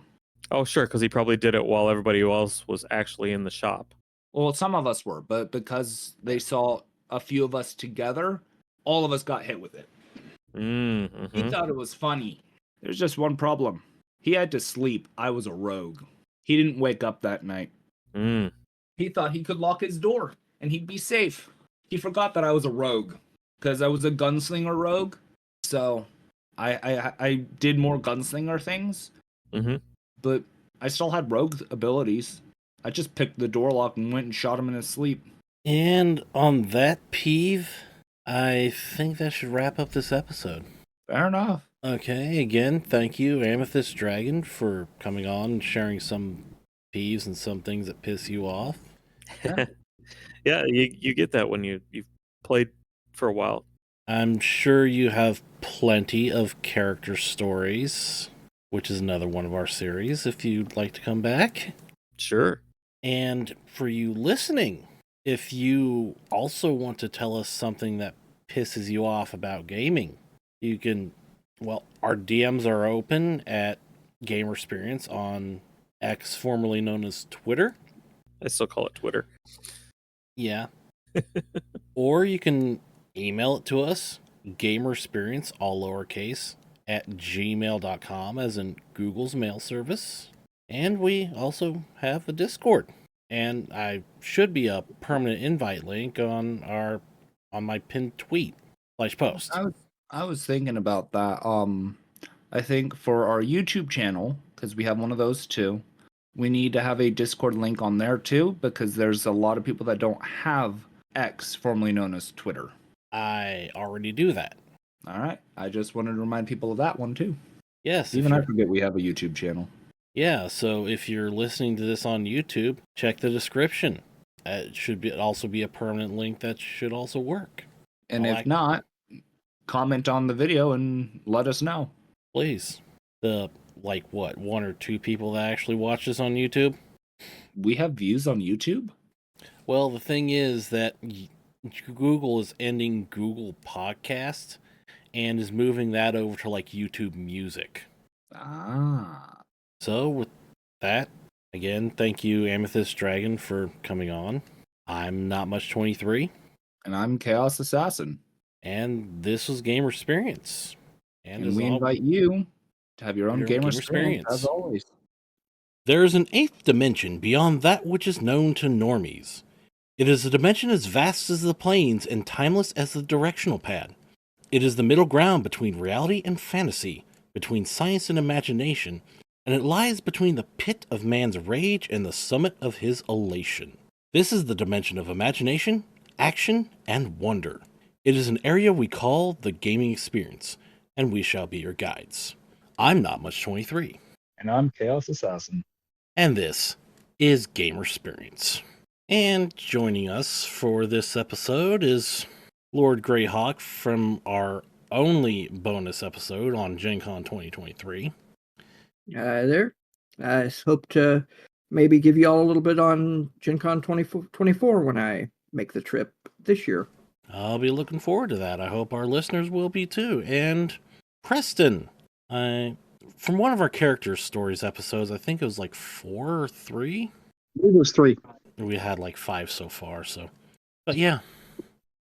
Oh, sure, because he probably did it while everybody else was actually in the shop. Well, some of us were, but because they saw a few of us together, all of us got hit with it. Mm-hmm. He thought it was funny. There's just one problem. He had to sleep. I was a rogue. He didn't wake up that night. Mm. He thought he could lock his door and he'd be safe. He forgot that I was a rogue because I was a gunslinger rogue. So I did more gunslinger things, Mm-hmm. but I still had rogue abilities. I just picked the door lock and went and shot him in his sleep. And on that peeve, I think that should wrap up this episode. Fair enough. Okay, again, thank you, Amethyst Dragon, for coming on and sharing some peeves and some things that piss you off. Yeah. Yeah, you get that when you've played for a while. I'm sure you have plenty of character stories, which is another one of our series, if you'd like to come back. Sure. And for you listening, if you also want to tell us something that pisses you off about gaming, you can, well, our DMs are open at Gamersperience on X, formerly known as Twitter. I still call it Twitter. Yeah. Or you can email it to us, Gamersperience, all lowercase, at gmail.com, as in Google's mail service. And we also have a Discord. And I should be a permanent invite link on my pinned tweet / post. I was thinking about that. I think for our YouTube channel, because we have one of those too, we need to have a Discord link on there too, because there's a lot of people that don't have X, formerly known as Twitter. I already do that. All right. I just wanted to remind people of that one too. Yes. Even I forget we have a YouTube channel. Yeah, so if you're listening to this on YouTube, check the description. It should also be a permanent link that should also work. And if not, comment on the video and let us know. Please. The, what, 1 or 2 people that actually watch this on YouTube? We have views on YouTube? Well, the thing is that Google is ending Google Podcast and is moving that over to YouTube Music. Ah. So with that, again, thank you, Amethyst Dragon, for coming on. I'm Not Much 23. And I'm Chaos Assassin. And this was Gamersperience. And we invite you to have your own Gamersperience, as always. There is an 8th dimension beyond that which is known to normies. It is a dimension as vast as the planes and timeless as the directional pad. It is the middle ground between reality and fantasy, between science and imagination, and it lies between the pit of man's rage and the summit of his elation. This is the dimension of imagination, action, and wonder. It is an area we call the gaming experience, and we shall be your guides. I'm Not Much 23. And I'm Chaos Assassin. And this is Gamersperience. And joining us for this episode is Lord Greyhawk from our only bonus episode on Gen Con 2023. There. I hope to maybe give you all a little bit on Gen Con 2024 when I make the trip this year. I'll be looking forward to that. I hope our listeners will be too. And Preston, from one of our character stories episodes, I think it was 4 or 3. It was 3. We had 5 so far. But yeah,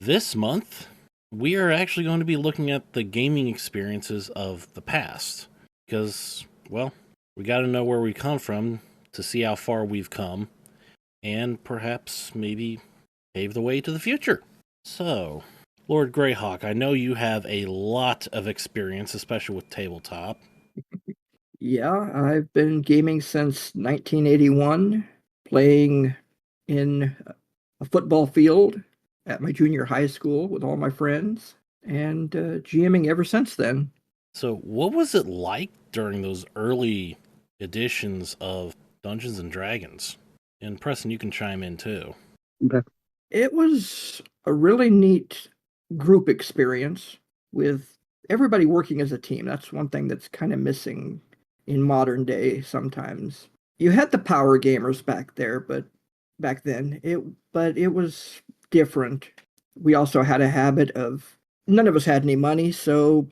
this month we are actually going to be looking at the gaming experiences of the past because, well, we got to know where we come from to see how far we've come and perhaps maybe pave the way to the future. So, Lord Greyhawk, I know you have a lot of experience, especially with tabletop. Yeah, I've been gaming since 1981, playing in a football field at my junior high school with all my friends, and GMing ever since then. So, what was it like during those early editions of Dungeons and Dragons? And Preston, you can chime in too. Okay. It was a really neat group experience with everybody working as a team. That's one thing that's kind of missing in modern day sometimes. You had the power gamers back then, it was different. We also had a habit of, none of us had any money, so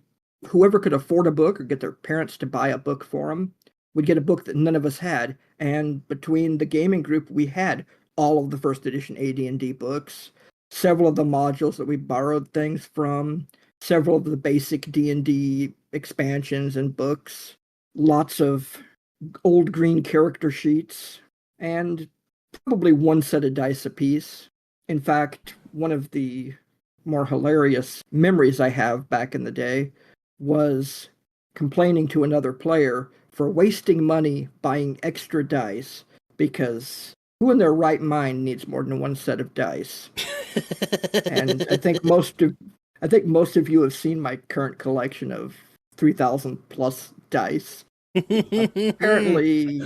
whoever could afford a book or get their parents to buy a book for them would get a book that none of us had. And between the gaming group, we had all of the first edition AD&D books, several of the modules that we borrowed things from, several of the basic D&D expansions and books, lots of old green character sheets, and probably one set of dice apiece. In fact, one of the more hilarious memories I have back in the day was complaining to another player for wasting money buying extra dice, because who in their right mind needs more than one set of dice? And I think most of you have seen my current collection of 3,000 plus dice. Apparently,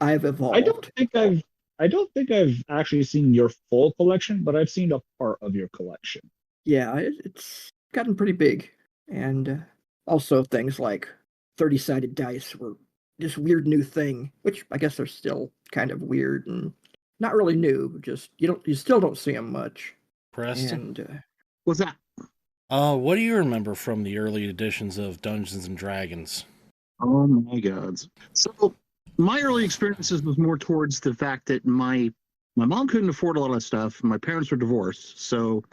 I've evolved. I don't think I've actually seen your full collection, but I've seen a part of your collection. Yeah, gotten pretty big. And also things like 30-sided dice were this weird new thing, which I guess are still kind of weird and not really new. Just you still don't see them much. Preston? And What's that? What do you remember from the early editions of Dungeons and Dragons? Oh my God. So my early experiences was more towards the fact that my mom couldn't afford a lot of stuff. My parents were divorced. So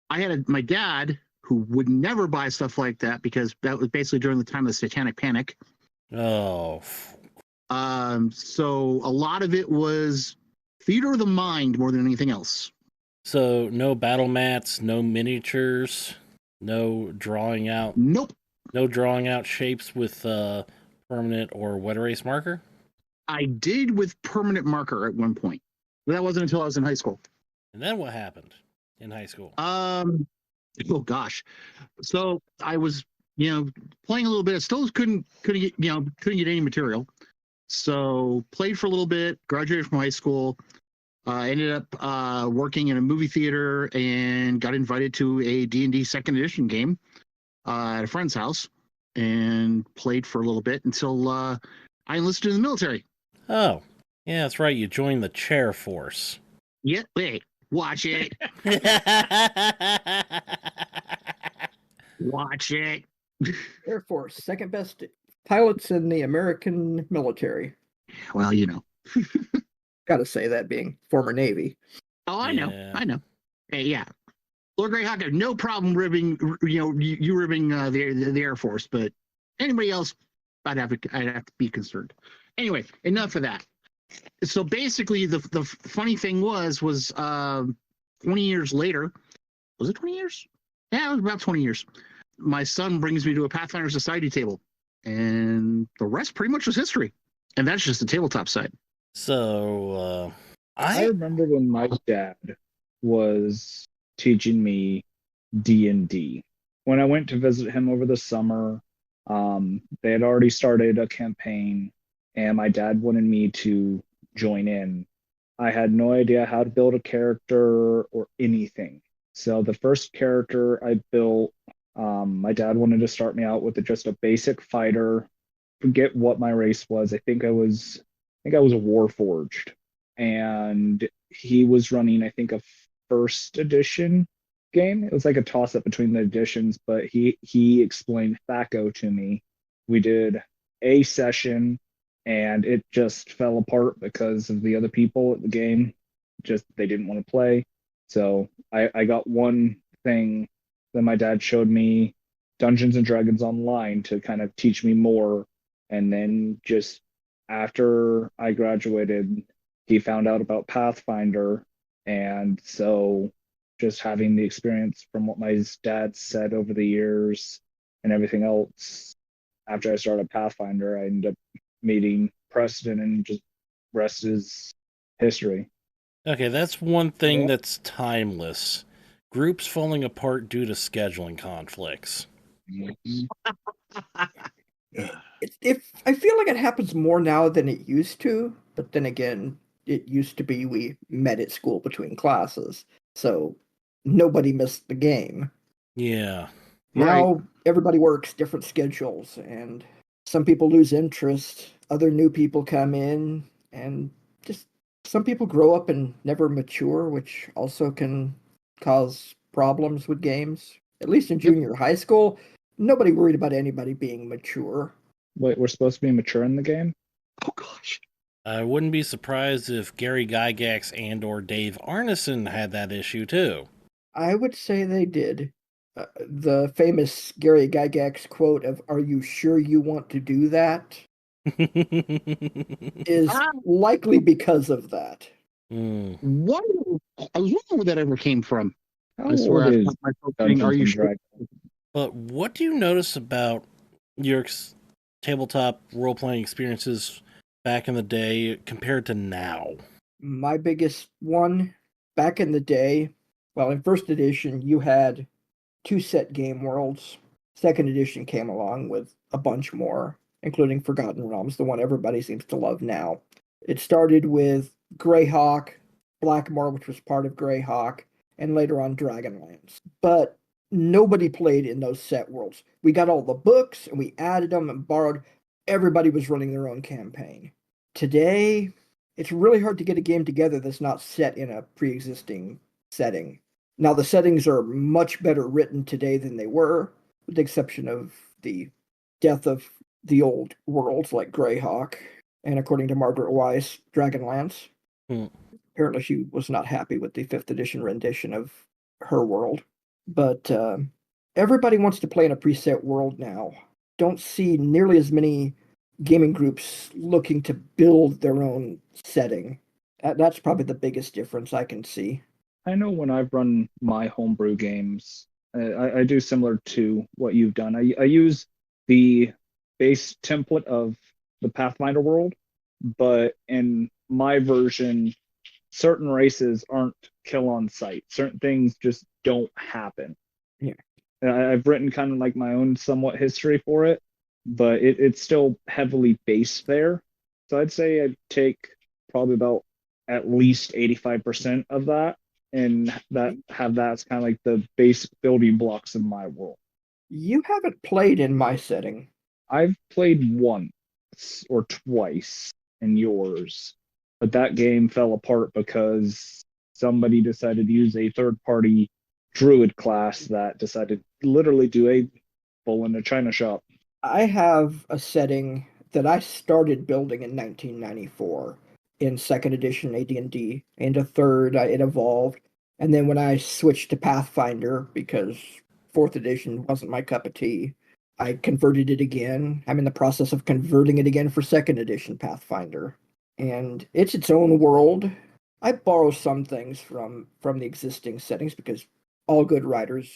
I had my dad who would never buy stuff like that because that was basically during the time of the Satanic Panic. Oh, So a lot of it was theater of the mind more than anything else. so no battle mats, no miniatures, no drawing out, Nope. no drawing out shapes with permanent or wet erase marker. I did with permanent marker at one point. But that wasn't until I was in high school. And then what happened in high school? Oh gosh. So I was, playing a little bit. I still couldn't get, couldn't get any material. So played for a little bit, graduated from high school, ended up working in a movie theater and got invited to a D&D second edition game at a friend's house and played for a little bit until I enlisted in the military. Oh, yeah, that's right. You joined the chair force. Yeah, wait, watch it. Watch it. Air Force, second best pilots in the American military. Well, Got to say that being former Navy. Oh, I Yeah. know. Hey, yeah. Lord Greyhawk had no problem ribbing, you ribbing the Air Force, but anybody else, I'd have to be concerned. Anyway, enough of that. So basically, the funny thing was 20 years later. Was it 20 years? Yeah, it was about 20 years. My son brings me to a Pathfinder Society table, and the rest pretty much was history. And that's just the tabletop side. So, I remember when my dad was teaching me D&D. When I went to visit him over the summer, they had already started a campaign, and my dad wanted me to join in. I had no idea how to build a character or anything. So the first character I built, my dad wanted to start me out with just a basic fighter. Forget what my race was. I think I was a Warforged, and he was running, I think, a first edition game. It was like a toss up between the editions, but he explained THACO to me. We did a session, and it just fell apart because of the other people at the game. Just they didn't want to play. So I got one thing. Then my dad showed me Dungeons and Dragons Online to kind of teach me more, and then just after I graduated, he found out about Pathfinder. And so just having the experience from what my dad said over the years and everything else, after I started Pathfinder, I ended up meeting Preston, and just rest is history. okay, that's one thing Yeah. that's timeless. Groups falling apart due to scheduling conflicts. If I feel like it happens more now than it used to, but then again, it used to be we met at school between classes, so nobody missed the game. Yeah. Now everybody works different schedules, and some people lose interest, other new people come in, and just some people grow up and never mature, which also can cause problems with games. At least in junior high school, nobody worried about anybody being mature. Wait, we're supposed to be mature in the game? Oh gosh. I wouldn't be surprised if Gary Gygax and or Dave Arneson had that issue too. I would say they did. The famous Gary Gygax quote of "Are you sure you want to do that?" is likely because of that. Mm. I was wondering where that ever came from. How I swear old I is thought myself saying, "Are Dungeons you and sure?" Dragons? But what do you notice about your tabletop role-playing experiences back in the day compared to now? My biggest one back in the day, well, in first edition, you had 2 set game worlds. Second edition came along with a bunch more, including Forgotten Realms, the one everybody seems to love now. It started with Greyhawk, Blackmoor, which was part of Greyhawk, and later on Dragonlance. But nobody played in those set worlds. We got all the books and we added them and borrowed. Everybody was running their own campaign. Today, it's really hard to get a game together that's not set in a pre-existing setting. Now, the settings are much better written today than they were, with the exception of the death of the old worlds like Greyhawk, and according to Margaret Weiss, Dragonlance. Apparently, she was not happy with the 5th edition rendition of her world. But everybody wants to play in a preset world now. Don't see nearly as many gaming groups looking to build their own setting. That's probably the biggest difference I can see. I know when I've run my homebrew games, I do similar to what you've done. I use the base template of the Pathfinder world, but in my version, certain races aren't kill on sight. Certain things just don't happen. Yeah. I've written kind of like my own somewhat history for it, but it's still heavily based there. So I'd say I'd take probably about at least 85% of that and that's kind of like the basic building blocks of my world. You haven't played in my setting. I've played once or twice in yours, but that game fell apart because somebody decided to use a third-party druid class that decided to literally do a bull in a china shop. I have a setting that I started building in 1994 in 2nd edition AD&D. Into 3rd, it evolved. And then when I switched to Pathfinder, because 4th edition wasn't my cup of tea, I converted it again. I'm in the process of converting it again for 2nd edition Pathfinder. And it's its own world. I borrow some things from the existing settings because all good writers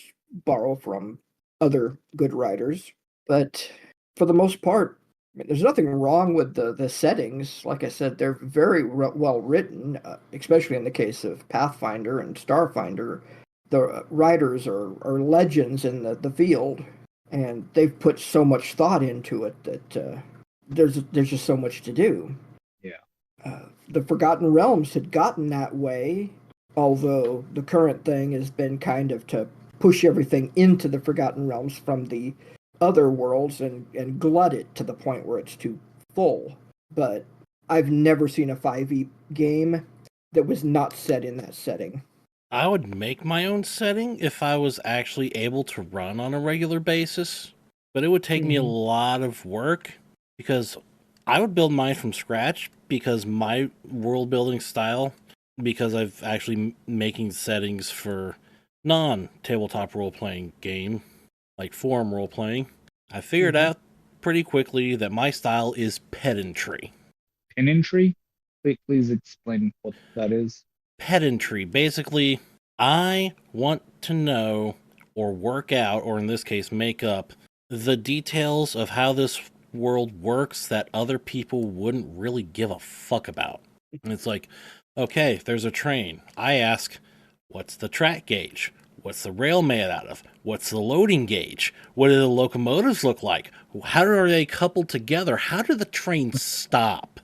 borrow from other good writers. But for the most part, I mean, there's nothing wrong with the settings. Like I said, they're very well written, especially in the case of Pathfinder and Starfinder. The writers are legends in the field, and they've put so much thought into it that there's just so much to do. Yeah. The Forgotten Realms had gotten that way, although the current thing has been kind of to push everything into the Forgotten Realms from the other worlds and glut it to the point where it's too full. But I've never seen a 5e game that was not set in that setting. I would make my own setting if I was actually able to run on a regular basis, but it would take me a lot of work because I would build mine from scratch because my world building style, because I've actually making settings for non-tabletop role-playing game, like forum role-playing, I figured out pretty quickly that my style is pedantry. Pedantry? Please explain what that is. Pedantry. Basically, I want to know or work out, or in this case, make up the details of how this world works that other people wouldn't really give a fuck about. And it's like, okay, there's a train. I ask, what's the track gauge? What's the rail made out of? What's the loading gauge? What do the locomotives look like? How are they coupled together? How do the trains stop?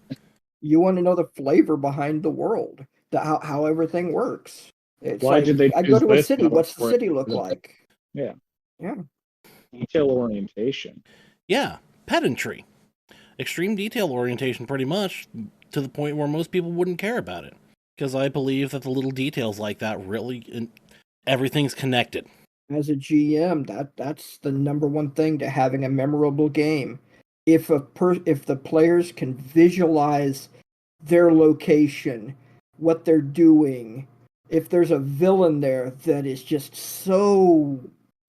You want to know the flavor behind the world, how everything works. It's Why like, did they I go choose to a this city, model what's the for city look like? Yeah. Yeah. Detail orientation. Yeah, pedantry. Extreme detail orientation, pretty much, to the point where most people wouldn't care about it. Because I believe that the little details like that really, everything's connected. As a GM, that's the number one thing to having a memorable game. If the players can visualize their location, what they're doing, if there's a villain there that is just so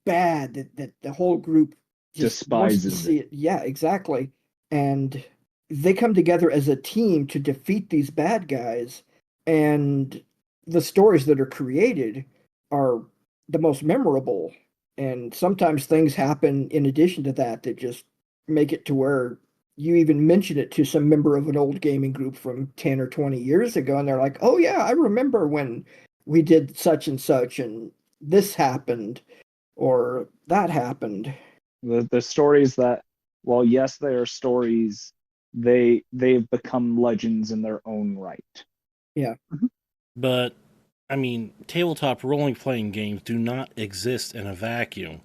bad that the whole group just wants to Despises see it. Yeah, exactly. And they come together as a team to defeat these bad guys, and the stories that are created are the most memorable. And sometimes things happen in addition to that that just make it to where you even mention it to some member of an old gaming group from 10 or 20 years ago, and they're like, oh yeah, I remember when we did such and such and this happened or that happened. The stories that, well, yes, they are stories, they've become legends in their own right. Yeah. But I mean, tabletop role-playing games do not exist in a vacuum,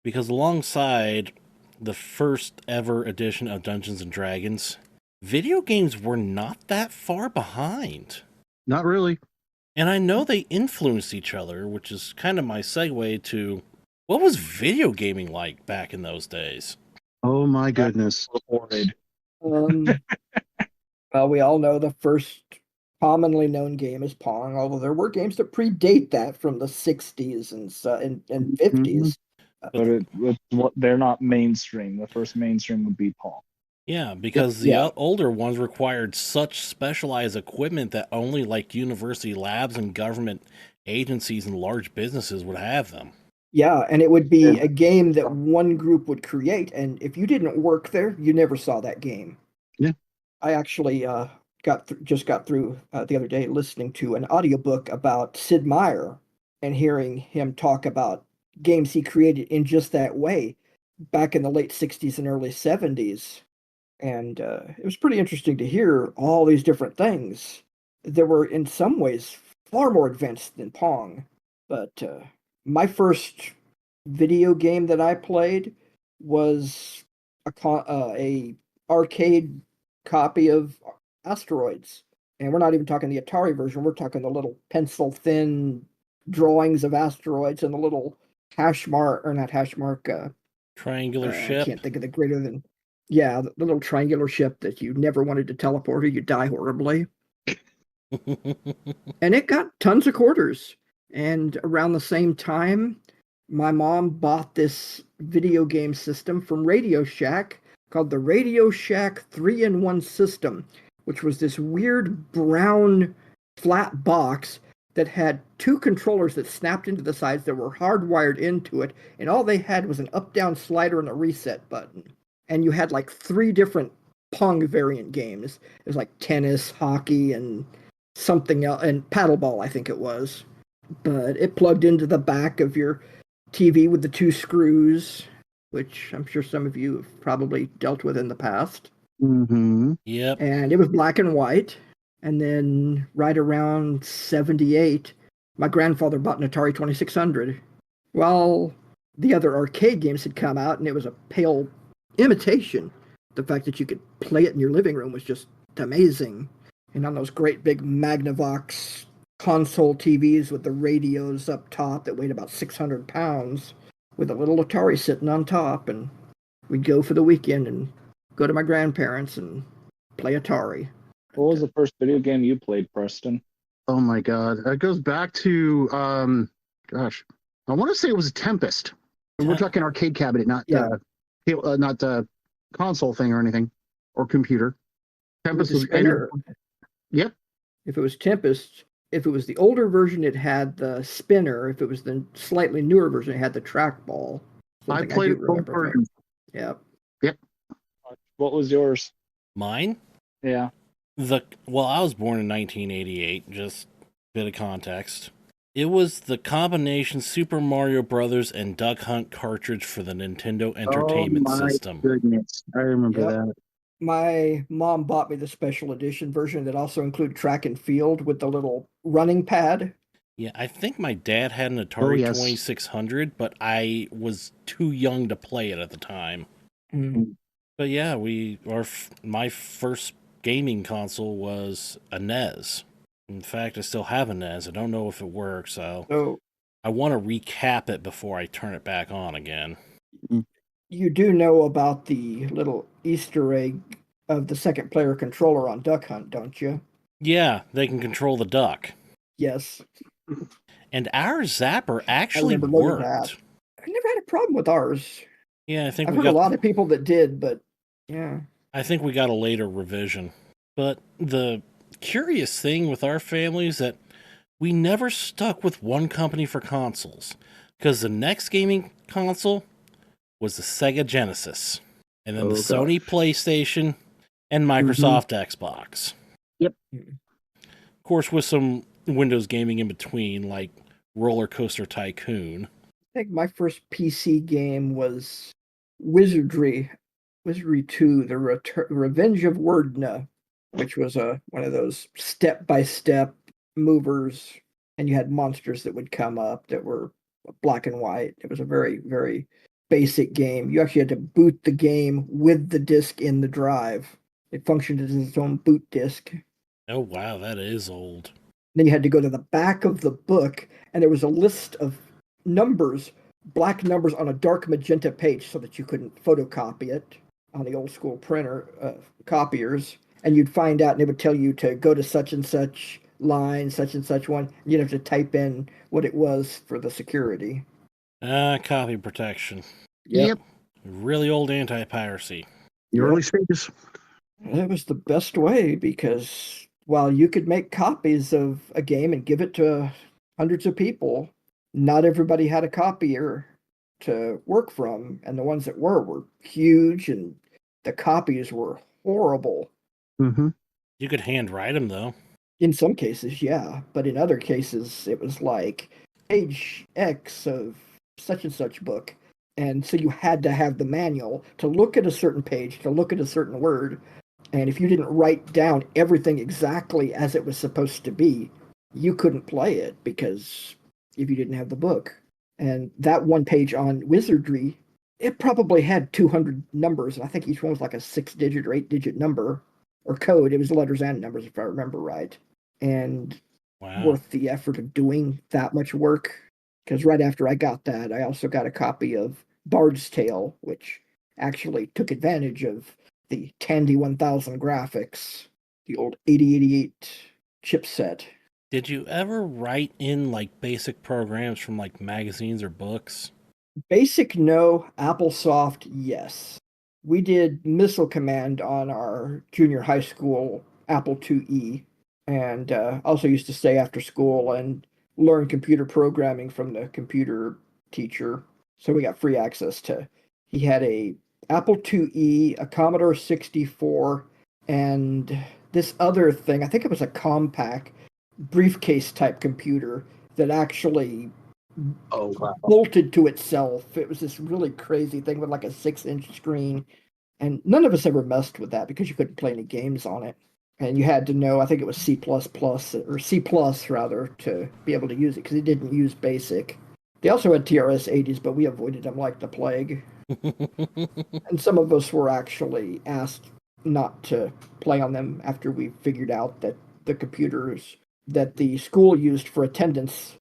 because alongside the first ever edition of Dungeons and Dragons, video games were not that far behind. Not really. And I know they influenced each other, which is kind of my segue to what was video gaming like back in those days? Oh my goodness. Reported. Well, we all know the first commonly known game is Pong, although there were games that predate that from the 60s and 50s. They're not mainstream. The first mainstream would be Pong. Yeah, because the older ones required such specialized equipment that only like university labs and government agencies and large businesses would have them. Yeah, and it would be a game that one group would create, and if you didn't work there, you never saw that game. Yeah. I actually just got through the other day listening to an audiobook about Sid Meier and hearing him talk about games he created in just that way back in the late 60s and early 70s. And it was pretty interesting to hear all these different things that were in some ways far more advanced than Pong. But my first video game that I played was a arcade copy of Asteroids. And we're not even talking the Atari version. We're talking the little pencil-thin drawings of asteroids and the little Triangular ship. I can't think of the greater than... Yeah, the little triangular ship that you never wanted to teleport or you die horribly. And it got tons of quarters. And around the same time, my mom bought this video game system from Radio Shack called the Radio Shack 3-in-1 system, which was this weird brown flat box that had two controllers that snapped into the sides that were hardwired into it, and all they had was an up-down slider and a reset button. And you had like 3 different Pong variant games. It was like tennis, hockey, and something else, and paddleball, I think it was. But it plugged into the back of your TV with the 2 screws, which I'm sure some of you have probably dealt with in the past. Mm-hmm. Yep. And it was black and white. And then right around 78, my grandfather bought an Atari 2600. While the other arcade games had come out, and it was a pale imitation. The fact that you could play it in your living room was just amazing. And on those great big Magnavox console TVs with the radios up top that weighed about 600 pounds, with a little Atari sitting on top, and we'd go for the weekend and go to my grandparents and play Atari. What was the first video game you played, Preston? Oh my God. It goes back to, I want to say it was Tempest. And we're talking arcade cabinet, not the console thing or anything, or computer. Tempest was Spinner. Yep. If it was Tempest, if it was the older version, it had the spinner. If it was the slightly newer version, it had the trackball. I played both versions. Yeah. Yep. What was yours? Mine? Yeah. Well, I was born in 1988, just a bit of context. It was the combination Super Mario Brothers and Duck Hunt cartridge for the Nintendo Entertainment System. Goodness. I remember that. My mom bought me the special edition version that also included track and field with the little running pad. Yeah, I think my dad had an Atari 2600, but I was too young to play it at the time. Mm. But yeah, my first gaming console was a NES. In fact, I still have a NES. I don't know if it works, so I want to recap it before I turn it back on again. You do know about the little Easter egg of the second player controller on Duck Hunt, don't you? Yeah, they can control the duck. Yes. And our zapper actually That. worked. I never had a problem with ours. Yeah, I think I've heard a lot of people that did, but yeah. I think we got a later revision. But the curious thing with our family is that we never stuck with one company for consoles, because the next gaming console was the Sega Genesis, and then the Sony PlayStation, and Microsoft Xbox. Yep. Of course, with some Windows gaming in between, like Roller Coaster Tycoon. I think my first PC game was Wizardry 2, The Revenge of Wordna, which was one of those step-by-step movers. and you had monsters that would come up that were black and white. It was a very, very basic game. You actually had to boot the game with the disc in the drive. It functioned as its own boot disc. Oh, wow, that is old. Then you had to go to the back of the book, and there was a list of numbers, black numbers on a dark magenta page so that you couldn't photocopy it on the old school printer copiers. And you'd find out, and it would tell you to go to such and such line, such and such one. You'd have to type in what it was for the security. Copy protection. Yep. Really old anti-piracy. The early stages. It was the best way because while you could make copies of a game and give it to hundreds of people, not everybody had a copier to work from, and the ones that were huge, and the copies were horrible. Mm-hmm. You could handwrite them, though. In some cases, yeah, but in other cases, it was like page X of such and such book. And so you had to have the manual to look at a certain page, to look at a certain word. And if you didn't write down everything exactly as it was supposed to be, you couldn't play it because if you didn't have the book. And that one page on Wizardry, it probably had 200 numbers. And I think each one was like a 6-digit or 8-digit number or code. It was letters and numbers, if I remember right. And Wow. worth the effort of doing that much work. Because right after I got that, I also got a copy of Bard's Tale, which actually took advantage of the Tandy 1000 graphics, the old 8088 chipset. Did you ever write in like basic programs from like magazines or books? Basic, no. AppleSoft, yes. We did Missile Command on our junior high school Apple IIe, and also used to stay after school and learn computer programming from the computer teacher. So we got free access to. He had a Apple IIe, a Commodore 64, and this other thing. I think it was a Compaq briefcase type computer that actually Oh, wow. bolted to itself. It was this really crazy thing with like a 6-inch screen. And none of us ever messed with that because you couldn't play any games on it. And you had to know, I think it was C++ or C+, rather, to be able to use it because it didn't use BASIC. They also had TRS-80s, but we avoided them like the plague. And some of us were actually asked not to play on them after we figured out that the computers that the school used for attendance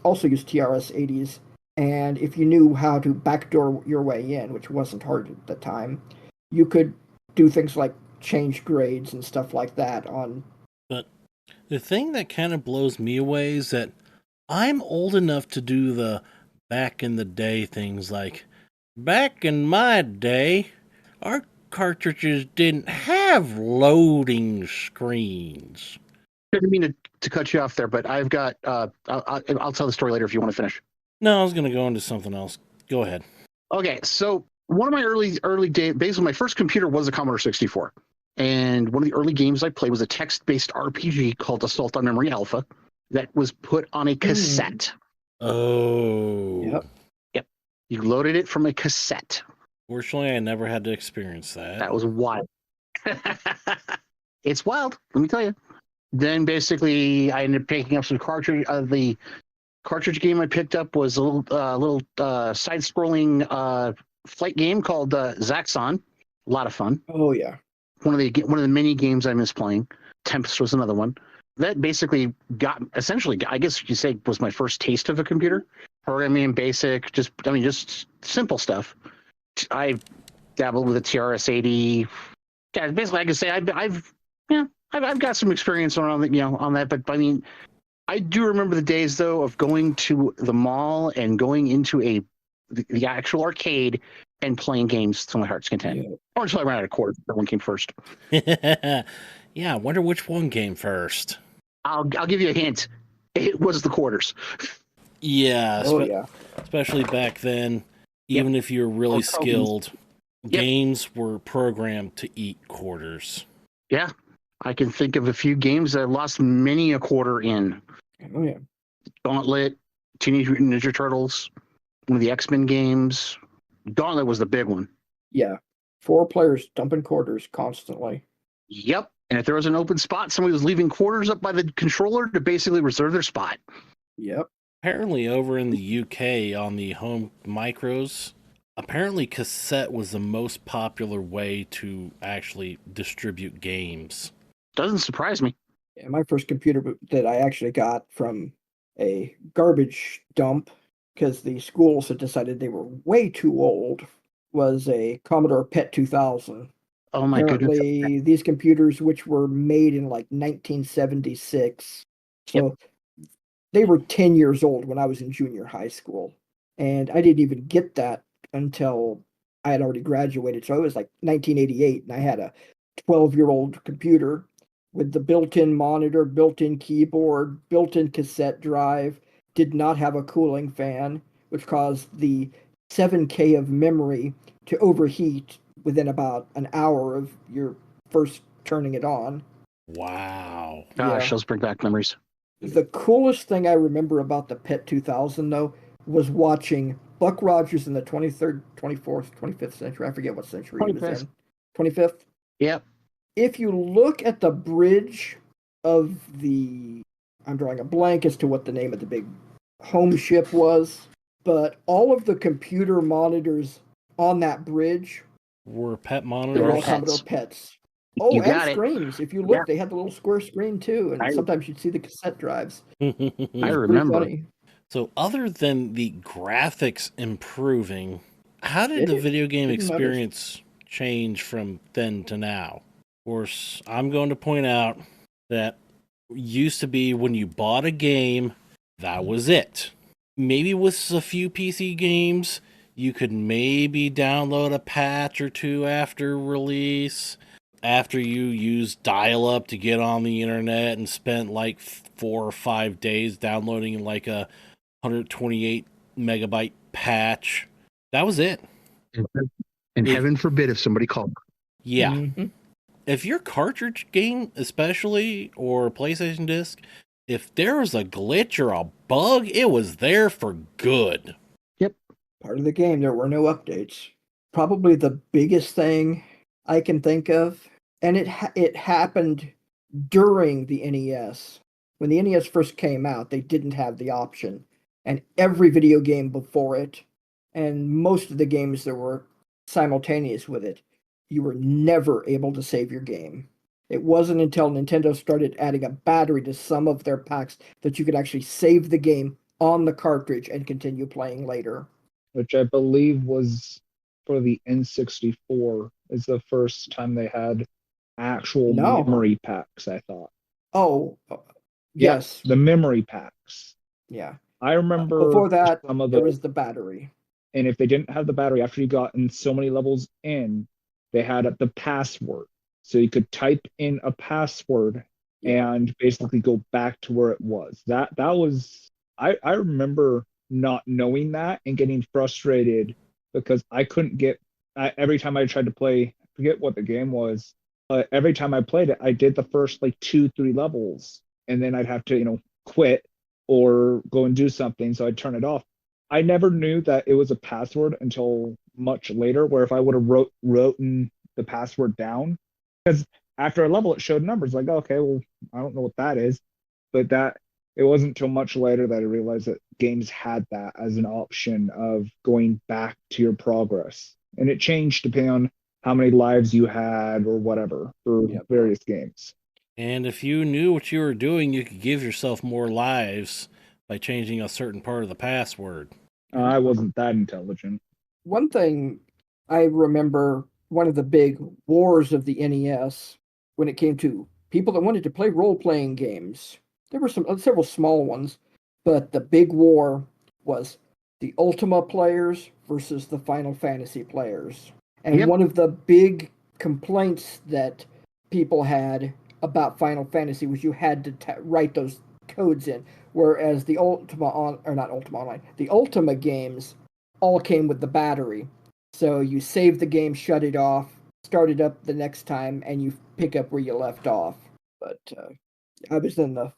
also used TRS-80s. And if you knew how to backdoor your way in, which wasn't hard at the time, you could do things like change grades and stuff like that on. But the thing that kind of blows me away is that I'm old enough to do the back in the day things like, back in my day, our cartridges didn't have loading screens. Didn't mean to cut you off there, but I've got. I'll tell the story later if you want to finish. No, I was going to go into something else. Go ahead. Okay, so one of my early days, basically my first computer was a Commodore 64, and one of the early games I played was a text-based RPG called Assault on Memory Alpha that was put on a cassette. Oh. Yep. You loaded it from a cassette. Fortunately, I never had to experience that. That was wild. It's wild, let me tell you. Then basically, I ended up picking up some cartridge. The cartridge game I picked up was a little side-scrolling flight game called Zaxxon. A lot of fun. Oh yeah. One of the many games I miss playing. Tempest was another one. That basically essentially, I guess you could say, was my first taste of a computer. Programming in BASIC, just simple stuff. I dabbled with a TRS-80. Yeah, basically, I could say I've got some experience on that. But I mean, I do remember the days though of going to the mall and going into the actual arcade and playing games to my heart's content, or until I ran out of quarters. That one came first. Yeah, I wonder which one came first. I'll give you a hint. It was the quarters. Yeah, especially back then. Even if you were really skilled, games were programmed to eat quarters. Yeah, I can think of a few games that I lost many a quarter in. Oh yeah. Gauntlet, Teenage Mutant Ninja Turtles, one of the X-Men games. Gauntlet was the big one. Yeah. 4 players dumping quarters constantly. Yep. And if there was an open spot, somebody was leaving quarters up by the controller to basically reserve their spot. Yep. Apparently, over in the UK on the home micros, apparently cassette was the most popular way to actually distribute games. Doesn't surprise me. Yeah, my first computer that I actually got from a garbage dump because the schools had decided they were way too old was a Commodore PET 2000. Oh my goodness. Apparently, these computers, which were made in like 1976, so they were 10 years old when I was in junior high school. And I didn't even get that until I had already graduated. So it was like 1988, and I had a 12-year-old computer with the built-in monitor, built-in keyboard, built-in cassette drive, did not have a cooling fan, which caused the 7K of memory to overheat within about an hour of your first turning it on. Wow. Gosh, those bring back memories. The coolest thing I remember about the PET 2000, though, was watching Buck Rogers in the 23rd, 24th, 25th century. I forget what century he was 25th. in. 25th? Yep. If you look at the bridge of the, I'm drawing a blank as to what the name of the big home ship was, but all of the computer monitors on that bridge Were pet were all monitors? Commodore PETs. Oh, You and got it. screens. If you look, Yeah. they had the little square screen too, and I- sometimes you'd see the cassette drives. I Pretty remember. funny. So, other than the graphics improving, how did the video game didn't notice. experience change from then to now? Of course, I'm going to point out that used to be when you bought a game, that was it. Maybe with a few PC games, you could maybe download a patch or two after release, after you used dial-up to get on the internet and spent like 4 or 5 days downloading like a 128 megabyte patch. That was it. And If- heaven forbid if somebody called. Yeah. Mhm. If your cartridge game, especially, or PlayStation disc, if there was a glitch or a bug, it was there for good. Part of the game. There were no updates. Probably the biggest thing I can think of, and it happened during the NES. When the NES first came out, they didn't have the option, and every video game before it, and most of the games that were simultaneous with it, you were never able to save your game. It wasn't until Nintendo started adding a battery to some of their packs that you could actually save the game on the cartridge and continue playing later. Which I believe was for the N64, is the first time they had actual No. memory packs, I thought. Oh, Yeah, yes. the memory packs. Yeah. I remember Before that, some of there the, was the battery. and if they didn't have the battery after you got in so many levels in, they had the password. So you could type in a password Yeah. and basically go back to where it was. That was I remember not knowing that and getting frustrated because I couldn't get every time I tried to play, I forget what the game was, but every time I played it, I did the first like 2-3 levels and then I'd have to, quit or go and do something. So I'd turn it off. I never knew that it was a password until much later, where if I would have written the password down, because after a level it showed numbers, like, okay, well, I don't know what that is. But that it wasn't until much later that I realized that games had that as an option of going back to your progress. And it changed depending on how many lives you had or whatever for Yep. various games. And if you knew what you were doing, you could give yourself more lives by changing a certain part of the password. I wasn't that intelligent. One thing I remember, one of the big wars of the NES when it came to people that wanted to play role-playing games. There were several small ones, but the big war was the Ultima players versus the Final Fantasy players. And Yep. one of the big complaints that people had about Final Fantasy was you had to write those codes in, whereas the the Ultima games all came with the battery. So you save the game, shut it off, start it up the next time, and you pick up where you left off. But I was in the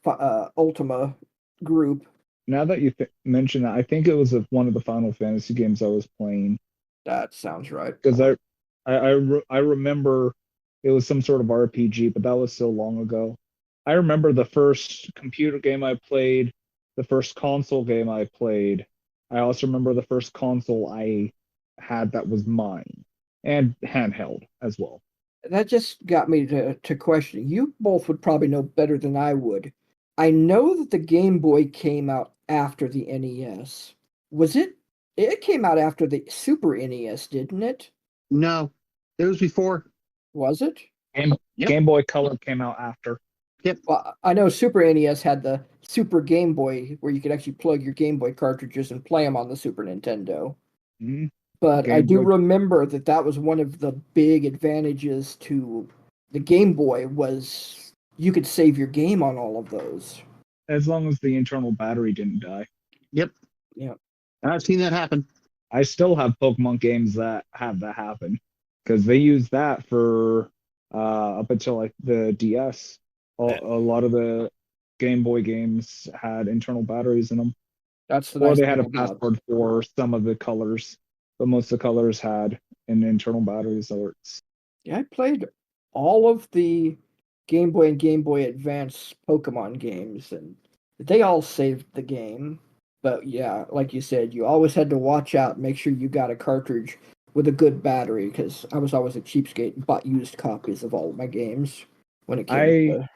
Ultima group. Now that you mention that, I think it was one of the Final Fantasy games I was playing, That sounds right. because I remember It was some sort of RPG, but that was so long ago. I remember the first computer game I played, the first console game I played. I also remember the first console I had that was mine, and handheld as well. That just got me to question. You both would probably know better than I would. I know that the Game Boy came out after the NES. Was it? It came out after the Super NES, didn't it? No, it was before. Was it? Game, Yep. Game Boy Color came out after. Well, I know Super NES had the Super Game Boy where you could actually plug your Game Boy cartridges and play them on the Super Nintendo. Mhm. But I Game do Boy. remember that that was one of the big advantages to the Game Boy was you could save your game on all of those. As long as the internal battery didn't die. Yep. Yeah. I've seen that happen. I still have Pokemon games that have that happen because they use that for up until like the DS. A lot of the Game Boy games had internal batteries in them, That's the or nice they had thing a about. password for some of the colors, but most of the colors had an internal battery. So it's Yeah, I played all of the Game Boy and Game Boy Advance Pokemon games, and they all saved the game. But yeah, like you said, you always had to watch out, make sure you got a cartridge with a good battery, because I was always a cheapskate and bought used copies of all of my games when it came I to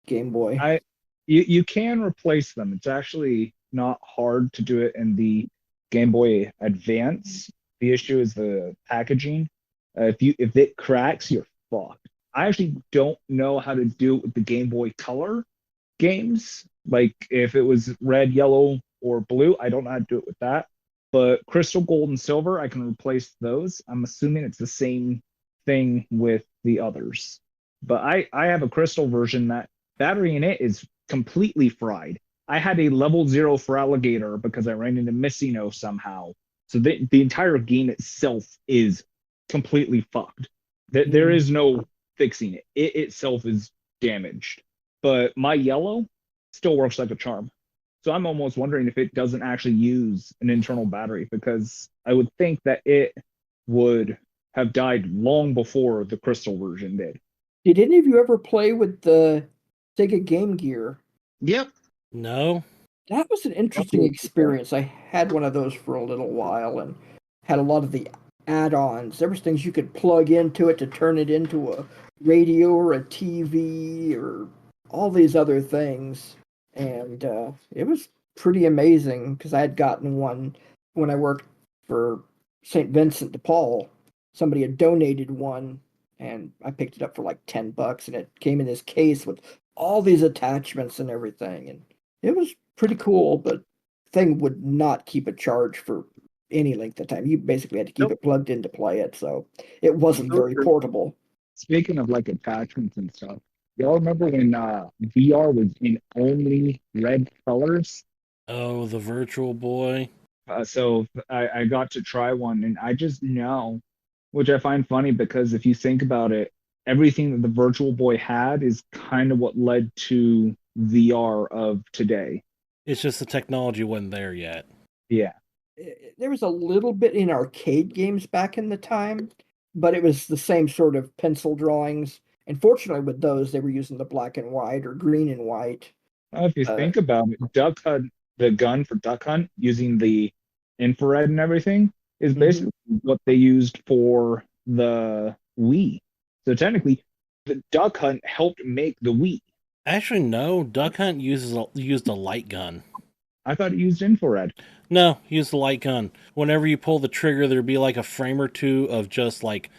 Game Boy. you can replace them. It's actually not hard to do it in the Game Boy Advance. The issue is the packaging. If it cracks, you're fucked. I actually don't know how to do it with the Game Boy Color games. Like if it was red, yellow, or blue, I don't know how to do it with that. But Crystal, Gold, and Silver, I can replace those. I'm assuming it's the same thing with the others. But I have a Crystal version that battery in it is completely fried. I had a level 0 for Alligator because I ran into Missino somehow. So the entire game itself is completely fucked. There is no fixing it. It itself is damaged. But my yellow still works like a charm. So I'm almost wondering if it doesn't actually use an internal battery because I would think that it would have died long before the Crystal version did. Did any of you ever play with the Sega Game Gear? Yep. No. That was an interesting experience. I had one of those for a little while and had a lot of the add-ons. There was things you could plug into it to turn it into a radio or a TV or all these other things. And it was pretty amazing because I had gotten one when I worked for St. Vincent de Paul. Somebody had donated one and I picked it up for like $10 and it came in this case with all these attachments and everything. And it was pretty cool, but thing would not keep a charge for any length of time. You basically had to keep it plugged in to play it, so it wasn't very portable. Speaking of like attachments and stuff, y'all remember when VR was in only red colors? Oh, the Virtual Boy. So I got to try one, and I just know, which I find funny because if you think about it, everything that the Virtual Boy had is kind of what led to VR of today. It's just the technology wasn't there yet. Yeah. There was a little bit in arcade games back in the time, but it was the same sort of pencil drawings. And fortunately, with those, they were using the black and white or green and white. If you think about it, Duck Hunt, the gun for Duck Hunt using the infrared and everything, is basically what they used for the Wii. So technically, the Duck Hunt helped make the Wii. Actually, no. Duck Hunt used a light gun. I thought it used infrared. No, use the light gun. Whenever you pull the trigger, there'd be like a frame or two of just like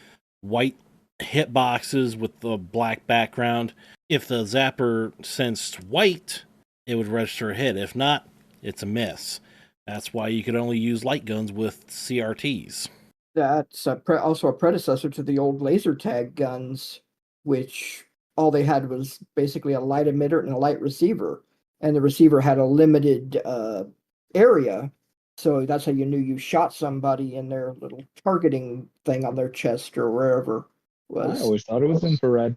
white hitboxes with the black background. If the zapper sensed white, it would register a hit. If not, it's a miss. That's why you could only use light guns with CRTs. That's also a predecessor to the old laser tag guns, which all they had was basically a light emitter and a light receiver. And the receiver had a limited area. So that's how you knew you shot somebody in their little targeting thing on their chest or wherever was. I always thought it was infrared.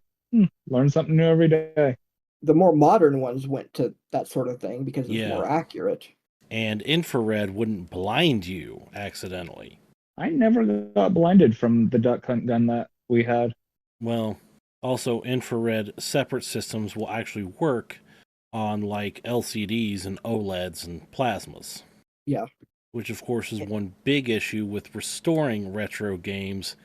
Learn something new every day. The more modern ones went to that sort of thing because it's Yeah. more accurate. And infrared wouldn't blind you accidentally. I never got blinded from the Duck Hunt gun that we had. Well, Also, infrared separate systems will actually work on like LCDs and OLEDs and plasmas. Yeah. Which, of course, is one big issue with restoring retro games,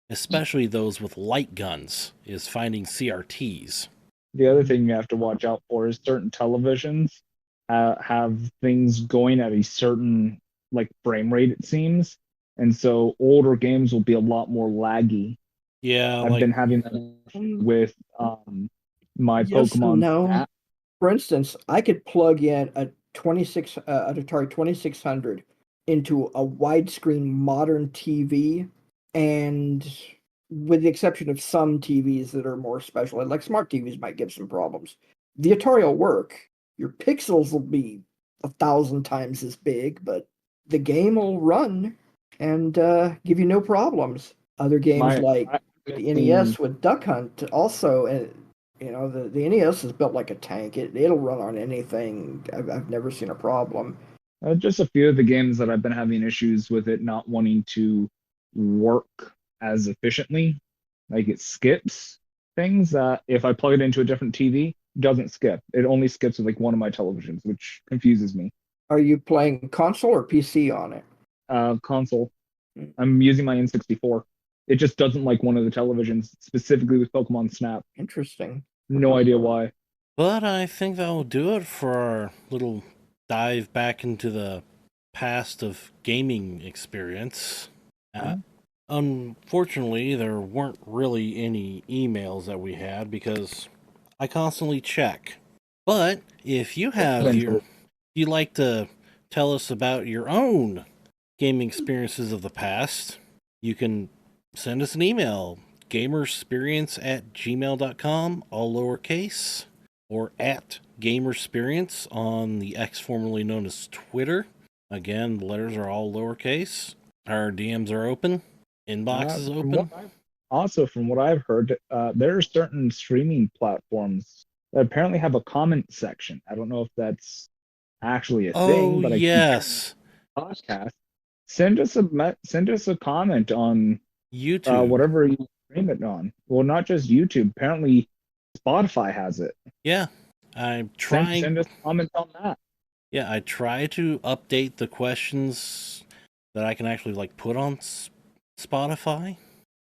especially those with light guns, is finding CRTs. The other thing you have to watch out for is certain televisions have things going at a certain like frame rate, it seems, and so older games will be a lot more laggy. Yeah, I've like been having that with my Yes and Pokemon no. Snap. For instance, I could plug in an Atari 2600 into a widescreen modern TV, and with the exception of some TVs that are more special, like smart TVs might give some problems, the Atari will work. Your pixels will be 1,000 times as big, but the game will run and give you no problems. Other games like the NES with Duck Hunt also, the NES is built like a tank. It'll run on anything. I've never seen a problem. Just a few of the games that I've been having issues with it not wanting to work as efficiently. Like it skips things that if I plug it into a different TV, it doesn't skip. It only skips with like one of my televisions, which confuses me. Are you playing console or PC on it? Console. Hmm. I'm using my N64. It just doesn't like one of the televisions, specifically with Pokemon Snap. Interesting. No idea why. But I think that'll do it for our little dive back into the past of gaming experience. Unfortunately, there weren't really any emails that we had because I constantly check. But if you have you'd like to tell us about your own gaming experiences of the past, you can send us an email, gamersperience@gmail.com, all lowercase, or at Gamersperience on the X formerly known as Twitter. Again, the letters are all lowercase. Our DMs are open. Inbox is open. From what I've heard, there are certain streaming platforms that apparently have a comment section. I don't know if that's actually a thing, but yes. Podcast. Send us a comment on YouTube. whatever you stream it on. Well, not just YouTube. Apparently, Spotify has it. Yeah, I'm trying. Send us comments on that. Yeah, I try to update the questions that I can actually like put on Spotify.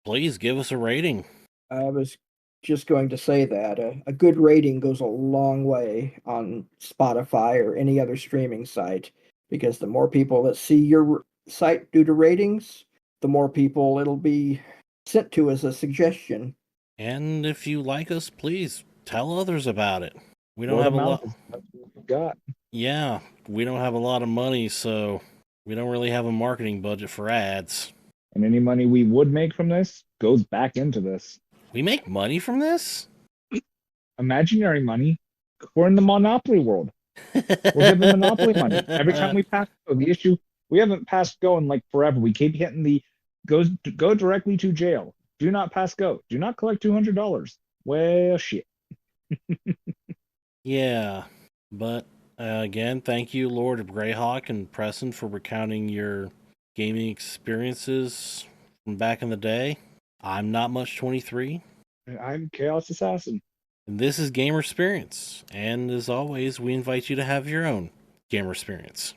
Please give us a rating. I was just going to say that a good rating goes a long way on Spotify or any other streaming site, because the more people that see your site due to ratings, the more people it'll be sent to as a suggestion. And if you like us, please tell others about it. We don't have a lot. That's what we got. Yeah, we don't have a lot of money, so we don't really have a marketing budget for ads. And any money we would make from this goes back into this. We make money from this? Imaginary money. We're in the Monopoly world. We're giving Monopoly money. Every time we pass go, the issue, we haven't passed go in like forever. We keep hitting the go directly to jail. Do not pass go. Do not collect $200. Well, shit. Yeah, but again, thank you, Lord of Greyhawk and Preston, for recounting your gaming experiences from back in the day. I'm Not Much 23. I'm Chaos Assassin. And this is Gamersperience. And as always, we invite you to have your own Gamersperience.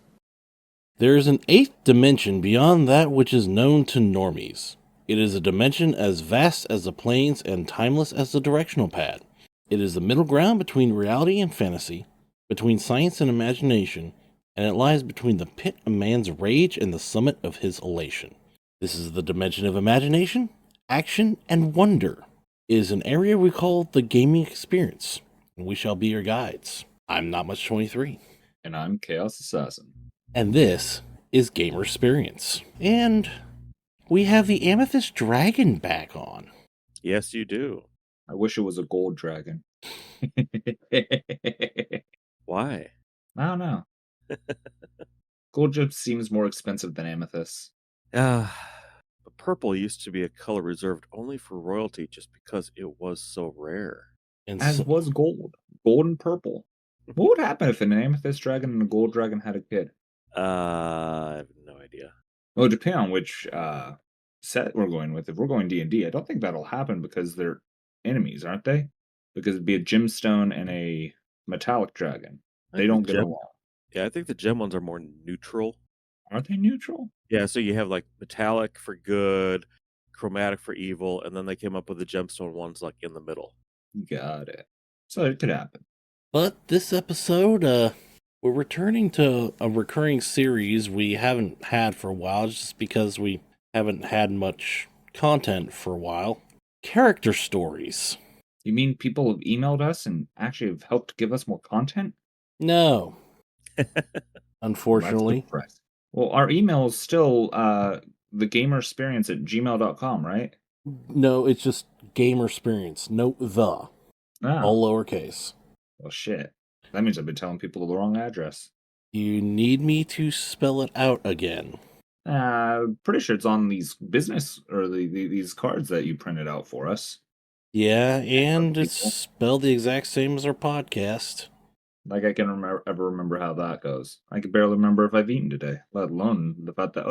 There is an eighth dimension beyond that which is known to normies. It is a dimension as vast as the planes and timeless as the directional pad. It is the middle ground between reality and fantasy, between science and imagination, and it lies between the pit of man's rage and the summit of his elation. This is the dimension of imagination, action, and wonder. It is an area we call the gaming experience, and we shall be your guides. I'm Not Much 23. And I'm Chaos Assassin. And this is Gamersperience. And we have the Amethyst Dragon back on. Yes, you do. I wish it was a gold dragon. Why? I don't know. Gold just seems more expensive than amethyst. But purple used to be a color reserved only for royalty just because it was so rare. And As was gold. Gold and purple. What would happen if an amethyst dragon and a gold dragon had a kid? I have no idea. Well, depending on which set we're going with. If we're going D&D, I don't think that'll happen because they're enemies, aren't they? Because it'd be a gemstone and a metallic dragon. I They think don't the get gem- along. Yeah, I think the gem ones are more neutral. Aren't they neutral? Yeah, so you have like metallic for good, chromatic for evil, and then they came up with the gemstone ones like in the middle. Got it. So it could happen. But this episode, we're returning to a recurring series we haven't had for a while, just because we haven't had much content for a while. Character stories. You mean people have emailed us and actually have helped give us more content? No. That's Unfortunately. depressing. Well, our email is still thegamersperience@gmail.com, right? No, it's just Gamersperience. No the. Ah, All lowercase. well, shit. That means I've been telling people the wrong address. You need me to spell it out again. Pretty sure it's on these business or these cards that you printed out for us. Yeah, and people. it's spelled the exact same as our podcast. Like I can ever remember how that goes. I can barely remember if I've eaten today, let alone the fact that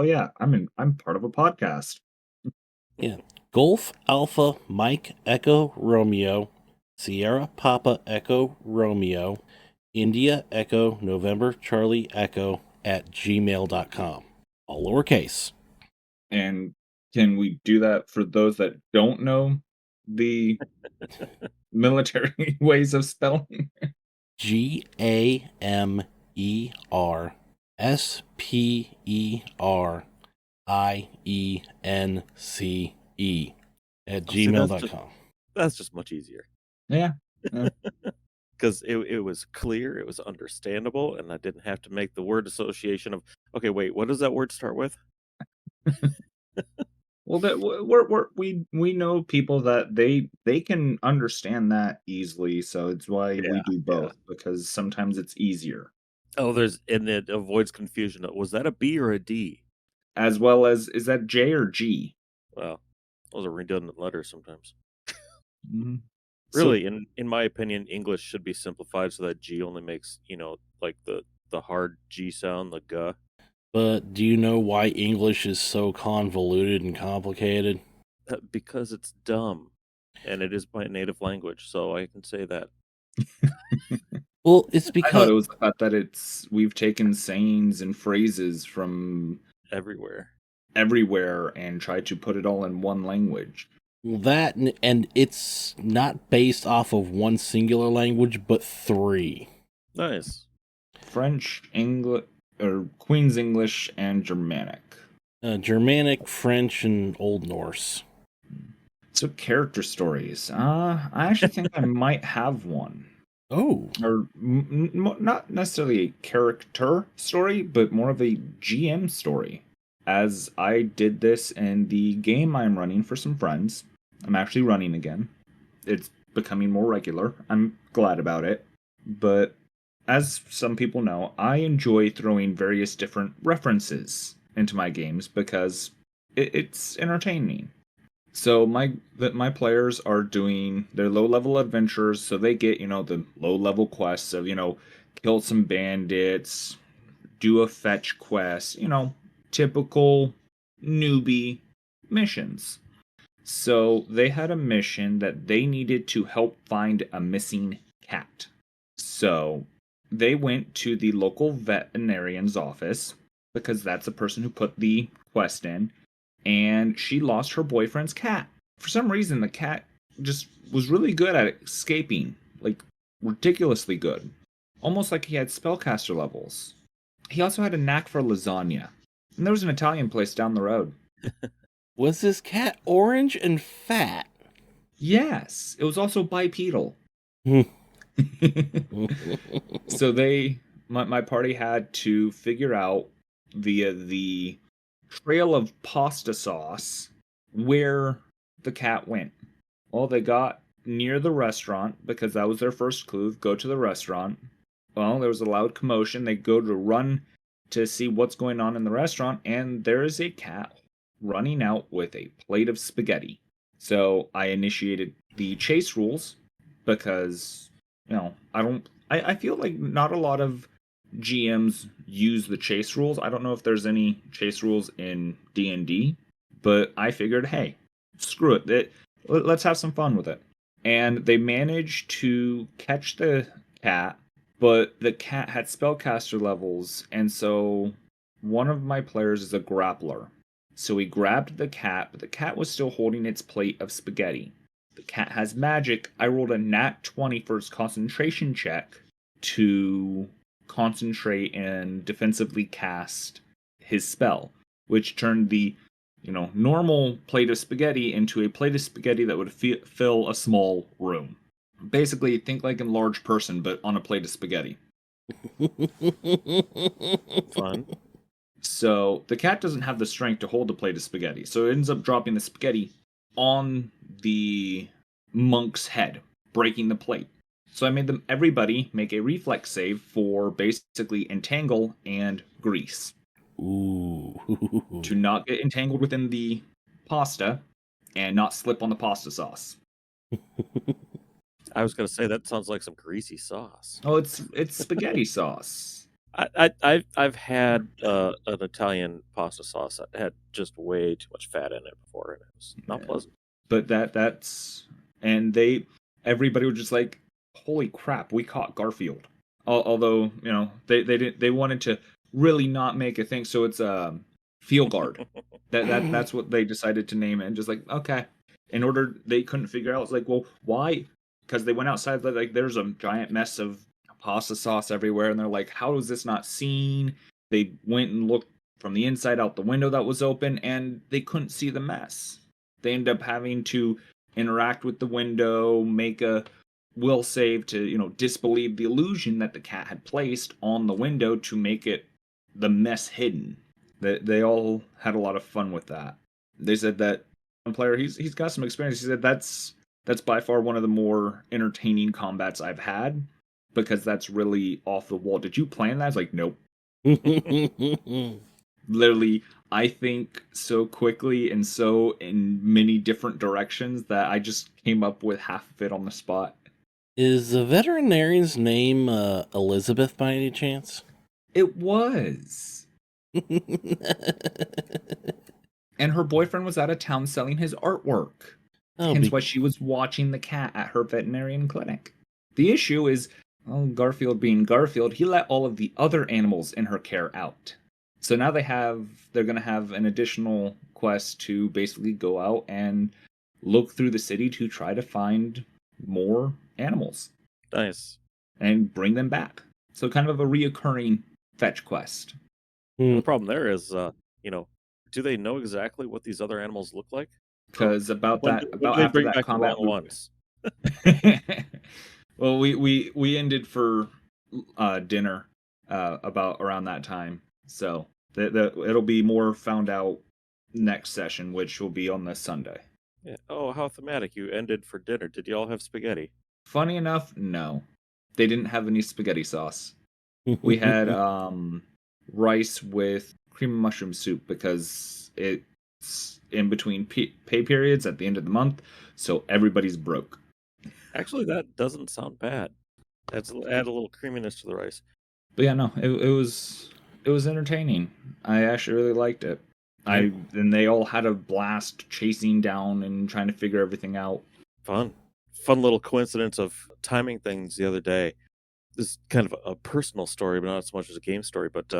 I'm part of a podcast. Yeah. Golf Alpha Mike Echo Romeo Sierra Papa Echo Romeo India Echo November Charlie Echo @gmail.com. All lowercase. And can we do that for those that don't know the military ways of spelling? GAMERSPERIENCE See, @gmail.com. that's just much easier Yeah. because it was clear, it was understandable, and I didn't have to make the word association of okay, wait, what does that word start with? Well, that we know people that they can understand that easily, so it's why we Yeah, do both because sometimes it's easier. Oh, and it avoids confusion. Was that a B or a D? As well as is that J or G? Well, those are redundant letters sometimes. Mhm. So- Really, in my opinion, English should be simplified so that G only makes, like the hard G sound, the G. But do you know why English is so convoluted and complicated? Because it's dumb. And it is my native language, so I can say that. Well, it's I thought because it was the fact that we've taken sayings and phrases from Everywhere. everywhere and tried to put it all in one language. that, and it's not based off of one singular language, but three. Nice. French, English, or Queen's English, and Germanic. Germanic, French, and Old Norse. So character stories. I actually think I might have one. Oh, Or not necessarily a character story, but more of a GM story. As I did this in the game I'm running for some friends. I'm actually running again. It's becoming more regular. I'm glad about it. But as some people know, I enjoy throwing various different references into my games because it's entertaining. So my players are doing their low level adventures, so they get the low level quests of kill some bandits, do a fetch quest, typical newbie missions. So they had a mission that they needed to help find a missing cat. So they went to the local veterinarian's office because that's the person who put the quest in, and she lost her boyfriend's cat. For some reason, the cat just was really good at escaping, like ridiculously good, almost like he had spellcaster levels. He also had a knack for lasagna, and there was an Italian place down the road. was this cat orange and fat? Yes, it was also bipedal. So my party had to figure out via the trail of pasta sauce where the cat went. Well, they got near the restaurant because that was their first clue. Go to the restaurant. Well, there was a loud commotion. They go to run to see what's going on in the restaurant, and there is a cat running out with a plate of spaghetti. So I initiated the chase rules because I feel like not a lot of GMs use the chase rules. I don't know if there's any chase rules in D&D, but I figured, hey, screw it. Let's have some fun with it. and they managed to catch the cat, but the cat had spellcaster levels, and so one of my players is a grappler. So he grabbed the cat, but the cat was still holding its plate of spaghetti. The cat has magic. I rolled a nat 20 for its concentration check to concentrate and defensively cast his spell, which turned the normal plate of spaghetti into a plate of spaghetti that would fill a small room. Basically, think like a large person, but on a plate of spaghetti. Fun. So the cat doesn't have the strength to hold the plate of spaghetti, so it ends up dropping the spaghetti on the monk's head, breaking the plate. So I made everybody make a reflex save for basically entangle and grease. Ooh. To not get entangled within the pasta and not slip on the pasta sauce. I was gonna say that sounds like some greasy sauce. Oh, it's spaghetti sauce. I've had an Italian pasta sauce that had just way too much fat in it before, and it was not pleasant. But everybody was just like, holy crap, we caught Garfield. Although they wanted to really not make a thing, so it's Field Guard. That's what they decided to name it, and just like, okay. In order, they couldn't figure out. It's like, well, why? Because they went outside, like there's a giant mess of pasta sauce everywhere, and they're like, how is this not seen? They went and looked from the inside out the window that was open, and they couldn't see the mess. They ended up having to interact with the window, make a will save to disbelieve the illusion that the cat had placed on the window to make it the mess hidden. They all had a lot of fun with that. They said that one player, he's got some experience. He said that's by far one of the more entertaining combats I've had, because that's really off the wall. Did you plan that? I was like, nope. Literally, I think so quickly and so in many different directions that I just came up with half of it on the spot. Is the veterinarian's name Elizabeth by any chance? It was. And her boyfriend was out of town selling his artwork. Oh, Hence why she was watching the cat at her veterinarian clinic. The issue is, Garfield being Garfield, he let all of the other animals in her care out. So now they're going to have an additional quest to basically go out and look through the city to try to find more animals. Nice. And bring them back. So kind of a reoccurring fetch quest. The problem there is, do they know exactly what these other animals look like? Because about When that, do about they after bring that back combat the ones? Well, we ended for dinner about around that time, so it'll be more found out next session, which will be on this Sunday. Yeah. Oh, how thematic! You ended for dinner. Did you all have spaghetti? Funny enough, no, they didn't have any spaghetti sauce. We had rice with cream and mushroom soup because it's in between pay periods at the end of the month, so everybody's broke. Actually, that doesn't sound bad. Add a little creaminess to the rice. But yeah, no, it was entertaining. I actually really liked it. And they all had a blast chasing down and trying to figure everything out. Fun little coincidence of timing things the other day. This is kind of a personal story, but not so much as a game story. But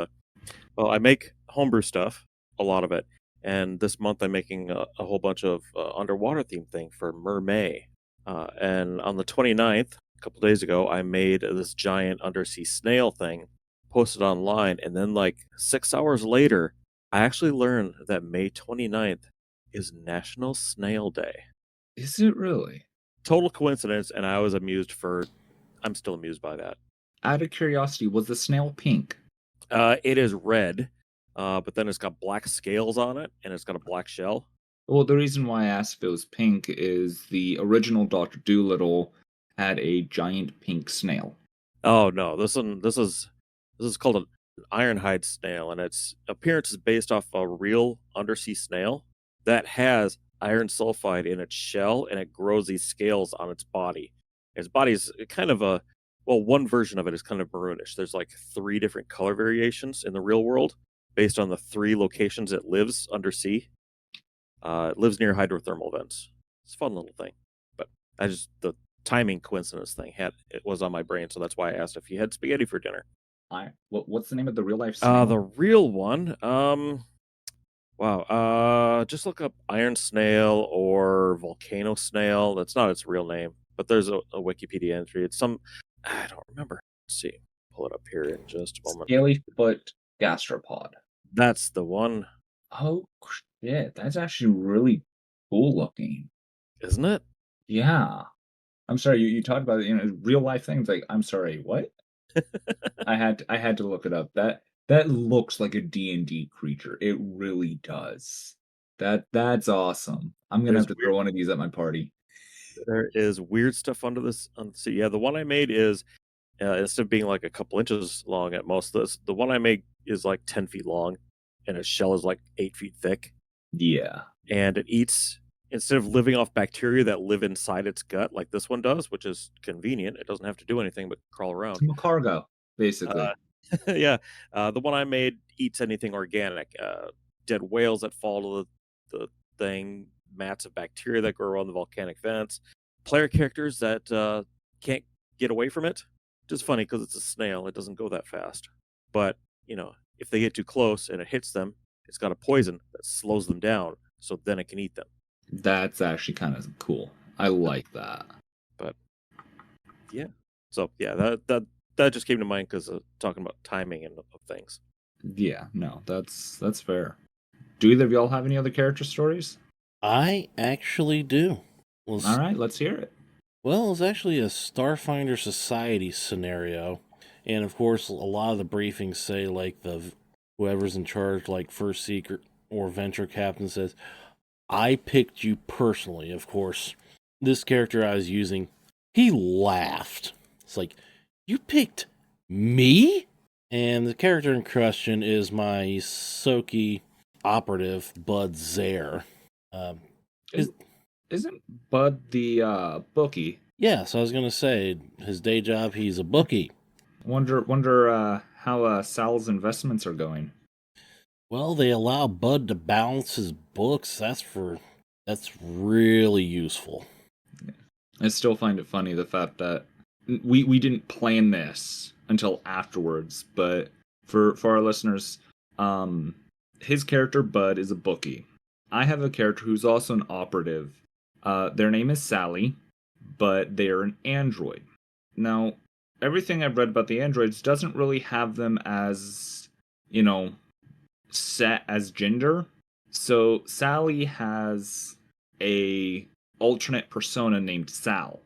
well, I make homebrew stuff, a lot of it, and this month I'm making a whole bunch of underwater themed thing for Mermay. And on the 29th, a couple days ago, I made this giant undersea snail thing, posted online, and then like 6 hours later, I actually learned that May 29th is National Snail Day. Is it really? Total coincidence, and I'm still amused by that. Out of curiosity, was the snail pink? It is red, but then it's got black scales on it, and it's got a black shell. Well, the reason why I asked if it was pink is the original Dr. Dolittle had a giant pink snail. Oh no, this is called an ironhide snail, and its appearance is based off a real undersea snail that has iron sulfide in its shell, and it grows these scales on its body. Its body's kind of one version of it is kind of maroonish. There's like 3 different color variations in the real world based on the 3 locations it lives undersea. It lives near hydrothermal vents. It's a fun little thing. But The timing coincidence thing it was on my brain, so that's why I asked if you had spaghetti for dinner. What's the name of the real life snail? The real one, wow, just look up iron snail or volcano snail. That's not its real name, but there's a Wikipedia entry. It's I don't remember. Let's see, pull it up here in just a moment. Scaly foot gastropod. That's the one, Oh shit, that's actually really cool looking. isn't it? Yeah. I'm sorry, you talked about real life things. Like, I'm sorry, what? I had to look it up. That looks like a D&D creature. It really does. That's awesome. I'm gonna There's have to throw one of these at my party. There is weird stuff under this. So yeah, the one I made is instead of being like a couple inches long at most, the one I made is like 10 feet long, and its shell is like 8 feet thick, Yeah. and it eats instead of living off bacteria that live inside its gut like this one does, which is convenient. It doesn't have to do anything but crawl around. It's a cargo, basically. Yeah, the one I made eats anything organic, dead whales that fall to the thing, mats of bacteria that grow around the volcanic vents, player characters that can't get away from it. Which is funny because it's a snail; it doesn't go that fast. But if they get too close and it hits them, it's got a poison that slows them down, so then it can eat them. That's actually kind of cool. I like that. But yeah, so yeah, that just came to mind because talking about timing and of things. Yeah, no, that's fair. Do either of y'all have any other character stories? I actually do. Well, All right, let's hear it. Well, it's actually a Starfinder Society scenario. And of course, a lot of the briefings say, like, whoever's in charge, like First Secret or Venture Captain, says, I picked you personally. Of course, this character I was using, he laughed. It's like, you picked me? And the character in question is my Soki operative, Bud Zare. Isn't Bud the bookie? Yeah, so I was gonna say, his day job, he's a bookie. Wonder how Sal's investments are going. Well, they allow Bud to balance his books. That's really useful. I still find it funny the fact that we didn't plan this until afterwards, but for our listeners, his character Bud is a bookie. I have a character who's also an operative. Their name is Sally, but they're an android. Now, everything I've read about the androids doesn't really have them as, set as gender. So Sally has a alternate persona named Sal.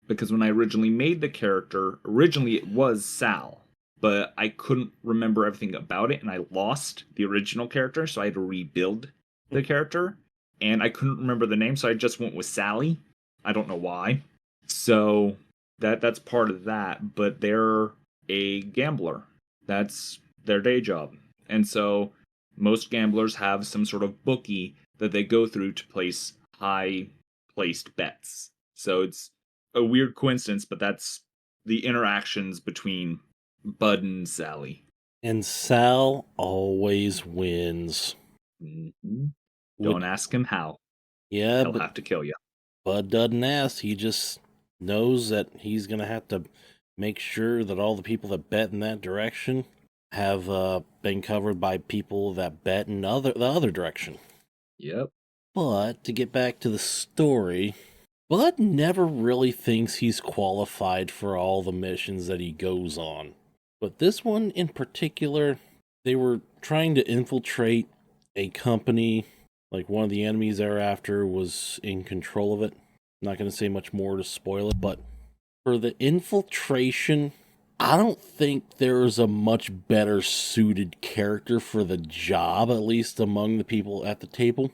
Because when I originally made the character, it was Sal. But I couldn't remember everything about it, and I lost the original character, so I had to rebuild the character. And I couldn't remember the name, so I just went with Sally. I don't know why. So that's part of that, but they're a gambler. That's their day job. And so most gamblers have some sort of bookie that they go through to place high-placed bets. So it's a weird coincidence, but that's the interactions between Bud and Sally. And Sal always wins. Mm-hmm. Don't ask him how. Yeah, He'll but have to kill you. Bud doesn't ask. He just knows that he's going to have to make sure that all the people that bet in that direction have been covered by people that bet in the other direction. Yep. But to get back to the story, Bud never really thinks he's qualified for all the missions that he goes on. But this one in particular, they were trying to infiltrate a company. Like, one of the enemies they're after was in control of it. I'm not going to say much more to spoil it, but for the infiltration, I don't think there's a much better suited character for the job, at least among the people at the table,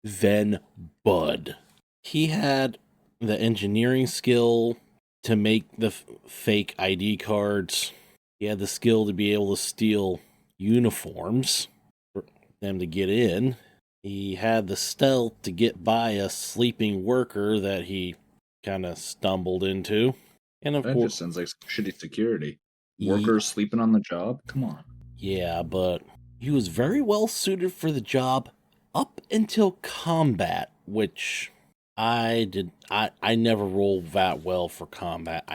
than Bud. He had the engineering skill to make the fake ID cards. He had the skill to be able to steal uniforms for them to get in. He had the stealth to get by a sleeping worker that he kind of stumbled into. And of That course, just sounds like shitty security. Workers sleeping on the job? Come on. Yeah, but he was very well suited for the job up until combat, which I never rolled that well for combat.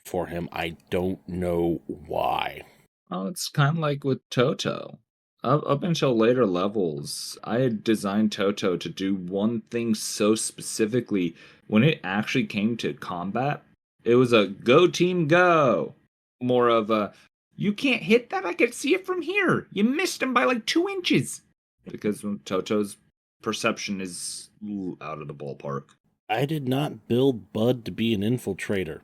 For him. I don't know why. Oh, it's kind of like with Toto. Up until later levels, I had designed Toto to do one thing so specifically. When it actually came to combat, it was a go team go. More of a, you can't hit that, I can see it from here. You missed him by like 2 inches. Because Toto's perception is out of the ballpark. I did not build Bud to be an infiltrator.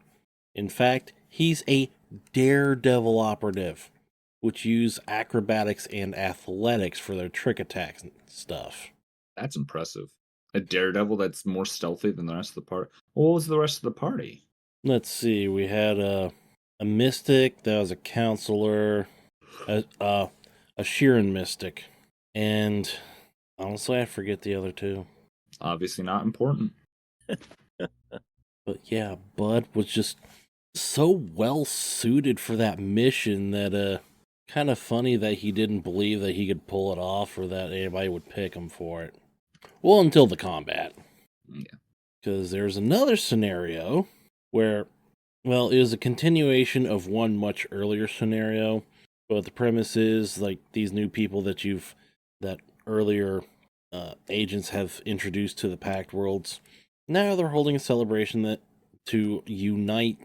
In fact, he's a daredevil operative, which use acrobatics and athletics for their trick attacks and stuff. That's impressive. A daredevil that's more stealthy than the rest of the party. What was the rest of the party? Let's see, we had a mystic, that was a counselor, a Sheeran mystic, and honestly, I forget the other two. Obviously not important. But yeah, Bud was just so well suited for that mission that kind of funny that he didn't believe that he could pull it off or that anybody would pick him for it. Well, until the combat. Yeah. Because there's another scenario where, well, it was a continuation of one much earlier scenario, but the premise is like these new people that earlier agents have introduced to the Pact Worlds. Now they're holding a celebration to unite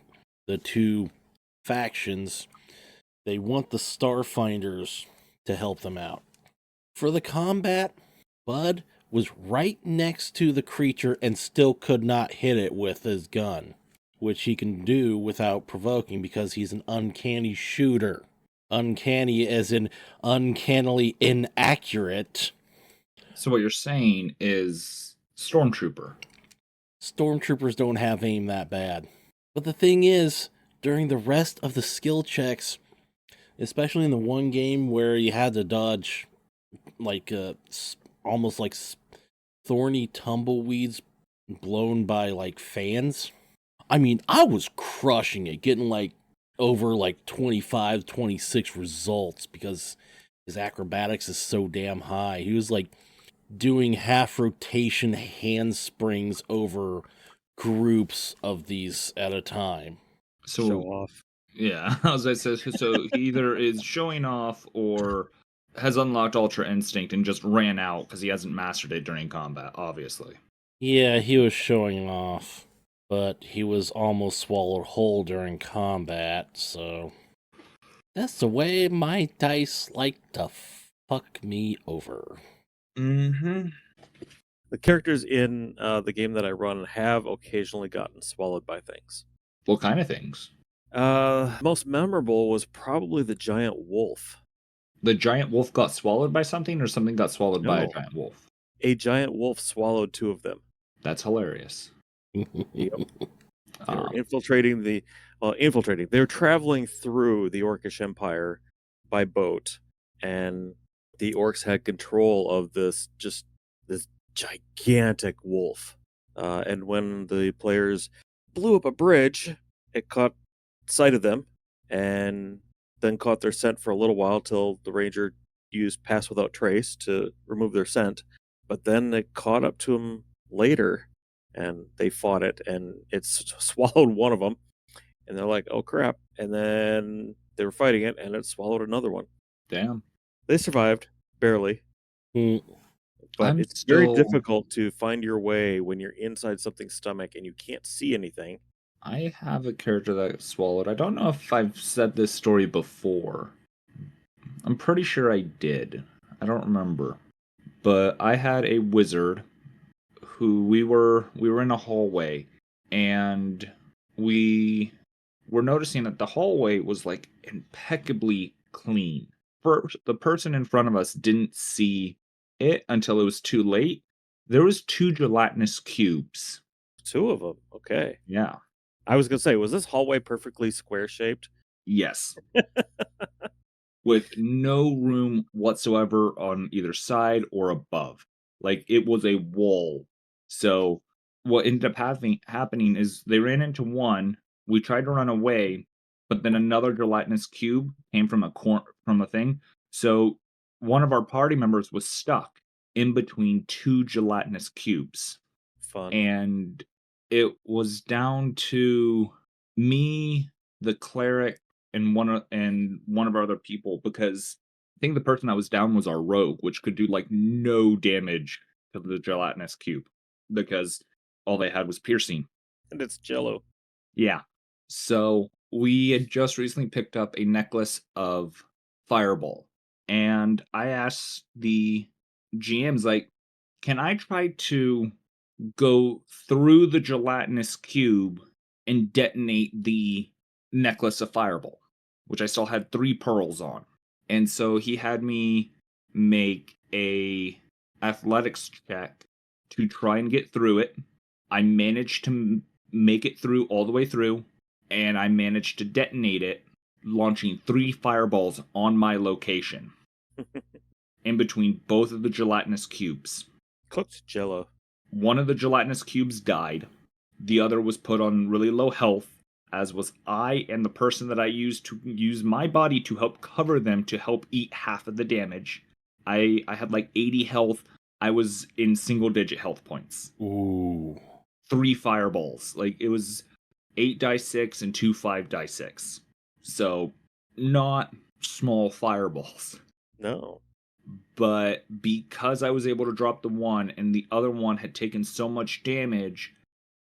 the two factions. They want the Starfinders to help them out. For the combat, Bud was right next to the creature and still could not hit it with his gun, which he can do without provoking because he's an uncanny shooter. Uncanny as in uncannily inaccurate. So what you're saying is Stormtrooper. Stormtroopers don't have aim that bad. But the thing is, during the rest of the skill checks, especially in the one game where you had to dodge like almost like thorny tumbleweeds blown by like fans. I mean, I was crushing it, getting like over like 25, 26 results because his acrobatics is so damn high. He was like doing half rotation handsprings over groups of these at a time. So Show off. yeah, as I said, so he either is showing off or has unlocked Ultra Instinct and just ran out because he hasn't mastered it during combat, obviously. Yeah, he was showing off, but he was almost swallowed whole during combat, so that's the way my dice like to fuck me over. Mm-hmm. The characters in the game that I run have occasionally gotten swallowed by things. What kind of things? Most memorable was probably the giant wolf. The giant wolf got swallowed by something, or something got swallowed by a No. giant wolf? A giant wolf swallowed two of them. That's hilarious. Yep. They were Um, infiltrating They're traveling through the Orcish Empire by boat, and the orcs had control of this gigantic wolf. And when the players blew up a bridge, it caught sight of them, and then caught their scent for a little while till the ranger used Pass Without Trace to remove their scent. But then it caught up to them later, and they fought it, and it swallowed one of them. And they're like, "Oh crap!" And then they were fighting it, and it swallowed another one. damn. They survived barely, Mm, but I'm it's very still- difficult to find your way when you're inside something's stomach and you can't see anything. I have a character that swallowed. I don't know if I've said this story before. I'm pretty sure I did. I don't remember. But I had a wizard who we were in a hallway, and we were noticing that the hallway was like impeccably clean. The person in front of us didn't see it until it was too late. There was 2 gelatinous cubes. Two of them. Okay. Yeah. I was gonna say, was this hallway perfectly square shaped? Yes. With no room whatsoever on either side or above. Like it was a wall. So what ended up happening is they ran into one. We tried to run away, but then another gelatinous cube came from a thing. So one of our party members was stuck in between 2 gelatinous cubes. Fun. And it was down to me, the cleric, and one of our other people, because I think the person that was down was our rogue, which could do like no damage to the gelatinous cube because all they had was piercing. And it's Jello. Yeah. So we had just recently picked up a necklace of Fireball. And I asked the GMs, like, can I try to go through the gelatinous cube and detonate the necklace of Fireball, which I still had 3 pearls on. And so he had me make a athletics check to try and get through it. I managed to make it through all the way through, and I managed to detonate it, launching 3 fireballs on my location in between both of the gelatinous cubes. Cooked Jello. One of the gelatinous cubes died. The other was put on really low health, as was I and the person that I used to use my body to help cover them to help eat half of the damage. I had like 80 health. I was in single-digit health points. Ooh. 3 fireballs. Like, it was 8 die 6 and 2 5 die 6. So, not small fireballs. No. But because I was able to drop the one and the other one had taken so much damage,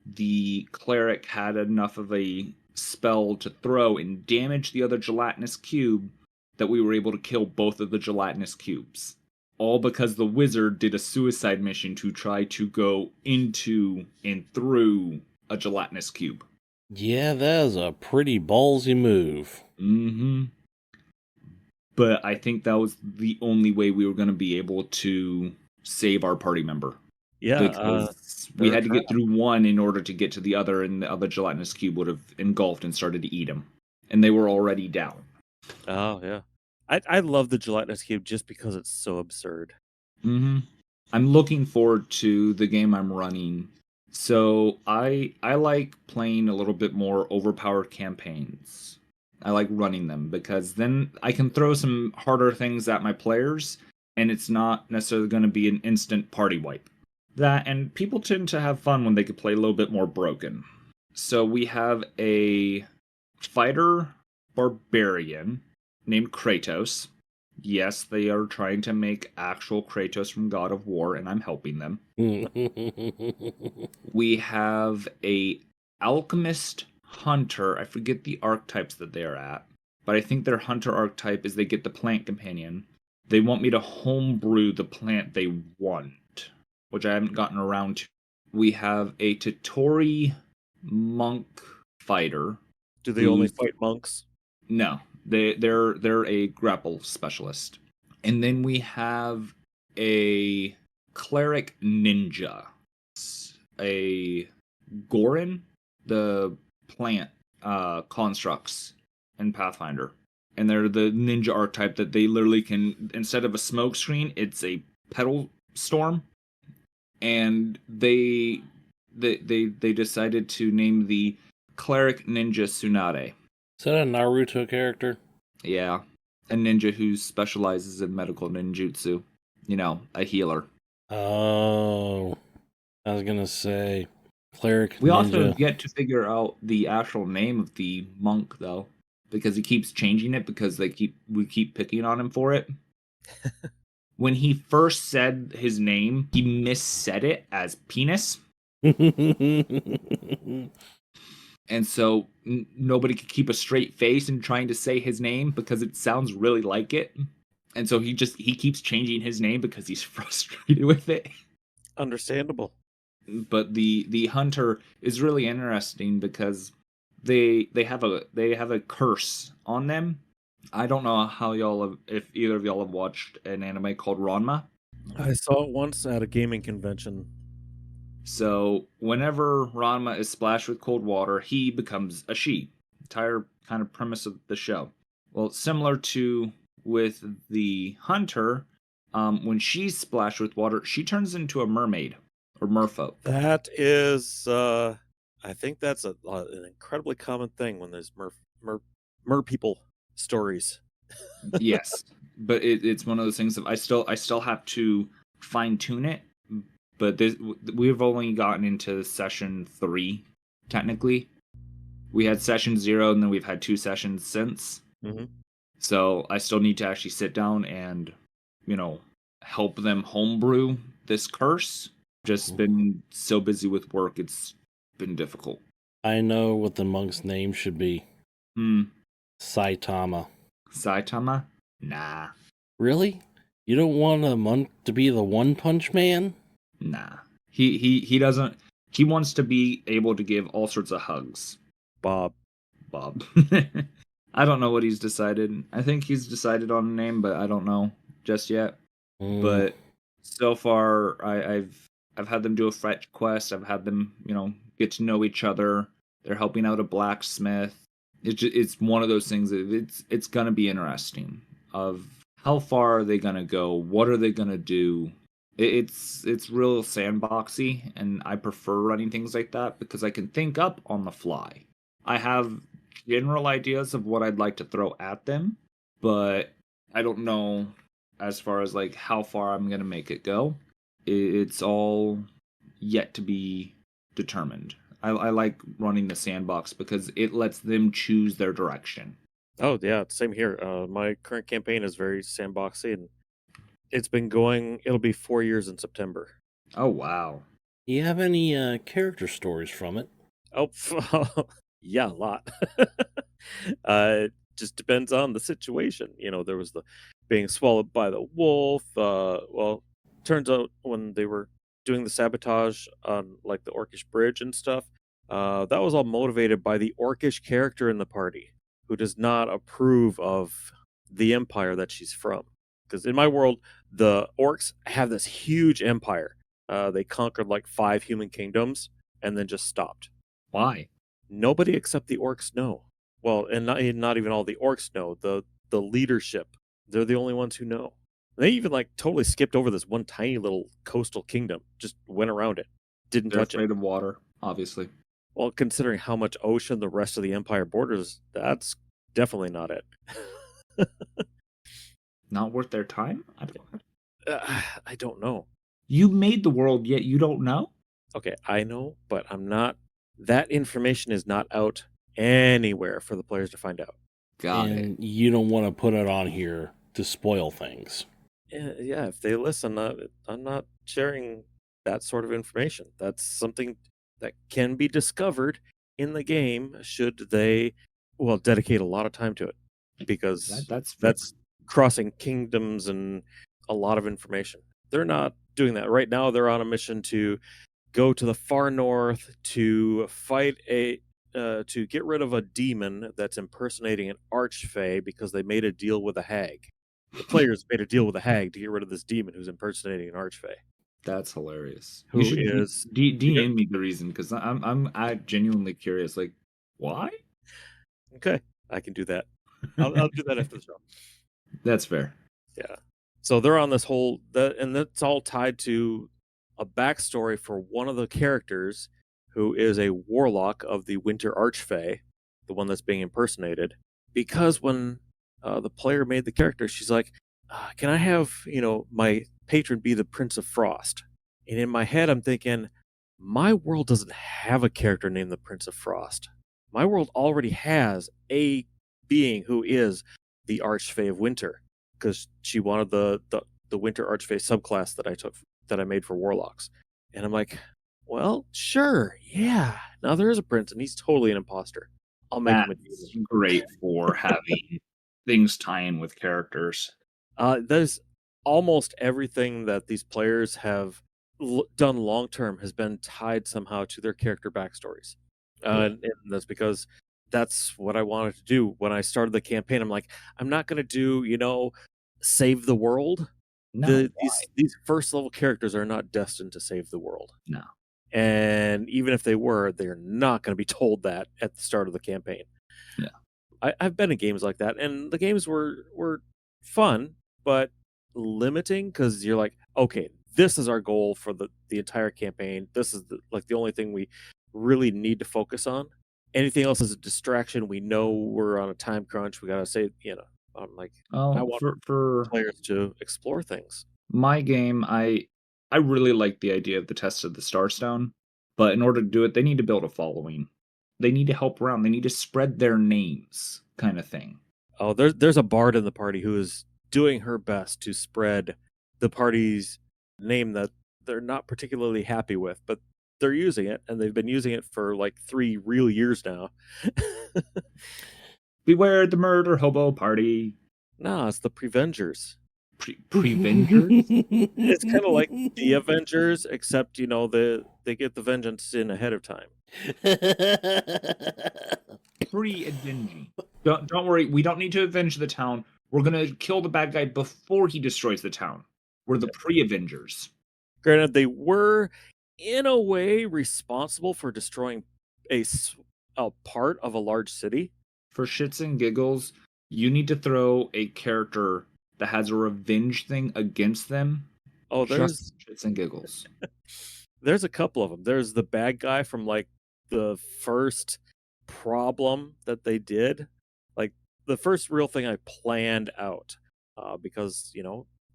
the cleric had enough of a spell to throw and damage the other gelatinous cube that we were able to kill both of the gelatinous cubes. All because the wizard did a suicide mission to try to go into and through a gelatinous cube. Yeah, that is a pretty ballsy move. Mm-hmm. But I think that was the only way we were going to be able to save our party member. Yeah. Because we they're had to get through one in order to get to the other, and the other gelatinous cube would have engulfed and started to eat them. And they were already down. Oh, yeah. I love the gelatinous cube just because it's so absurd. Mm-hmm. I'm looking forward to the game I'm running. So I like playing a little bit more overpowered campaigns. I like running them because then I can throw some harder things at my players, and it's not necessarily going to be an instant party wipe. That, and people tend to have fun when they can play a little bit more broken. So we have a fighter barbarian named Kratos. Yes, they are trying to make actual Kratos from God of War, and I'm helping them. We have a alchemist hunter. I forget the archetypes that they are at, but I think their hunter archetype is they get the plant companion. They want me to homebrew the plant they want, which I haven't gotten around to. We have a Totori monk fighter. Do they only fight monks? No, they're a grapple specialist. And then we have a cleric ninja, a Gorin, the plant constructs in Pathfinder. And they're the ninja archetype that they literally can, instead of a smoke screen, it's a petal storm. And they decided to name the cleric ninja Tsunade. Is that a Naruto character? Yeah, a ninja who specializes in medical ninjutsu. You know, a healer. Oh, I was gonna say cleric We ninja. also have yet to figure out the actual name of the monk, though, because he keeps changing it because we keep picking on him for it. When he first said his name, he missaid it as penis, and so nobody could keep a straight face in trying to say his name because it sounds really like it. And so he keeps changing his name because he's frustrated with it. Understandable. But the hunter is really interesting because they have a curse on them. I don't know if either of y'all have watched an anime called Ranma. I saw it once at a gaming convention. So whenever Ranma is splashed with cold water, he becomes a she. Entire kind of premise of the show. Well, similar to with the hunter, when she's splashed with water, she turns into a mermaid or merfolk. That is, I think that's an incredibly common thing when there's mer people stories. Yes, but it's one of those things that I still have to fine tune it but we've only gotten into session 3, technically. We had session 0, and then we've had 2 sessions since. Mhm. So I still need to actually sit down and, help them homebrew this curse. Just been so busy with work, it's been difficult. I know what the monk's name should be. Saitama. Saitama? Nah. Really? You don't want a monk to be the One Punch Man? Nah. He doesn't. He wants to be able to give all sorts of hugs. Bob. I don't know what he's decided. I think he's decided on a name, but I don't know just yet. But so far, I've had them do a fetch quest. I've had them, get to know each other. They're helping out a blacksmith. It's one of those things that it's gonna be interesting. Of how far are they gonna go? What are they gonna do? It's real sandboxy, and I prefer running things like that because I can think up on the fly. I have general ideas of what I'd like to throw at them, but I don't know as far as like how far I'm gonna make it go. It's all yet to be determined. I like running the sandbox because it lets them choose their direction. Oh yeah, same here. My current campaign is very sandboxy, and it's been going. It'll be 4 years in September. Oh wow. You have any character stories from it? Oh, yeah, a lot. Just depends on the situation. There was the being swallowed by the wolf. Well, turns out when they were doing the sabotage on like the Orcish bridge and stuff, that was all motivated by the Orcish character in the party who does not approve of the empire that she's from. Because in my world, the orcs have this huge empire. They conquered like 5 human kingdoms and then just stopped. Why? Nobody except the orcs know. Well, and not even all the orcs know. The leadership, they're the only ones who know. They even like totally skipped over this one tiny little coastal kingdom, just went around it, didn't They're touch it. afraid of water, obviously. Well, considering how much ocean the rest of the empire borders, that's definitely not it. Not worth their time? I don't know. You made the world, yet you don't know? Okay, I know, but I'm not. That information is not out anywhere for the players to find out. Got it. And you don't want to put it on here to spoil things. Yeah, if they listen, I'm not sharing that sort of information. That's something that can be discovered in the game should they, well, dedicate a lot of time to it, because That's crossing kingdoms and a lot of information. They're not doing that right now. They're on a mission to go to the far north to fight to get rid of a demon that's impersonating an archfey because they made a deal with a hag. The players made a deal with a hag to get rid of this demon who's impersonating an archfey. That's hilarious. Who You should is DM me the reason because I'm genuinely curious. Like, why? okay? I can do that. I'll do that after the show. That's fair. Yeah. So they're on this whole and that's all tied to a backstory for one of the characters who is a warlock of the Winter Archfey, the one that's being impersonated. Because when the player made the character, she's like, "Can I have my patron be the Prince of Frost?" And in my head, I'm thinking, my world doesn't have a character named the Prince of Frost. My world already has a being who is the Archfey of Winter, because she wanted the Winter Archfey subclass that I made for warlocks. And I'm like, well, sure, yeah. Now there is a prince, and he's totally an imposter. I'll make him a That's demon. great for having things tie in with characters. There's almost everything that these players have done long term has been tied somehow to their character backstories. And that's because that's what I wanted to do when I started the campaign. I'm like, I'm not going to do, save the world. No, These first level characters are not destined to save the world. No. And even if they were, they're not going to be told that at the start of the campaign. Yeah. I've been in games like that, and the games were fun, but limiting, because you're like, okay, this is our goal for the entire campaign. This is the only thing we really need to focus on. Anything else is a distraction. We know we're on a time crunch. We gotta say, I'm like, I want for players to explore things. my game, I I really like the idea of the Test of the Starstone, but in order to do it, they need to build a following. They need to help around. They need to spread their names, kind of thing. Oh, there's a bard in the party who is doing her best to spread the party's name that they're not particularly happy with, but they're using it, and they've been using it for like 3 real years now. Beware the murder hobo party. No, it's the Prevengers. Prevengers? It's kind of like the Avengers, except they get the vengeance in ahead of time. Pre-avenging. Don't worry. We don't need to avenge the town. We're gonna kill the bad guy before he destroys the town. We're the pre-avengers. Granted, they were in a way responsible for destroying a part of a large city. For shits and giggles, you need to throw a character that has a revenge thing against them. Oh, Just shits and giggles. there's a couple of them. There's the bad guy from like the first problem that they did, like the first real thing I planned out, because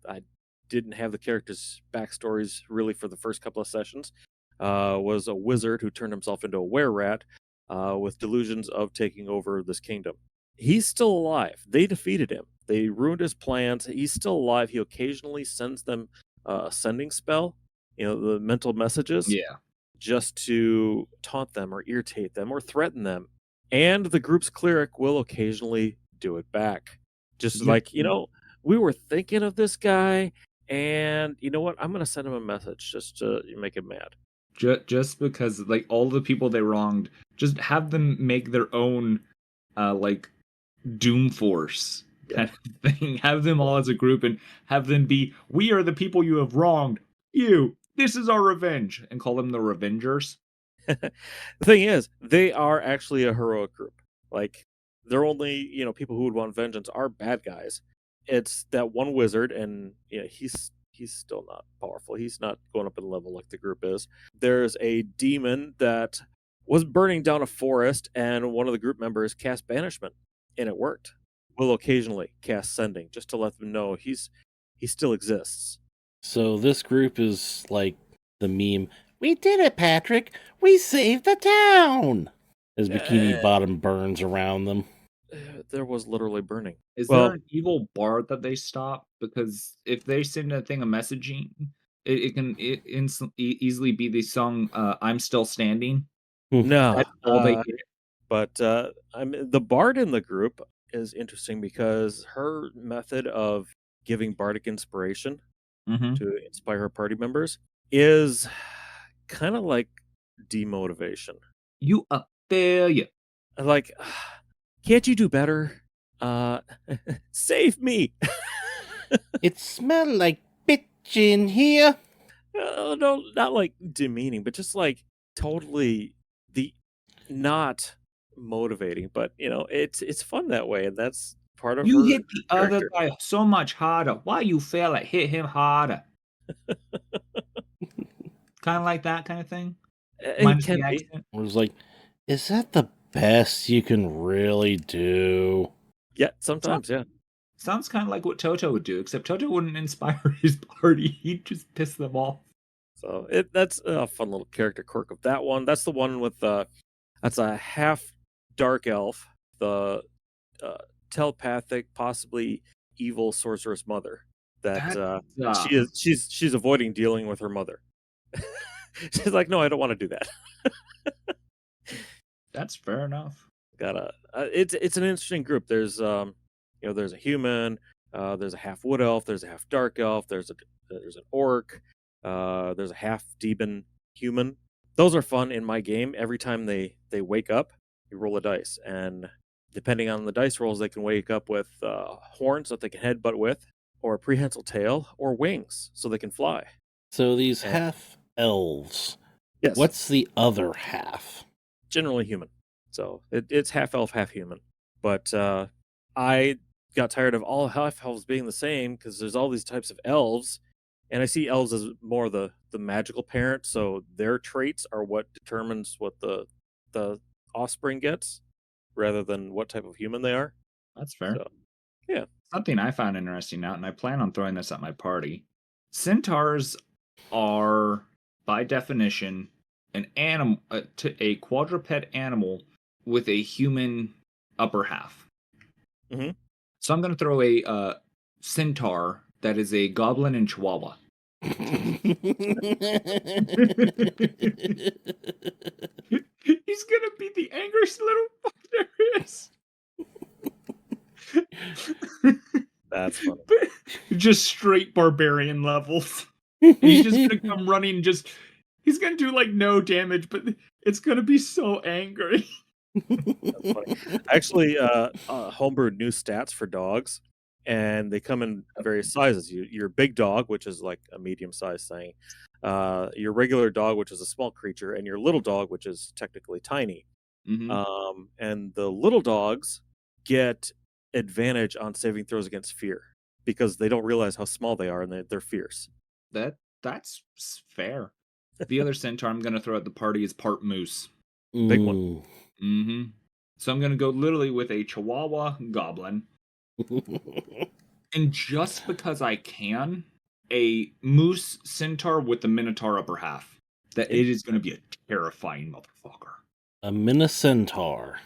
I didn't have the characters' backstories really for the first couple of sessions. Was a wizard who turned himself into a were-rat with delusions of taking over this kingdom. He's still alive. They defeated him. They ruined his plans. He's still alive. He occasionally sends them a sending spell, the mental messages, Yeah. just to taunt them or irritate them or threaten them. And the group's cleric will occasionally do it back. Just Yeah. like, we were thinking of this guy, and you know what? I'm going to send him a message just to make him mad. Just because, like, all the people they wronged, just have them make their own, like, Doom Force kind of thing. Have them all as a group and have them be, we are the people you have wronged. This is our revenge. And call them the Revengers. The thing is, they are actually a heroic group. Like, they're only, people who would want vengeance are bad guys. It's that one wizard, and he's still not powerful. He's not going up in level like the group is. There's a demon that was burning down a forest, and one of the group members cast banishment, and it worked. We'll occasionally cast sending just to let them know he still exists. So this group is like the meme, "We did it, Patrick! We saved the town!" As Bikini Bottom burns around them. There was literally burning. Is Well- there an evil bard that they stop? Because if they send a thing of messaging, it can easily be the song "I'm Still Standing." No, That's all they get. but the bard in the group is interesting because her method of giving bardic inspiration Mhm. to inspire her party members is kind of like demotivation. You a failure. Like, can't you do better? Save me. It smelled like bitch in here. No, not like demeaning, but just like totally not motivating. But it's fun that way, and that's part of You her hit the other character. guy so much harder. Why you fail at hit him harder? Kind of like that kind of thing. It Minus can the be. accent. I was like, is that the best you can really do? Yeah, sometimes, yeah. Sounds kind of like what Toto would do, except Toto wouldn't inspire his party. He'd just piss them off. So that's a fun little character quirk of that one. That's the one with that's a half dark elf, the telepathic, possibly evil sorceress mother. That she's avoiding dealing with her mother. She's like, no, I don't want to do that. That's fair enough. It's an interesting group. There's there's a human, there's a half wood elf, there's a half dark elf, there's an orc, there's a half demon human. Those are fun in my game. Every time they wake up, you roll a dice, and depending on the dice rolls, they can wake up with horns that they can headbutt with, or a prehensile tail, or wings so they can fly. So these Yeah. half elves, Yes, what's the other half? generally human. So it's half elf, half human. But I got tired of all half elves being the same because there's all these types of elves, and I see elves as more the magical parent. So their traits are what determines what the offspring gets, rather than what type of human they are. That's fair. So, yeah. Something I found interesting out, and I plan on throwing this at my party. Centaurs are, by definition, an animal, a quadruped animal with a human upper half. Mhm. So I'm going to throw a centaur that is a goblin and chihuahua. He's gonna be the angriest little fuck there is. That's funny. Just straight barbarian levels. And he's just gonna come running. He's gonna do like no damage, but it's gonna be so angry. That's funny. I actually homebrewed new stats for dogs, and they come in various sizes. Your big dog, which is like a medium-sized thing, your regular dog, which is a small creature, and your little dog, which is technically tiny. And the little dogs get advantage on saving throws against fear because they don't realize how small they are and they're fierce. That's fair. The other centaur I'm gonna throw at the party is part moose. Big one. Mm-hmm. So I'm gonna go literally with a chihuahua goblin. And just because I can, a moose centaur with the minotaur upper half. That it is gonna be a terrifying motherfucker. A Minocentaur.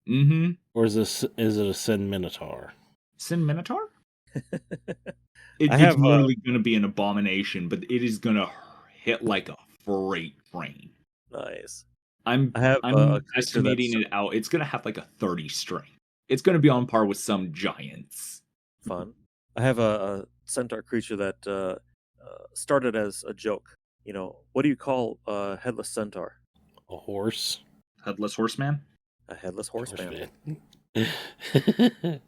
Mm-hmm. Or is it a Sin Minotaur? Sin Minotaur? I It's have, literally gonna be an abomination, but it is gonna hit like a freight train. Nice. I'm I have a creature estimating that's it out. It's gonna have like a 30 string. It's gonna be on par with some giants. fun. I have a centaur creature that started as a joke. You know, what do you call a headless centaur? A horse? Headless Horseman? A headless horseman. Horseman.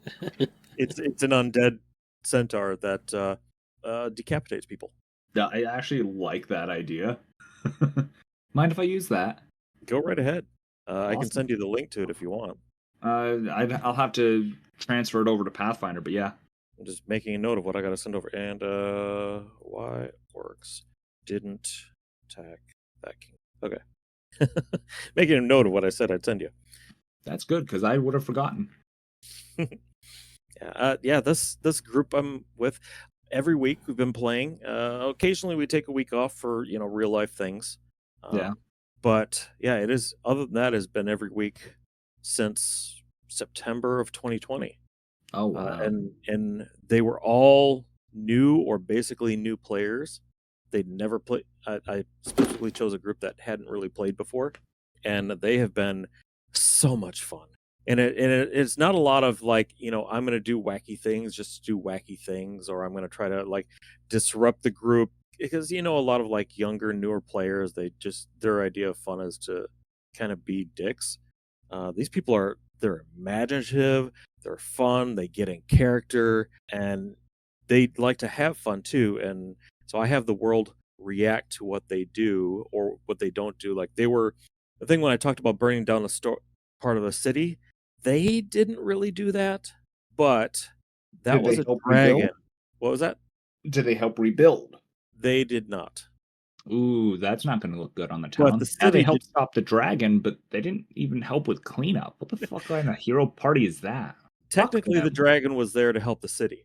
It's an undead centaur that decapitates people. Yeah, I actually like that idea. Mind if I use that? Go right ahead. I can Awesome. send you the link to it if you want. I'll have to transfer it over to Pathfinder, but yeah. I'm just making a note of what I got to send over. And why works didn't attack that king. Okay. Making a note of what I said I'd send you. That's good, because I would have forgotten. Yeah. This group I'm with, every week we've been playing. Occasionally we take a week off for real life things. Yeah. But yeah, it is. Other than that, has been every week since September of 2020. Oh wow. And they were all new or basically new players. They'd never played. I specifically chose a group that hadn't really played before, and they have been so much fun. And it's not a lot of like, I'm going to do wacky things just to do wacky things, or I'm going to try to like disrupt the group, because a lot of like younger, newer players, their idea of fun is to kind of be dicks. These people they're imaginative, they're fun, they get in character, and they like to have fun too. And so I have the world react to what they do or what they don't do. Like the thing when I talked about burning down the part of the city, they didn't really do that, but that Did they was a help dragon. rebuild? What was that? Did they help rebuild? They did not. Ooh, that's not going to look good on the But town. the Yeah, they city helped stop the dragon, but they didn't even help with cleanup. What the fuck kind of hero party is that? Technically, the them. dragon was there to help the city.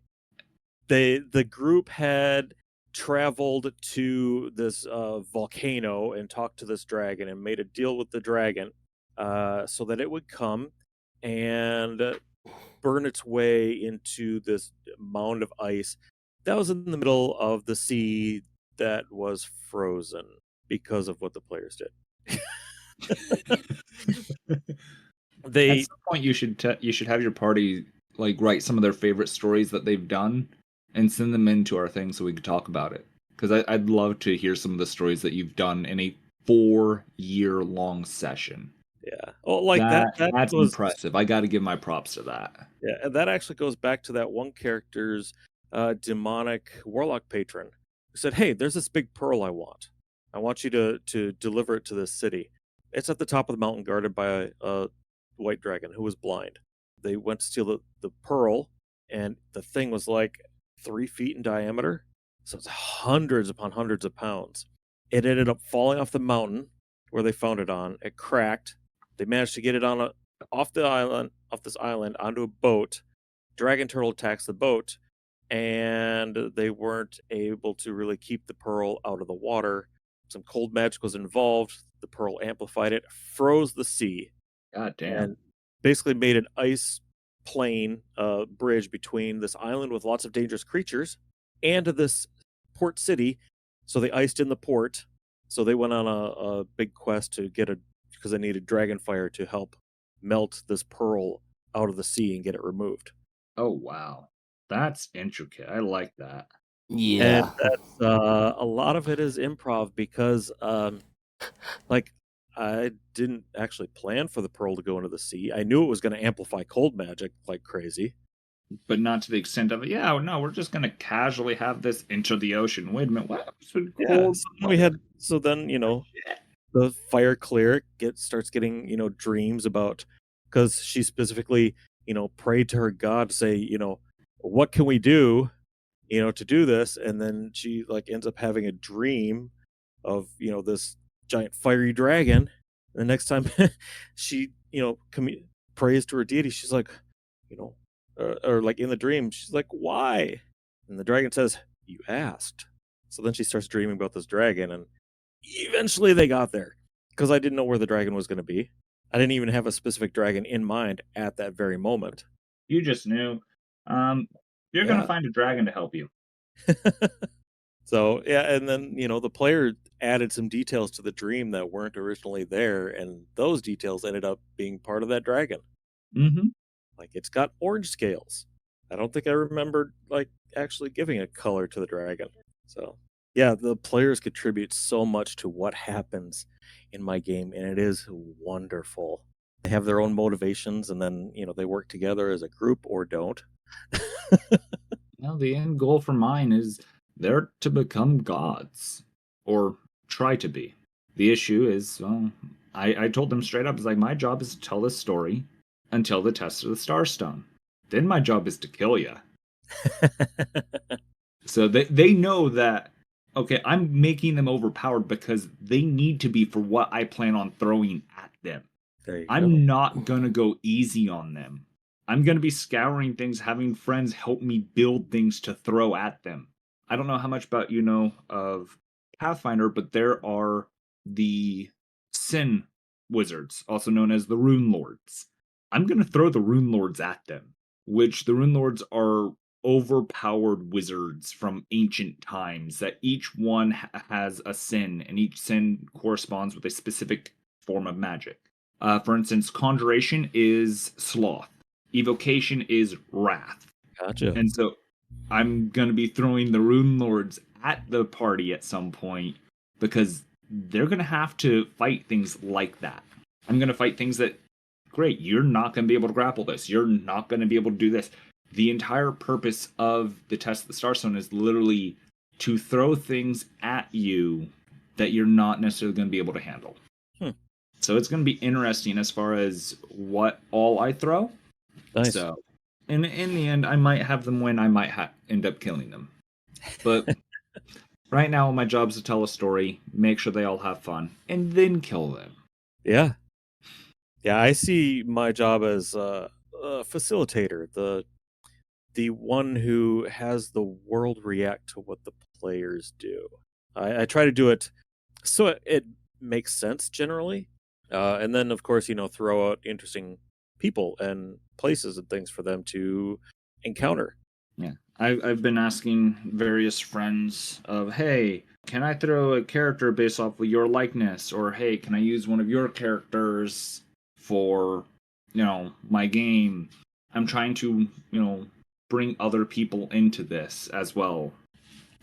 The group had traveled to this volcano and talked to this dragon and made a deal with the dragon so that it would come and burn its way into this mound of ice that was in the middle of the sea that was frozen because of what the players did. At some point, you should have your party like write some of their favorite stories that they've done and send them into our thing so we could talk about it. Because I'd love to hear some of the stories that you've done in a 4-year-long session. Yeah. Oh, like that's was impressive. I got to give my props to that. Yeah, and that actually goes back to that one character's demonic warlock patron who said, "Hey, there's this big pearl I want. I want you to deliver it to this city. It's at the top of the mountain, guarded by a white dragon who was blind." They went to steal the pearl, and the thing was like 3 feet in diameter, so it's hundreds upon hundreds of pounds. It ended up falling off the mountain where they found it on. It cracked. They managed to get it off this island onto a boat. Dragon turtle attacks the boat. and they weren't able to really keep the pearl out of the water. Some cold magic was involved. The pearl amplified it, froze the sea, God damn. and basically made an ice plane bridge between this island with lots of dangerous creatures and this port city. So they iced in the port. So they went on a big quest to get because they needed dragon fire to help melt this pearl out of the sea and get it removed. Oh wow, that's intricate. I like that. Yeah. And that's a lot of it is improv because like I didn't actually plan for the pearl to go into the sea. I knew it was going to amplify cold magic like crazy. But not to the extent of it. Yeah, no, we're just gonna casually have this into the ocean. Wait a minute, what happens when Yeah, cold? so then the fire cleric starts getting dreams about, because she specifically prayed to her god to say what can we do to do this, and then she like ends up having a dream of this giant fiery dragon. And the next time she prays to her deity, she's like or like in the dream she's like, why? And the dragon says, you asked. So then she starts dreaming about this dragon, and eventually they got there because I didn't know where the dragon was going to be. I didn't even have a specific dragon in mind at that very moment. You just knew. You're Yeah. gonna find a dragon to help you. So yeah, and then the player added some details to the dream that weren't originally there, and those details ended up being part of that dragon. Mm-hmm. Like, it's got orange scales. I don't think I remembered like actually giving a color to the dragon. So yeah, the players contribute so much to what happens in my game, and it is wonderful. They have their own motivations, and then they work together as a group or don't. Well, the end goal for mine is they're to become gods, or try to be. The issue is, well, I told them straight up, it's like, my job is to tell this story until the test of the Starstone. Then my job is to kill you. So they know that, okay, I'm making them overpowered because they need to be for what I plan on throwing at them. There you I'm go. not going to go easy on them. I'm going to be scouring things, having friends help me build things to throw at them. I don't know how much about of Pathfinder, but there are the Sin Wizards, also known as the Rune Lords. I'm going to throw the Rune Lords at them, which the Rune Lords are overpowered wizards from ancient times that each one has a sin, and each sin corresponds with a specific form of magic. For instance, conjuration is sloth. Evocation is wrath. Gotcha. And so I'm going to be throwing the Rune Lords at the party at some point because they're going to have to fight things like that. I'm going to fight things that, great, you're not going to be able to grapple this. You're not going to be able to do this. The entire purpose of the Test of the Starstone is literally to throw things at you that you're not necessarily going to be able to handle. So it's going to be interesting as far as what all I throw. Nice. So, in the end, I might have them win. I might end up killing them. But right now, my job is to tell a story, make sure they all have fun, and then kill them. Yeah. Yeah, I see my job as a facilitator, the one who has the world react to what the players do. I try to do it so it makes sense generally. And then, of course, throw out interesting people and places and things for them to encounter. Yeah, I've been asking various friends of, hey, can I throw a character based off of your likeness? Or, hey, can I use one of your characters for, my game? I'm trying to, bring other people into this as well.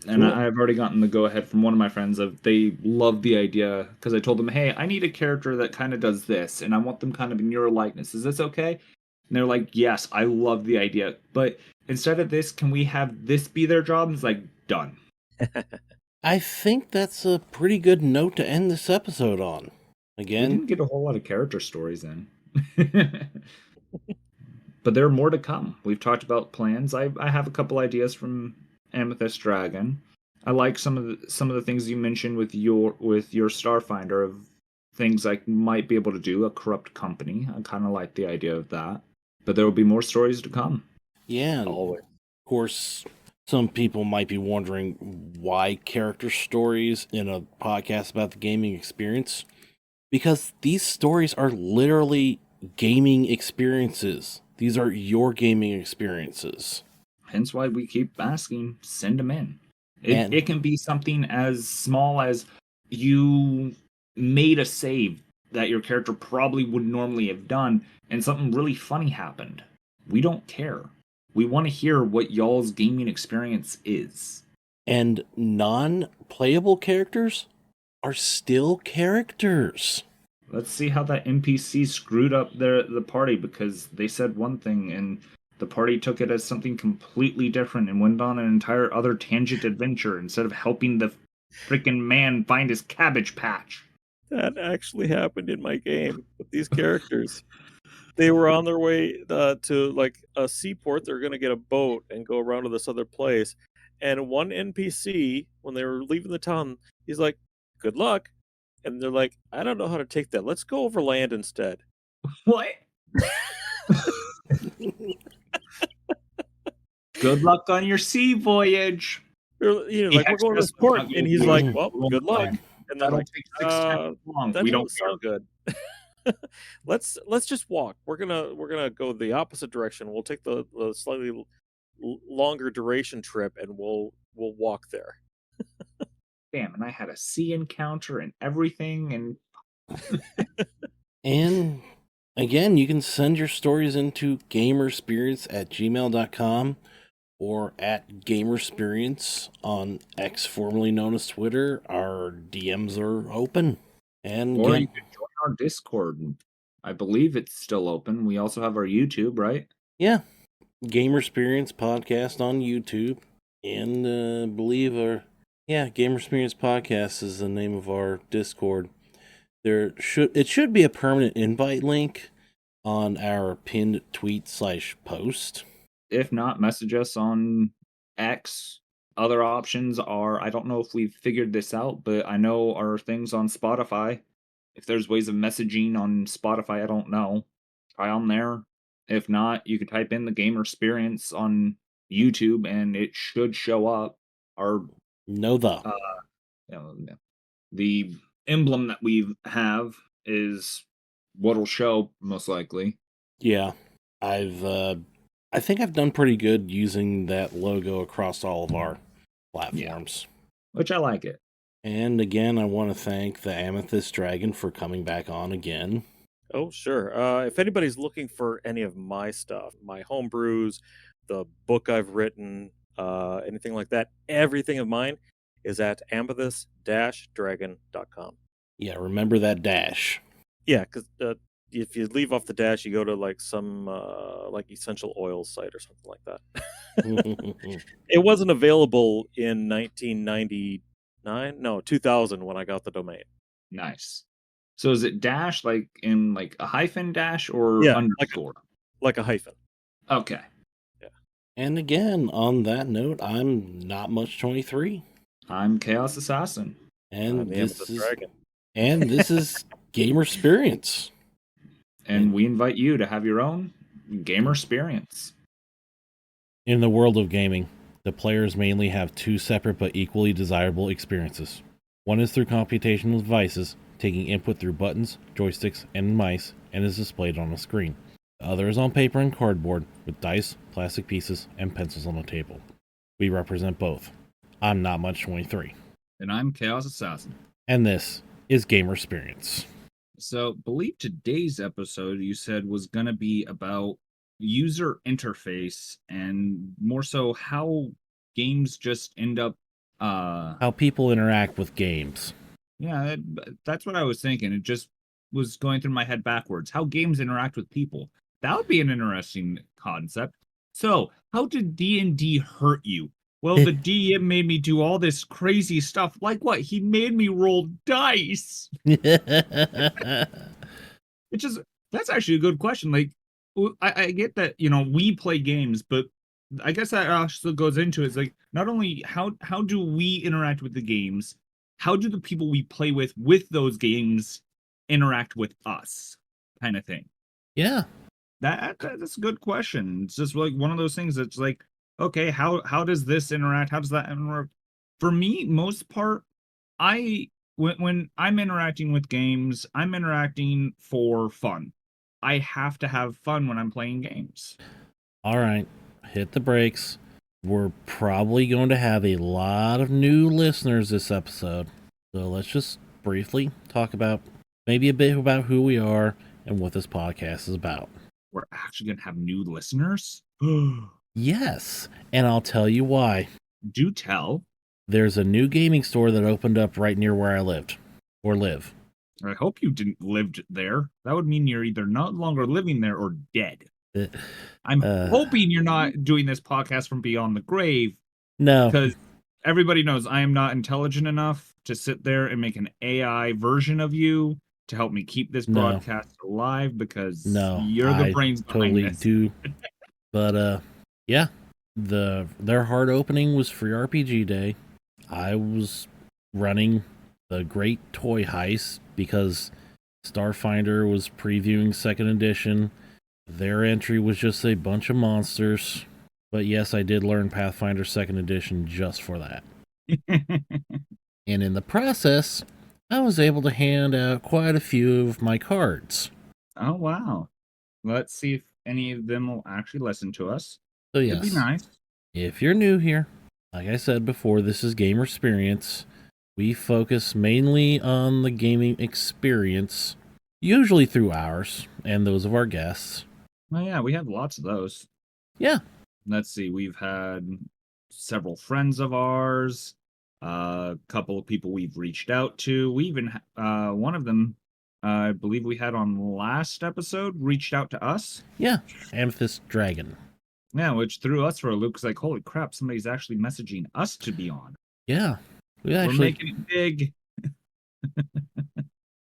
And Cool. I've already gotten the go-ahead from one of my friends of they love the idea because I told them, hey, I need a character that kind of does this, and I want them kind of in your likeness. Is this okay? And they're like, yes, I love the idea. But instead of this, can we have this be their job? And it's like, done. I think that's a pretty good note to end this episode on. We Again, didn't get a whole lot of character stories in. But there are more to come. We've talked about plans. I have a couple ideas from Amethyst Dragon. I like some of the things you mentioned with your Starfinder of things I might be able to do. A corrupt company. I kind of like the idea of that. But there will be more stories to come. yeah, and Always. of course, Some people might be wondering why character stories in a podcast about the gaming experience. Because these stories are literally gaming experiences. These are your gaming experiences. Hence why we keep asking, send them in. And- It can be something as small as you made a save that your character probably would normally have done, and something really funny happened. We don't care. We want to hear what y'all's gaming experience is. And non-playable characters are still characters. Let's see how that NPC screwed up the party because they said one thing and the party took it as something completely different and went on an entire other tangent adventure instead of helping the freaking man find his cabbage patch. That actually happened in my game with these characters. They were on their way to like a seaport. They're going to get a boat and go around to this other place. And one NPC, when they were leaving the town, he's like, "Good luck." And they're like, "I don't know how to take that. Let's go over land instead." What? Good luck on your sea voyage. You know, The like, we're going to this extras will port, not and go he's through. like, "Well, good luck." Fine. And they're That'll like, take 6 times long. "That We doesn't don't care. sound good." Let's just walk. We're gonna go the opposite direction. We'll take the slightly longer duration trip, and we'll walk there. Damn, and I had a sea encounter and everything, and And again, you can send your stories into gamerspirits@gmail.com or at Gamersperience on X, formerly known as Twitter. Our DMs are open. And or again, you can join our Discord. I believe it's still open. We also have our YouTube, right? yeah, Gamersperience podcast on YouTube. And Gamersperience podcast is the name of our Discord. It should be a permanent invite link on our pinned tweet/post. If not, message us on X. Other options are, I don't know if we've figured this out, but I know our things on Spotify. If there's ways of messaging on Spotify, I don't know. Try on there. If not, you can type in the Gamersperience on YouTube and it should show up. Our the emblem that we have is what'll show most likely. Yeah, I think I've done pretty good using that logo across all of our platforms. Which I like it. And again, I want to thank the Amethyst Dragon for coming back on again. Oh, sure. If anybody's looking for any of my stuff, my homebrews, the book I've written, anything like that, everything of mine is at amethyst-dragon.com. Yeah, remember that dash. Yeah, because if you leave off the dash, you go to like some like essential oils site or something like that. It wasn't available in 2000 when I got the domain. Nice. So is it dash like in like a hyphen dash or Yeah, underscore? Like a hyphen. Okay. And again, on that note, I'm Not Much 23. I'm Chaos Assassin. And I'm the this Amethyst is Dragon. and this is Gamersperience. And we invite you to have your own Gamersperience. In the world of gaming, the players mainly have two separate but equally desirable experiences. One is through computational devices, taking input through buttons, joysticks, and mice, and is displayed on a screen. The other is on paper and cardboard, with dice, plastic pieces, and pencils on a table. We represent both. I'm Not Much 23. And I'm Chaos Assassin. And this is Gamersperience. So, believe today's episode you said was going to be about user interface and more so how games just end up How people interact with games. yeah, that's what I was thinking. It just was going through my head backwards. How games interact with people. That would be an interesting concept. So, how did D&D hurt you? Well, the DM made me do all this crazy stuff. Like what? He made me roll dice. Which is, that's actually a good question. Like, I get that, we play games, but I guess that also goes into it. It's like, not only how do we interact with the games, how do the people we play with those games interact with us, kind of thing. Yeah. That's a good question. It's just like one of those things that's like, okay, how does this interact? How does that interact? For me, most part, when I'm interacting with games, I'm interacting for fun. I have to have fun when I'm playing games. All right, hit the brakes. We're probably going to have a lot of new listeners this episode. So let's just briefly talk about maybe a bit about who we are and what this podcast is about. We're actually gonna have new listeners. Yes, and I'll tell you why. Do tell. There's a new gaming store that opened up right near where I lived or live. I hope you didn't live there. That would mean you're either no longer living there or dead. Uh, I'm Uh, hoping you're not doing this podcast from beyond the grave, No, because everybody knows I am not intelligent enough to sit there and make an AI version of you to help me keep this No. broadcast alive, because no, you're the I brains behind totally this. do. But yeah, their hard opening was free RPG day. I was running the Great Toy Heist because Starfinder was previewing second edition. Their entry was just a bunch of monsters. But yes, I did learn Pathfinder second edition just for that. And in the process, I was able to hand out quite a few of my cards. Oh wow. Let's see if any of them will actually listen to us. So It'd be yes, nice. if you're new here, like I said before, this is Gamersperience. We focus mainly on the gaming experience, usually through ours and those of our guests. Oh yeah, we have lots of those. Yeah, Let's see, we've had several friends of ours, a couple of people we've reached out to. We even one of them, I believe we had on last episode, reached out to us. yeah, Amethyst Dragon. Yeah, which threw us for a loop, because like, holy crap, somebody's actually messaging us to be on. Yeah, we We're actually, making it big.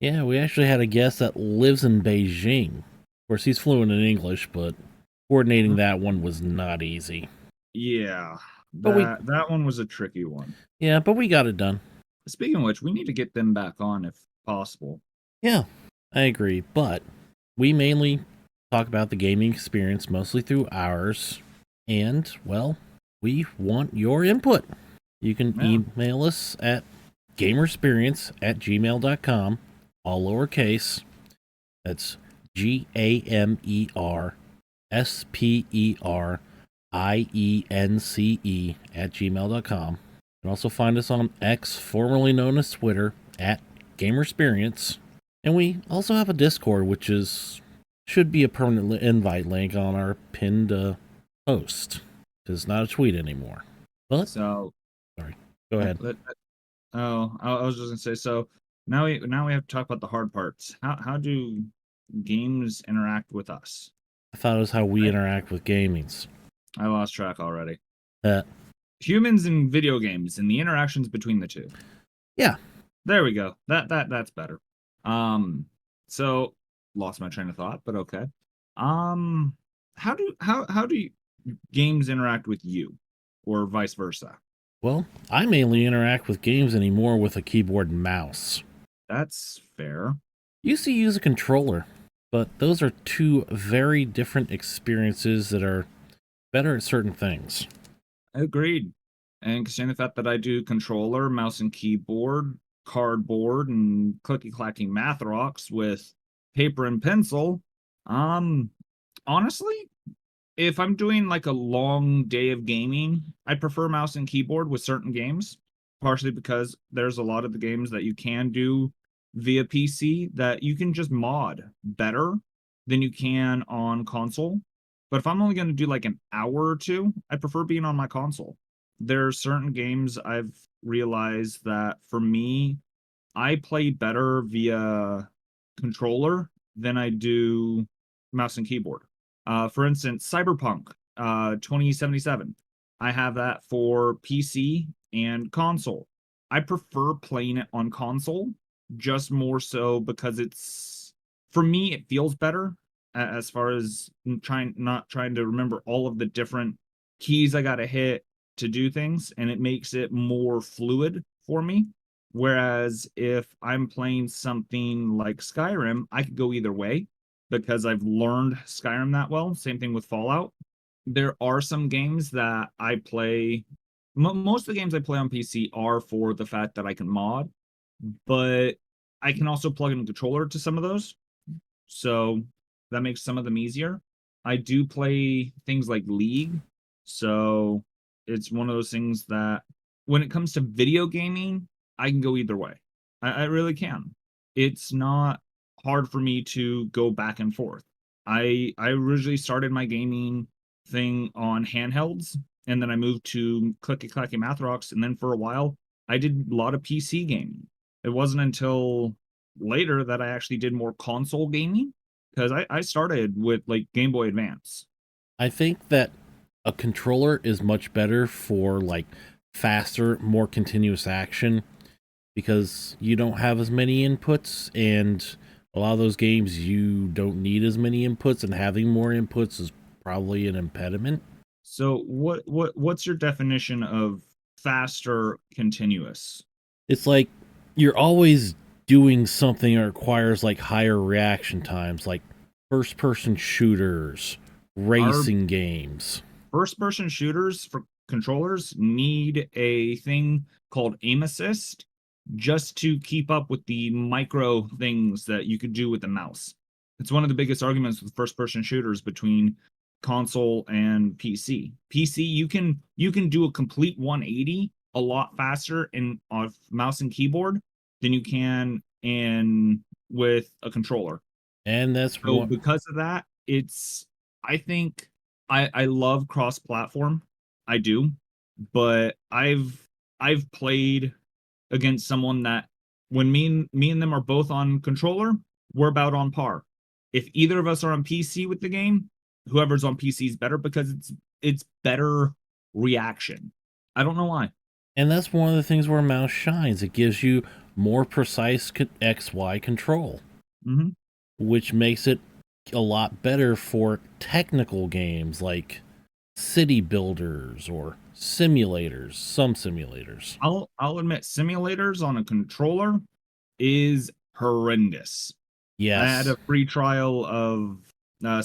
we actually had a guest that lives in Beijing. Of course, he's fluent in English, but coordinating that one was not easy. Yeah, But we- that one was a tricky one. Yeah, but we got it done. Speaking of which, we need to get them back on if possible. Yeah, I agree. But we mainly talk about the gaming experience mostly through ours. And, well, we want your input. You can Yeah. email us at gamersperience@gmail.com, all lowercase. That's GAMERSPERIENCE@gmail.com. You can also find us on X, formerly known as Twitter, at Gamersperience. And we also have a Discord, which should be a permanent invite link on our pinned post. It's not a tweet anymore. But So go ahead. I was just gonna say, so now we have to talk about the hard parts. How do games interact with us? I thought it was how we interact with gamings. I lost track already. Uh, Humans and video games and the interactions between the two. Yeah. There we go. That's better. So lost my train of thought, but okay. How do games interact with you, or vice versa? Well, I mainly interact with games anymore with a keyboard and mouse. That's fair. Used to use a controller, but those are two very different experiences that are better at certain things. Agreed. And considering the fact that I do controller, mouse and keyboard, cardboard, and clicky clacky math rocks with paper and pencil, honestly, if I'm doing like a long day of gaming, I prefer mouse and keyboard with certain games, partially because there's a lot of the games that you can do via PC that you can just mod better than you can on console. But if I'm only going to do like an hour or two, I prefer being on my console. There are certain games I've realized that for me, I play better via controller than I do mouse and keyboard. For instance, Cyberpunk 2077. I have that for PC and console. I prefer playing it on console, just more so because it's, for me, it feels better as far as not trying to remember all of the different keys I gotta hit to do things, and it makes it more fluid for me. Whereas if I'm playing something like Skyrim, I could go either way because I've learned Skyrim that well. Same thing with Fallout. there are some games that I play. Most of the games I play on PC are for the fact that I can mod, but I can also plug in a controller to some of those. So that makes some of them easier. I do play things like League. So it's one of those things that when it comes to video gaming, I can go either way. I really can. It's not hard for me to go back and forth. I originally started my gaming thing on handhelds, and then I moved to clicky clacky math rocks, and then for a while I did a lot of PC gaming. It wasn't until later that I actually did more console gaming because I started with like Game Boy Advance. I think that a controller is much better for like faster, more continuous action because you don't have as many inputs, and a lot of those games you don't need as many inputs, and having more inputs is probably an impediment. So what's your definition of faster continuous? It's like you're always doing something that requires like higher reaction times, like first person shooters, racing games. First person shooters for controllers need a thing called aim assist just to keep up with the micro things that you could do with the mouse. It's one of the biggest arguments with first person shooters between console and PC. PC you can do a complete 180 a lot faster in on mouse and keyboard than you can in with a controller. And that's So one. because of that, I think I love cross platform. I do, but I've played against someone that when me and them are both on controller, we're about on par. If either of us are on PC with the game, whoever's on PC is better because it's better reaction. I don't know why. And that's one of the things where mouse shines. It gives you more precise XY control, Mm-hmm. which makes it a lot better for technical games like city builders or simulators, some simulators. I'll admit simulators on a controller is horrendous. I had Yes. a free trial of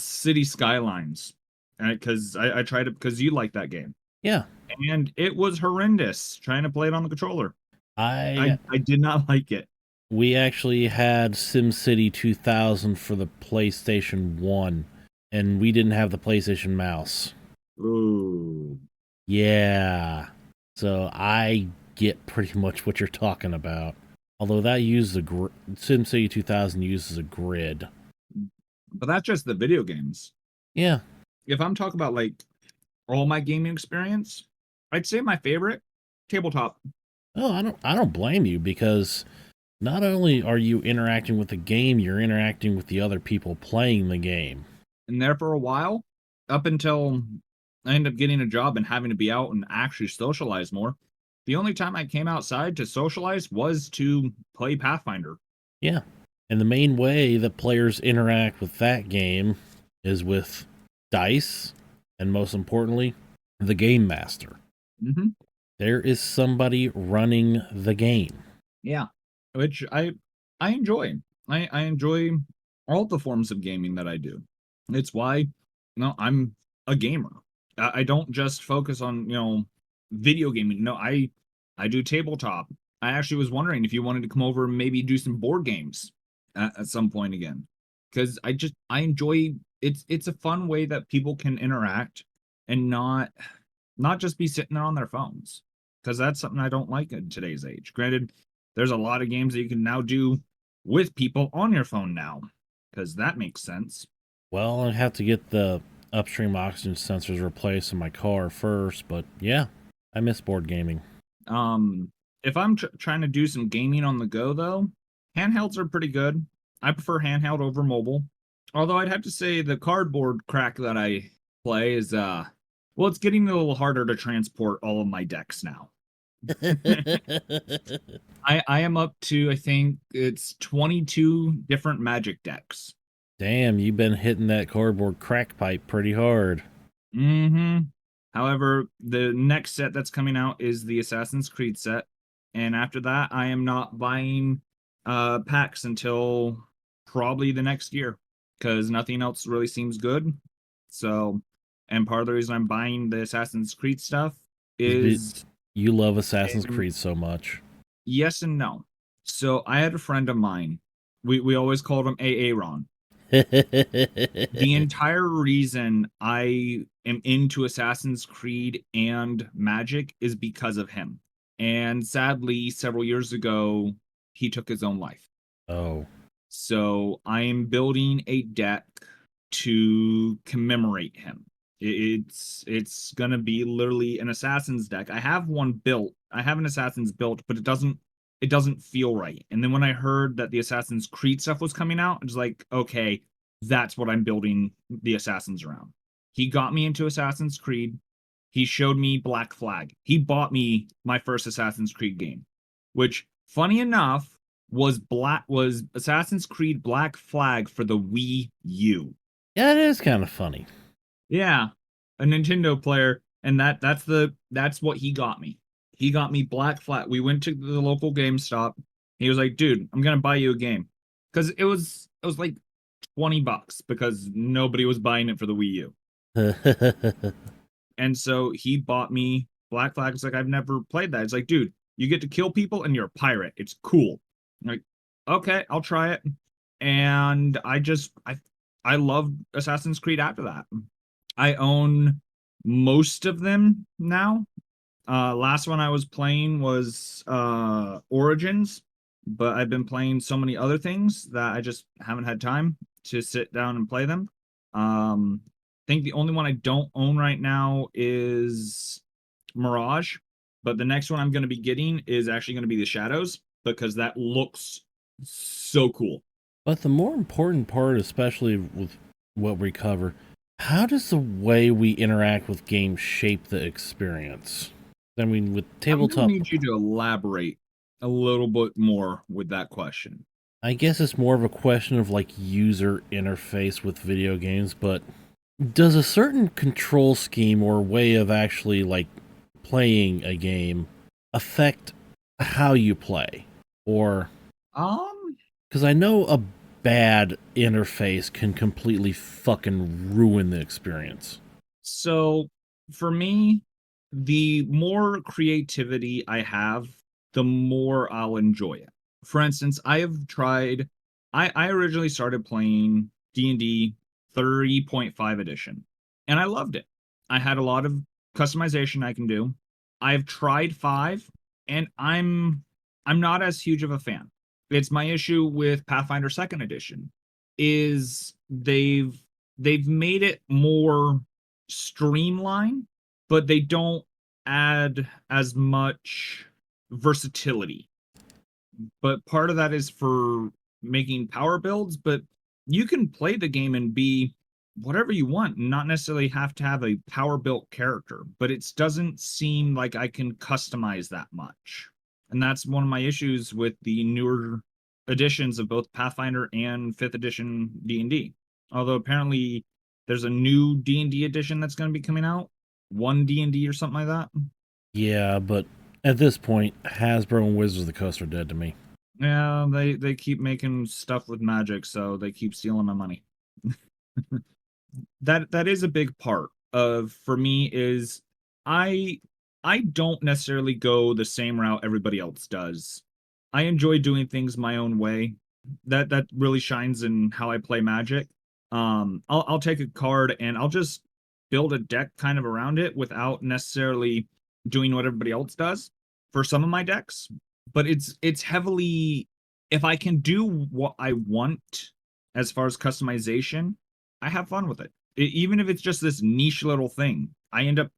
City Skylines because I tried it because you like that game, Yeah. and it was horrendous trying to play it on the controller. I I did not like it. we actually had SimCity 2000 for the PlayStation 1, and we didn't have the PlayStation mouse. Ooh, Yeah. So I get pretty much what you're talking about. Although that uses SimCity 2000 uses a grid. but that's just the video games. Yeah. If I'm talking about like all my gaming experience, I'd say my favorite tabletop. Oh, I don't blame you, because not only are you interacting with the game, you're interacting with the other people playing the game. And there for a while, up until I ended up getting a job and having to be out and actually socialize more. The only time I came outside to socialize was to play Pathfinder. Yeah. And the main way that players interact with that game is with dice, and most importantly, the game master. Mm-hmm. There is somebody running the game. Yeah, which I enjoy. I enjoy all the forms of gaming that I do. It's why I'm a gamer. I don't just focus on video gaming. No, I do tabletop. I actually was wondering if you wanted to come over and maybe do some board games at some point again, because I enjoy it's a fun way that people can interact and not just be sitting there on their phones, because that's something I don't like in today's age. Granted, there's a lot of games that you can now do with people on your phone now, because that makes sense. Well, I have to get the upstream oxygen sensors replaced in my car first, but yeah, I miss board gaming. If I'm trying to do some gaming on the go, though, handhelds are pretty good. I prefer handheld over mobile. Although I'd have to say the cardboard crack that I play is well, it's getting a little harder to transport all of my decks now. I am up to, I think it's 22 different Magic decks. Damn, you've been hitting that cardboard crack pipe pretty hard. Mm-hmm. However, the next set that's coming out is the Assassin's Creed set, and after that, I am not buying packs until probably the next year because nothing else really seems good. So and part of the reason I'm buying the Assassin's Creed stuff Is is You love Assassin's Um, Creed so much. yes and no. So I had a friend of mine. We always called him AA Ron. The entire reason I am into Assassin's Creed and Magic is because of him. And sadly, several years ago, he took his own life. Oh, So I am building a deck to commemorate him. It's gonna be literally an assassin's deck. I have one built. I have an assassin's built, but it doesn't feel right. And then when I heard that the Assassin's Creed stuff was coming out, I was like, okay, that's what I'm building the assassins around. He got me into Assassin's Creed. He showed me Black Flag. He bought me my first Assassin's Creed game, which, funny enough, was Assassin's Creed Black Flag for the Wii U. yeah, it is kind of funny. Yeah, a Nintendo player, and that's what he got me. He got me Black Flag. We went to the local GameStop. He was like, "Dude, I'm gonna buy you a game," because it was like $20 because nobody was buying it for the Wii U. And so he bought me Black Flag. It's like, I've never played that. It's like, dude, you get to kill people and you're a pirate. It's cool. I'm like, okay, I'll try it. And I loved Assassin's Creed after that. I own most of them now. Last one I was playing was Origins, but I've been playing so many other things that I just haven't had time to sit down and play them. I think the only one I don't own right now is Mirage, but the next one I'm going to be getting is actually going to be the Shadows because that looks so cool. But the more important part, especially with what we cover, how does the way we interact with games shape the experience? I mean, with I'm going to tabletop, need you to elaborate a little bit more with that question. I guess it's more of a question of like user interface with video games, but does a certain control scheme or way of actually like playing a game affect how you play? Or because I know a bad interface can completely fucking ruin the experience. So for me, the more creativity I have, the more I'll enjoy it. For instance, I originally started playing D&D 3.5 edition, and I loved it. I had a lot of customization I can do. I've tried 5, and I'm not as huge of a fan. It's my issue with Pathfinder 2nd edition is they've made it more streamlined, but they don't add as much versatility. But part of that is for making power builds, but you can play the game and be whatever you want, and not necessarily have to have a power built character, but it doesn't seem like I can customize that much. And that's one of my issues with the newer editions of both Pathfinder and 5th edition D&D. Although apparently there's a new D&D edition that's going to be coming out, 1 D&D or something like that. Yeah, but at this point, Hasbro and Wizards of the Coast are dead to me. Yeah, they keep making stuff with magic, so they keep stealing my money. That is a big part of for me is I I don't necessarily go the same route everybody else does. I enjoy doing things my own way. That really shines in how I play Magic. I'll take a card and I'll just build a deck kind of around it without necessarily doing what everybody else does for some of my decks. But it's heavily if I can do what I want as far as customization, I have fun with it. Even if it's just this niche little thing, I end up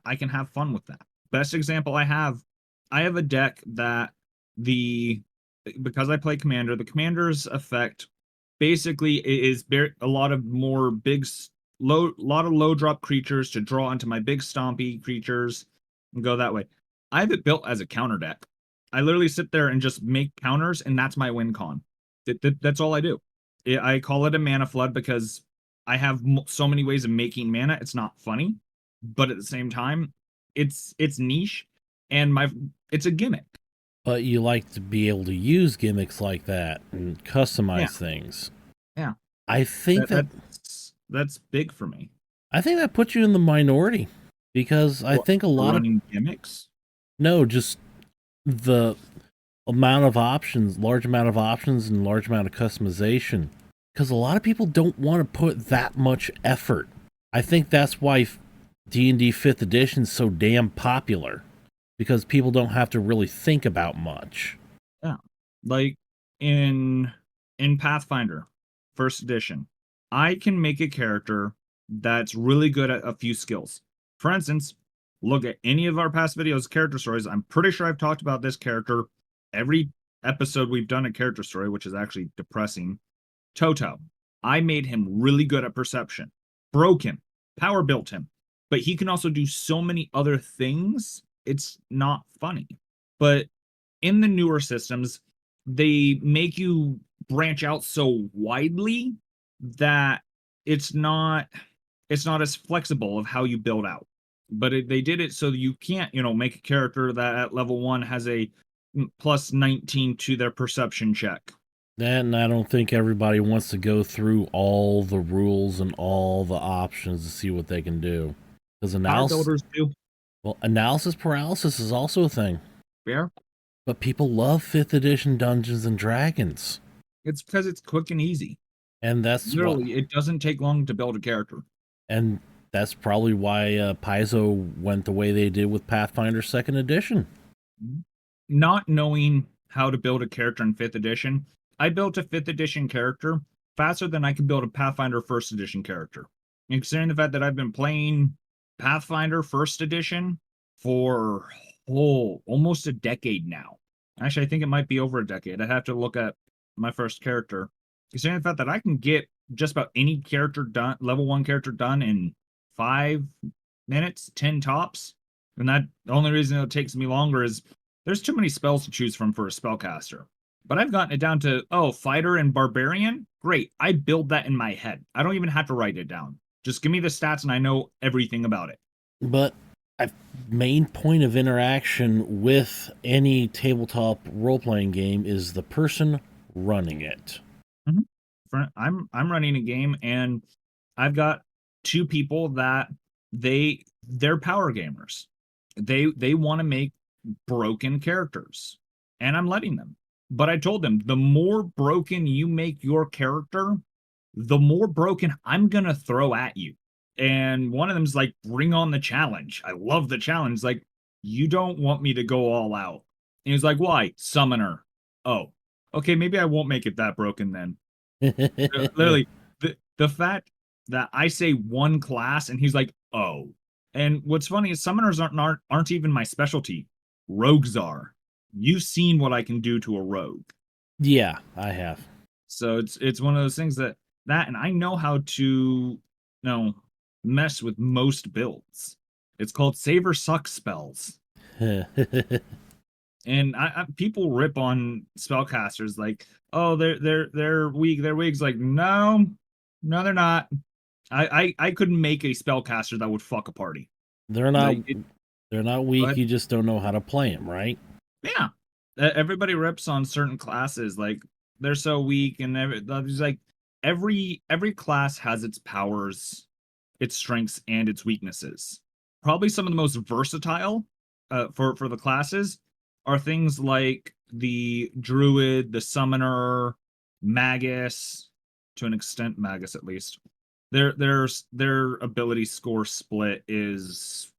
I can have fun with that. Best example I have a deck that because I play commander, the commander's effect basically is a lot of more lot of low drop creatures to draw into my big stompy creatures and go that way. I have it built as a counter deck. I literally sit there and just make counters, and that's my win con. That's all I do. I call it a mana flood because I have so many ways of making mana. It's not funny, but at the same time, it's niche, and it's a gimmick. But you like to be able to use gimmicks like that and customize things. Yeah. I think that's big for me. I think that puts you in the minority because I think a lot of running gimmicks. no, just the amount of options, large amount of options, and large amount of customization. Because a lot of people don't want to put that much effort. I think that's why D&D 5th edition is so damn popular, because people don't have to really think about much. Yeah, like in Pathfinder First Edition, I can make a character that's really good at a few skills. For instance, look at any of our past videos, character stories. I'm pretty sure I've talked about this character every episode we've done a character story, which is actually depressing. Toto. I made him really good at perception, broke him, power built him, but he can also do so many other things. It's not funny. But in the newer systems, they make you branch out so widely that it's not as flexible of how you build out. But they did it so you can't, make a character that at level 1 has a plus 19 to their perception check. And I don't think everybody wants to go through all the rules and all the options to see what they can do. Because Power builders do. Well, analysis paralysis is also a thing. Fair. But people love 5th edition Dungeons and Dragons. It's because it's quick and easy. And that's literally, it doesn't take long to build a character. And that's probably why Paizo went the way they did with Pathfinder 2nd edition. Not knowing how to build a character in 5th edition, I built a 5th edition character faster than I could build a Pathfinder 1st edition character. And considering the fact that I've been playing Pathfinder 1st edition for almost a decade now. Actually, I think it might be over a decade. I'd have to look at my first character. Considering the fact that I can get just about any character done, level 1 character done in 5 minutes, 10 tops. And that the only reason it takes me longer is there's too many spells to choose from for a spellcaster. But I've gotten it down to, fighter and barbarian. Great. I build that in my head. I don't even have to write it down. Just give me the stats and I know everything about it. But a main point of interaction with any tabletop role-playing game is the person running it. Mm-hmm. I'm running a game and I've got 2 people that they're power gamers. They want to make broken characters and I'm letting them. But I told them the more broken you make your character, the more broken I'm going to throw at you. And one of them's like, bring on the challenge. I love the challenge. Like, you don't want me to go all out. And he's like, why? Summoner. Oh, okay, maybe I won't make it that broken then. Literally, the fact that I say one class and he's like, oh. And what's funny is summoners aren't even my specialty. Rogues are. You've seen what I can do to a rogue. Yeah, I have. So it's one of those things that and I know how to mess with most builds. It's called save or suck spells. And people rip on spellcasters like, oh, they're weak. They're weak. It's like, no, they're not. I couldn't make a spellcaster that would fuck a party. They're not weak. But you just don't know how to play them, right? Yeah. Everybody rips on certain classes like they're so weak, and every class has its powers, its strengths, and its weaknesses. Probably some of the most versatile for the classes are things like the druid, the summoner, magus, to an extent, magus at least. Their ability score split is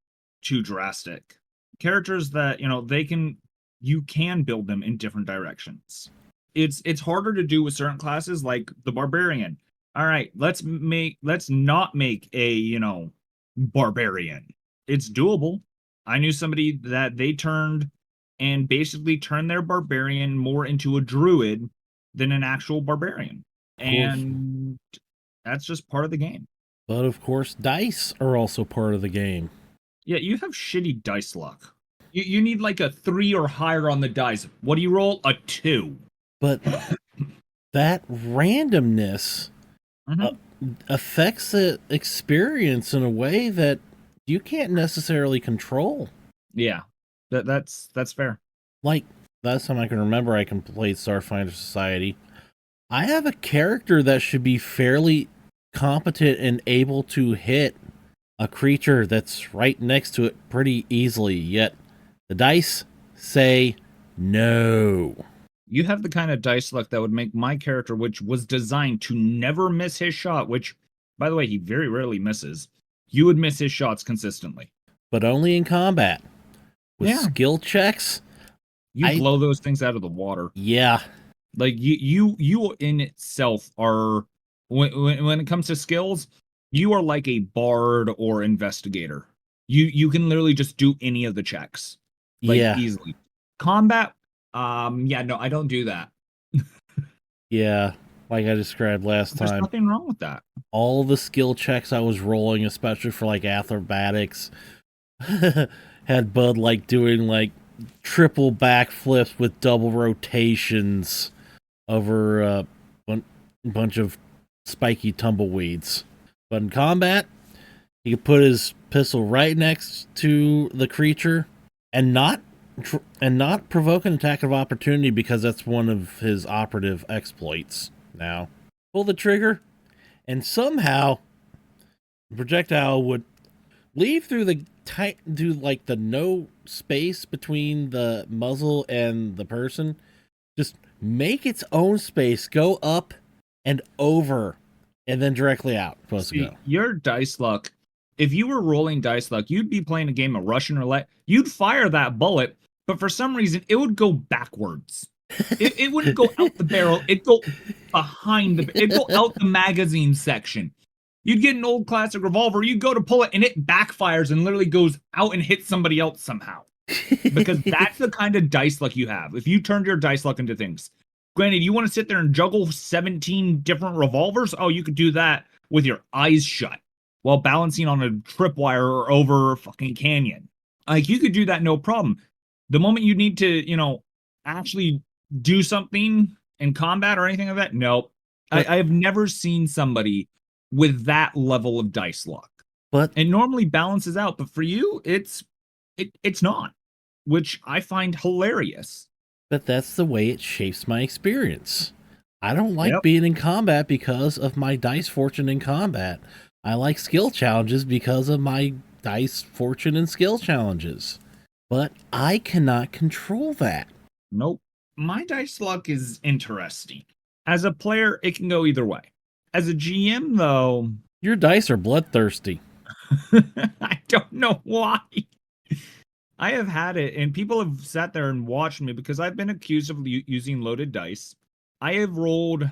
too drastic. Characters that you can build them in different directions. It's harder to do with certain classes like the barbarian. All right, let's not make a barbarian. It's doable. I knew somebody that they basically turned their barbarian more into a druid than an actual barbarian. And that's just part of the game. But of course, dice are also part of the game. Yeah, you have shitty dice luck. You need like a 3 or higher on the dice. What do you roll? A 2. But that randomness affects the experience in a way that you can't necessarily control. Yeah, that's fair. Like, last time I can remember I played Starfinder Society, I have a character that should be fairly competent and able to hit a creature that's right next to it pretty easily, yet the dice say no. You have the kind of dice luck that would make my character, which was designed to never miss his shot, which, by the way, he very rarely misses. You would miss his shots consistently. But only in combat. With Yeah. skill checks, You blow those things out of the water. yeah. Like you in itself are when it comes to skills, you are like a bard or investigator. You can literally just do any of the checks. Like Yeah. easily. Combat, yeah, no, I don't do that. Yeah. Like I described last There's time. nothing wrong with that. All the skill checks I was rolling, especially for like acrobatics, had Bud like doing like triple backflips with double rotations over a bunch of spiky tumbleweeds. But in combat, he could put his pistol right next to the creature and not provoke an attack of opportunity, because that's one of his operative exploits. Now, pull the trigger, and somehow the projectile would leave through the like the no space between the muzzle and the person, just make its own space, go up and over, and then directly out. Supposed to go. Your dice luck, if you were rolling dice luck, you'd be playing a game of Russian roulette. You'd fire that bullet, but for some reason, it would go backwards. It wouldn't go out the barrel. It'd go behind it'd go out the magazine section. You'd get an old classic revolver, you go to pull it, and it backfires and literally goes out and hits somebody else somehow. Because that's the kind of dice luck you have. If you turned your dice luck into things. Granted, you want to sit there and juggle 17 different revolvers? Oh, you could do that with your eyes shut while balancing on a tripwire over a fucking canyon. Like, you could do that no problem. The moment you need to, actually do something in combat or anything like that, nope. I have never seen somebody with that level of dice luck. But it normally balances out, but for you, it's not, which I find hilarious. But that's the way it shapes my experience. I don't like being in combat because of my dice fortune in combat. I like skill challenges because of my dice fortune and skill challenges. But I cannot control that. Nope. My dice luck is interesting. As a player, it can go either way. As a GM, though... Your dice are bloodthirsty. I don't know why. I have had it, and people have sat there and watched me because I've been accused of using loaded dice. I have rolled...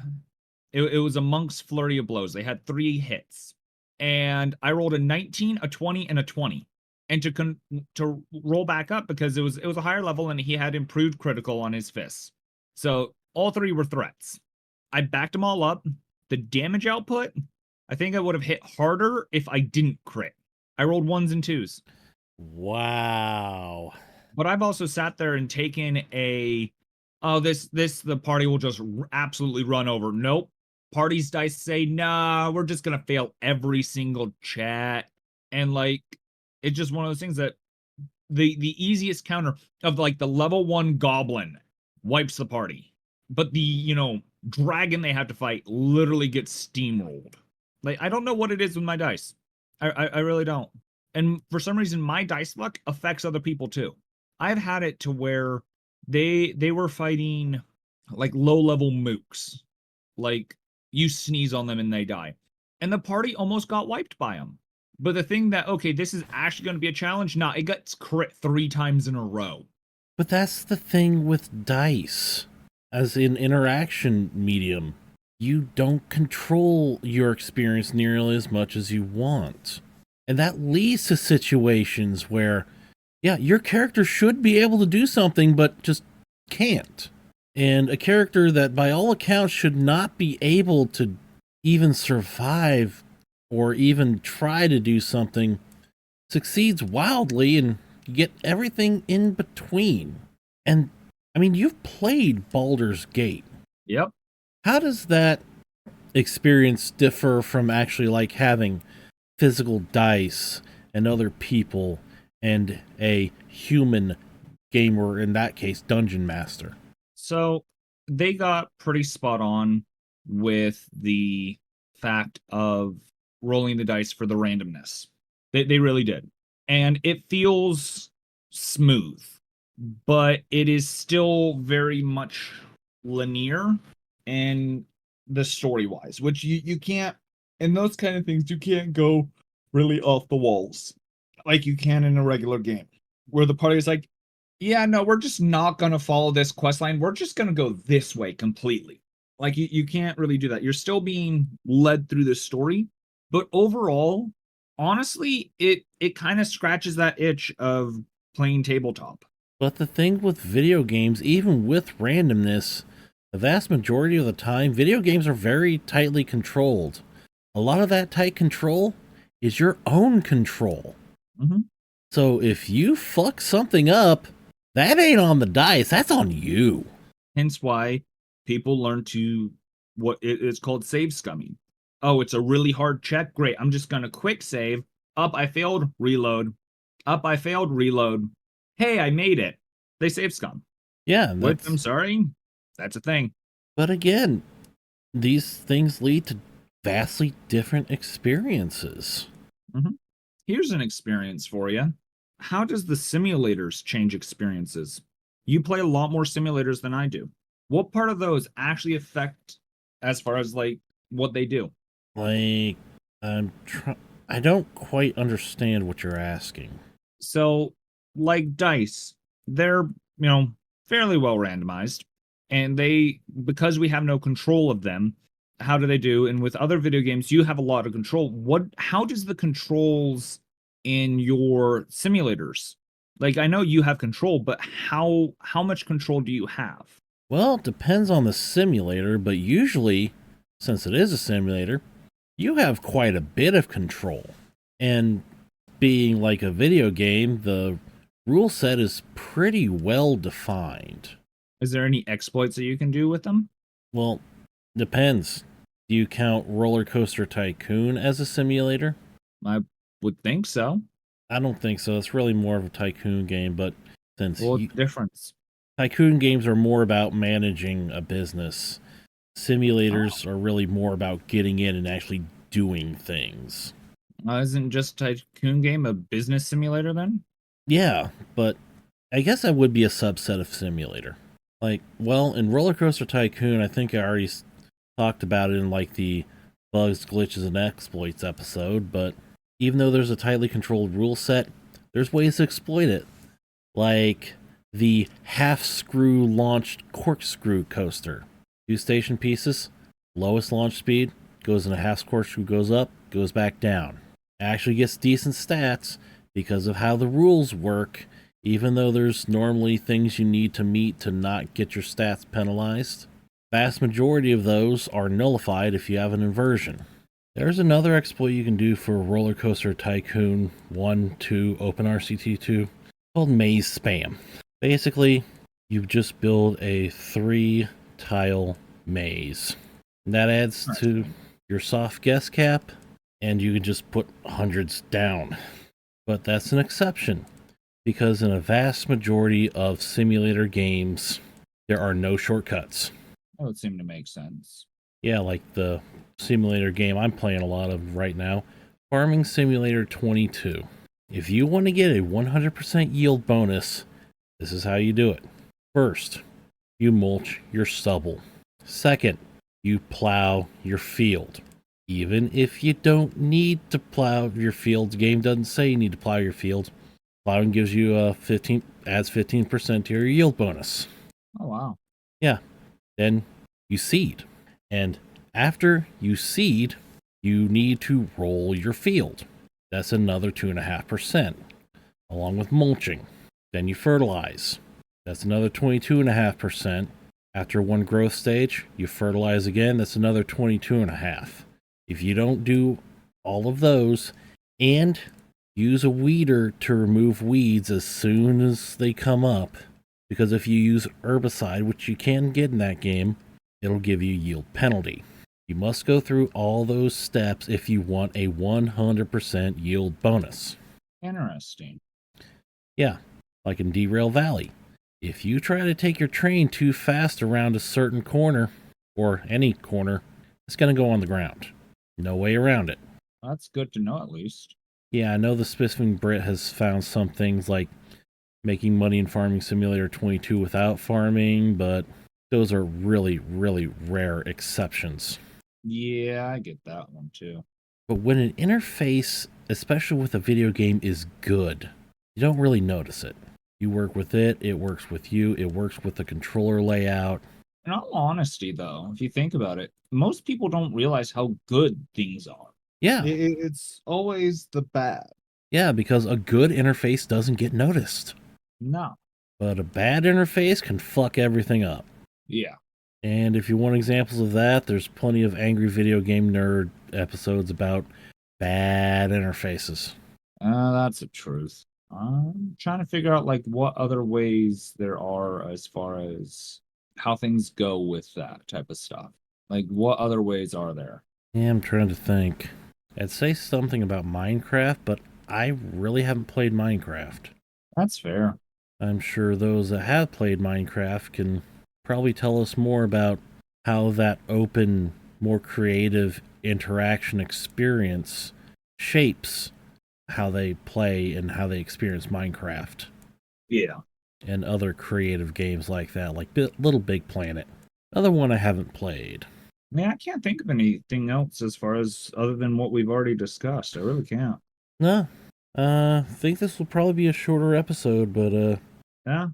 It was a monk's flurry of blows. They had 3 hits. And I rolled a 19, a 20, and a 20. And to roll back up, because it was a higher level and he had improved critical on his fists. So all 3 were threats. I backed them all up. The damage output, I think I would have hit harder if I didn't crit. I rolled 1s and 2s. Wow. But I've also sat there and taken the party will just absolutely run over. Nope. Party's dice say, nah, we're just gonna fail every single chat. And like, it's just one of those things that the easiest counter of like the level 1 goblin wipes the party. But the, dragon they have to fight literally gets steamrolled. Like, I don't know what it is with my dice. I really don't. And for some reason, my dice luck affects other people too. I've had it to where they were fighting like low-level mooks. Like, you sneeze on them and they die. And the party almost got wiped by them. But the thing that, okay, this is actually going to be a challenge, nah, it got crit 3 times in a row. But that's the thing with dice. As an interaction medium, you don't control your experience nearly as much as you want. And that leads to situations where, yeah, your character should be able to do something, but just can't. And a character that, by all accounts, should not be able to even survive or even try to do something, succeeds wildly, and you get everything in between. And, I mean, you've played Baldur's Gate. Yep. How does that experience differ from actually, like, having physical dice and other people and a human gamer, in that case, dungeon master? So they got pretty spot on with the fact of rolling the dice for the randomness. They really did. And it feels smooth, but it is still very much linear and the story wise, which you can't, in those kind of things, you can't go really off the walls like you can in a regular game, where the party is like, yeah, no, we're just not going to follow this quest line. We're just going to go this way completely. Like you can't really do that. You're still being led through the story, but overall, honestly, it kind of scratches that itch of playing tabletop. But the thing with video games, even with randomness, the vast majority of the time, video games are very tightly controlled. A lot of that tight control is your own control. Mhm. So if you fuck something up, that ain't on the dice, that's on you. Hence why people learn to what it's called save scumming. Oh, it's a really hard check. Great. I'm just going to quick save. Up, I failed, reload. Up, I failed, reload. Hey, I made it. They save scum. Yeah, Which, I'm sorry, that's a thing. but again, these things lead to vastly different experiences. Here's an experience for you. How does the simulators change experiences? You play a lot more simulators than I do. What part of those actually affect as far as like what they do? Like, I don't quite understand what you're asking. So, like dice, they're, fairly well randomized, and they, because we have no control of them, how do they do? And with other video games, you have a lot of control. How does the controls in your simulators? Like, I know you have control, but how much control do you have? Well, it depends on the simulator, but usually, since it is a simulator, you have quite a bit of control. And being like a video game, the rule set is pretty well defined. Is there any exploits that you can do with them? Well, depends. Do you count Roller Coaster Tycoon as a simulator? I would think so. I don't think so. It's really more of a tycoon game, but since What's the difference? tycoon games are more about managing a business, simulators are really more about getting in and actually doing things. Isn't just Tycoon game a business simulator then? Yeah, but I guess that would be a subset of simulator. Like, well, in Roller Coaster Tycoon, I think I already talked about it in like the bugs, glitches, and exploits episode, but even though there's a tightly controlled rule set, there's ways to exploit it. Like the half-screw launched corkscrew coaster. 2 station pieces, lowest launch speed, goes in a half corkscrew, goes up, goes back down. Actually gets decent stats because of how the rules work, even though there's normally things you need to meet to not get your stats penalized. Vast majority of those are nullified if you have an inversion. There's another exploit you can do for Roller Coaster Tycoon 1, 2, OpenRCT2 called Maze Spam. Basically, you just build a 3-tile maze. That adds to your soft guess cap, and you can just put hundreds down. But that's an exception, because in a vast majority of simulator games, there are no shortcuts. That would seem to make sense. Yeah, like the simulator game I'm playing a lot of right now, Farming Simulator 22. If you want to get a 100% yield bonus, this is how you do it. First, you mulch your stubble. Second, you plow your field. Even if you don't need to plow your field, the game doesn't say you need to plow your field. Plowing gives you adds 15% to your yield bonus. Oh wow. Yeah. Then you seed. And after you seed, you need to roll your field. That's another 2.5%, along with mulching. Then you fertilize. That's another 22.5%. After one growth stage, you fertilize again. That's another 22.5%. If you don't do all of those and use a weeder to remove weeds as soon as they come up, because if you use herbicide, which you can get in that game, it'll give you yield penalty. You must go through all those steps if you want a 100% yield bonus. Interesting. Yeah, like in Derail Valley. If you try to take your train too fast around a certain corner, or any corner, it's going to go on the ground. No way around it. That's good to know at least. Yeah, I know the Spiffing Brit has found some things like making money in Farming Simulator 22 without farming, but those are really, really rare exceptions. Yeah, I get that one too. But when an interface, especially with a video game, is good, you don't really notice it. You work with it, it works with you, it works with the controller layout. In all honesty, though, if you think about it, most people don't realize how good things are. Yeah, It's always the bad. yeah, because a good interface doesn't get noticed. No. But a bad interface can fuck everything up. Yeah. And if you want examples of that, there's plenty of Angry Video Game Nerd episodes about bad interfaces. That's the truth. I'm trying to figure out like what other ways there are as far as how things go with that type of stuff. Like what other ways are there? Yeah, I'm trying to think. I'd say something about Minecraft, but I really haven't played Minecraft. That's fair. I'm sure those that have played Minecraft can probably tell us more about how that open, more creative interaction experience shapes how they play and how they experience Minecraft Yeah. and other creative games like that, like Little Big Planet. Another one I haven't played. I mean, I can't think of anything else as far as other than what we've already discussed. I really can't. No, I think this will probably be a shorter episode, but Yeah.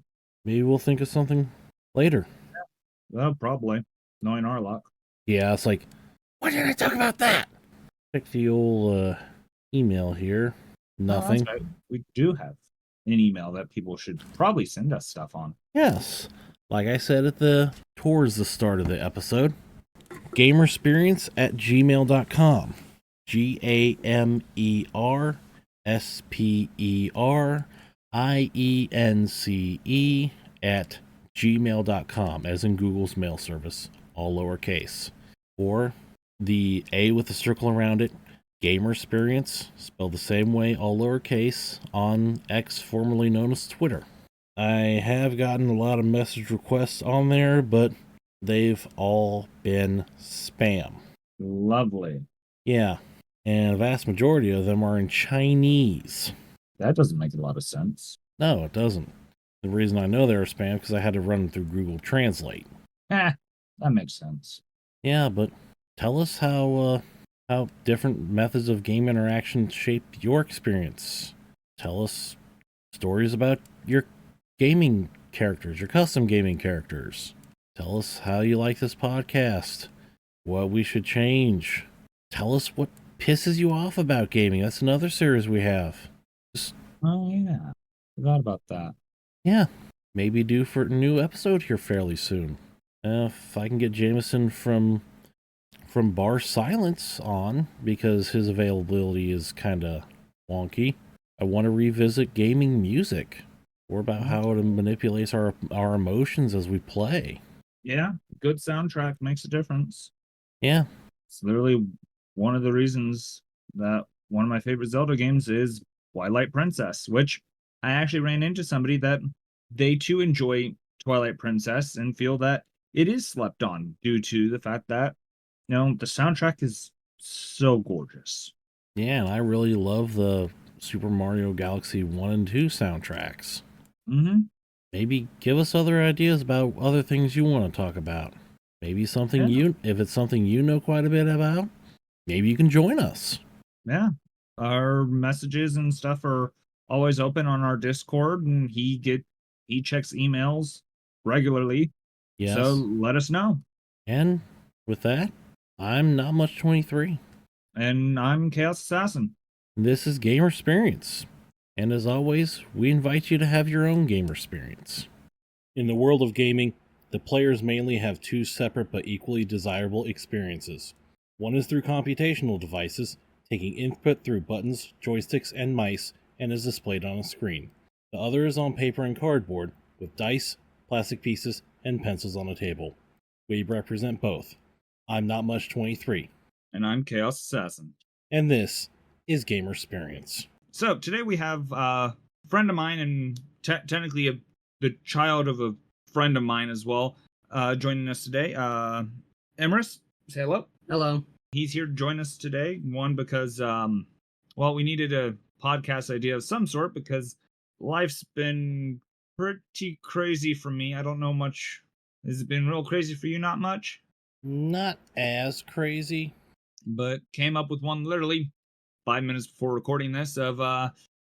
maybe we'll think of something later. Well, probably. Knowing our luck. Yeah, it's like, why didn't I talk about that? Check the old email here. Nothing. That's right. We do have an email that people should probably send us stuff on. Yes. Like I said towards the start of the episode, gamersperience@gmail.com. GamerSperience@gmail.com, as in Google's mail service, all lowercase. Or the A with the circle around it, Gamersperience, spelled the same way, all lowercase, on X, formerly known as Twitter. I have gotten a lot of message requests on there, but they've all been spam. Lovely. Yeah, and a vast majority of them are in Chinese. That doesn't make a lot of sense. No, it doesn't. The reason I know they're spam because I had to run them through Google Translate. That makes sense. Yeah, but tell us how different methods of game interaction shaped your experience. Tell us stories about your gaming characters, your custom gaming characters. Tell us how you like this podcast, what we should change. Tell us what pisses you off about gaming. That's another series we have. Oh, yeah. Forgot about that. Yeah, maybe due for a new episode here fairly soon. If I can get Jameson from Bar Silence on, because his availability is kind of wonky. I want to revisit gaming music, or about how it manipulates our emotions as we play. Yeah, good soundtrack makes a difference. Yeah, It's literally one of the reasons that one of my favorite Zelda games is Twilight Princess, which I actually ran into somebody that they too enjoy Twilight Princess and feel that it is slept on due to the fact that, the soundtrack is so gorgeous. yeah, and I really love the Super Mario Galaxy 1 and 2 soundtracks. Mm-hmm. Maybe give us other ideas about other things you want to talk about. Maybe something if it's something you know quite a bit about, maybe you can join us. Yeah. Our messages and stuff are always open on our Discord, and he checks emails regularly. Yes. So let us know. And with that, I'm Not Much 23. And I'm Chaos Assassin. This is Gamersperience. And as always, we invite you to have your own Gamersperience. In the world of gaming, the players mainly have two separate but equally desirable experiences. One is through computational devices, taking input through buttons, joysticks, and mice, and is displayed on a screen. The other is on paper and cardboard, with dice, plastic pieces, and pencils on a table. We represent both. I'm Not Much 23. And I'm Chaos Assassin. And this is Gamersperience. So today we have a friend of mine and technically the child of a friend of mine as well joining us today. Emerus, say hello. Hello. He's here to join us today. One, because, we needed a podcast idea of some sort because life's been pretty crazy for me. I don't know much. Has it been real crazy for you? Not much. Not as crazy. But came up with one literally 5 minutes before recording this of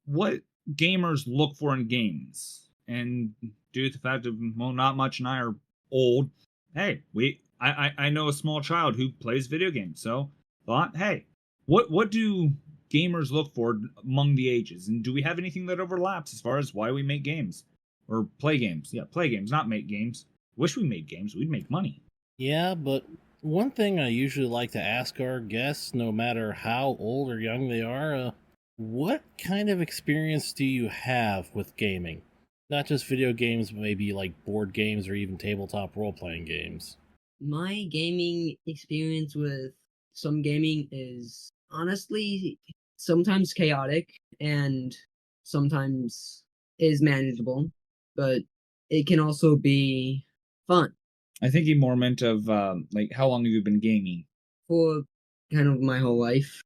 what gamers look for in games. And due to the fact of, well, not much and I are old, hey, I know a small child who plays video games, so thought, hey, what do gamers look for among the ages? And do we have anything that overlaps as far as why we make games? Or play games. Yeah, play games, not make games. Wish we made games, we'd make money. Yeah, but one thing I usually like to ask our guests, no matter how old or young they are, what kind of experience do you have with gaming? Not just video games, but maybe like board games or even tabletop role playing games. My gaming experience with some gaming is honestly sometimes chaotic and sometimes is manageable, but it can also be fun I think he more meant of like how long have you been gaming? for kind of my whole life,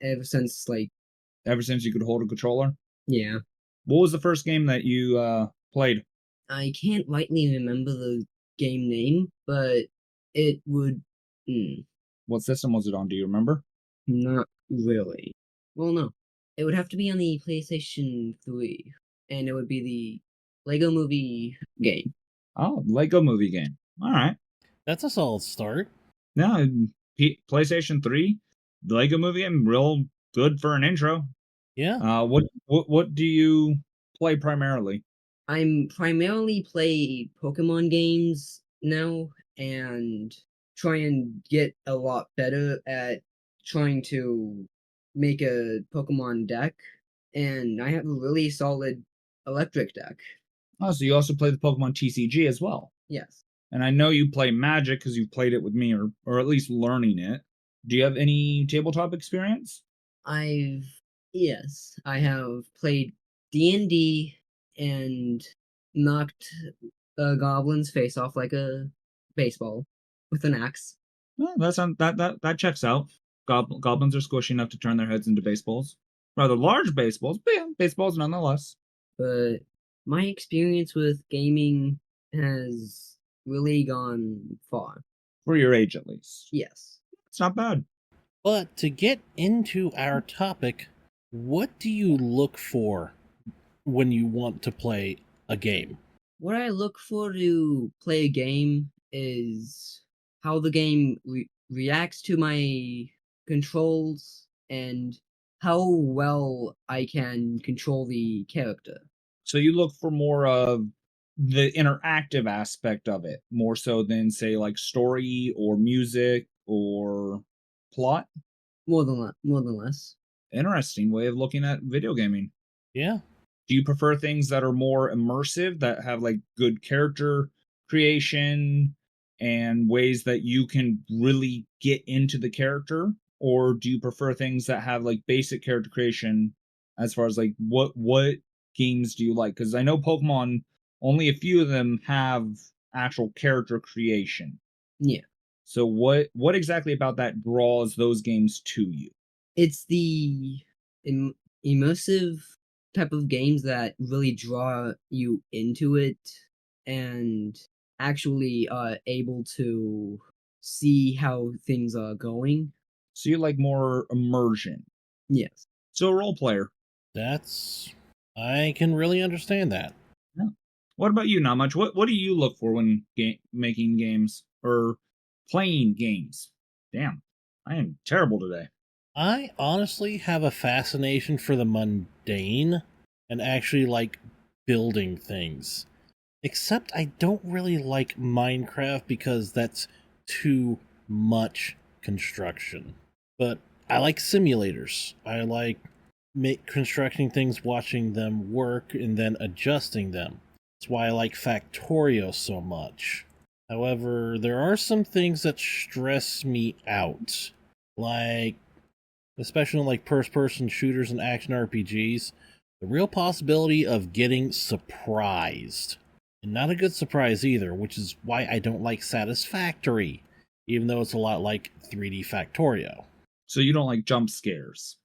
ever since Ever since you could hold a controller? yeah. What was the first game that you played? I can't rightly remember the game name, but it would What system was it on? Do you remember? not really. Well, no. It would have to be on the PlayStation 3, and it would be the Lego Movie game. Oh, Lego movie game. All right. That's a solid start. No, PlayStation 3, the Lego movie game, real good for an intro. Yeah. What do you play primarily? I'm primarily play Pokemon games now and try and get a lot better at trying to make a Pokemon deck, and I have a really solid electric deck. Oh, so you also play the Pokemon TCG as well. Yes. And I know you play Magic because you've played it with me, or at least learning it. Do you have any tabletop experience? Yes, I have played D&D and knocked a goblin's face off like a baseball with an axe. Well, that checks out. Goblins are squishy enough to turn their heads into baseballs. Rather large baseballs, but yeah, baseballs nonetheless. But my experience with gaming has really gone far. For your age, at least. Yes. It's not bad. But to get into our topic, what do you look for when you want to play a game? What I look for to play a game is how the game reacts to my controls and how well I can control the character. So you look for more of the interactive aspect of it, more so than, say, like story or music or plot. More than less. Interesting way of looking at video gaming. Yeah. Do you prefer things that are more immersive, that have like good character creation and ways that you can really get into the character? Or do you prefer things that have like basic character creation as far as like what games do you like? Because I know Pokemon, only a few of them have actual character creation. Yeah. So what exactly about that draws those games to you? It's the immersive type of games that really draw you into it and actually are able to see how things are going. So you like more immersion. Yes. So a role player. I can really understand that. Yeah. What about you, Not Much? What do you look for when making games or playing games? Damn, I am terrible today. I honestly have a fascination for the mundane and actually like building things. Except I don't really like Minecraft because that's too much construction. But I like simulators. I like constructing things, watching them work, and then adjusting them. That's why I like Factorio so much. However, there are some things that stress me out. Like, especially like first-person shooters and action RPGs, the real possibility of getting surprised. And not a good surprise either, which is why I don't like Satisfactory, even though it's a lot like 3D Factorio. So you don't like jump scares?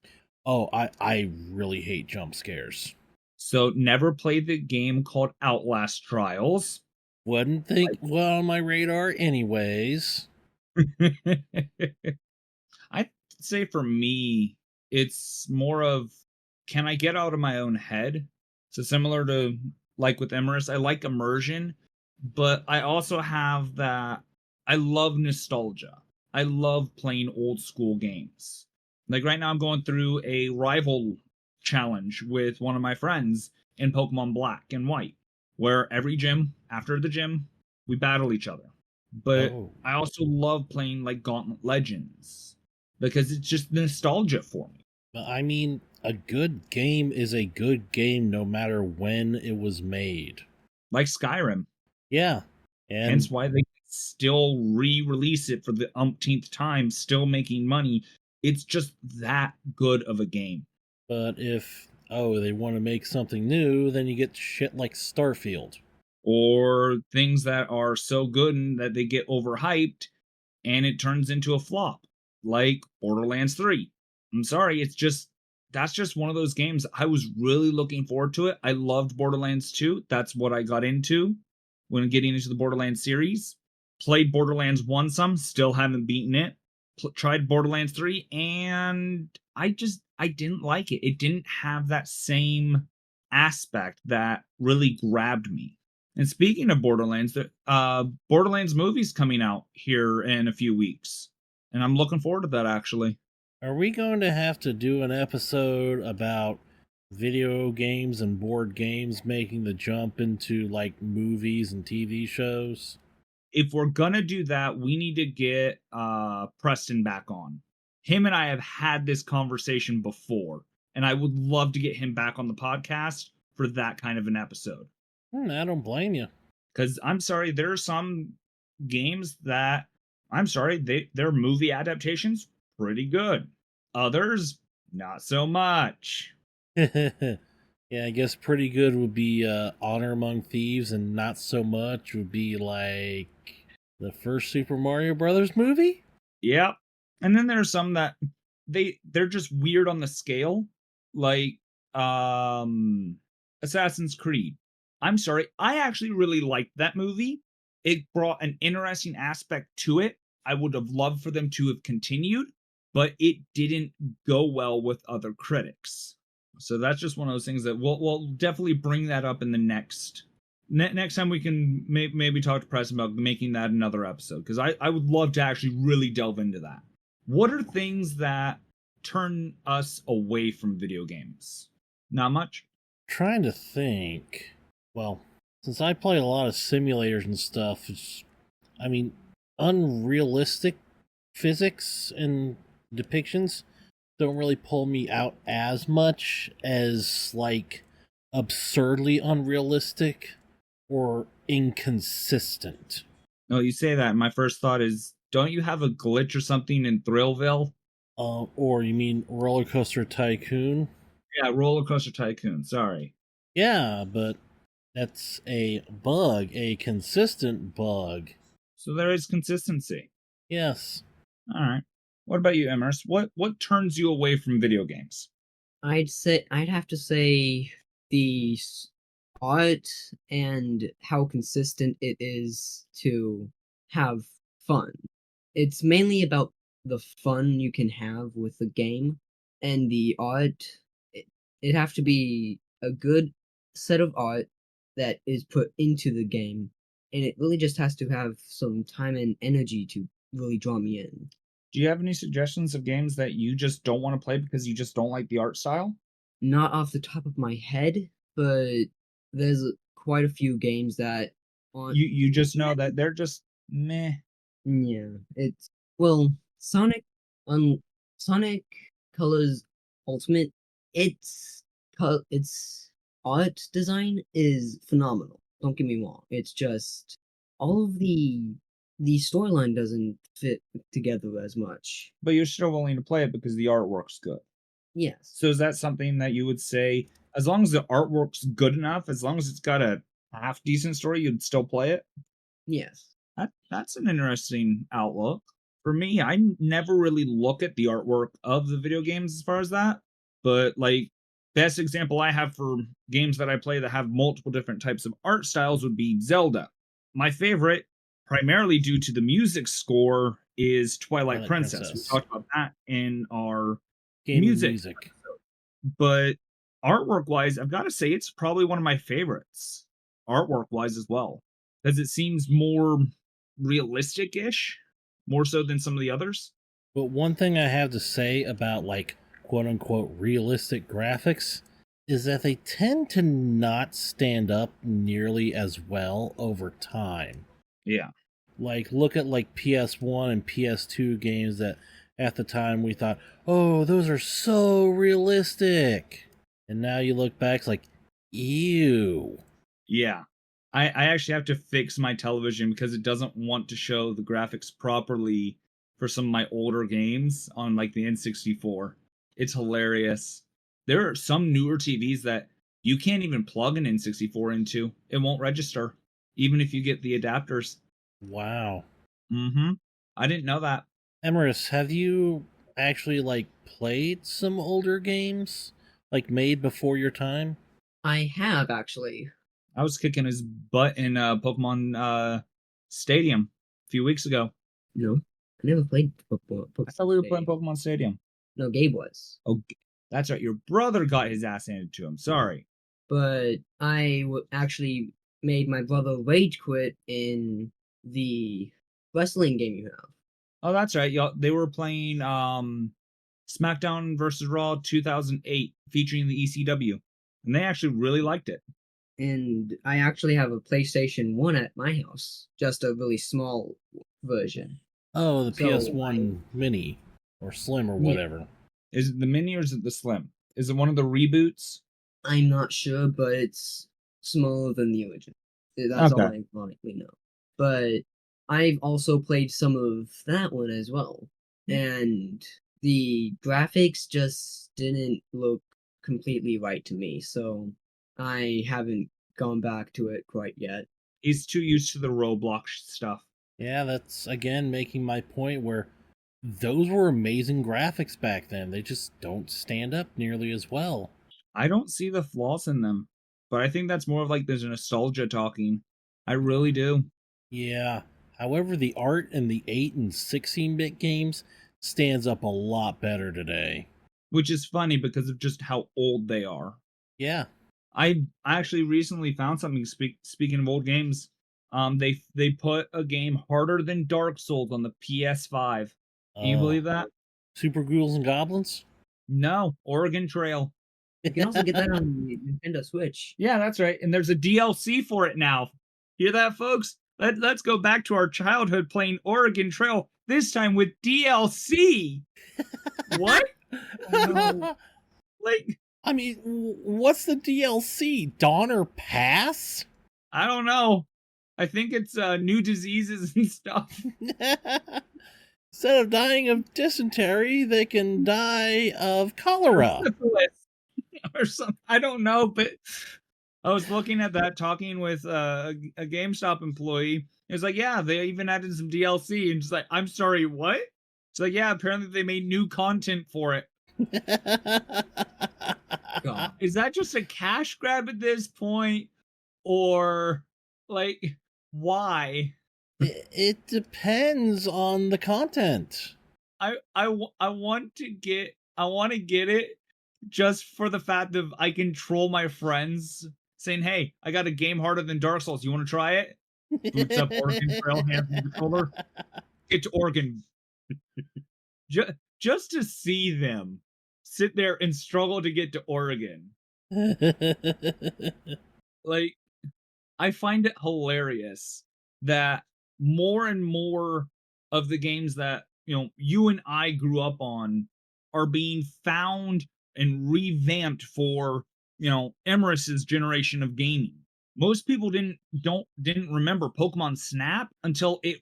Oh, I really hate jump scares. So never played the game called Outlast Trials. Wouldn't think well on my radar anyways. I'd say for me, it's more of, can I get out of my own head? So similar to like with Emerus, I like immersion, but I also have that, I love nostalgia. I love playing old school games. Like right now, I'm going through a rival challenge with one of my friends in Pokemon Black and White, where every gym, after the gym, we battle each other. But Oh. I also love playing like Gauntlet Legends because it's just nostalgia for me. I mean, a good game is a good game no matter when it was made. Like Skyrim. Yeah. And Hence why they still re-release it for the umpteenth time, still making money. It's just that good of a game. but if they want to make something new, then you get shit like Starfield. Or things that are so good and that they get overhyped and it turns into a flop, like Borderlands 3. I'm sorry, that's just one of those games. I was really looking forward to it. I loved Borderlands 2. That's what I got into when getting into the Borderlands series. Played Borderlands 1 some, still haven't beaten it. Tried Borderlands 3 and I didn't like it. It didn't have that same aspect that really grabbed me. And speaking of Borderlands, the Borderlands movie's coming out here in a few weeks, and I'm looking forward to that actually. Are we going to have to do an episode about video games and board games making the jump into like movies and TV shows? If we're gonna do that, we need to get Preston back on. Him and I have had this conversation before, and I would love to get him back on the podcast for that kind of an episode. I don't blame you. Because I'm sorry, there are some games that I'm sorry, their movie adaptations pretty good. Others, not so much. Yeah, I guess pretty good would be Honor Among Thieves, and not so much would be like the first Super Mario Brothers movie. Yep. And then there's some that they're just weird on the scale, like Assassin's Creed. I'm sorry, I actually really liked that movie. It brought an interesting aspect to it. I would have loved for them to have continued, but it didn't go well with other critics. So that's just one of those things that we'll definitely bring that up in the next time we can maybe talk to Preston about making that another episode, because I would love to actually really delve into that. What are things that turn us away from video games? Not much. Trying to think. Well, since I play a lot of simulators and stuff, unrealistic physics and depictions don't really pull me out as much as like absurdly unrealistic or inconsistent. No, you say that. My first thought is, don't you have a glitch or something in Thrillville? Or you mean Roller Coaster Tycoon? Yeah, Roller Coaster Tycoon. Sorry. Yeah, but that's a bug, a consistent bug. So there is consistency. Yes. All right. What about you, Emers? What turns you away from video games? I'd have to say the art and how consistent it is to have fun. It's mainly about the fun you can have with the game, and the art. It have to be a good set of art that is put into the game, and it really just has to have some time and energy to really draw me in. Do you have any suggestions of games that you just don't want to play because you just don't like the art style? Not off the top of my head, but there's quite a few games that on You just know that they're just meh. yeah, it's Sonic Sonic Colors Ultimate, its art design is phenomenal. Don't get me wrong. It's just all of the storyline doesn't fit together as much. But you're still willing to play it because the artwork's good. Yes. So is that something that you would say, as long as the artwork's good enough, as long as it's got a half decent story, you'd still play it? Yes. That's an interesting outlook. For me, I never really look at the artwork of the video games as far as that. But like, best example I have for games that I play that have multiple different types of art styles would be Zelda. My favorite, primarily due to the music score, is Twilight Twilight Princess. We Princess. talked about that in our Gaming music. But artwork wise, I've got to say it's probably one of my favorites, artwork wise as well, because it seems more realistic ish, more so than some of the others. But one thing I have to say about like quote unquote realistic graphics is that they tend to not stand up nearly as well over time. Yeah. Like look at like PS1 and PS2 games that at the time we thought, "Oh, those are so realistic." And now you look back it's like, "Ew." Yeah. I actually have to fix my television because it doesn't want to show the graphics properly for some of my older games on like the N64. It's hilarious. There are some newer TVs that you can't even plug an N64 into. It won't register, even if you get the adapters. Wow. Mm-hmm. I didn't know that. Emerus, have you actually like played some older games like made before your time? I have actually. I was kicking his butt in Pokemon Stadium a few weeks ago. No, I never played Pokemon. I thought we were playing Pokemon Stadium. No, Gabe was. Oh, that's right. Your brother got his ass handed to him. Sorry. But I actually made my brother rage quit in the wrestling game you have. Oh, that's right. Y'all, they were playing SmackDown versus Raw 2008 featuring the ECW, and they actually really liked it. And I actually have a PlayStation 1 at my house, just a really small version. Oh, the So, PS1 Mini or Slim or Yeah. whatever. Is it the mini or is it the slim? Is it one of the reboots? I'm not sure, but it's smaller than the original. That's all Okay. I ironically know. But I've also played some of that one as well. And the graphics just didn't look completely right to me, so I haven't gone back to it quite yet. He's too used to the Roblox stuff. Yeah, that's again making my point where those were amazing graphics back then. They just don't stand up nearly as well. I don't see the flaws in them, but I think that's more of like there's a nostalgia talking. I really do. Yeah. However, the art in the 8 and 16-bit games stands up a lot better today. Which is funny because of just how old they are. Yeah. I actually recently found something. Speaking of old games, they put a game harder than Dark Souls on the PS5. Can you believe that? Super Ghouls and Goblins? No, Oregon Trail. You can also get that on the Nintendo Switch. Yeah, that's right. And there's a DLC for it now. Hear that, folks? Let's go back to our childhood playing Oregon Trail. This time with DLC. What? No. Like, I mean, what's the DLC? Donner Pass? I don't know. I think it's new diseases and stuff. Instead of dying of dysentery, they can die of cholera. Syphilis or something. I don't know, but I was looking at that, talking with a GameStop employee. It was like, yeah, they even added some DLC, and just like, I'm sorry, what? It's like, yeah, apparently they made new content for it. God. Is that just a cash grab at this point, or like, why? It depends on the content. I want to get it just for the fact of I can troll my friends saying, "Hey, I got a game harder than Dark Souls. You want to try it?" Boots up Oregon Trail, hands on the controller. Get to Oregon. Just to see them sit there and struggle to get to Oregon. Like, I find it hilarious that more and more of the games that, you and I grew up on are being found and revamped for, Emerus's generation of gaming. Most people didn't remember Pokemon Snap until it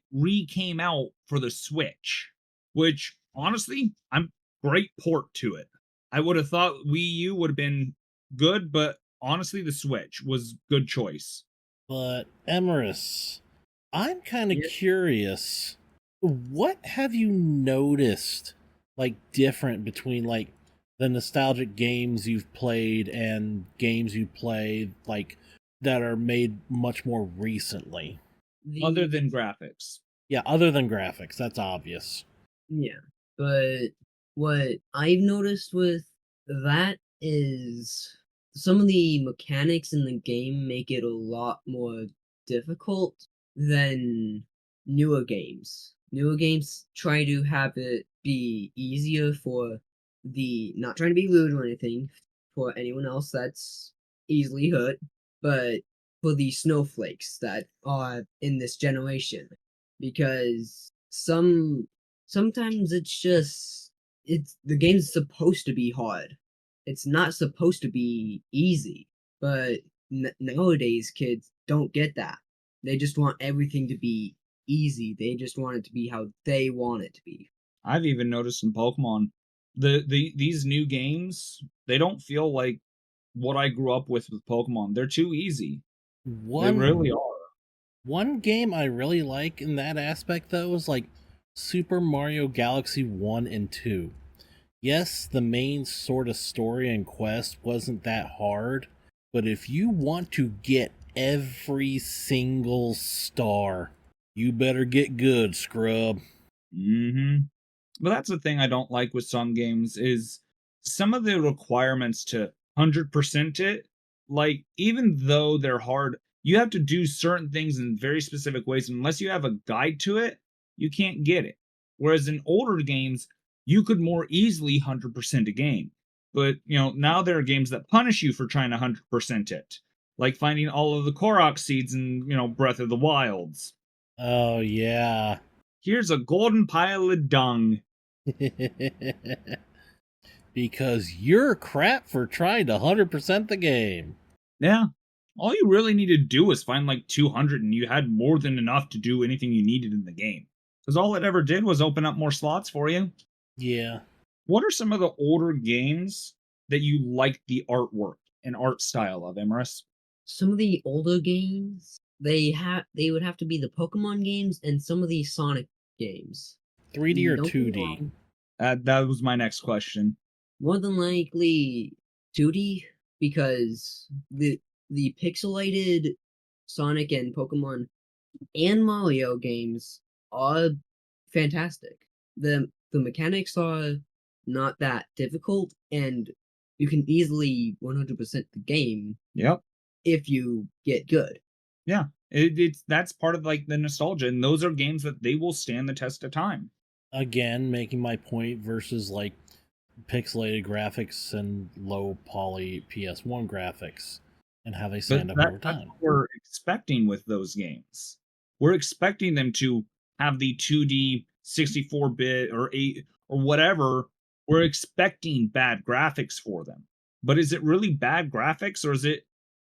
came out for the Switch, which honestly, I'm great port to it. I would have thought Wii U would have been good, but honestly, the Switch was good choice. But Emerus, I'm kind of Yeah. curious. What have you noticed, like, different between like the nostalgic games you've played and games you play like that are made much more recently? Other than graphics. Yeah, other than graphics, that's obvious. Yeah, but what I've noticed with that is some of the mechanics in the game make it a lot more difficult than newer games. Newer games try to have it be easier for not trying to be rude or anything for anyone else that's easily hurt, but for the snowflakes that are in this generation. Because sometimes it's the game's supposed to be hard. It's not supposed to be easy. But nowadays kids don't get that. They just want everything to be easy. They just want it to be how they want it to be. I've even noticed in Pokemon, these new games, they don't feel like what I grew up with Pokemon. They're too easy. They One really are. one game I really like in that aspect though is like Super Mario Galaxy 1 and 2. Yes, the main sort of story and quest wasn't that hard, but if you want to get every single star, you better get good, scrub. Mm-hmm. But that's the thing I don't like with some games is some of the requirements to 100% it, like even though they're hard, you have to do certain things in very specific ways. Unless you have a guide to it, you can't get it. Whereas in older games, you could more easily 100% a game. But, now there are games that punish you for trying to 100% it, like finding all of the Korok seeds in, Breath of the Wilds. Oh, yeah. Here's a golden pile of dung. Because you're crap for trying to 100% the game. Yeah. All you really need to do is find like 200 and you had more than enough to do anything you needed in the game. Because all it ever did was open up more slots for you. Yeah. What are some of the older games that you like the artwork and art style of, Emerus? Some of the older games, they would have to be the Pokemon games and some of the Sonic games. 3D or Don't get me 2D? wrong, That was my next question. more than likely 2D, because the pixelated Sonic and Pokemon and Mario games are fantastic. The mechanics are not that difficult, and you can easily 100% the game Yep. if you get good. Yeah. That's part of like the nostalgia, and those are games that they will stand the test of time. Again, making my point versus like pixelated graphics and low poly PS1 graphics and how they But stand up over that's time. what we're expecting with those games. We're expecting them to have the 2D 64-bit or 8 or whatever. We're expecting bad graphics for them. But is it really bad graphics, or is it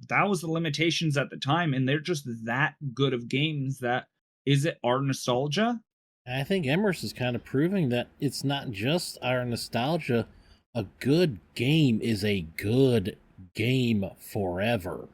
that was the limitations at the time and they're just that good of games that is it our nostalgia? I think Emrys is kind of proving that it's not just our nostalgia. A good game is a good game forever.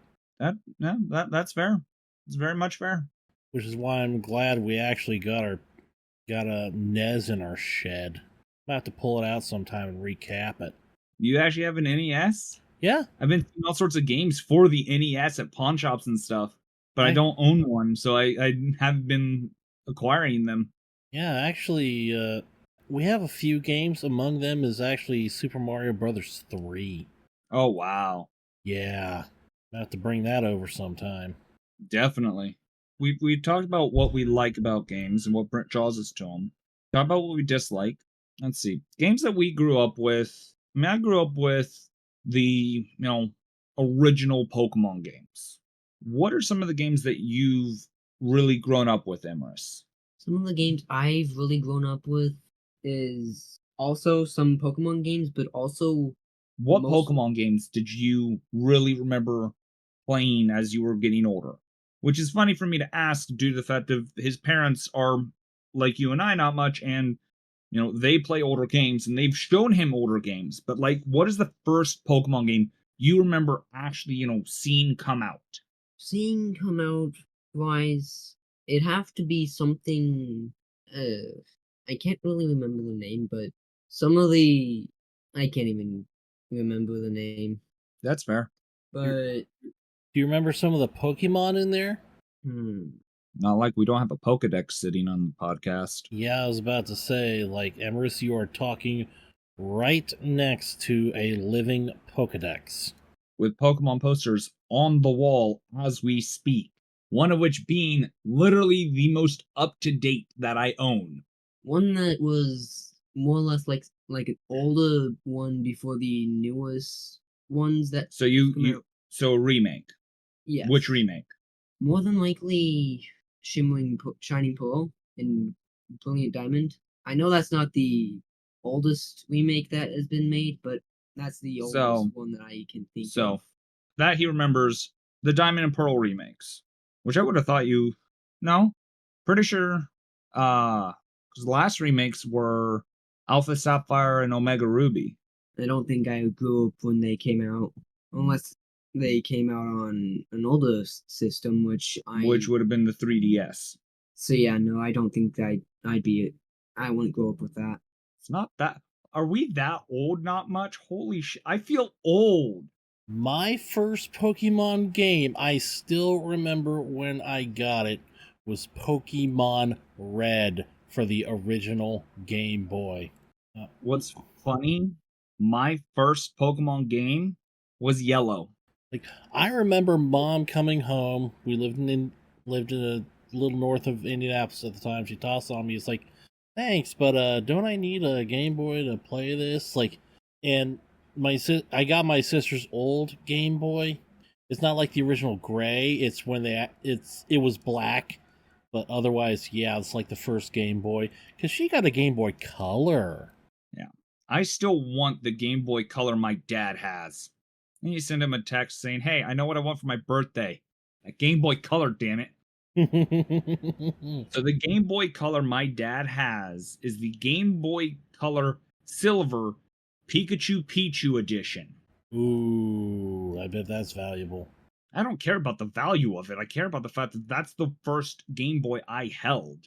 That's fair. It's very much fair. Which is why I'm glad we actually got a NES in our shed. I'll have to pull it out sometime and recap it. You actually have an NES? Yeah, I've been seeing all sorts of games for the NES at pawn shops and stuff, but I don't own one, so I have been acquiring them. yeah. Actually, we have a few games. Among them is actually Super Mario Brothers 3. Oh wow, Yeah, I have to bring that over sometime. definitely. We talked about what we like about games and what draws us to them. Talk about what we dislike. Let's see, games that we grew up with. I mean, I grew up with the original Pokemon games. What are some of the games that you've really grown up with, Emrys? Some of the games I've really grown up with is also some Pokemon games, but also What most Pokemon games did you really remember playing as you were getting older? Which is funny for me to ask due to the fact that his parents are like you and I, not much, and they play older games and they've shown him older games. But like, what is the first Pokemon game you remember actually, seeing come out? seeing come out wise, it'd have to be something. I can't really remember the name, but some of the I can't even remember the name. That's fair. But Do you remember some of the Pokemon in there? Not like we don't have a Pokedex sitting on the podcast. Yeah, I was about to say, like, Emerus, you are talking right next to a living Pokedex. With Pokemon posters on the wall as we speak. One of which being literally the most up-to-date that I own. one that was more or less like an older one before the newest ones that So so a remake. yes. Which remake? More than likely Shining Pearl and Brilliant Diamond. I know that's not the oldest remake that has been made, but that's the oldest one that I can think of. That he remembers the Diamond and Pearl remakes. Which I would have thought you... No? Pretty sure... because the last remakes were Alpha Sapphire and Omega Ruby. I don't think I grew up when they came out, unless they came out on an older system, which would have been the 3DS. So yeah, no, I don't think I wouldn't grow up with that. It's not that... Are we that old? Not much? Holy shit. I feel old. My first Pokemon game, I still remember when I got it, was Pokemon Red for the original Game Boy. What's funny, my first Pokemon game was Yellow. Like, I remember Mom coming home. We lived in a little north of Indianapolis at the time. She tossed on me. It's like, thanks, but don't I need a Game Boy to play this? Like, and I got my sister's old Game Boy. It's not like the original gray. It's when it was black, but otherwise, yeah, it's like the first Game Boy because she got a Game Boy Color. Yeah, I still want the Game Boy Color my dad has. And you send him a text saying, "Hey, I know what I want for my birthday. A Game Boy Color, damn it." So the Game Boy Color my dad has is the Game Boy Color Silver Pikachu Pichu edition. Ooh, I bet that's valuable. I don't care about the value of it. I care about the fact that that's the first Game Boy I held.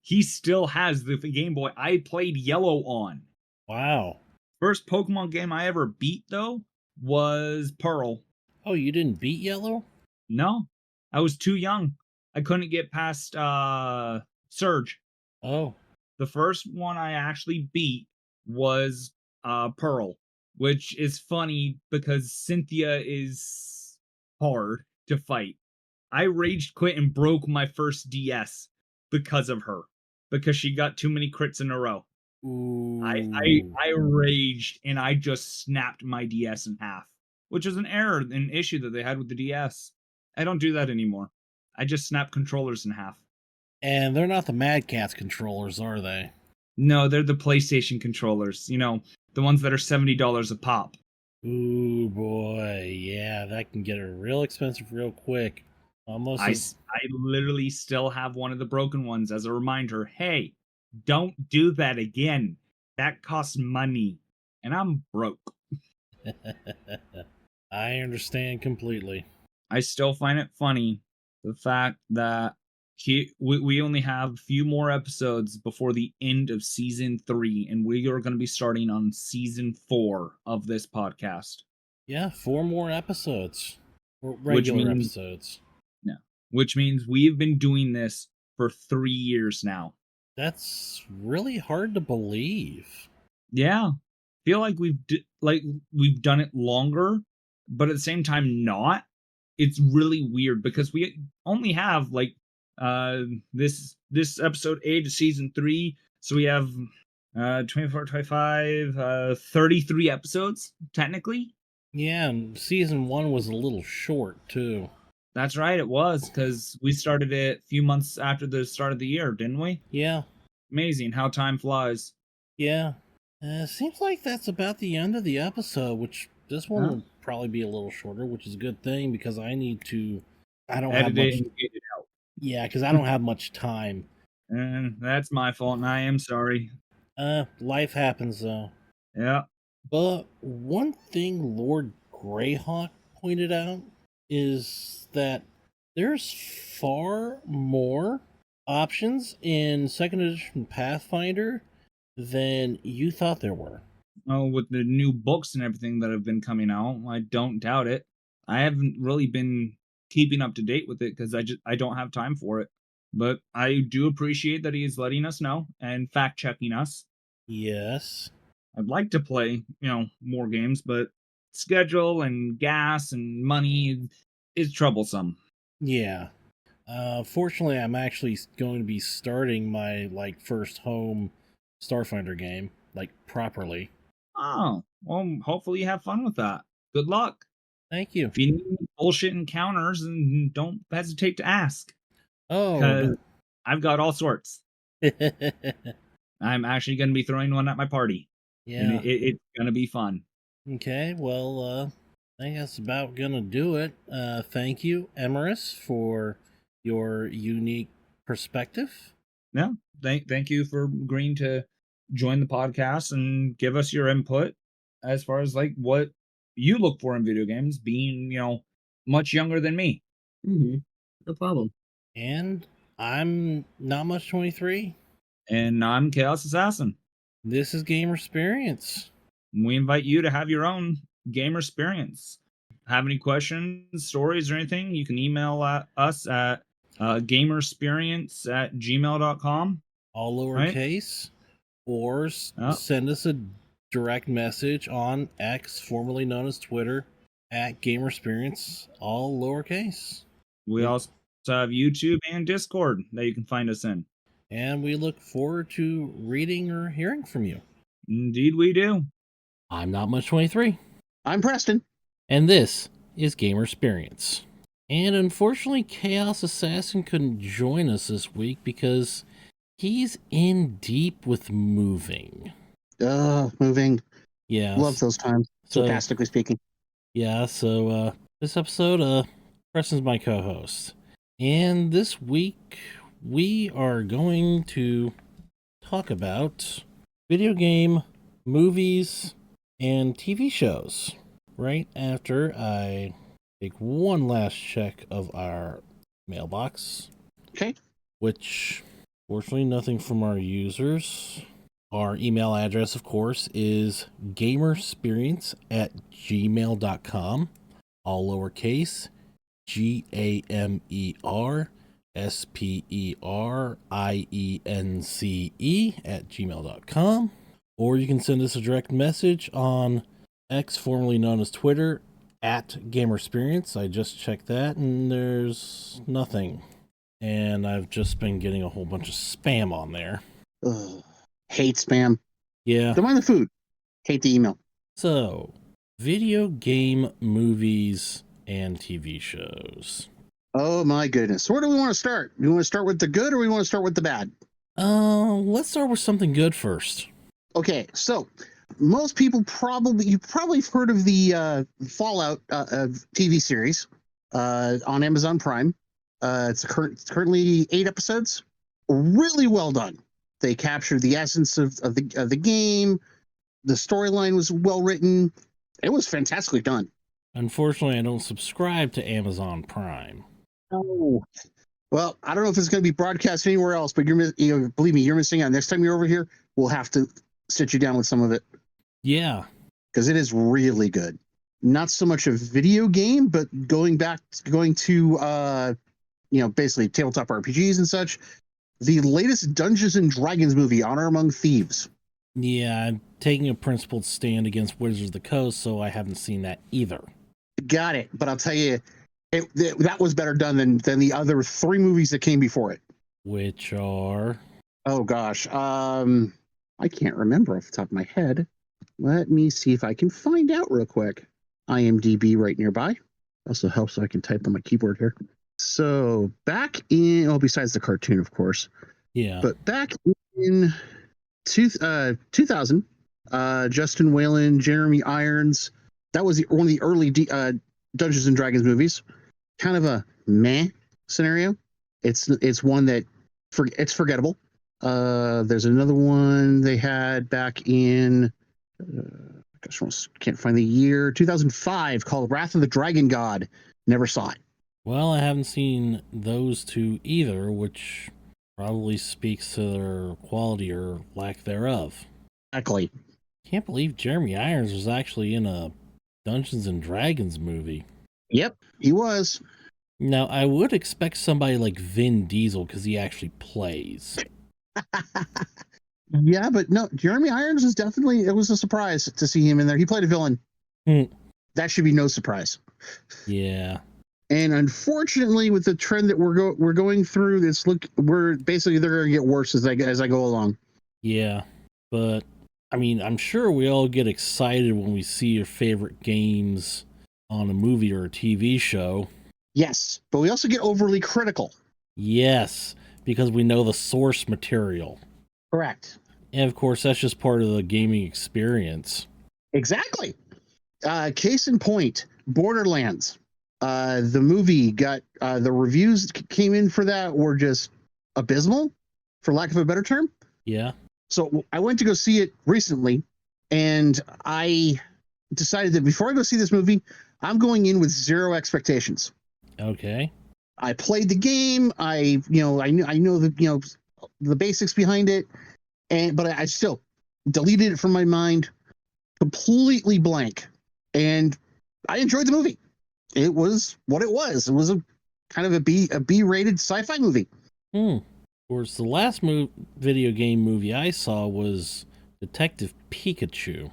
He still has the Game Boy I played Yellow on. Wow. First Pokemon game I ever beat, though, was Pearl. Oh, you didn't beat Yellow? No, I was too young. I couldn't get past Surge. Oh. The first one I actually beat was Pearl, which is funny because Cynthia is hard to fight. I raged quit and broke my first DS because of her, because she got too many crits in a row. Ooh. I raged and I just snapped my DS in half, which was an issue that they had with the DS. I don't do that anymore. I just snap controllers in half. And they're not the Mad Catz controllers, are they? No, they're the PlayStation controllers. You know, the ones that are $70 a pop. Ooh, boy. Yeah, that can get real expensive real quick. Almost. I literally still have one of the broken ones as a reminder. Hey, don't do that again. That costs money. And I'm broke. I understand completely. I still find it funny, the fact that we only have a few more episodes before the end of season 3, and we are going to be starting on season 4 of this podcast. Yeah, 4 more episodes. Regular episodes. Yeah. Which means we've been doing this for 3 years now. That's really hard to believe. Yeah. Feel like we've done it longer, but at the same time not. It's really weird because we only have this episode 8 of season 3, so we have 24, 25, 33 episodes technically. Yeah, and season 1 was a little short too. That's right, it was, because we started it a few months after the start of the year, didn't we? Yeah. Amazing how time flies. Yeah. Seems like that's about the end of the episode, which this one will probably be a little shorter, which is a good thing because I don't have much. And get it out. Yeah, because I don't have much time. And that's my fault, and I am sorry. Life happens though. Yeah. But one thing Lord Greyhawk pointed out is that there's far more options in 2nd edition Pathfinder than you thought there were. with the new books and everything that have been coming out. I don't doubt it. I haven't really been keeping up to date with it because I don't have time for it. But I do appreciate that he is letting us know and fact checking us. Yes. I'd like to play, more games, but schedule and gas and money is troublesome. Yeah. Fortunately, I'm actually going to be starting my first home Starfinder game, properly. Oh, well, hopefully you have fun with that. Good luck. Thank you. If you need any bullshit encounters, and don't hesitate to ask, Oh, because I've got all sorts. I'm actually going to be throwing one at my party. And yeah. it's going to be fun. Okay, well, I think that's about gonna do it. Thank you, Emerus, for your unique perspective. Yeah. Thank you for agreeing to join the podcast and give us your input as far as what you look for in video games, being, much younger than me. Mm-hmm. No problem. And I'm Not Much 23. And I'm Chaos Assassin. This is Gamersperience. We invite you to have your own Gamersperience. Have any questions, stories, or anything, you can email us at gamersperience@gmail.com. All lowercase. Or Oh. send us a direct message on X, formerly known as Twitter, at Gamersperience, all lowercase. We also have YouTube and Discord that you can find us in. And we look forward to reading or hearing from you. Indeed, we do. I'm Not Much 23. I'm Preston. And this is Gamersperience. And unfortunately, Chaos Assassin couldn't join us this week because he's in deep with moving. Moving. Yeah. Love those times, sarcastically speaking. Yeah, so this episode, Preston's my co-host. And this week, we are going to talk about video game, movies, and TV shows. Right after I take one last check of our mailbox. Okay. Which, fortunately, nothing from our users. Our email address, of course, is gamersperience@gmail.com. All lowercase, GAMERSPERIENCE@gmail.com. Or you can send us a direct message on X, formerly known as Twitter, @Gamersperience. I just checked that and there's nothing. And I've just been getting a whole bunch of spam on there. Ugh. Hate spam. Yeah. Don't mind the food. Hate the email. So, video game, movies, and TV shows. Oh my goodness. So where do we want to start? Do we want to start with the good or we want to start with the bad? Let's start with something good first. Okay, so most people you've probably heard of the Fallout TV series on Amazon Prime. It's currently 8 episodes. Really well done. They captured the essence of the game. The storyline was well written. It was fantastically done. Unfortunately, I don't subscribe to Amazon Prime. Oh. Well, I don't know if it's going to be broadcast anywhere else, but believe me, you're missing out. Next time you're over here, we'll have to sit you down with some of it. Yeah. Because it is really good. Not so much a video game, but going to basically tabletop RPGs and such. The latest Dungeons and Dragons movie, Honor Among Thieves. Yeah, I'm taking a principled stand against Wizards of the Coast, so I haven't seen that either. Got it. But I'll tell you, that was better done than the other 3 movies that came before it. Which are? Oh gosh, I can't remember off the top of my head. Let me see if I can find out real quick. IMDb right nearby. Also helps so I can type on my keyboard here. So back in, besides the cartoon, of course. Yeah. But back in 2000, Justin Whalen, Jeremy Irons. That was one of the early Dungeons and Dragons movies. Kind of a meh scenario. It's one that it's forgettable. There's another one they had back in can't find the year, 2005, called Wrath of the Dragon God. Never saw it. Well, I haven't seen those two either, which probably speaks to their quality or lack thereof. Exactly. Can't believe Jeremy Irons was actually in a Dungeons and Dragons movie. Yep, he was. Now, I would expect somebody like Vin Diesel because he actually plays. Yeah, but no, Jeremy Irons is definitely, it was a surprise to see him in there. He played a villain. Hmm. That should be no surprise. Yeah. And unfortunately, with the trend that we're going through, we're basically, they're going to get worse as I go along. Yeah. But, I mean, I'm sure we all get excited when we see your favorite games on a movie or a TV show. Yes, but we also get overly critical. Yes, because we know the source material. Correct. And of course, that's just part of the gaming experience. Exactly. Case in point, Borderlands. The movie got the reviews came in for that were just abysmal, for lack of a better term. Yeah. So I went to go see it recently, and I decided that before I go see this movie, I'm going in with zero expectations. Okay. I played the game. I know the basics behind it, but I still deleted it from my mind, completely blank, and I enjoyed the movie. It was what it was. It was a kind of a B-rated sci-fi movie. Of course, the last video game movie I saw was Detective Pikachu.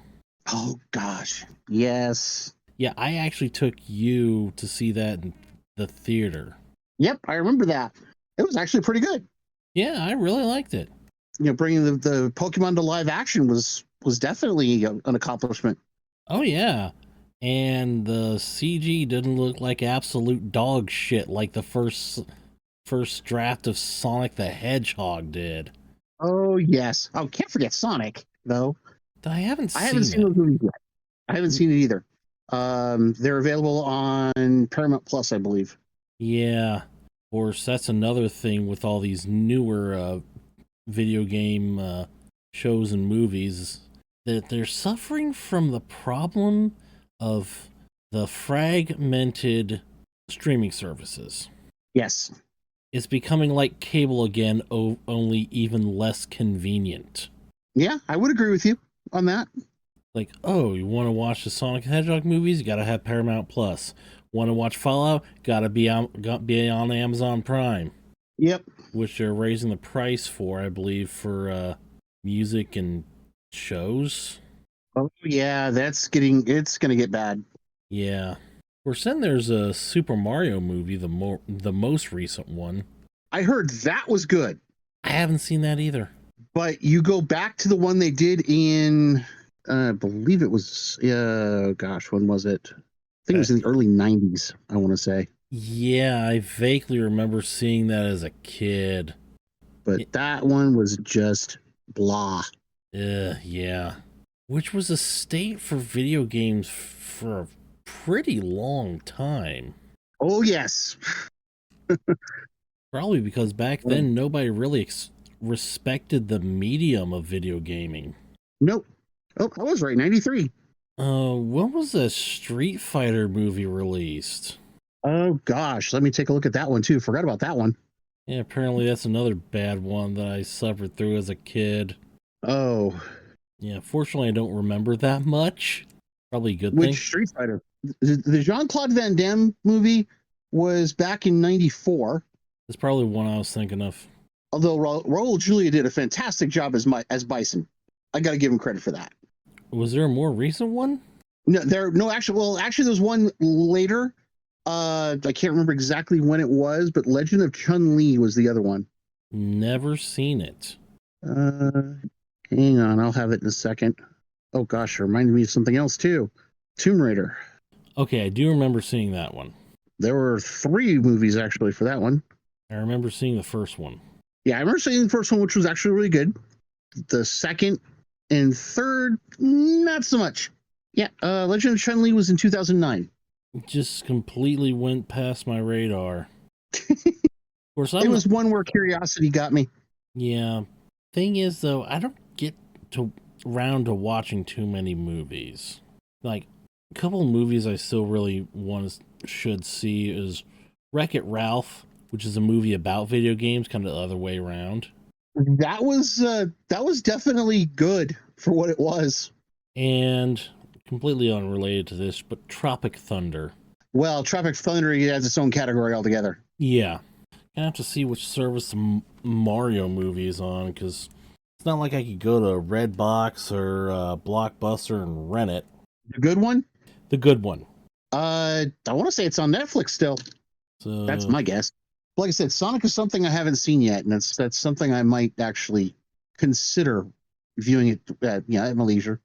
Oh gosh, yes. Yeah, I actually took you to see that in the theater. Yep, I remember that. It was actually pretty good. Yeah, I really liked it. Bringing the Pokemon to live action was definitely an accomplishment. Oh yeah, and the CG didn't look like absolute dog shit like the first draft of Sonic the Hedgehog did. Oh yes. Oh, can't forget Sonic though. I haven't seen those movies yet. I haven't seen it either. They're available on Paramount Plus, I believe. Yeah, of course, that's another thing with all these newer video game shows and movies, that they're suffering from the problem of the fragmented streaming services. Yes. It's becoming like cable again, only even less convenient. Yeah, I would agree with you on that. Like, oh, you want to watch the Sonic the Hedgehog movies? You gotta have Paramount Plus. Want to watch Fallout? Gotta be on Amazon Prime. Yep. Which they're raising the price for, I believe, for music and shows. Oh yeah, it's gonna get bad. Yeah. Of course, then there's a Super Mario movie, the most recent one. I heard that was good. I haven't seen that either. But you go back to the one they did in, I believe it was, when was it? I think it was in the early 90s, I want to say. Yeah, I vaguely remember seeing that as a kid. But that one was just blah. Yeah. Which was a state for video games for a pretty long time. Oh, yes. Probably because back then nobody really respected the medium of video gaming. Nope. Oh, I was right, 93. When was the Street Fighter movie released? Oh, gosh. Let me take a look at that one, too. Forgot about that one. Yeah, apparently that's another bad one that I suffered through as a kid. Oh. Yeah, fortunately I don't remember that much. Probably a good thing. Which Street Fighter? The Jean-Claude Van Damme movie was back in 94. That's probably one I was thinking of. Although Raul Julia did a fantastic job as Bison. I got to give him credit for that. Was there a more recent one? Actually there's one later. I can't remember exactly when it was, but Legend of Chun-Li was the other one. Never seen it. Hang on, I'll have it in a second. Oh gosh, it reminded me of something else too. Tomb Raider. Okay, I do remember seeing that one. There were 3 movies actually for that one. I remember seeing the first one. Yeah, I remember seeing the first one, which was actually really good. The second and third, not so much. Yeah, Legend of Chun-Li was in 2009. It just completely went past my radar. Of course, it was one where curiosity got me. Yeah. Thing is, though, I don't get around to watching too many movies. Like, a couple of movies I still really should see is Wreck-It Ralph, which is a movie about video games, kind of the other way around. That was definitely good for what it was. And completely unrelated to this, but Tropic Thunder. Well, Tropic Thunder has its own category altogether. Yeah. Gonna have to see which service the Mario movie is on, because it's not like I could go to Redbox or Blockbuster and rent it. The good one? The good one. I want to say it's on Netflix still. So That's my guess. Like I said, Sonic is something I haven't seen yet, and that's something I might actually consider viewing it at my leisure.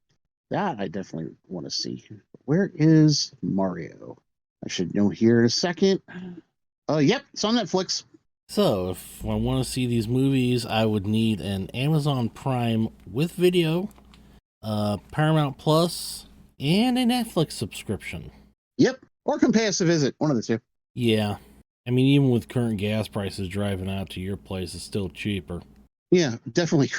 That I definitely want to see. Where is Mario? I should know here in a second. Oh, yep, it's on Netflix. So, if I want to see these movies, I would need an Amazon Prime with video, Paramount Plus, and a Netflix subscription. Yep, or come pay us a visit, one of the two. Yeah. I mean, even with current gas prices, driving out to your place is still cheaper. Yeah, definitely.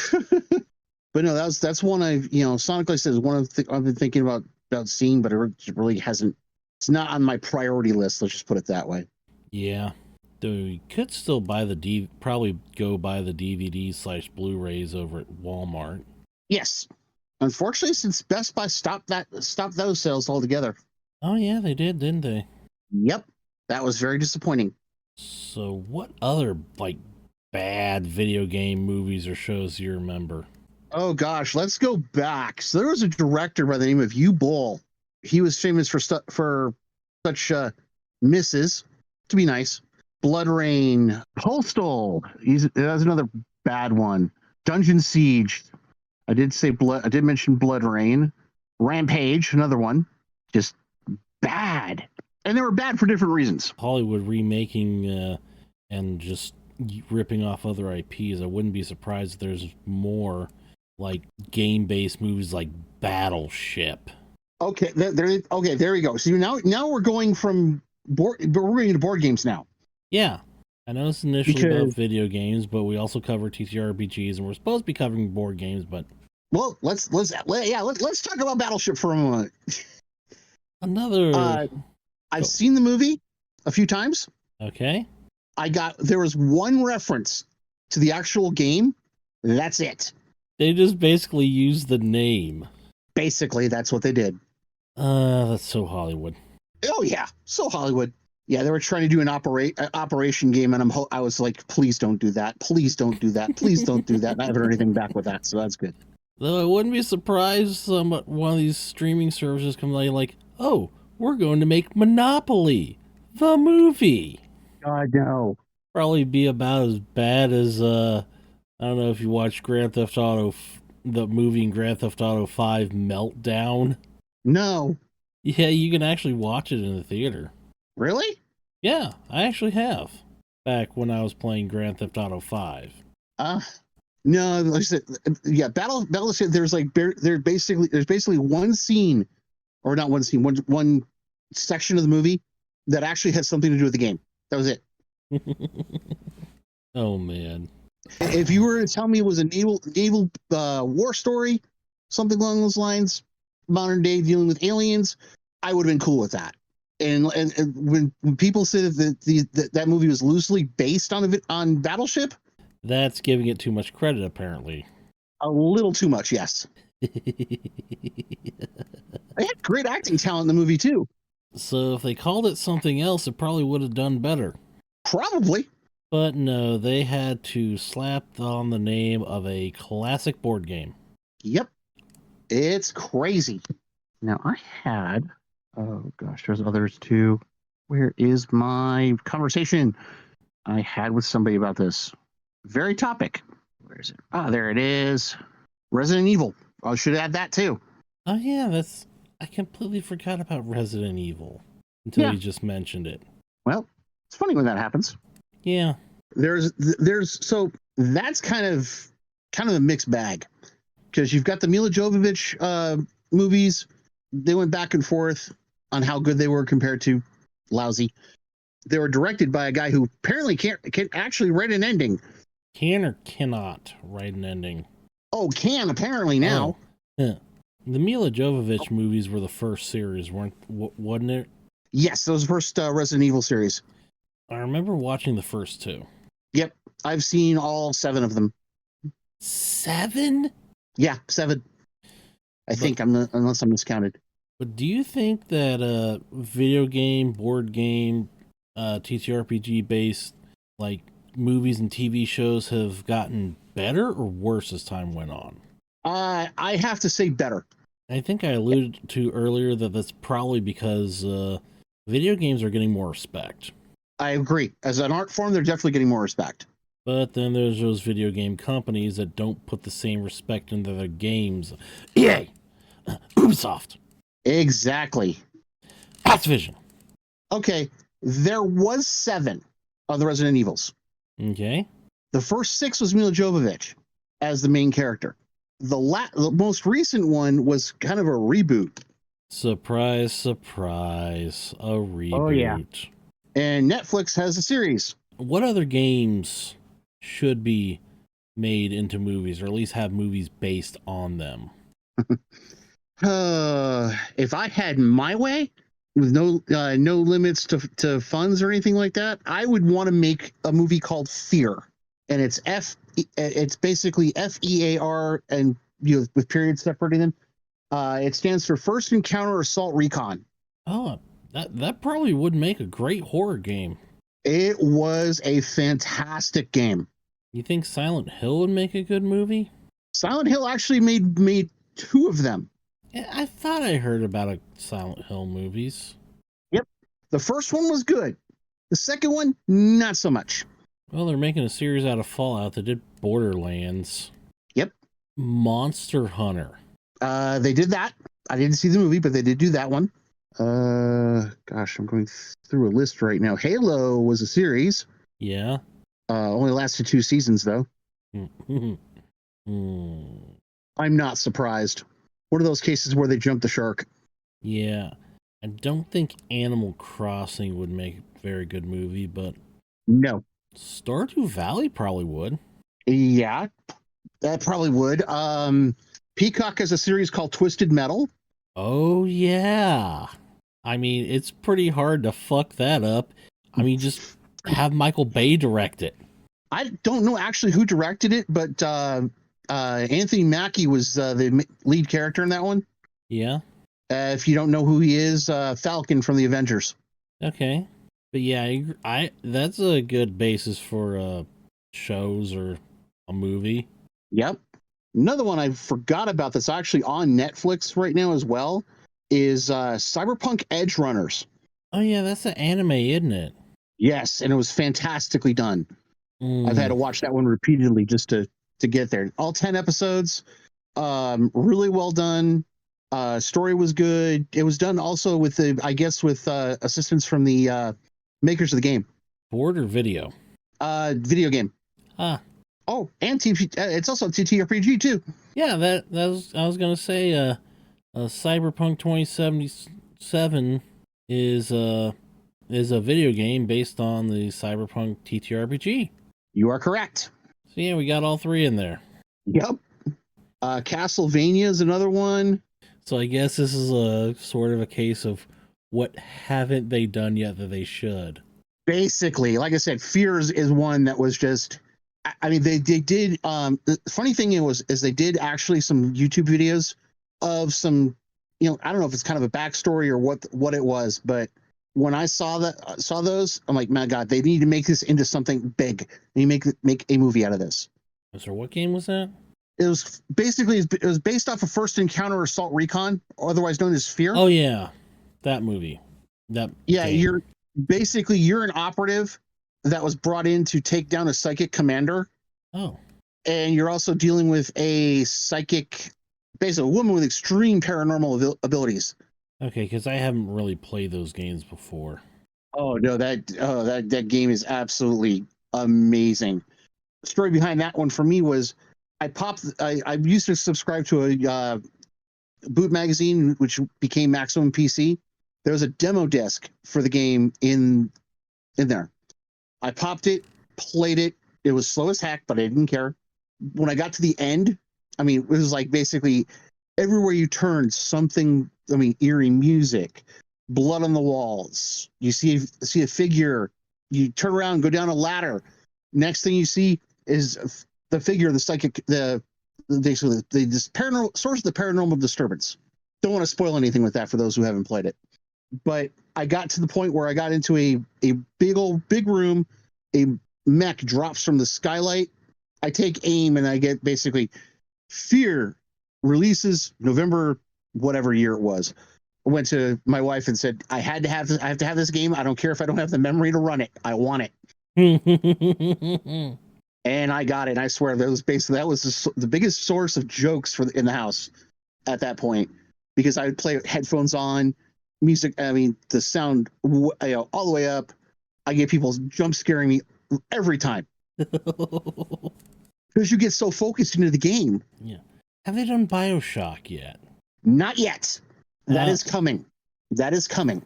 But no, that's one I've, Sonic, like I said, is one of the I've been thinking about seeing, but it really hasn't. It's not on my priority list. Let's just put it that way. Yeah. Though you could still buy probably go buy the DVD/Blu-rays over at Walmart. Yes. Unfortunately, since Best Buy stopped those sales altogether. Oh yeah, they did, didn't they? Yep. That was very disappointing. So what other bad video game movies or shows do you remember? Oh gosh, let's go back. So there was a director by the name of Hugh Ball. He was famous for such misses, to be nice. Blood Rain, Postal. That's another bad one. Dungeon Siege. I did mention Blood Rain. Rampage, another one. Just bad. And they were bad for different reasons. Hollywood remaking and just ripping off other IPs. I wouldn't be surprised if there's more game-based movies like Battleship. Okay, there we go. So now we're going from we're going to board games now. Yeah, I know it's initially about video games, but we also cover TTRPGs, and we're supposed to be covering board games. But let's talk about Battleship for a moment. I've seen the movie a few times. Okay. There was one reference to the actual game. That's it. They just basically used the name. Basically, that's what they did. That's so Hollywood. Oh yeah, so Hollywood. Yeah, they were trying to do an operation game, and I was like, please don't do that. Please don't do that. Please don't do that. And I haven't heard anything back with that, so that's good. Though I wouldn't be surprised one of these streaming services comes like, oh, we're going to make Monopoly, the movie. God, no. Probably be about as bad as, I don't know if you watched Grand Theft Auto, the movie in Grand Theft Auto 5 Meltdown. No. Yeah, you can actually watch it in the theater. Really? Yeah, I actually have. Back when I was playing Grand Theft Auto 5. No, like I said, yeah, Battleship. There's basically one scene, or not one scene, one section of the movie that actually has something to do with the game. That was it. Oh man! If you were to tell me it was a naval war story, something along those lines, modern day dealing with aliens, I would have been cool with that. And when people say that movie was loosely based on Battleship, that's giving it too much credit, apparently. A little too much, yes. They had great acting talent in the movie too. So if they called it something else, it probably would have done better. Probably. But no, they had to slap on the name of a classic board game. Yep. It's crazy. Now I had, oh gosh, there's others too. Where is my conversation I had with somebody about this very topic? Where is it? There it is. Resident Evil. I should add that too. Oh yeah, I completely forgot about Resident Evil until you just mentioned it. Well, it's funny when that happens. Yeah. So that's kind of a mixed bag, because you've got the Mila Jovovich movies. They went back and forth on how good they were compared to lousy. They were directed by a guy who apparently can actually write an ending. Can or cannot write an ending? Oh, can apparently now. Oh. Yeah. The Mila Jovovich movies were the first series, wasn't it? Yes, those first Resident Evil series. I remember watching the first two. Yep, I've seen all 7 of them. 7? Yeah, 7. I think unless I'm miscounted. But do you think that video game, board game, TTRPG based like movies and TV shows have gotten better or worse as time went on? I have to say better. I think I alluded to earlier that that's probably because video games are getting more respect. I agree. As an art form, they're definitely getting more respect. But then there's those video game companies that don't put the same respect into their games. EA, Ubisoft, Exactly. Activision. Okay, there was 7 of the Resident Evils. Okay. The first 6 was Mila Jovovich as the main character. The most recent one was kind of a reboot. Surprise, surprise. A reboot. Oh, yeah. And Netflix has a series. What other games should be made into movies, or at least have movies based on them? If I had my way, with no limits to funds or anything like that, I would want to make a movie called Fear, and it's basically FEAR, and with periods separating them. It stands for First Encounter Assault Recon. Oh, that probably would make a great horror game. It was a fantastic game. You think Silent Hill would make a good movie? Silent Hill actually made 2 of them. Yeah, I thought I heard about a Silent Hill movies. Yep. The first one was good. The second one, not so much. Well, they're making a series out of Fallout. They did Borderlands. Yep. Monster Hunter. They did that. I didn't see the movie, but they did do that one. Gosh, I'm going through a list right now. Halo was a series. Yeah. Only lasted 2 seasons, though. I'm not surprised. One of those cases where they jumped the shark. Yeah. I don't think Animal Crossing would make a very good movie, but No. Stardew Valley probably would. Yeah, that probably would. Peacock has a series called Twisted Metal. Oh, yeah. I mean, it's pretty hard to fuck that up. I mean, just have Michael Bay direct it. I don't know actually who directed it, but Anthony Mackie was the lead character in that one. Yeah. If you don't know who he is, Falcon from the Avengers. Okay. But yeah, that's a good basis for shows or a movie. Yep. Another one I forgot about that's actually on Netflix right now as well is Cyberpunk Edge Runners. Oh yeah, that's an anime, isn't it? Yes, and it was fantastically done. Mm. I've had to watch that one repeatedly just to get there. All 10 episodes, really well done. Story was good. It was done also with assistance from the makers of the game. Board or video? Video game. Ah. Oh, and it's also TTRPG too. Yeah, I was gonna say Cyberpunk 2077 is a video game based on the Cyberpunk TTRPG. You are correct. So yeah, we got all 3 in there. Yep. Castlevania is another one. So I guess this is a sort of a case of what haven't they done yet that they should. Basically, like I said, Fears is one that was just. I mean, they did. The funny thing is they did actually some YouTube videos of some. I don't know if it's kind of a backstory or what it was, but when I saw those, I'm like, my God, they need to make this into something big. They make a movie out of this. So what game was that? It was based off of First Encounter Assault Recon, otherwise known as Fear. Oh yeah, that movie. Game. You're an operative that was brought in to take down a psychic commander. Oh. And you're also dealing with a psychic, basically a woman with extreme paranormal abilities. Okay, because I haven't really played those games before. Oh no, that game is absolutely amazing. The story behind that one for me was I used to subscribe to a Boot magazine, which became Maximum PC. There was a demo disc for the game in there. I popped it, played it. It was slow as heck, but I didn't care. When I got to the end, I mean, it was like basically everywhere you turned, something. I mean, eerie music, blood on the walls. You see a figure. You turn around, go down a ladder. Next thing you see is the figure, the basically this paranormal source of the paranormal disturbance. Don't want to spoil anything with that for those who haven't played it. But I got to the point where I got into a big room, a mech drops from the skylight. I take aim and I get basically fear releases November, whatever year it was. I went to my wife and said, I have to have this game. I don't care if I don't have the memory to run it. I want it. And I got it. And I swear that was the biggest source of jokes in the house at that point, because I would play with headphones on, music. I mean, the sound all the way up. I get people jump scaring me every time because you get so focused into the game. Yeah. Have they done BioShock yet? Not yet. That is coming. That is coming.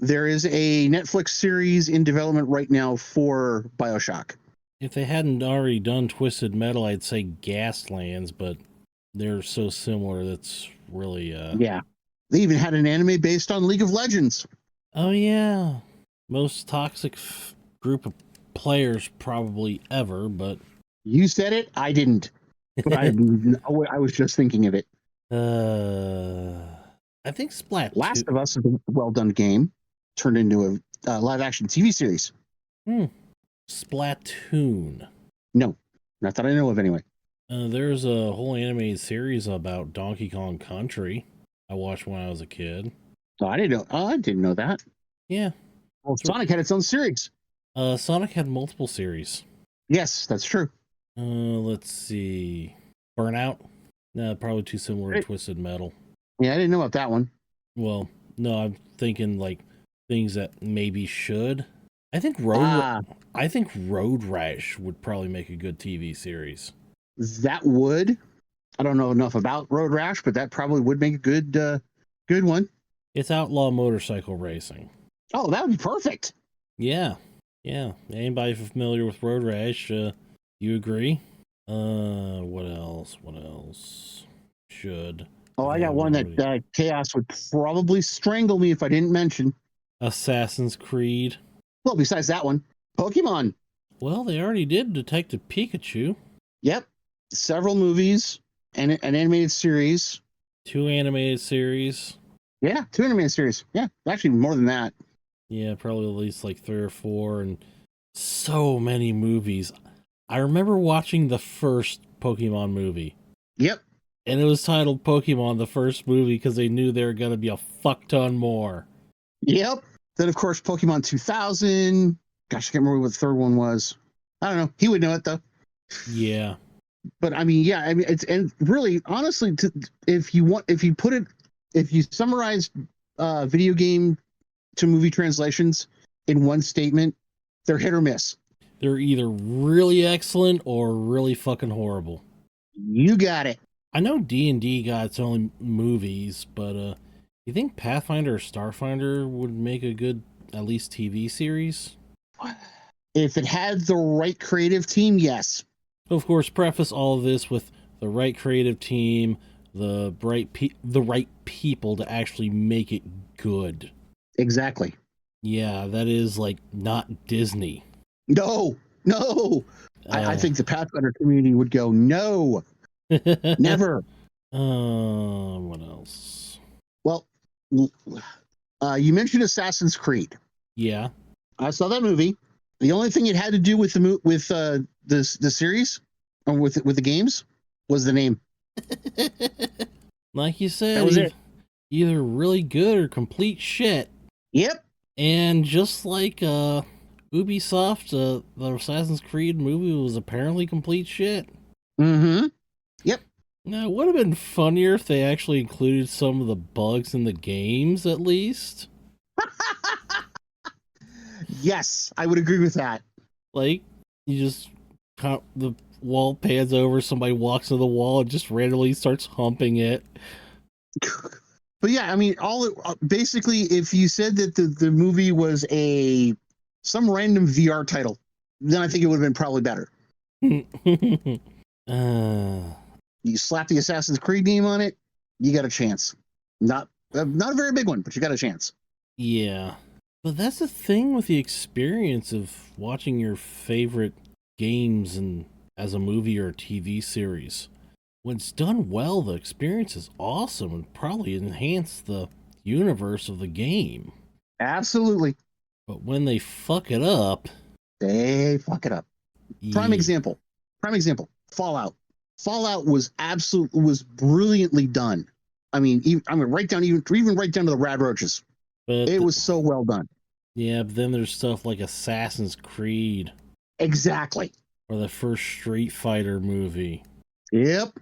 There is a Netflix series in development right now for BioShock. If they hadn't already done Twisted Metal, I'd say Gaslands, but they're so similar that's really... Yeah. They even had an anime based on League of Legends. Oh, yeah. Most toxic group of players probably ever, but... You said it, I didn't. But I was just thinking of it. I think Splat Last of Us is a well-done game turned into a live-action TV series. Splatoon. No, not that I know of anyway. There's a whole animated series about Donkey Kong Country I watched when I was a kid. Oh, I didn't know that. Yeah. Well, Sonic had its own series. Sonic had multiple series. Yes, that's true. Let's see. Burnout? No, probably too similar to Twisted Metal. Yeah, I didn't know about that one. Well, no, I'm thinking like things that maybe should. I think Road Rash would probably make a good TV series. That would. I don't know enough about Road Rash, but that probably would make a good one. It's outlaw motorcycle racing. Oh, that would be perfect. Yeah. Anybody familiar with Road Rash? You agree? What else? Should. Oh, I got one that Chaos would probably strangle me if I didn't mention. Assassin's Creed. Well, besides that one, Pokemon. Well, they already did Detective Pikachu. Yep. Several movies and an animated series. 2 animated series. Yeah, 2 animated series. Yeah, actually more than that. Yeah, probably at least like 3 or 4, and so many movies. I remember watching the first Pokemon movie. Yep. And it was titled Pokemon, the first movie, because they knew there were going to be a fuck ton more. Yep. Then, of course, Pokemon 2000. Gosh, I can't remember what the third one was. I don't know. He would know it, though. Yeah. But, it's, and really, honestly, if you summarize video game to movie translations in one statement, they're hit or miss. They're either really excellent or really fucking horrible. You got it. I know D&D got its own movies, but you think Pathfinder or Starfinder would make a good, at least TV series? If it had the right creative team, yes. Of course, preface all of this with the right creative team, the right people to actually make it good. Exactly. Yeah, that is like not Disney. No. I think the Pathfinder community would go, no, never. What else? Well, you mentioned Assassin's Creed. Yeah, I saw that movie. The only thing it had to do with the series or with the games was the name. Like you said, That was it. Either really good or complete shit. Yep. And just like Ubisoft, the Assassin's Creed movie was apparently complete shit. Mm-hmm. Yep. Now, it would have been funnier if they actually included some of the bugs in the games, at least. Yes, I would agree with that. Like, you just the wall pans over, somebody walks to the wall and just randomly starts humping it. But yeah, I mean, basically, if you said that the movie was some random VR title, then I think it would have been probably better. You slap the Assassin's Creed name on it, you got a chance. Not a very big one, but you got a chance. Yeah. But that's the thing with the experience of watching your favorite games as a movie or a TV series. when it's done well, the experience is awesome and probably enhance the universe of the game. Absolutely. But when they fuck it up, They fuck it up. Prime yeah. example. Fallout. Fallout was brilliantly done. I mean, even right down to the rad roaches. But It was so well done. yeah, but then there's stuff like Assassin's Creed Exactly. or the first Street Fighter movie. Yep.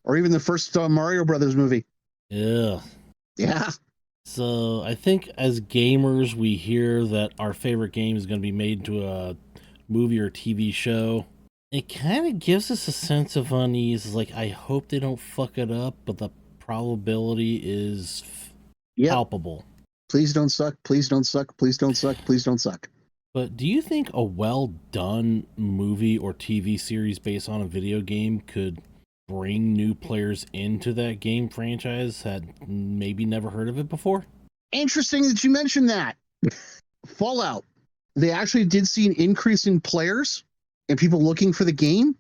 Or even the first Mario Brothers movie. Yeah. Yeah. So I think as gamers, we hear that our favorite game is going to be made into a movie or TV show. It kind of gives us a sense of unease. Like, I hope they don't fuck it up, but the probability is Yep. palpable. Please don't suck. Please don't suck. Please don't suck. Please don't suck. But do you think a well-done movie or TV series based on a video game could bring new players into that game franchise that maybe never heard of it before? Interesting that you mentioned that. Fallout. They actually did see an increase in players and people looking for the game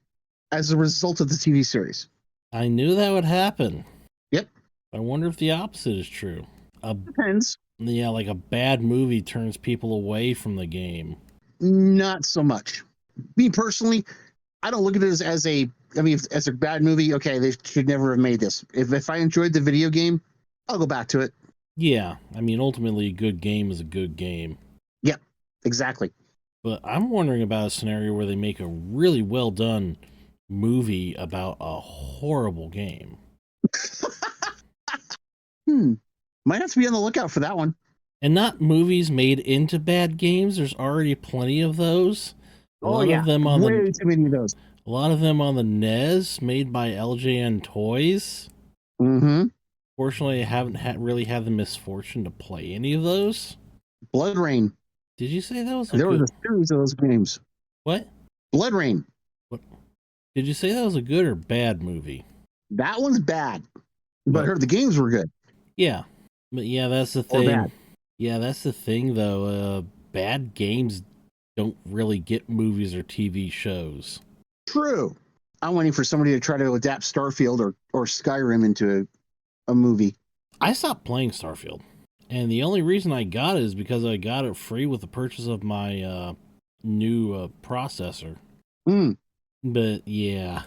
as a result of the TV series. I knew that would happen. Yep. I wonder if the opposite is true. Depends. Yeah, like a bad movie turns people away from the game. Not so much. Me personally, I don't look at it as a bad movie. Okay, they should never have made this. If I enjoyed the video game, I'll go back to it. Yeah, I mean, ultimately, a good game is a good game. Yep, exactly. But I'm wondering about a scenario where they make a really well done movie about a horrible game. Might have to be on the lookout for that one. And not movies made into bad games. There's already plenty of those. A lot of them on way too many of those. A lot of them on the NES, made by LJN Toys. Mm-hmm. Fortunately, I haven't really had the misfortune to play any of those. Blood Rain. Did you say that was There was a series of those games. What? Blood Rain. What? Did you say that was a good or bad movie? That one's bad, but I heard the games were good. Yeah, but yeah, that's the Or thing. bad. Yeah, that's the thing, though. Bad games don't really get movies or TV shows. True. I'm waiting for somebody to try to adapt Starfield or Skyrim into a movie. I stopped playing Starfield, and the only reason I got it is because I got it free with the purchase of my new processor. But yeah,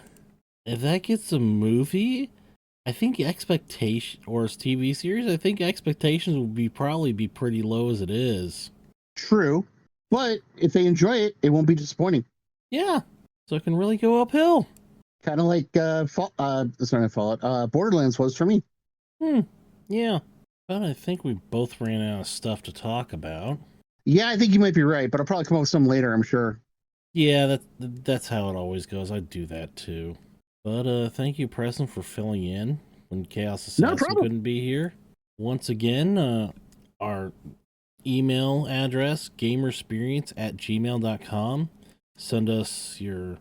if that gets a movie, I think expectation or a TV series, I think expectations will probably be pretty low as it is. True, but if they enjoy it, it won't be disappointing. Yeah, so it can really go uphill. Kind of like Borderlands was for me. Yeah, but I think we both ran out of stuff to talk about. Yeah, I think you might be right, but I'll probably come up with some later, I'm sure. Yeah, that's how it always goes. I do that too. But thank you, Preston, for filling in when Chaos Assassin couldn't be here. Once again, our email address, gamersperience@gmail.com. Send us your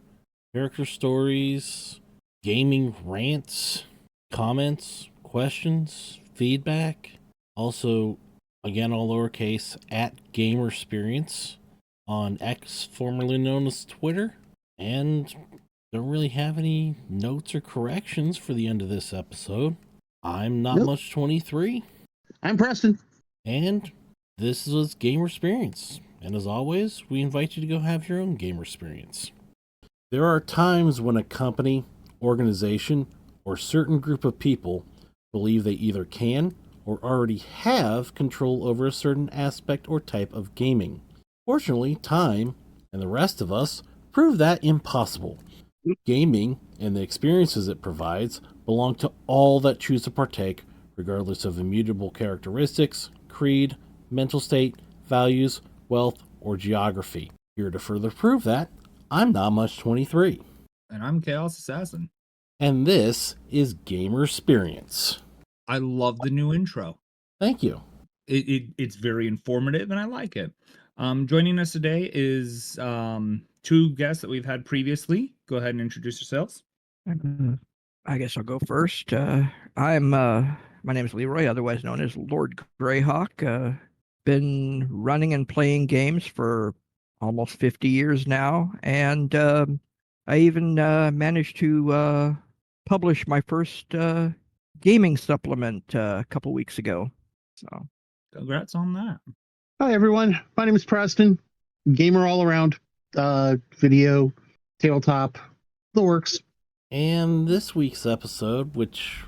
character stories, gaming rants, comments, questions, feedback. Also, again, all lowercase, @Gamersperience on X, formerly known as Twitter. And don't really have any notes or corrections for the end of this episode. I'm Not Much 23. I'm Preston. And this was Gamersperience. And as always, we invite you to go have your own Gamersperience. There are times when a company, organization, or certain group of people believe they either can or already have control over a certain aspect or type of gaming. Fortunately, time and the rest of us prove that impossible. Gaming and the experiences it provides belong to all that choose to partake, regardless of immutable characteristics, creed, mental state, values, wealth, or geography. Here to further prove that, I'm Not Much 23. And I'm Chaos Assassin. And this is Gamersperience. I love the new intro. Thank you. It's very informative and I like it. Joining us today is two guests that we've had previously. Go ahead and introduce yourselves. I guess I'll go first. My name is Leroy, otherwise known as Lord Greyhawk. Been running and playing games for almost 50 years now, and I even managed to published my first gaming supplement a couple weeks ago. So Congrats on that. Hi, everyone. My name is Preston. Gamer all around. Video, tabletop, the works. And this week's episode, which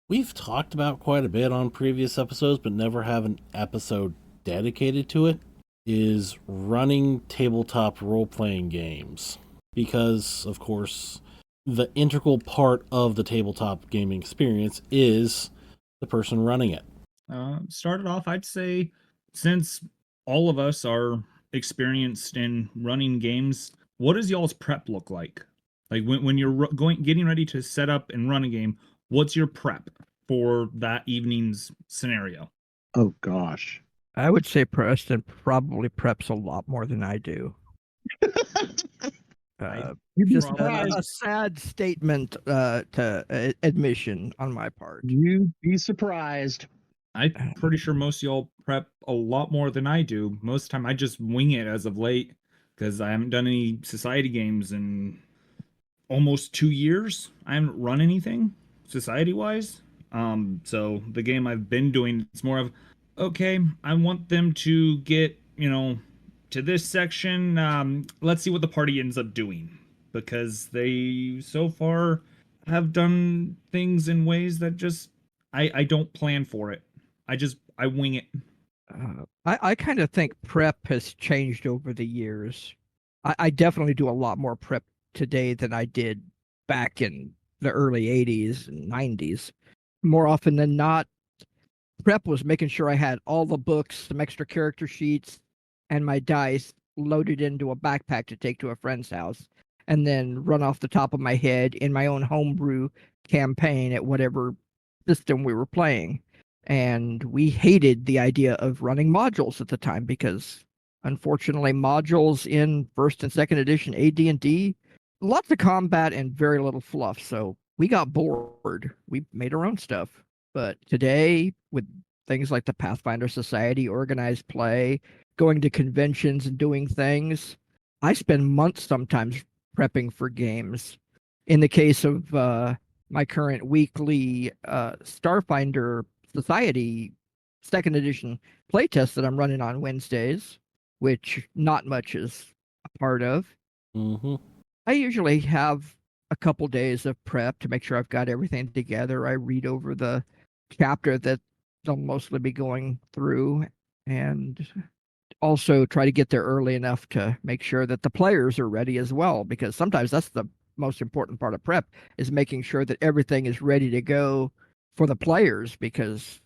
we've talked about quite a bit on previous episodes, but never have an episode dedicated to it, is running tabletop role-playing games. Because, of course, the integral part of the tabletop gaming experience is the person running it. Started off, I'd say, since all of us are experienced in running games, what does y'all's prep look like? Like when you're getting ready to set up and run a game, what's your prep for that evening's scenario? Oh, gosh. I would say Preston probably preps a lot more than I do. You'd be Just surprised. a sad statement to admission on my part. You'd be surprised. I'm pretty sure most of y'all prep a lot more than I do. Most of the time, I just wing it as of late because I haven't done any society games in almost 2 years. I haven't run anything society-wise. So the game I've been doing, it's more of, okay, I want them to get, to this section. Let's see what the party ends up doing, because they so far have done things in ways that just I don't plan for it. I wing it. I kind of think prep has changed over the years. I definitely do a lot more prep today than I did back in the early 80s and 90s. More often than not, prep was making sure I had all the books, some extra character sheets, and my dice loaded into a backpack to take to a friend's house, and then run off the top of my head in my own homebrew campaign at whatever system we were playing. And we hated the idea of running modules at the time because, unfortunately, modules in first and second edition AD&D, lots of combat and very little fluff. So we got bored. We made our own stuff. But today, with things like the Pathfinder Society, organized play, going to conventions and doing things, I spend months sometimes prepping for games. In the case of my current weekly Starfinder Society second edition playtest that I'm running on Wednesdays, which not much is a part of, I usually have a couple days of prep to make sure I've got everything together. I read over the chapter that they'll mostly be going through, and also try to get there early enough to make sure that the players are ready as well, because sometimes that's the most important part of prep, is making sure that everything is ready to go for the players, because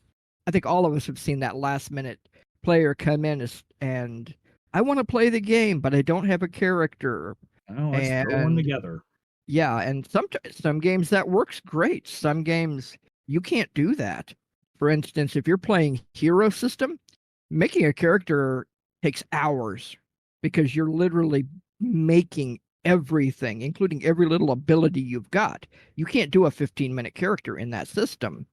I think all of us have seen that last minute player come in and I want to play the game, but I don't have a character. Oh, let's throw one together. Yeah, and some games that works great. Some games you can't do that. For instance, if you're playing hero system, making a character takes hours because you're literally making everything, including every little ability you've got. You can't do a 15-minute character in that system.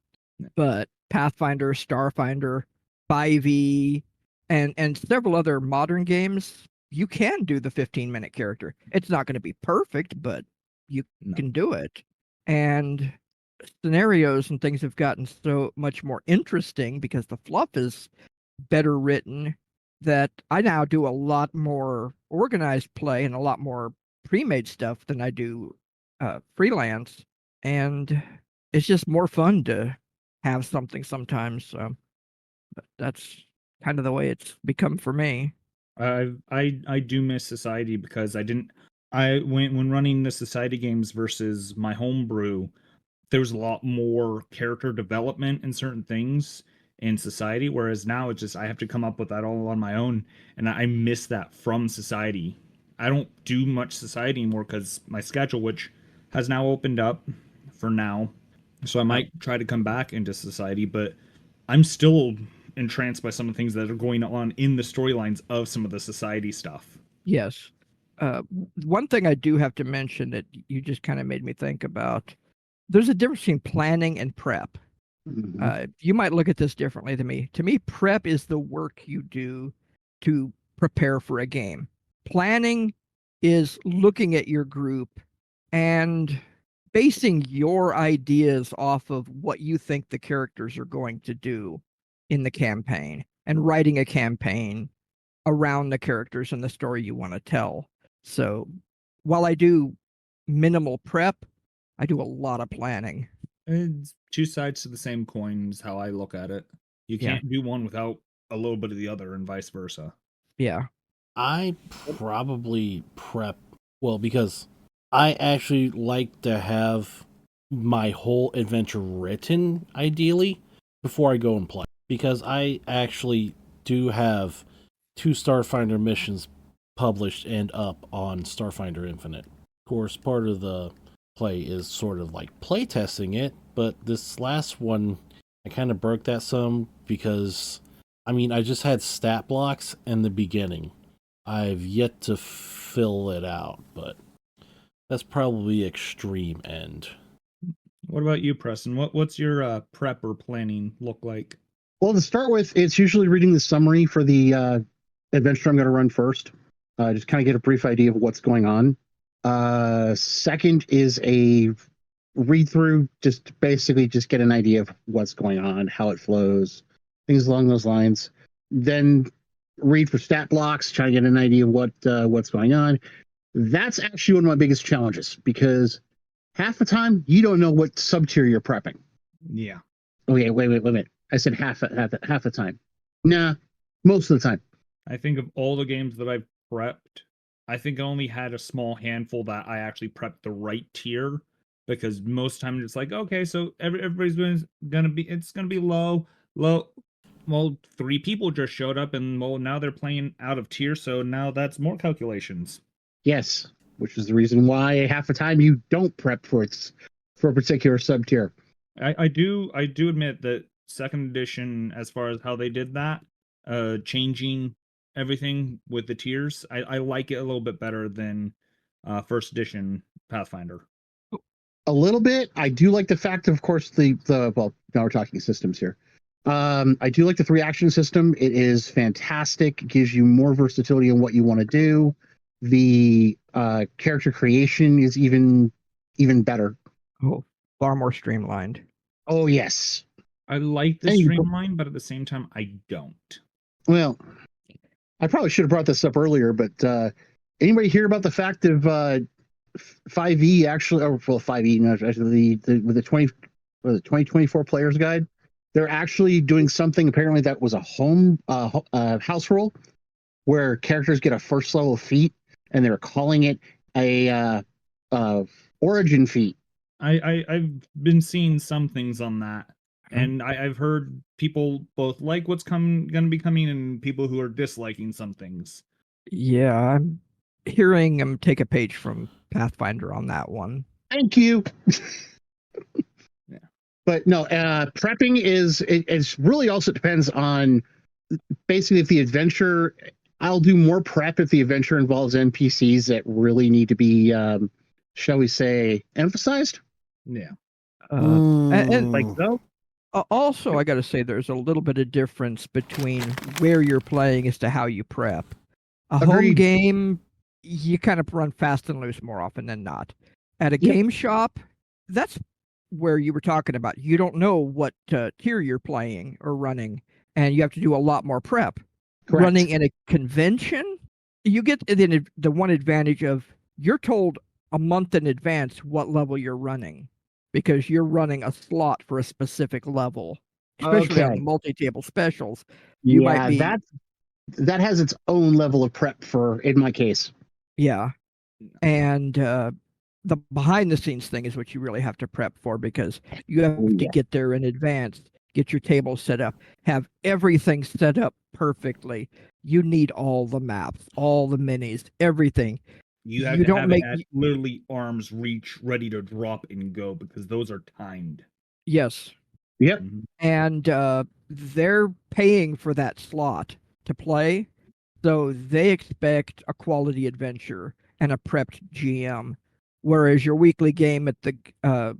But Pathfinder, Starfinder, 5e, and several other modern games, you can do the 15-minute character. It's not going to be perfect, but you can do it. And scenarios and things have gotten so much more interesting because the fluff is better written, that I now do a lot more organized play and a lot more pre-made stuff than I do freelance. And it's just more fun to have something sometimes. But that's kind of the way it's become for me. I do miss society because when running the society games versus my homebrew, there was a lot more character development in certain things in society, whereas now it's just I have to come up with that all on my own, and I miss that from society. I don't do much society anymore because my schedule, which has now opened up for now, so I might try to come back into society, but I'm still entranced by some of the things that are going on in the storylines of some of the society stuff. Yes. One thing I do have to mention that you just kind of made me think about, there's a difference between planning and prep. You might look at this differently than me. To me, prep is the work you do to prepare for a game. Planning is looking at your group and basing your ideas off of what you think the characters are going to do in the campaign and writing a campaign around the characters and the story you want to tell. So while I do minimal prep, I do a lot of planning. It's two sides to the same coin is how I look at it. You Yeah. can't do one without a little bit of the other and vice versa. Yeah. I probably prep well because I actually like to have my whole adventure written ideally before I go and play, because I actually do have 2 Starfinder missions published and up on Starfinder Infinite. Of course, part of the play is sort of like playtesting it, but this last one I kind of broke that some because I mean I just had stat blocks in the beginning. I've yet to fill it out, but that's probably extreme end. What about you, Preston? What's your prep or planning look like? Well, to start with, it's usually reading the summary for the adventure I'm going to run first. Just kind of get a brief idea of what's going on. Second is a read through, just basically just get an idea of what's going on, how it flows, things along those lines. Then read for stat blocks, try to get an idea of what's going on. That's actually one of my biggest challenges because half the time you don't know what sub-tier you're prepping. Yeah. Okay, wait a minute. I said half the time. Nah, most of the time. I think of all the games that I've prepped, I think I only had a small handful that I actually prepped the right tier, because most time it's like, okay, so everybody's gonna be low. Well, 3 people just showed up, and well, now they're playing out of tier, so now that's more calculations. Yes, which is the reason why half the time you don't prep for a particular sub tier. I do admit that second edition, as far as how they did that, changing everything with the tiers, I like it a little bit better than first edition Pathfinder. A little bit. I do like the fact, of course, the well, now we're talking systems here. I do like the 3 action system. It is fantastic. It gives you more versatility on what you want to do. The character creation is even better. Oh, far more streamlined. Oh yes. I like the streamline, but at the same time, I don't. Well, I probably should have brought this up earlier, but anybody hear about the fact of 5e actually, or well, 5e, no, actually with the 2024 players guide, they're actually doing something apparently that was a house rule where characters get a first level feat, and they're calling it a origin feat. I've been seeing some things on that, and I've heard people both like what's going to be coming, and people who are disliking some things. Yeah, I'm hearing him take a page from Pathfinder on that one. Thank you. Yeah. But no, prepping it's really also depends on basically if the adventure. I'll do more prep if the adventure involves NPCs that really need to be, shall we say, emphasized. Yeah. And Like so. also, I got to say, there's a little bit of difference between where you're playing as to how you prep. A home Agreed. game, you kind of run fast and loose more often than not. At a Yep. game shop, that's where you were talking about. You don't know what tier you're playing or running, and you have to do a lot more prep. Correct. Running in a convention, you get the one advantage of you're told a month in advance what level you're running because you're running a slot for a specific level, especially on Okay. the multi-table specials. You might be that has its own level of prep for in my case. Yeah. And the behind the scenes thing is what you really have to prep for because you have to get there in advance, get your table set up, have everything set up perfectly. You need all the maps, all the minis, everything. You have to have it at literally arm's reach, ready to drop and go, because those are timed. Yes. Yep. And they're paying for that slot to play, so they expect a quality adventure and a prepped GM. Whereas your weekly game at the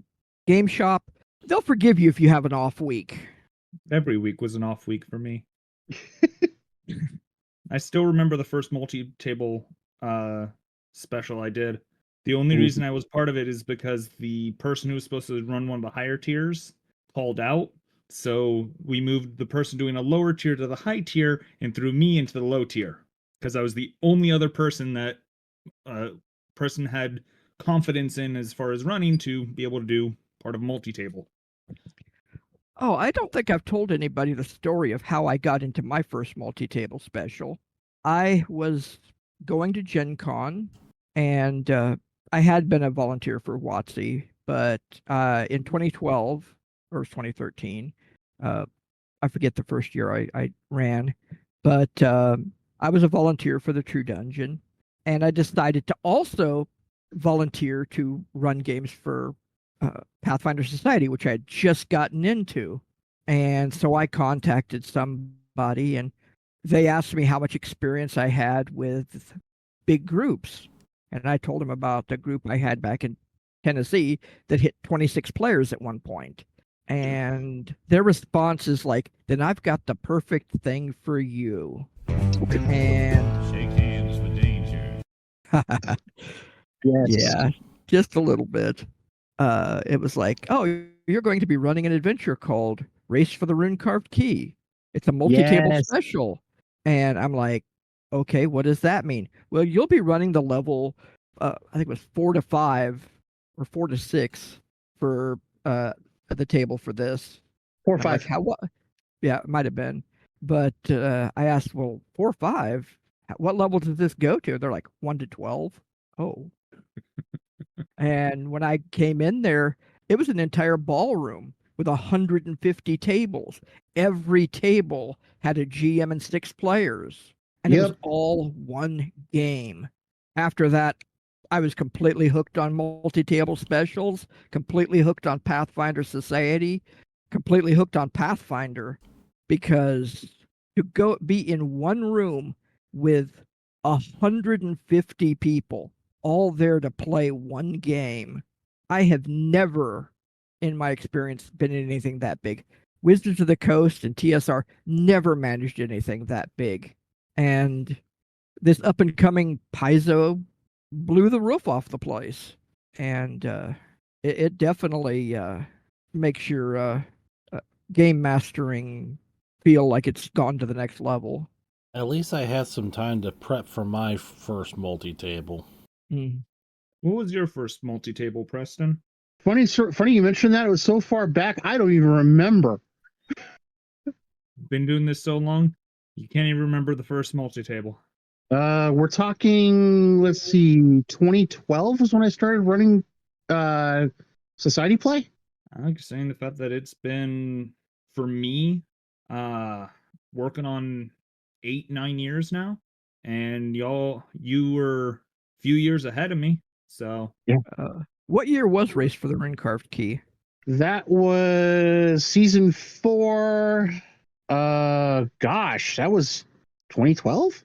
game shop, they'll forgive you if you have an off week. Every week was an off week for me. I still remember the first multi-table special I did. The only Ooh. reason I was part of it is because the person who was supposed to run one of the higher tiers called out. So we moved the person doing a lower tier to the high tier and threw me into the low tier because I was the only other person that person had confidence in as far as running to be able to do part of multi-table. Oh, I don't think I've told anybody the story of how I got into my first multi-table special. I was going to Gen Con, and I had been a volunteer for WotC, but in 2012, or it was 2013, I forget the first year I ran, but I was a volunteer for the True Dungeon, and I decided to also volunteer to run games for Pathfinder Society, which I had just gotten into. And so I contacted somebody, and they asked me how much experience I had with big groups. And I told them about the group I had back in Tennessee that hit 26 players at one point. And their response is like, then I've got the perfect thing for you. And Shake hands for danger. Yes. yeah, just a little bit. It was like, oh, you're going to be running an adventure called Race for the Rune Carved Key. It's a multi-table Yes. special. And I'm like, okay, what does that mean? Well, you'll be running the level, I think it was 4 to 5 or 4 to 6 for the table for this. 4 or And I'm like, 5. how what? Yeah, it might have been. But I asked, well, 4 or 5, what level does this go to? They're like 1 to 12. Oh. And when I came in there, it was an entire ballroom with 150 tables. Every table had a GM and 6 players, and it was Yep. all one game. After that, I was completely hooked on multi-table specials, completely hooked on Pathfinder Society, completely hooked on Pathfinder, because to go be in one room with 150 people all there to play one game. I have never, in my experience, been in anything that big. Wizards of the Coast and TSR never managed anything that big. And this up and coming Paizo blew the roof off the place. And it definitely makes your game mastering feel like it's gone to the next level. At least I had some time to prep for my first multi-table. Mm. What was your first multi-table, Preston? Funny you mentioned that. It was so far back, I don't even remember. Been doing this so long, you can't even remember the first multi-table. We're talking, let's see, 2012 was when I started running Society Play. I like saying the fact that it's been, for me, working on 8-9 years now, and you were a few years ahead of me. So What year was Race for the Rune Carved Key? That was season 4. Gosh, that was 2012.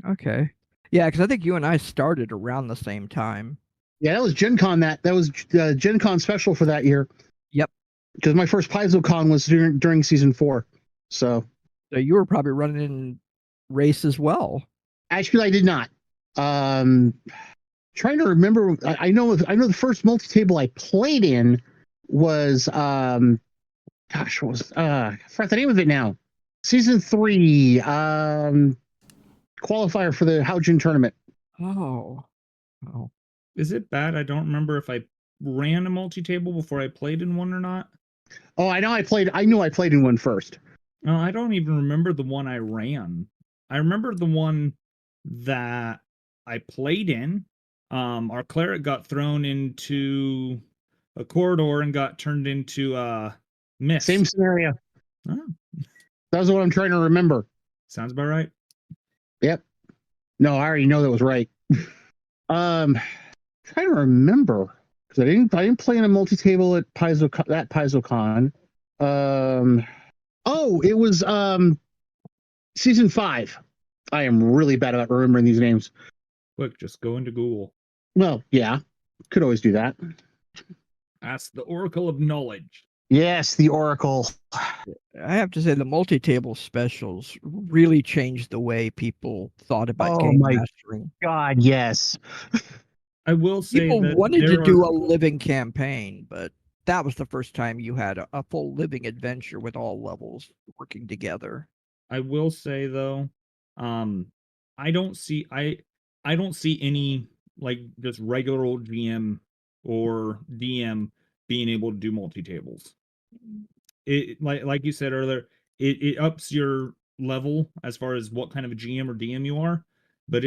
Okay. Yeah, because I think you and I started around the same time. Yeah, that was Gen Con. That was Gen Con special for that year. Yep. Because my first PaizoCon was during season 4. So you were probably running in Race as well. actually, I did not. Trying to remember. I know the first multi-table I played in was gosh, what was I forgot the name of it now. Season 3, qualifier for the Haojin tournament. Oh. is it bad? I don't remember if I ran a multi-table before I played in one or not. Oh, I knew I played in one first. No, I don't even remember the one I ran. I remember the one that I played in. Our cleric got thrown into a corridor and got turned into mist. Same scenario. Oh, That's what I'm trying to remember. sounds about right. Yep. No, I already know that was right. Trying to remember because I didn't play in a multi-table at PaizoCon. Oh, it was season 5. I am really bad about remembering these names. Quick, just go into Google. Well, yeah, could always do that. Ask the Oracle of Knowledge. Yes, the Oracle. I have to say the multi-table specials really changed the way people thought about Oh game my mastering. God, yes. I will say People that wanted to there do are, a living campaign, but that was the first time you had a full living adventure with all levels working together. I will say though, um, I don't see I don't see any like just regular old GM or DM being able to do multi tables. It like you said earlier, it ups your level as far as what kind of a GM or DM you are, but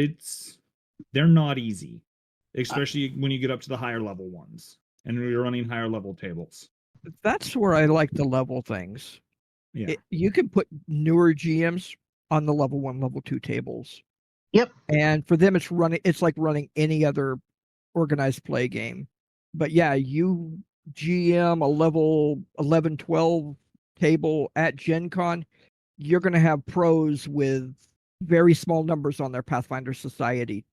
they're not easy, especially when you get up to the higher level ones and you're running higher level tables. That's where I like to level things. Yeah. You can put newer GMs on the level 1, level 2 tables. Yep. And for them it's like running any other organized play game. But yeah, you GM a level 11, 12 table at Gen Con, you're going to have pros with very small numbers on their Pathfinder Society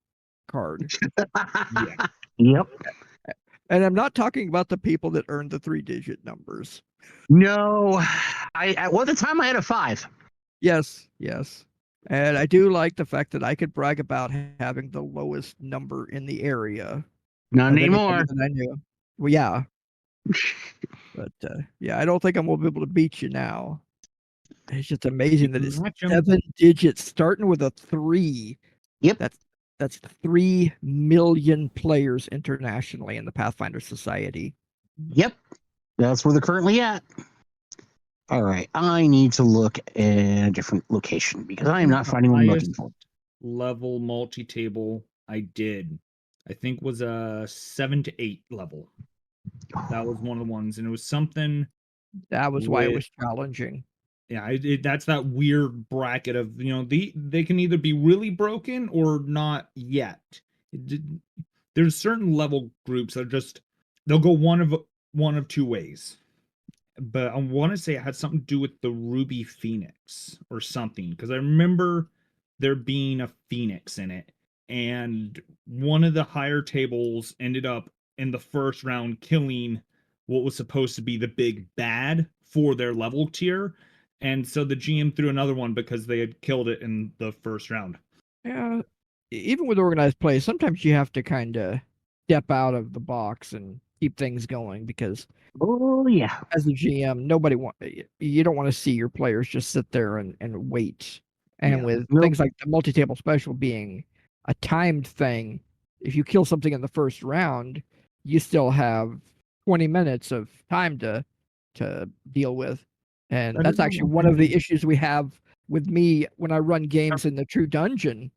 card. Yeah. Yep. And I'm not talking about the people that earned the 3-digit numbers. No, well, at the time I had a 5. Yes, yes. And I do like the fact that I could brag about having the lowest number in the area Not of anybody anymore. that I knew. Well, yeah, but yeah, I don't think I'm gonna be able to beat you now. It's just amazing that it's Match 'em. 7 digits starting with a 3. Yep. That's 3 million players internationally in the Pathfinder Society. Yep. That's where they're currently at. All right. I need to look at a different location because I am not finding what I'm looking for. Level multi table I did, I think was a 7 to 8 level. That was one of the ones, and it was something. That was why it with- was challenging. Yeah, that's that weird bracket of they can either be really broken or not yet. There's certain level groups that just they'll go one of two ways. But I want to say it had something to do with the Ruby Phoenix or something because I remember there being a Phoenix in it, and one of the higher tables ended up in the first round killing what was supposed to be the big bad for their level tier, and so the GM threw another one because they had killed it in the first round. Yeah, even with organized play, sometimes you have to kind of step out of the box and keep things going because Oh yeah. as a GM, you don't want to see your players just sit there and wait. And Yeah. with Nope. things like the multi-table special being a timed thing, if you kill something in the first round, you still have 20 minutes of time to deal with. And That that's is actually one one of the thing. issues we have with me when I run games in the True Dungeon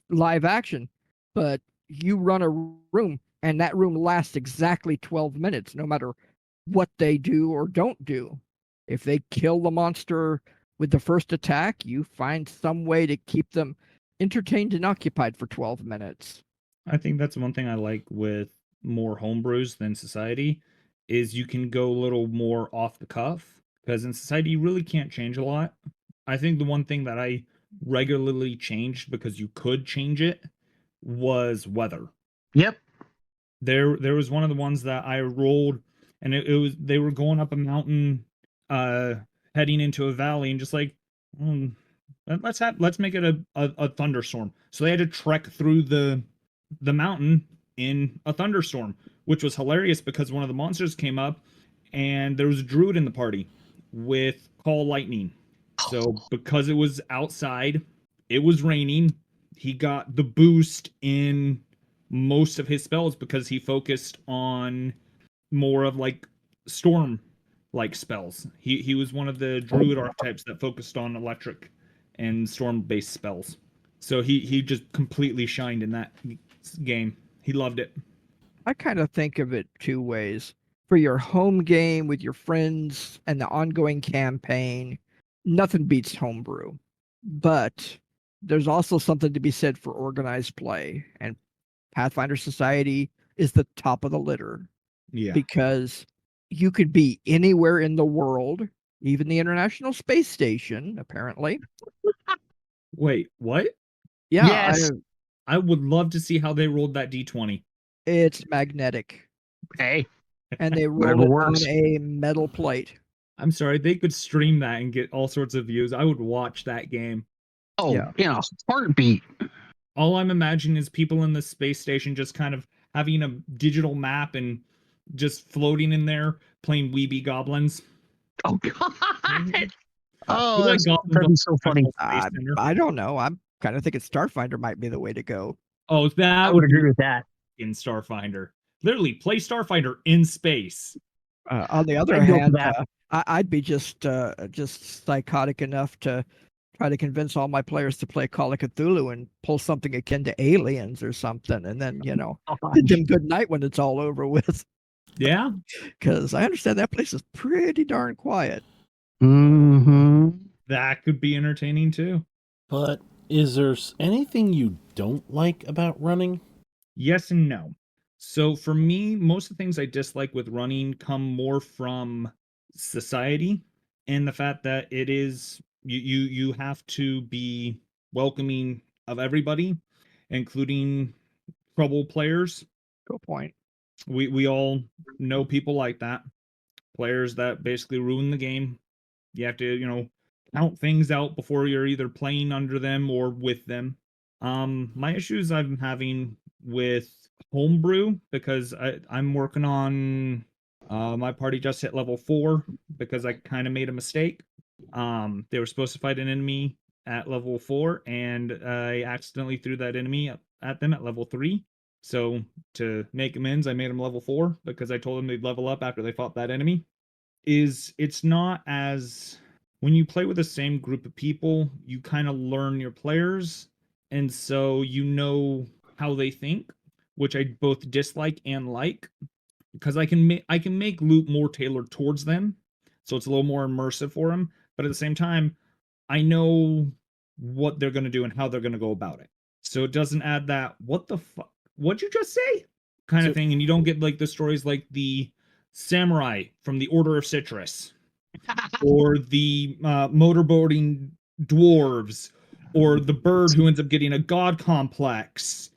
live action. But you run a room and that room lasts exactly 12 minutes, no matter what they do or don't do. If they kill the monster with the first attack, you find some way to keep them entertained and occupied for 12 minutes. I think that's one thing I like with more homebrews than Society is you can go a little more off the cuff because in Society you really can't change a lot. I think the one thing that I regularly changed because you could change it was weather. Yep. There was one of the ones that I rolled and it was they were going up a mountain heading into a valley and just like let's make it a thunderstorm. So they had to trek through the mountain in a thunderstorm, which was hilarious because one of the monsters came up and there was a druid in the party with call lightning. So because it was outside, it was raining, he got the boost in most of his spells because he focused on more of like storm like spells. He was one of the druid archetypes that focused on electric and storm based spells. So he just completely shined in that game. He loved it. I kind of think of it two ways. For your home game with your friends and the ongoing campaign, nothing beats homebrew. But there's also something to be said for organized play, and Pathfinder Society is the top of the litter Yeah. because you could be anywhere in the world, even the International Space Station, apparently. Wait, what? Yeah, Yes. I would love to see how they rolled that D20. it's magnetic, Hey. and they roll Whatever it works. on a metal plate. I'm sorry, they could stream that and get all sorts of views. I would watch that game. Oh, Yeah. heartbeat. all I'm imagining is people in the space station just kind of having a digital map and just floating in there playing Weeby Goblins. Oh God! Oh, You like that's, Goblins that'd on be so funny. National Space Center? I don't know. I'm kind of thinking Starfinder might be the way to go. Oh, that I would be agree with that. in Starfinder. Literally, play Starfinder in space. On the other I'd go for hand, that. I'd be just psychotic enough to try to convince all my players to play Call of Cthulhu and pull something akin to Aliens or something, and then bid them good night when it's all over with. Yeah. Because I understand that place is pretty darn quiet. Mm-hmm. That could be entertaining too. But is there anything you don't like about running? Yes and no. So for me, most of the things I dislike with running come more from society and the fact that it is you have to be welcoming of everybody, including trouble players. Good point. We all know people like that. Players that basically ruin the game. You have to, count things out before you're either playing under them or with them. My issues I'm having with homebrew because I'm working on my party just hit level 4 because I kind of made a mistake. They were supposed to fight an enemy at level 4 and I accidentally threw that enemy at them at level 3. So to make amends, I made them level 4 because I told them they'd level up after they fought that enemy. It's not as when you play with the same group of people, you kind of learn your players, and so you know how they think, which I both dislike and like, because I can make loot more tailored towards them, so it's a little more immersive for them. But at the same time, I know what they're gonna do and how they're gonna go about it, so it doesn't add that "what the fuck, what'd you just say" kind of thing, and you don't get like the stories like the samurai from the Order of Citrus or the motorboating dwarves, or the bird who ends up getting a god complex,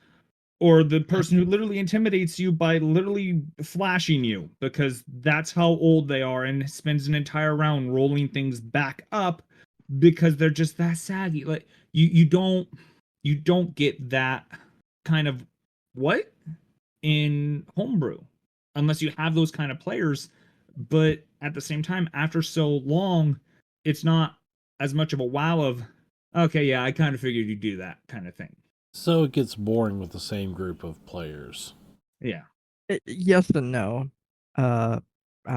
or the person who literally intimidates you by literally flashing you because that's how old they are and spends an entire round rolling things back up because they're just that saggy. Like you don't get that kind of what in homebrew unless you have those kind of players. But at the same time, after so long, it's not as much of a wow of, okay, yeah, I kind of figured you'd do that kind of thing. So it gets boring with the same group of players. Yeah. Yes and no. I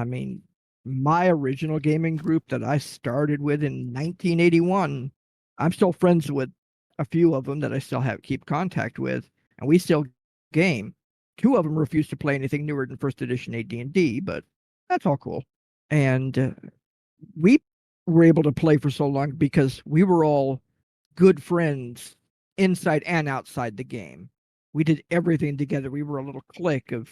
mean, my original gaming group that I started with in 1981, I'm still friends with a few of them that I still keep contact with, and we still game. 2 of them refuse to play anything newer than first edition AD&D, but that's all cool. And we were able to play for so long because we were all good friends inside and outside the game. We did everything together. We were a little clique of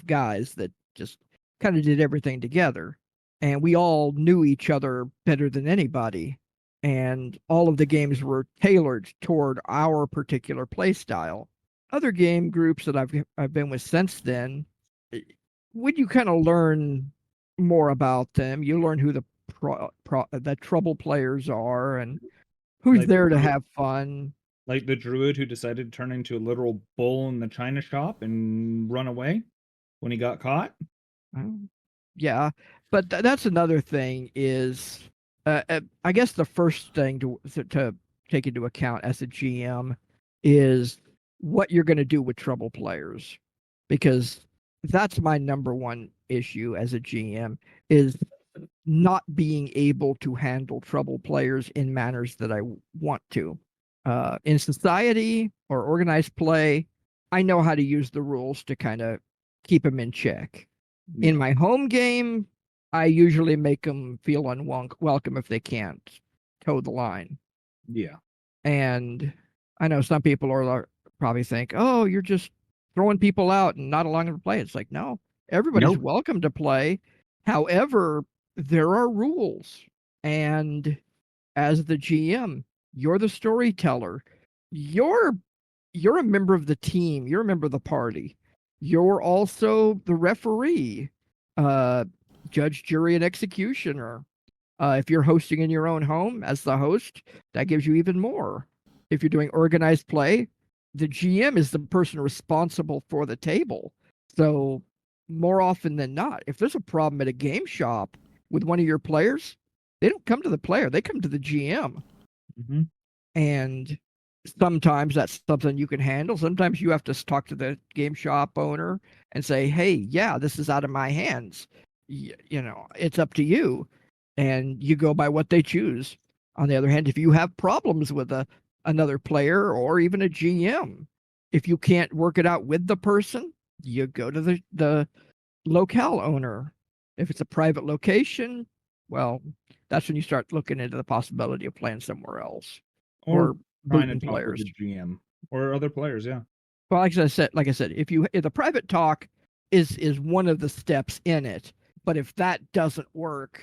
guys that just kind of did everything together. And we all knew each other better than anybody. And all of the games were tailored toward our particular play style. Other game groups that I've been with since then, when you kind of learn more about them, you learn who the trouble players are and who's Like there to have fun. Like the druid who decided to turn into a literal bull in the china shop and run away when he got caught. Yeah, but that's another thing is, I guess the first thing to take into account as a GM is what you're going to do with trouble players, because that's my number one issue as a GM is not being able to handle trouble players in manners that I want to. In society or organized play, I know how to use the rules to kind of keep them in check. Yeah. In my home game, I usually make them feel unwelcome if they can't toe the line. Yeah. And I know some people are probably think, oh, you're just throwing people out and not allowing them to play. It's like, no, everybody's Nope. welcome to play. However, there are rules. And as the GM, you're the storyteller. You're a member of the team. You're a member of the party. You're also the referee, judge, jury, and executioner. If you're hosting in your own home as the host, that gives you even more. if you're doing organized play, the GM is the person responsible for the table. So more often than not, if there's a problem at a game shop with one of your players, they don't come to the player, they come to the GM. Mm-hmm. And sometimes that's something you can handle. Sometimes you have to talk to the game shop owner and say, hey, yeah, this is out of my hands. You know, it's up to you. And you go by what they choose. On the other hand, if you have problems with another player or even a GM, if you can't work it out with the person, you go to the locale owner. If it's a private location, well, that's when you start looking into the possibility of playing somewhere else Or trying to booting talk players. with the GM or other players. Yeah. Well, like I said, if the private talk is one of the steps in it, but if that doesn't work,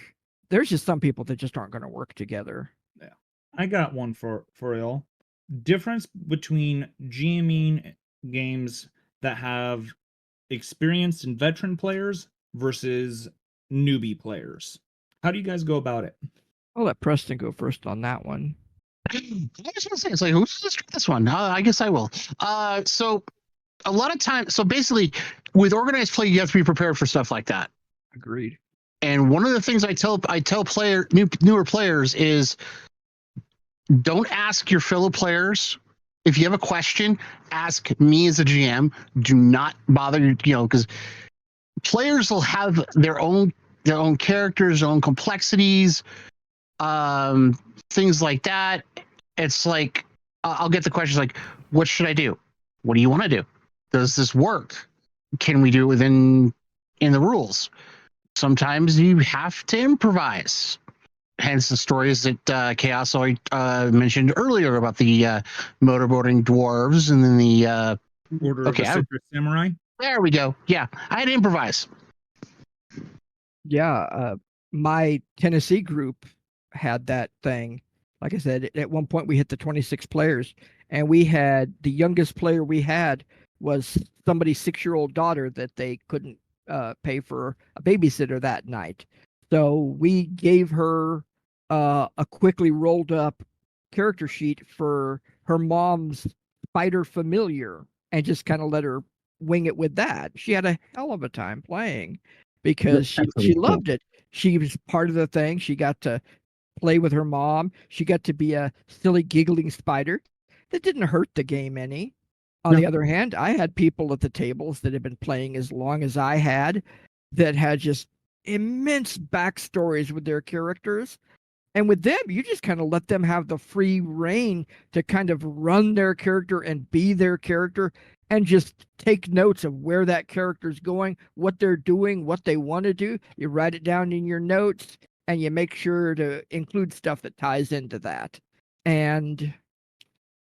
there's just some people that just aren't going to work together. Yeah. I got one for y'all. Difference between GMing games that have experienced and veteran players versus newbie players. How do you guys go about it? I'll let Preston go first on that one. I just want to say, it's like, who's this one? I guess I will. So a lot of times, so basically, with organized play, you have to be prepared for stuff like that. Agreed. And one of the things I tell newer players is, don't ask your fellow players. If you have a question, ask me as a GM. Do not bother, because players will have their own characters, their own complexities, things like that. It's like, I'll get the questions like, what should I do? What do you want to do? Does this work? Can we do it in the rules? Sometimes you have to improvise. Hence the stories that Chaos mentioned earlier about the motorboating dwarves and then the Order of the Citrus Samurai. There we go. Yeah, I had to improvise. Yeah, my Tennessee group had that thing. Like I said, at one point we hit the 26 players, and we had the youngest player we had was somebody's 6-year-old daughter that they couldn't pay for a babysitter that night. So we gave her a quickly rolled up character sheet for her mom's spider familiar and just kind of let her wing it with that. She had a hell of a time playing because she loved it. She was part of the thing. She got to play with her mom. She got to be a silly giggling spider. That didn't hurt the game any. On the other hand, I had people at the tables that had been playing as long as I had that had just immense backstories with their characters. And with them, you just kind of let them have the free reign to kind of run their character and be their character and just take notes of where that character's going, what they're doing, what they want to do. You write it down in your notes and you make sure to include stuff that ties into that. And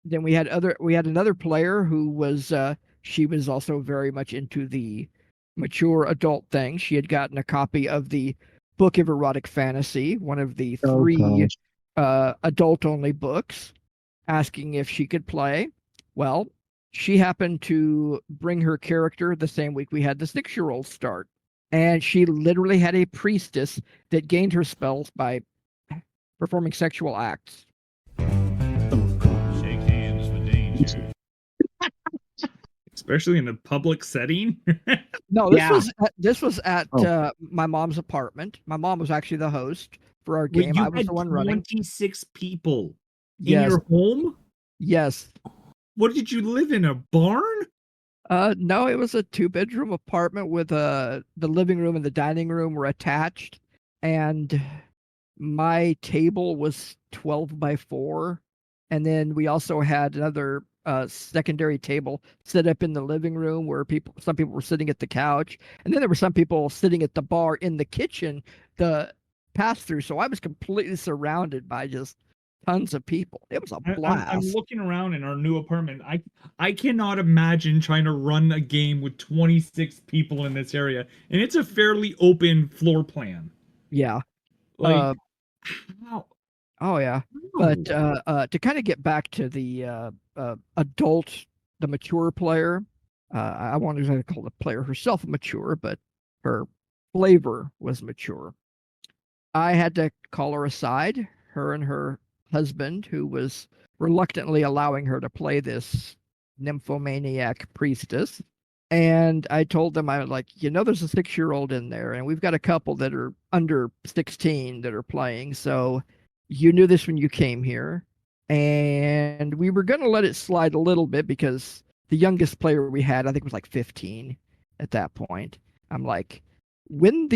then we had another player who was she was also very much into the mature adult thing. She had gotten a copy of the Book of Erotic Fantasy, one of the three adult only books, asking if she could play. Well, she happened to bring her character the same week we had the 6-year-old start. And she literally had a priestess that gained her spells by performing sexual acts. Shake hands for danger. Especially in a public setting. No, this was at my mom's apartment. My mom was actually the host for our game. I was the one running. 26 people in Yes. your home? Yes. What did you live in, a barn? No, it was a 2-bedroom apartment with the living room and the dining room were attached, and my table was 12 by 4, and then we also had another secondary table set up in the living room where some people were sitting at the couch, and then there were some people sitting at the bar in the kitchen, the pass through. So I was completely surrounded by just tons of people. It was a blast. I'm looking around in our new apartment. I cannot imagine trying to run a game with 26 people in this area, and it's a fairly open floor plan. Yeah. Like, how? Oh yeah. But to kind of get back to the adult, the mature player, I wanted to call the player herself mature, but her flavor was mature. I had to call her aside, her and her husband, who was reluctantly allowing her to play this nymphomaniac priestess. And I told them, I was like, there's a 6-year-old in there, and we've got a couple that are under 16 that are playing. So you knew this when you came here. And we were going to let it slide a little bit because the youngest player we had, I think, was like 15 at that point. I'm like, when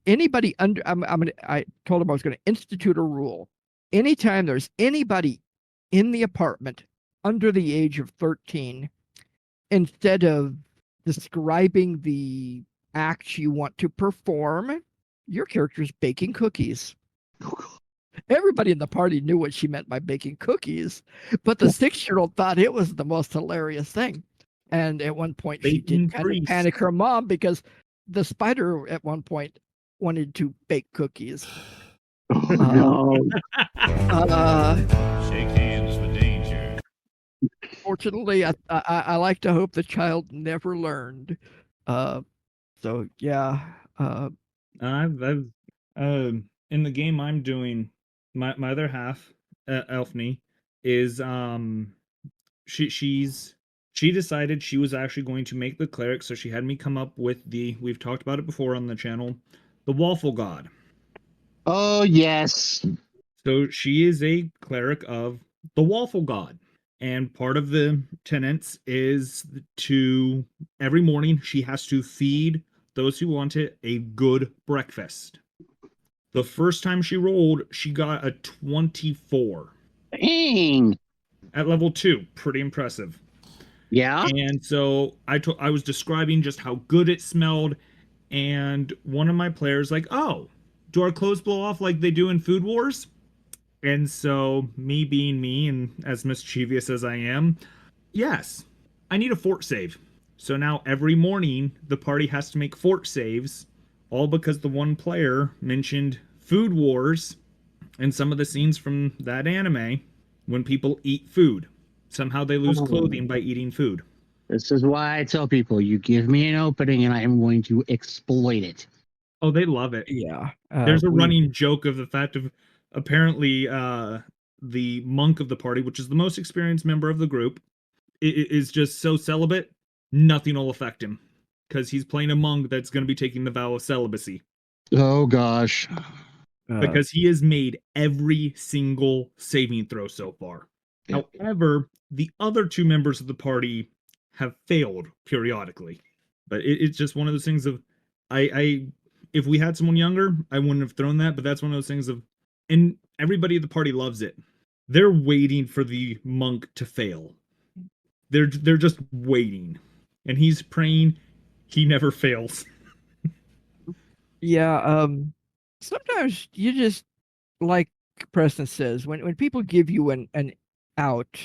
anybody under, I told him I was going to institute a rule. Anytime there's anybody in the apartment under the age of 13, instead of describing the act you want to perform, your character's baking cookies. Everybody in the party knew what she meant by baking cookies, but the 6-year-old thought it was the most hilarious thing. And at one point, she Baking did kind of priest. panic her mom because the spider at one point wanted to bake cookies. Oh, no. Shake hands for danger. Fortunately, I like to hope the child never learned. So yeah. I've in the game I'm doing, my other half, Elfney, is she decided she was actually going to make the cleric, so she had me come up with we've talked about it before on the channel, the Waffle God. Oh yes. So she is a cleric of the Waffle God. And part of the tenets is to every morning she has to feed those who want it a good breakfast. The first time she rolled, she got a 24 Dang. at level 2. Pretty impressive. Yeah. And so I was describing just how good it smelled, and one of my players like, "Oh, do our clothes blow off like they do in Food Wars?" And so, me being me and as mischievous as I am, yes, I need a fort save. So now every morning, the party has to make fort saves, all because the one player mentioned Food Wars and some of the scenes from that anime when people eat food. Somehow they lose clothing by eating food. This is why I tell people, you give me an opening and I am going to exploit it. Oh, they love it. Yeah. There's a running joke of the fact of apparently the monk of the party, which is the most experienced member of the group, is just so celibate, nothing will affect him because he's playing a monk that's going to be taking the vow of celibacy. Oh gosh. Because he has made every single saving throw so far. Yeah. However, the other 2 members of the party have failed periodically. But it's just one of those things of I if we had someone younger, I wouldn't have thrown that, but that's one of those things of, and everybody at the party loves it. They're waiting for the monk to fail. They're just waiting. And he's praying he never fails. Yeah. Sometimes you just, like Preston says, when people give you an out,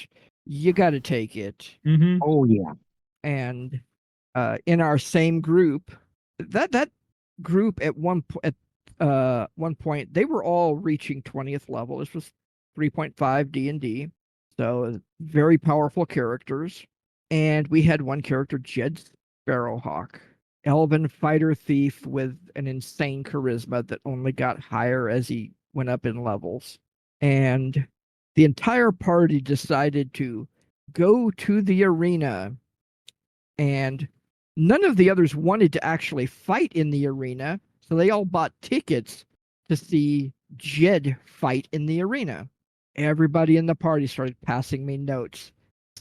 you got to take it. Mm-hmm. Oh, yeah. And in our same group, that group at one point, they were all reaching 20th level. This was 3.5 D&D, so very powerful characters. And we had one character, Jed Sparrowhawk, elven fighter thief with an insane charisma that only got higher as he went up in levels. And the entire party decided to go to the arena, and none of the others wanted to actually fight in the arena, so they all bought tickets to see Jed fight in the arena. Everybody in the party started passing me notes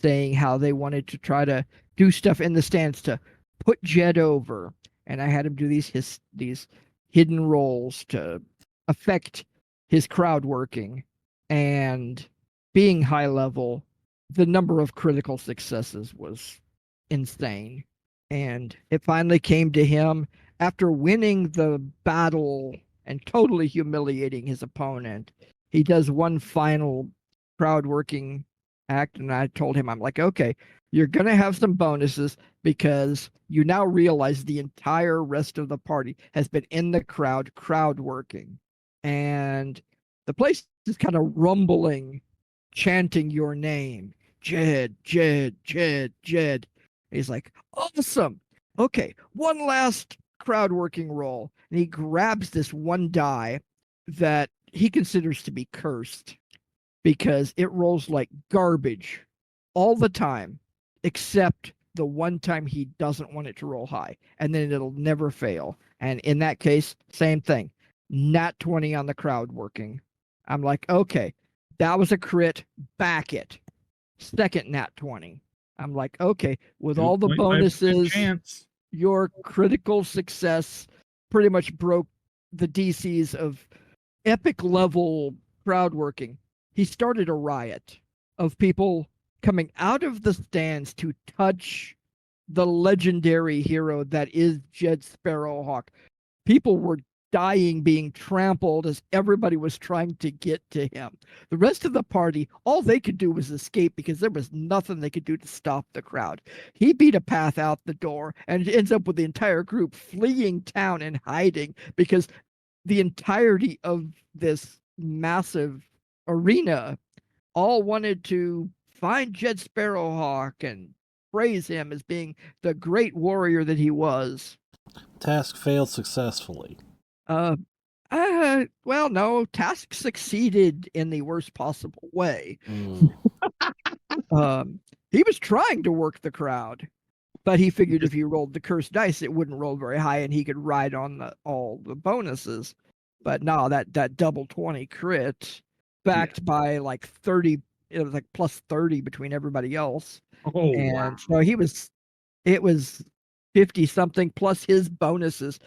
saying how they wanted to try to do stuff in the stands to put Jed over, and I had him do these hidden roles to affect his crowd working. And being high level, the number of critical successes was insane. And it finally came to him after winning the battle and totally humiliating his opponent. He does one final crowd working act, and I told him, I'm like, okay, you're going to have some bonuses because you now realize the entire rest of the party has been in the crowd working. And the place is kind of rumbling, chanting your name. Jed, Jed, Jed, Jed. He's like, awesome. Okay, one last crowd working roll. And he grabs this one die that he considers to be cursed because it rolls like garbage all the time, except the one time he doesn't want it to roll high, and then it'll never fail. And in that case, same thing. Nat 20 on the crowd working. I'm like, okay, that was a crit, back it. Second nat 20. I'm like, okay, with all the 2.5% bonuses, chance. your critical success pretty much broke the DCs of epic level crowd working. He started a riot of people coming out of the stands to touch the legendary hero that is Jed Sparrowhawk. People were dying, being trampled as everybody was trying to get to him. The rest of the party, all they could do was escape because there was nothing they could do to stop the crowd. He beat a path out the door, and it ends up with the entire group fleeing town and hiding because the entirety of this massive arena all wanted to find Jed Sparrowhawk and praise him as being the great warrior that he was. Task failed successfully. Well, no, Task succeeded in the worst possible way. He was trying to work the crowd, but he figured if he rolled the cursed dice, it wouldn't roll very high, and he could ride on all the bonuses. But no, that double 20 crit, backed by like 30, it was like plus 30 between everybody else. Oh, And wow. so it was 50 something plus his bonuses.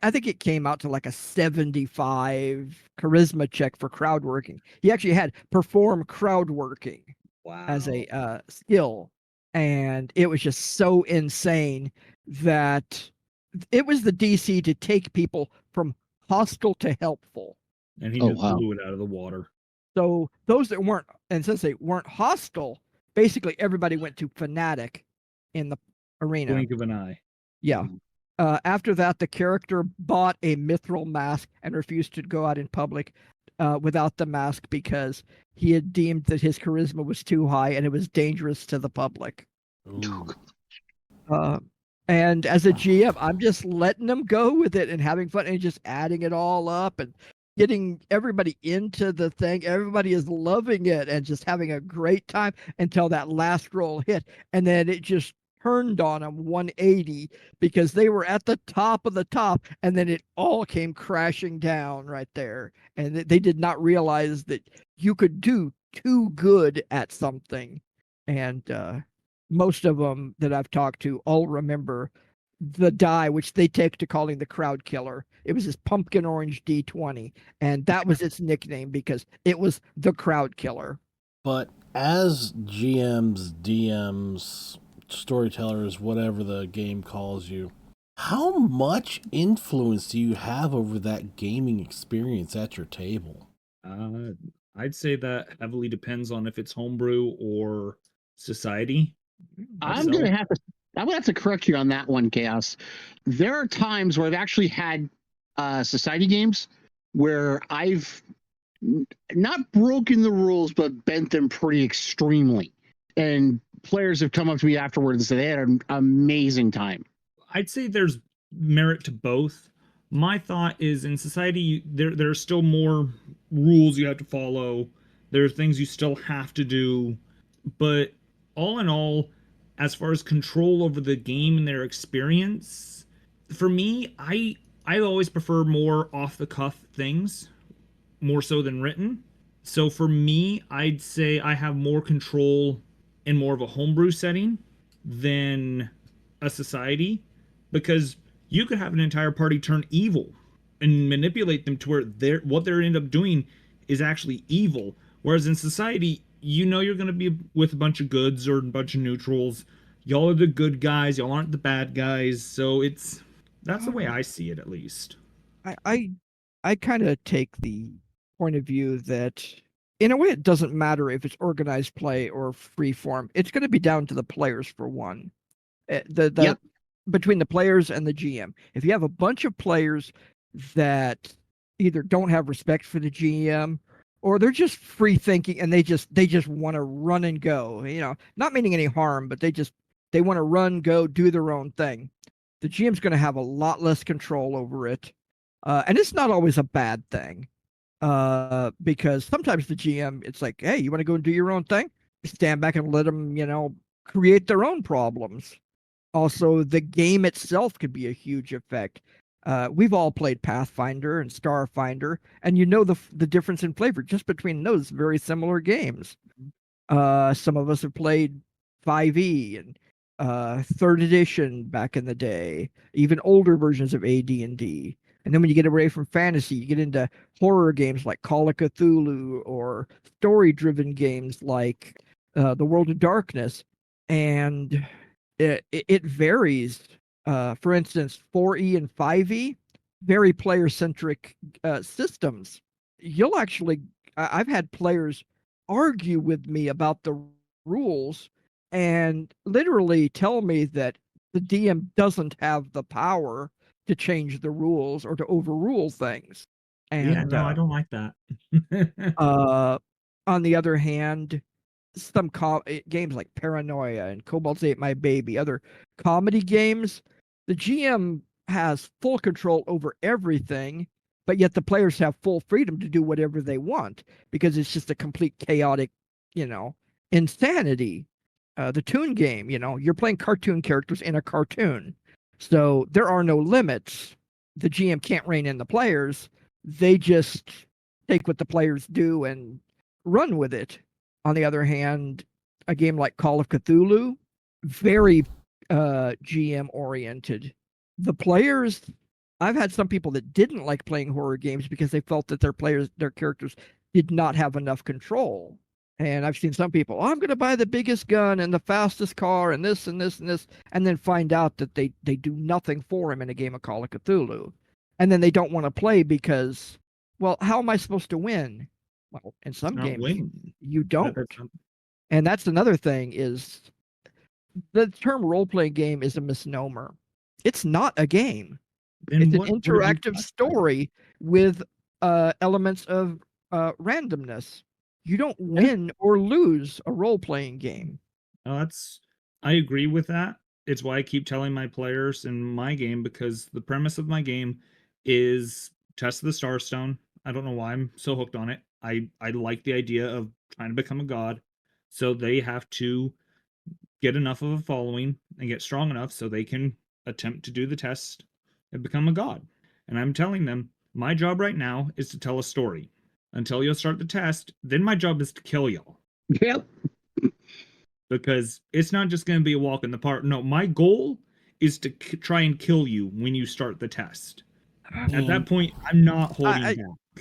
I think it came out to like a 75 charisma check for crowd working. He actually had perform crowd working as a skill, and it was just so insane that it was the DC to take people from hostile to helpful. And he Oh, just wow. blew it out of the water. So those that weren't, and since they weren't hostile, basically everybody went to fanatic in the arena. Blink of an eye. Yeah. After that, the character bought a mithril mask and refused to go out in public without the mask because he had deemed that his charisma was too high and it was dangerous to the public. And as a GM, I'm just letting them go with it and having fun and just adding it all up and getting everybody into the thing. Everybody is loving it and just having a great time until that last roll hit. And then it just turned on them 180 because they were at the top of the top, and then it all came crashing down right there. And they did not realize that you could do too good at something. And most of them that I've talked to all remember the die, which they take to calling the crowd killer. It was this pumpkin orange D20, and that was its nickname because it was the crowd killer. But as GMs, DMs, storytellers, whatever the game calls you, how much influence do you have over that gaming experience at your table? I'd say that heavily depends on if it's homebrew or society. I'm gonna have to correct you on that one, Chaos. There are times where I've actually had society games where I've not broken the rules, but bent them pretty extremely. And players have come up to me afterwards and said they had an amazing time. I'd say there's merit to both. My thought is in society, there are still more rules you have to follow. There are things you still have to do. But all in all, as far as control over the game and their experience, for me, I always prefer more off the cuff things, more so than written. So for me, I'd say I have more control in more of a homebrew setting than a society, because you could have an entire party turn evil and manipulate them to where what they're end up doing is actually evil. Whereas in society, you know you're going to be with a bunch of goods or a bunch of neutrals. Y'all are the good guys. Y'all aren't the bad guys. So that's the way I see it, at least. I kind of take the point of view that in a way it doesn't matter if it's organized play or free form. It's going to be down to the players for one. Yep. Between the players and the GM. If you have a bunch of players that either don't have respect for the GM or they're just free thinking and they just want to run and go, not meaning any harm, but they want to run, go, do their own thing. The GM's going to have a lot less control over it. And it's not always a bad thing. Because sometimes the GM, it's like, hey, you want to go and do your own thing? Stand back and let them, create their own problems. Also, the game itself could be a huge effect. We've all played Pathfinder and Starfinder, and the difference in flavor just between those very similar games. Some of us have played 5e and third edition back in the day, even older versions of AD&D. And then when you get away from fantasy, you get into horror games like Call of Cthulhu or story-driven games like The World of Darkness. And it varies. For instance, 4e and 5e, very player-centric systems. You'll actually, I've had players argue with me about the rules and literally tell me that the DM doesn't have the power to change the rules or to overrule things. And Yeah, no, I don't like that. on the other hand, some games like Paranoia and Cobalt's Ate My Baby, other comedy games, the GM has full control over everything, but yet the players have full freedom to do whatever they want because it's just a complete chaotic, insanity. The Toon game, you're playing cartoon characters in a cartoon. So there are no limits. The GM can't rein in the players. They just take what the players do and run with it. On the other hand, a game like Call of Cthulhu, very GM oriented. The players, I've had some people that didn't like playing horror games because they felt that their characters did not have enough control. And I've seen some people, I'm going to buy the biggest gun and the fastest car and this and this and this, and then find out that they do nothing for him in a game of Call of Cthulhu. And then they don't want to play because, well, how am I supposed to win? Well, in some games, you don't. And that's another thing is the term role-playing game is a misnomer. It's not a game. It's an interactive story with elements of randomness. You don't win or lose a role-playing game. I agree with that. It's why I keep telling my players in my game, because the premise of my game is Test of the Starstone. I don't know why I'm so hooked on it. I like the idea of trying to become a god. So they have to get enough of a following and get strong enough so they can attempt to do the test and become a god. And I'm telling them, my job right now is to tell a story. Until you'll start the test, then my job is to kill y'all. Yep. Because it's not just going to be a walk in the park. No, my goal is to try and kill you when you start the test. At that point, I'm not holding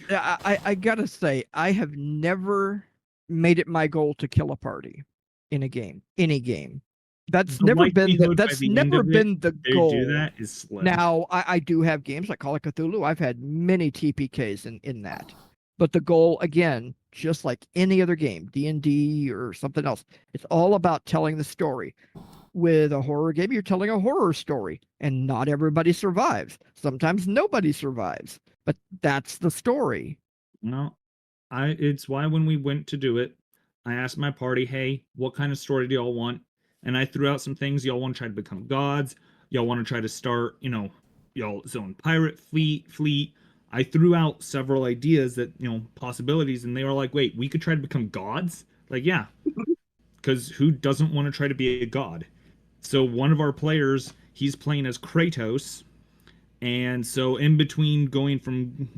back. I gotta say, I have never made it my goal to kill a party in a game, any game. That's never been the goal. Do that is slim. Now, I do have games like Call of Cthulhu. I've had many TPKs in that. But the goal, again, just like any other game, D&D or something else, it's all about telling the story. With a horror game, you're telling a horror story, and not everybody survives. Sometimes nobody survives, but that's the story. No, it's why when we went to do it, I asked my party, hey, what kind of story do y'all want? And I threw out some things. Y'all want to try to become gods? Y'all want to try to start, y'all's own pirate fleet? I threw out several ideas that, possibilities, and they were like, wait, we could try to become gods? Like, yeah. Because who doesn't want to try to be a god? So one of our players, he's playing as Kratos. And so in between going from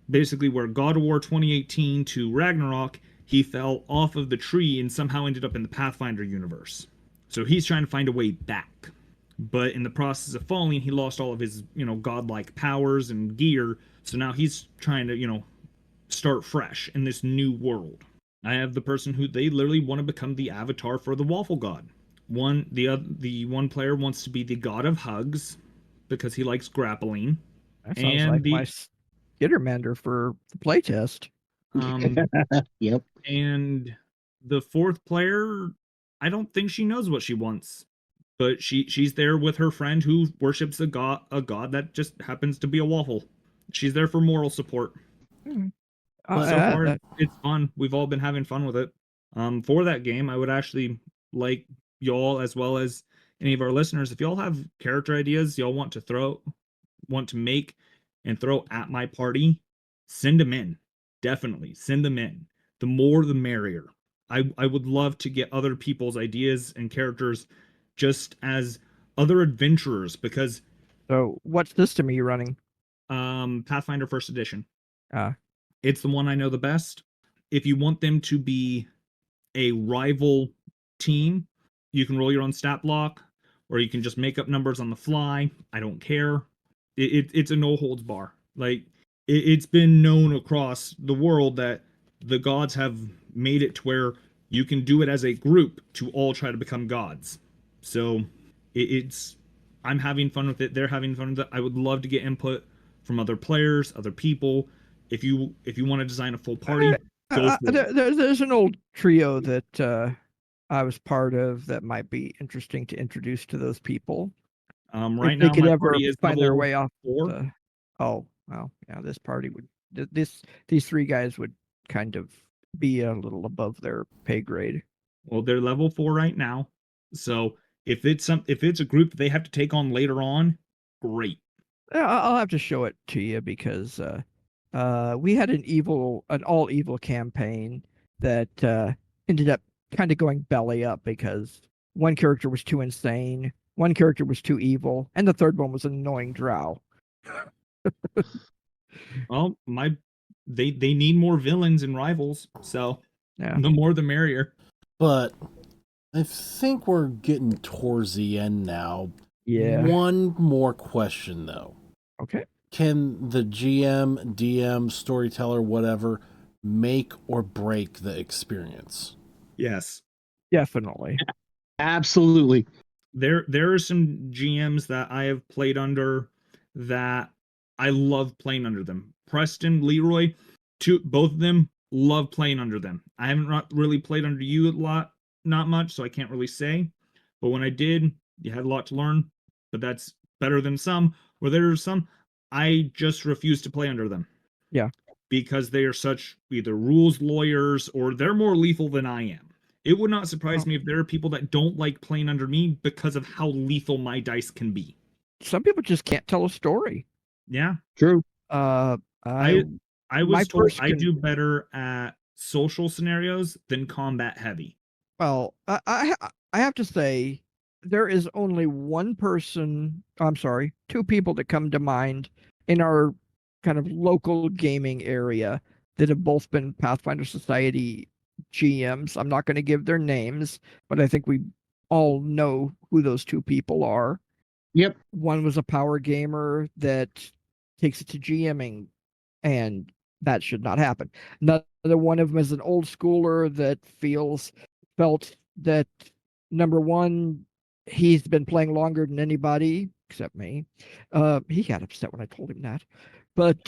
basically where God of War 2018 to Ragnarok, he fell off of the tree and somehow ended up in the Pathfinder universe. So he's trying to find a way back. But in the process of falling, he lost all of his, godlike powers and gear. So now he's trying to, start fresh in this new world. I have the person who they literally want to become the avatar for the waffle god. The one player wants to be the god of hugs because he likes grappling. That sounds like my Skittermander for the playtest. Yep. And the fourth player, I don't think she knows what she wants, but she's there with her friend who worships a god that just happens to be a waffle. She's there for moral support. So far, it's fun. We've all been having fun with it. For that game, I would actually like y'all, as well as any of our listeners, if y'all have character ideas y'all want to make and throw at my party, send them in. definitely send them in. The more the merrier. I would love to get other people's ideas and characters just as other adventurers, because So, what system are you running? Pathfinder First Edition. Ah. It's the one I know the best. If you want them to be a rival team, you can roll your own stat block, or you can just make up numbers on the fly. I don't care. It's a no holds bar. Like it's been known across the world that the gods have made it to where you can do it as a group to all try to become gods. So it's I'm having fun with it. They're having fun with it. I would love to get input from other players, other people. If you want to design a full party, go for it. There's an old trio that I was part of that might be interesting to introduce to those people. Right If now they could my ever party is find their level way off 4. oh, well, yeah, this party would these three guys would kind of be a little above their pay grade. Well, they're level 4 right now. So if it's a group that they have to take on later on, great. Yeah, I'll have to show it to you because we had an all evil campaign that ended up kind of going belly up because one character was too insane, one character was too evil, and the third one was an annoying drow. Well, they need more villains and rivals, so Yeah. the more the merrier. But I think we're getting towards the end now. Yeah. One more question, though. Okay. Can the GM, DM, storyteller, whatever, make or break the experience? Yes. Definitely. Absolutely. There are some GMs that I have played under that I love playing under them. Preston, Leroy, both of them love playing under them. I haven't really played under you a lot, not much, so I can't really say. But when I did, you had a lot to learn. But that's better than some. Where there are some, I just refuse to play under them. Yeah. Because they are such either rules lawyers or they're more lethal than I am. It would not surprise me if there are people that don't like playing under me because of how lethal my dice can be. Some people just can't tell a story. Yeah. True. I was told I do better at social scenarios than combat heavy. Well, I have to say there is only two people that come to mind in our kind of local gaming area that have both been Pathfinder Society GMs. I'm not going to give their names, but I think we all know who those two people are. Yep. One was a power gamer that takes it to GMing, and that should not happen. Another one of them is an old schooler that felt that, number one, he's been playing longer than anybody except me. He got upset when I told him that. But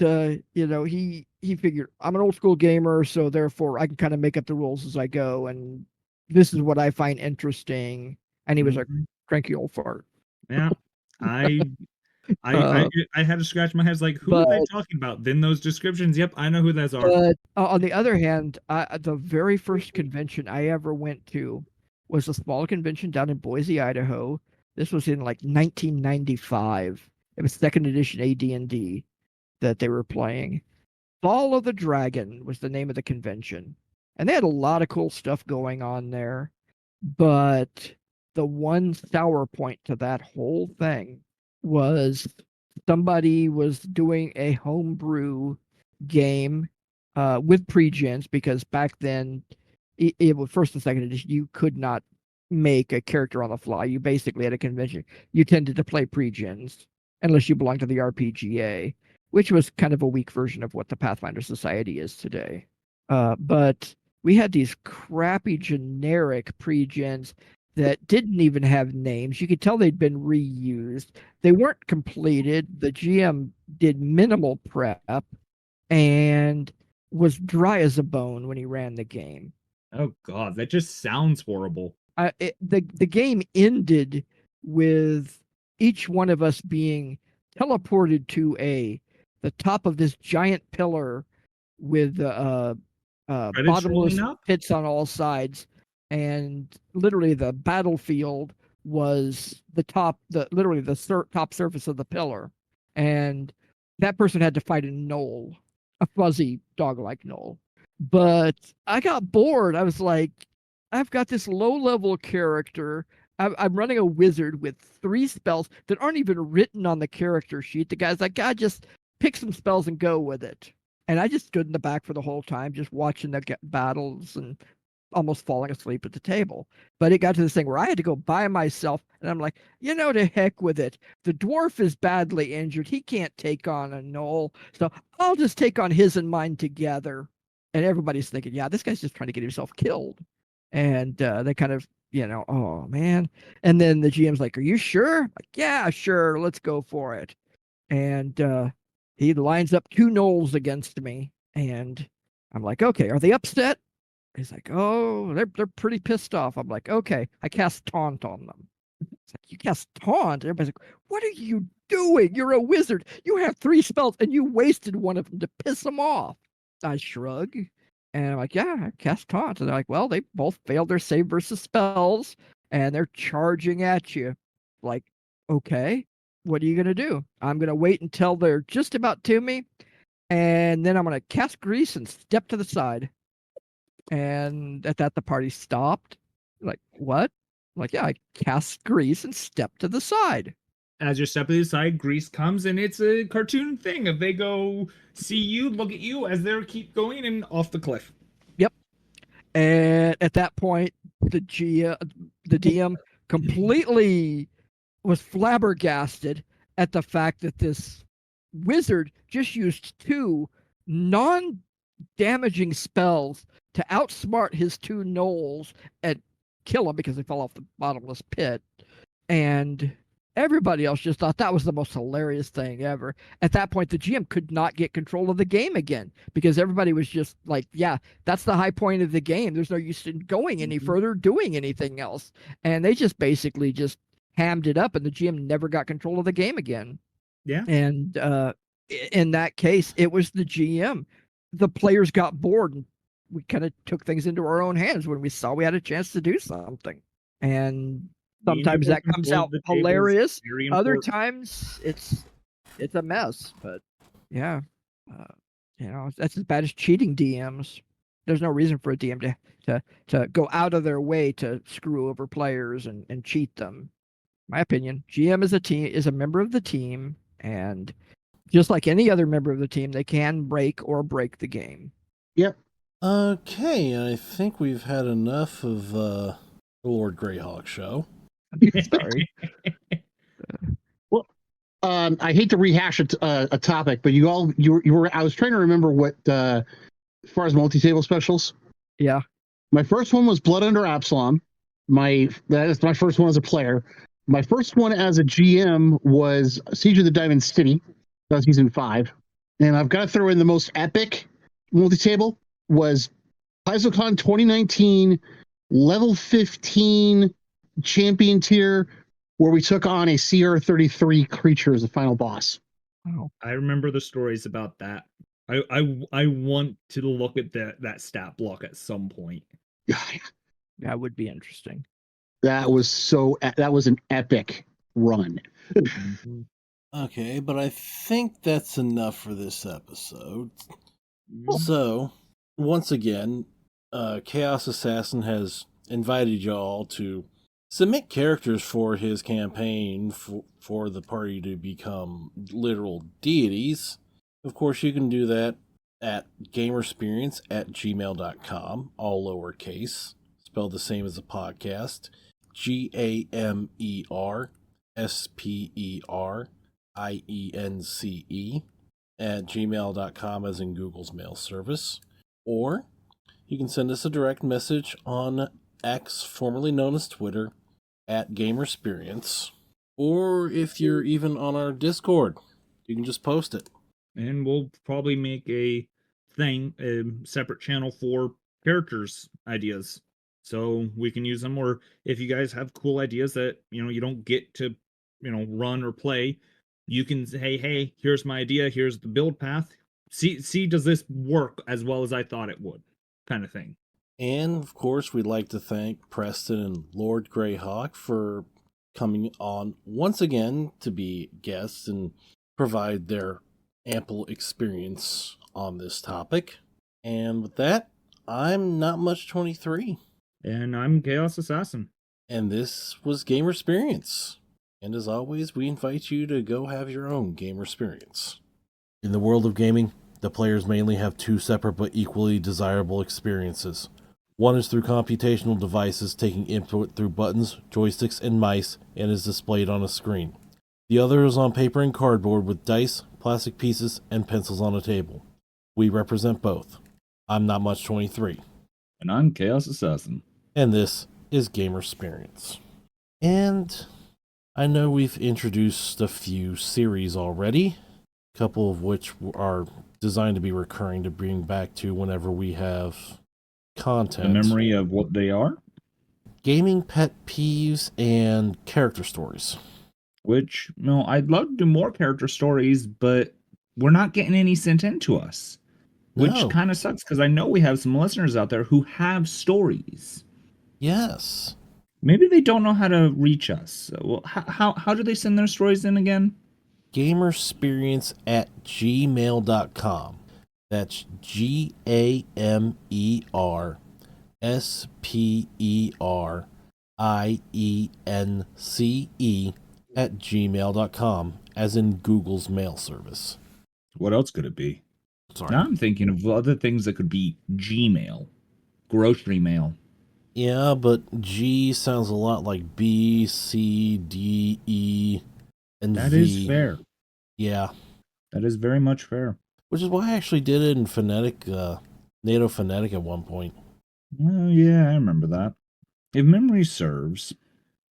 he figured I'm an old school gamer, so therefore I can kind of make up the rules as I go, and this is what I find interesting. And he was a cranky old fart. Yeah. I had to scratch my head like, who are they talking about? Then those descriptions, yep, I know who those are. But on the other hand, the very first convention I ever went to was a small convention down in Boise, Idaho. This was in like 1995. It was second edition AD&D that they were playing. Fall of the Dragon was the name of the convention. And they had a lot of cool stuff going on there. But the one sour point to that whole thing was somebody was doing a homebrew game with pre-gens, because back then, it was first and second edition, you could not make a character on the fly. You basically, at a convention, you tended to play pre-gens unless you belonged to the RPGA, which was kind of a weak version of what the Pathfinder Society is today. But we had these crappy generic pre-gens that didn't even have names. You could tell they'd been reused. They weren't completed. The GM did minimal prep and was dry as a bone when he ran the game. Oh God, that just sounds horrible. The game ended with each one of us being teleported to the top of this giant pillar with bottomless pits on all sides, and literally the battlefield was the top surface of the pillar, and that person had to fight a gnoll. a fuzzy dog-like gnoll. But I got bored. I was like, I've got this low-level character. I'm running a wizard with 3 spells that aren't even written on the character sheet. The guy's like, God, just pick some spells and go with it. And I just stood in the back for the whole time, just watching the battles and almost falling asleep at the table. But it got to this thing where I had to go by myself, and I'm like, to heck with it. The dwarf is badly injured. He can't take on a gnoll, so I'll just take on his and mine together. And everybody's thinking, yeah, this guy's just trying to get himself killed. And they kind of, oh man. And then the GM's like, are you sure? Like, yeah, sure. Let's go for it. And he lines up 2 gnolls against me. And I'm like, okay, are they upset? He's like, oh, they're pretty pissed off. I'm like, okay. I cast taunt on them. It's like, you cast taunt? Everybody's like, what are you doing? You're a wizard. You have 3 spells and you wasted one of them to piss them off. I shrug. And I'm like, yeah, I cast taunt. And they're like, well, they both failed their save versus spells and they're charging at you. Like, okay, what are you going to do? I'm going to wait until they're just about to me. And then I'm going to cast grease and step to the side. And at that, the party stopped. Like, what? I'm like, yeah, I cast grease and step to the side. As you're stepping aside, Grease comes, and it's a cartoon thing. If they go see you, look at you as they keep going and off the cliff. Yep. And at that point, the DM completely was flabbergasted at the fact that this wizard just used 2 non-damaging spells to outsmart his 2 gnolls and kill them because they fell off the bottomless pit. And everybody else just thought that was the most hilarious thing ever. At that point, the GM could not get control of the game again because everybody was just like, yeah, that's the high point of the game. There's no use in going any further, doing anything else. And they just basically just hammed it up, and the GM never got control of the game again. Yeah. And in that case, it was the GM. The players got bored, and we kind of took things into our own hands when we saw we had a chance to do something. And sometimes that comes out hilarious. Other times it's a mess. But yeah, that's as bad as cheating DMs. There's no reason for a DM to go out of their way to screw over players and cheat them. My opinion, GM is a member of the team, and just like any other member of the team, they can break the game. Yep. Okay, I think we've had enough of the Lord Greyhawk show. Sorry. Well, I hate to rehash a topic, but you were. I was trying to remember what, as far as multi-table specials. Yeah. My first one was Blood Under Absalom. That is my first one as a player. My first one as a GM was Siege of the Diamond City. That was season 5. And I've got to throw in the most epic multi-table was PaizoCon 2019, level 15 champion tier, where we took on a CR33 creature as the final boss. Wow. I remember the stories about that. I want to look at that stat block at some point. That would be interesting. That was an epic run. Okay, but I think that's enough for this episode. So, once again, Chaos Assassin has invited y'all to submit characters for his campaign for the party to become literal deities. Of course, you can do that at gamersperience@gmail.com, all lowercase, spelled the same as the podcast. GamerSperience @gmail.com, as in Google's mail service. Or you can send us a direct message on X, formerly known as Twitter, @Gamersperience. Or if you're even on our Discord, you can just post it. And we'll probably make a separate channel for characters ideas, so we can use them. Or if you guys have cool ideas that you don't get to run or play, you can say, hey, here's my idea, here's the build path, see does this work as well as I thought it would, kind of thing. And of course, we'd like to thank Preston and Lord Greyhawk for coming on once again to be guests and provide their ample experience on this topic. And with that, I'm Not Much 23. And I'm Chaos Assassin. And this was Gamersperience. And as always, we invite you to go have your own Gamersperience. In the world of gaming, the players mainly have two separate but equally desirable experiences. One is through computational devices taking input through buttons, joysticks, and mice and is displayed on a screen. The other is on paper and cardboard with dice, plastic pieces, and pencils on a table. We represent both. I'm Not Much 23. And I'm Chaos Assassin. And this is Gamersperience. And I know we've introduced a few series already, a couple of which are designed to be recurring to bring back to whenever we have content. The memory of what they are? Gaming pet peeves and character stories. Which, I'd love to do more character stories, but we're not getting any sent in to us. Which No. kind of sucks, because I know we have some listeners out there who have stories. Yes. Maybe they don't know how to reach us. Well, how do they send their stories in again? Gamersperience@gmail.com. That's GamerSperience@gmail.com, as in Google's mail service. What else could it be? Sorry. Now I'm thinking of other things that could be Gmail. Grocery mail. Yeah, but G sounds a lot like B, C, D, E, and That V. is fair. Yeah. That is very much fair. Which is why I actually did it in phonetic, NATO phonetic at one point. Oh, yeah, I remember that. If memory serves,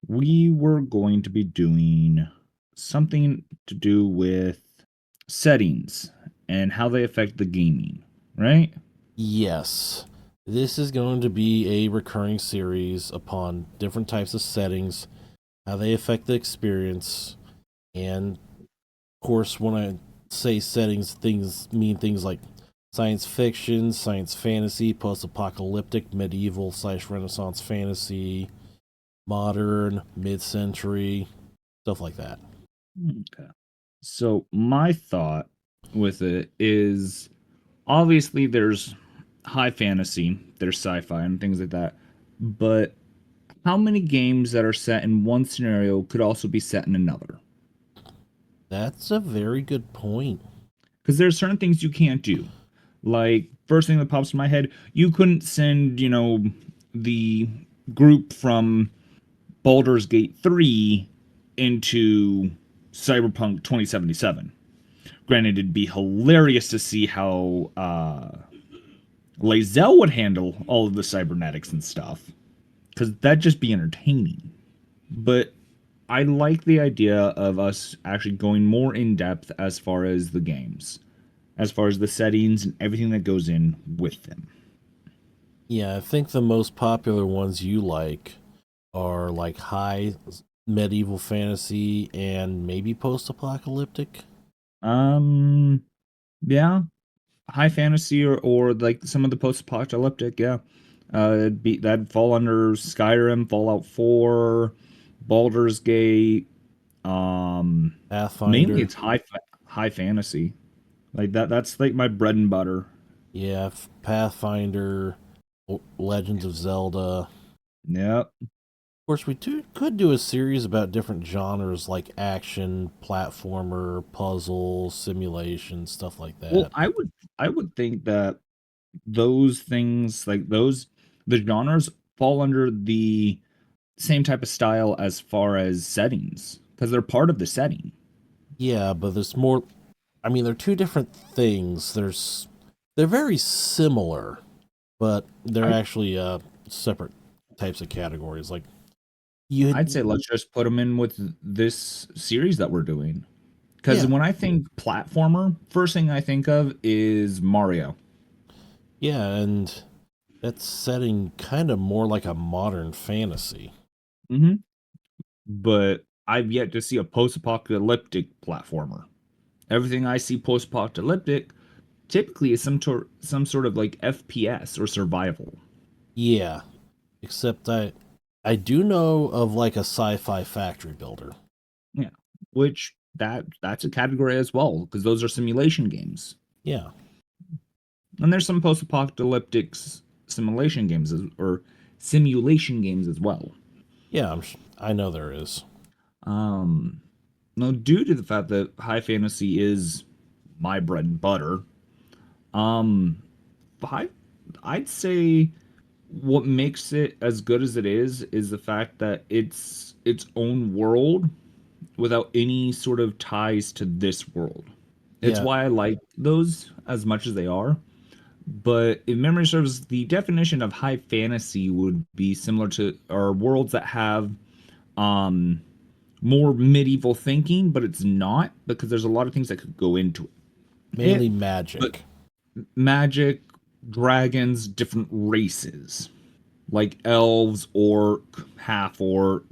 we were going to be doing something to do with settings and how they affect the gaming, right? Yes. This is going to be a recurring series upon different types of settings, how they affect the experience, and of course, when I say settings, things mean things like science fiction, science fantasy, post-apocalyptic, medieval/Renaissance fantasy, modern, mid-century, stuff like that. Okay. So my thought with it is, obviously there's high fantasy, there's sci-fi and things like that, but how many games that are set in one scenario could also be set in another? That's a very good point. Because there's certain things you can't do. Like, first thing that pops in my head, you couldn't send, the group from Baldur's Gate 3 into Cyberpunk 2077. Granted, it'd be hilarious to see how Lae'zel would handle all of the cybernetics and stuff, because that'd just be entertaining. But I like the idea of us actually going more in depth as far as the games, as far as the settings and everything that goes in with them. Yeah, I think the most popular ones you like are like high medieval fantasy and maybe post-apocalyptic. Yeah, high fantasy or like some of the post-apocalyptic. Yeah, that'd fall under Skyrim, Fallout 4, Baldur's Gate. Pathfinder. Mainly it's high fantasy. Like that's like my bread and butter. Yeah, Pathfinder, Legends of Zelda. Yep. Of course, we could do a series about different genres like action, platformer, puzzle, simulation, stuff like that. Well, I would think that those things, like the genres fall under the same type of style as far as settings, because they're part of the setting. Yeah, but there's more. I mean, they're two different things. They're very similar, but they're actually separate types of categories. Like I'd say let's just put them in with this series that we're doing. Because when I think platformer, first thing I think of is Mario. Yeah, and that's setting kind of more like a modern fantasy. Mm-hmm. But I've yet to see a post-apocalyptic platformer. Everything I see post-apocalyptic typically is some sort of like FPS or survival. Yeah, except I do know of like a sci-fi factory builder. Yeah, which that's a category as well, because those are simulation games. Yeah. And there's some post-apocalyptic simulation games or simulation games as well. Yeah, I know there is. Now, due to the fact that high fantasy is my bread and butter, I'd say what makes it as good as it is the fact that it's its own world without any sort of ties to this world. It's Yeah. why I like those as much as they are. But if memory serves, the definition of high fantasy would be similar to our worlds that have more medieval thinking, but it's not because there's a lot of things that could go into it. Mainly But magic. magic, dragons, different races like elves, orc, half orc,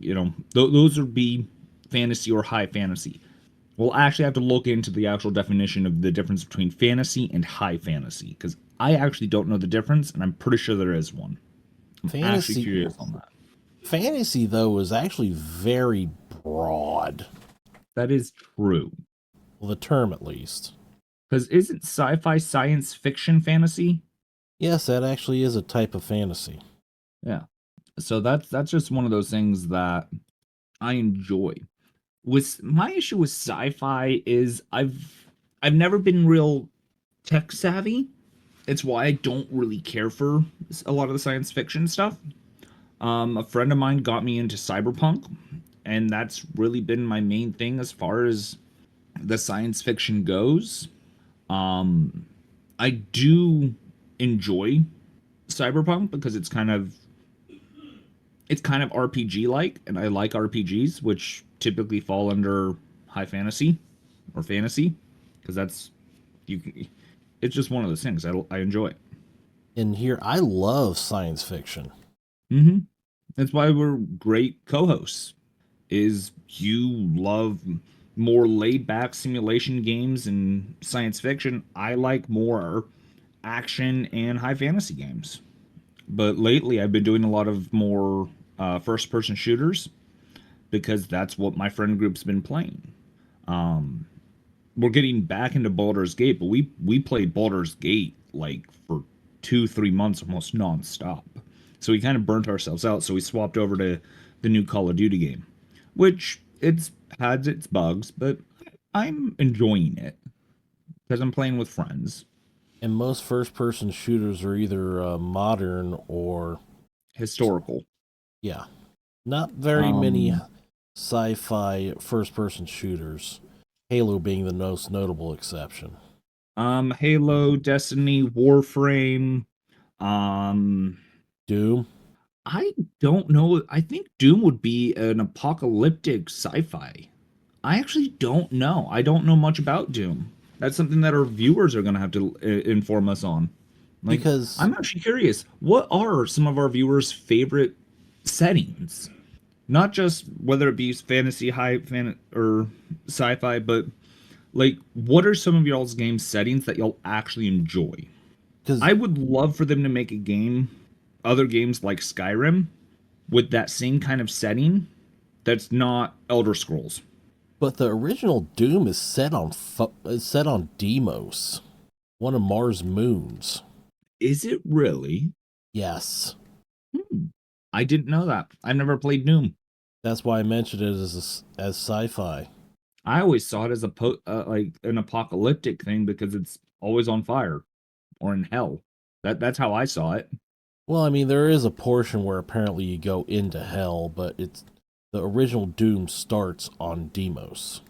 those would be fantasy or high fantasy. We'll actually have to look into the actual definition of the difference between fantasy and high fantasy because I actually don't know the difference, and I'm pretty sure there is one. I'm actually curious on that. Fantasy, though, is actually very broad. That is true. Well, the term at least. Because isn't sci-fi science fiction fantasy? Yes, that actually is a type of fantasy. Yeah. So that's just one of those things that I enjoy. With my issue with sci-fi is I've never been real tech savvy. It's why I don't really care for a lot of the science fiction stuff. A friend of mine got me into cyberpunk, and that's really been my main thing as far as the science fiction goes. I do enjoy cyberpunk because it's kind of RPG like, and I like RPGs, which typically fall under high fantasy or fantasy, because it's just one of those things I enjoy it. And here, I love science fiction. Mm-hmm. That's why we're great co-hosts. Is you love more laid-back simulation games and science fiction. I like more action and high fantasy games. But lately, I've been doing a lot of more first-person shooters because that's what my friend group's been playing. We're getting back into Baldur's Gate, but we played Baldur's Gate like for 2-3 months almost nonstop. So we kind of burnt ourselves out. So we swapped over to the new Call of Duty game, which it's had its bugs, but I'm enjoying it because I'm playing with friends. And most first-person shooters are either modern or historical. Yeah, not very many sci-fi first-person shooters. Halo being the most notable exception. Halo, Destiny, Warframe, Doom. I don't know. I think Doom would be an apocalyptic sci-fi. I actually don't know. I don't know much about Doom. That's something that our viewers are going to have to inform us on. Because I'm actually curious, what are some of our viewers' favorite settings? Not just whether it be fantasy, or sci-fi, but like, what are some of y'all's game settings that y'all actually enjoy? Because I would love for them to make a game, other games like Skyrim, with that same kind of setting that's not Elder Scrolls. But the original Doom is set on Deimos, one of Mars' moons. Is it really? Yes. I didn't know that. I've never played Doom. That's why I mentioned it as sci-fi. I always saw it as like an apocalyptic thing because it's always on fire or in hell. That's how I saw it. Well, I mean, there is a portion where apparently you go into hell, but it's the original Doom starts on Deimos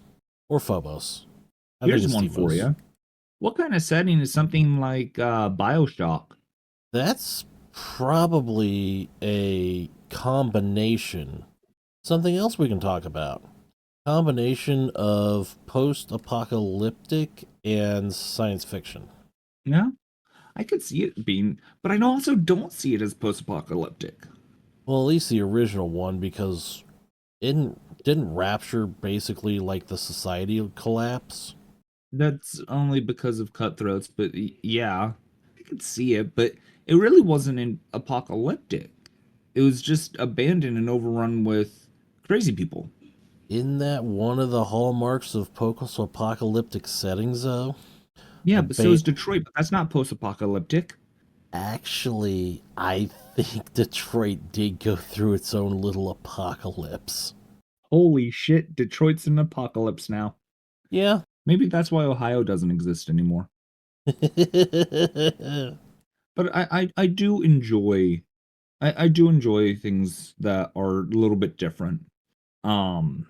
or Phobos. Here's one for you. What kind of setting is something like BioShock? That's probably a combination. Something else we can talk about. Combination of post-apocalyptic and science fiction. Yeah, I could see it being, but I also don't see it as post-apocalyptic. Well, at least the original one, because didn't Rapture basically like the society collapse? That's only because of cutthroats, but yeah, I could see it, but it really wasn't apocalyptic. It was just abandoned and overrun with crazy people. Isn't that one of the hallmarks of post-apocalyptic settings, though? Yeah, I but so is bet- Detroit, but that's not post-apocalyptic. Actually, I think Detroit did go through its own little apocalypse. Holy shit, Detroit's an apocalypse now. Yeah. Maybe that's why Ohio doesn't exist anymore. But I do enjoy I do enjoy things that are a little bit different. Um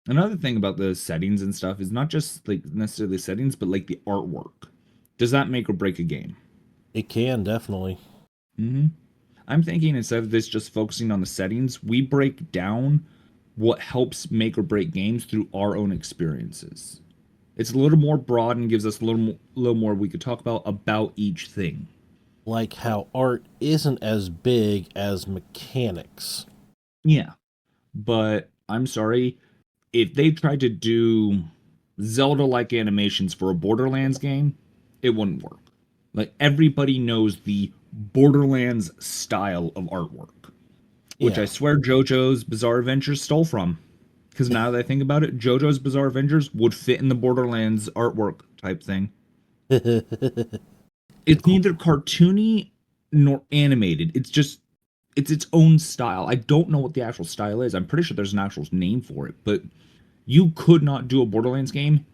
Another thing about the settings and stuff is not just like necessarily settings, but like the artwork. Does that make or break a game? It can, definitely. Mm-hmm. I'm thinking instead of this just focusing on the settings, we break down what helps make or break games through our own experiences. It's a little more broad and gives us a little more we could talk about each thing. Like how art isn't as big as mechanics. Yeah, but I'm sorry if they tried to do Zelda-like animations for a Borderlands game, it wouldn't work. Like everybody knows the Borderlands style of artwork, which Yeah. I swear JoJo's Bizarre Adventures stole from. Because now that I think about it, JoJo's Bizarre Adventures would fit in the Borderlands artwork type thing. It's neither cartoony nor animated. It's its own style. I don't know what the actual style is. I'm pretty sure there's an actual name for it, but you could not do a Borderlands game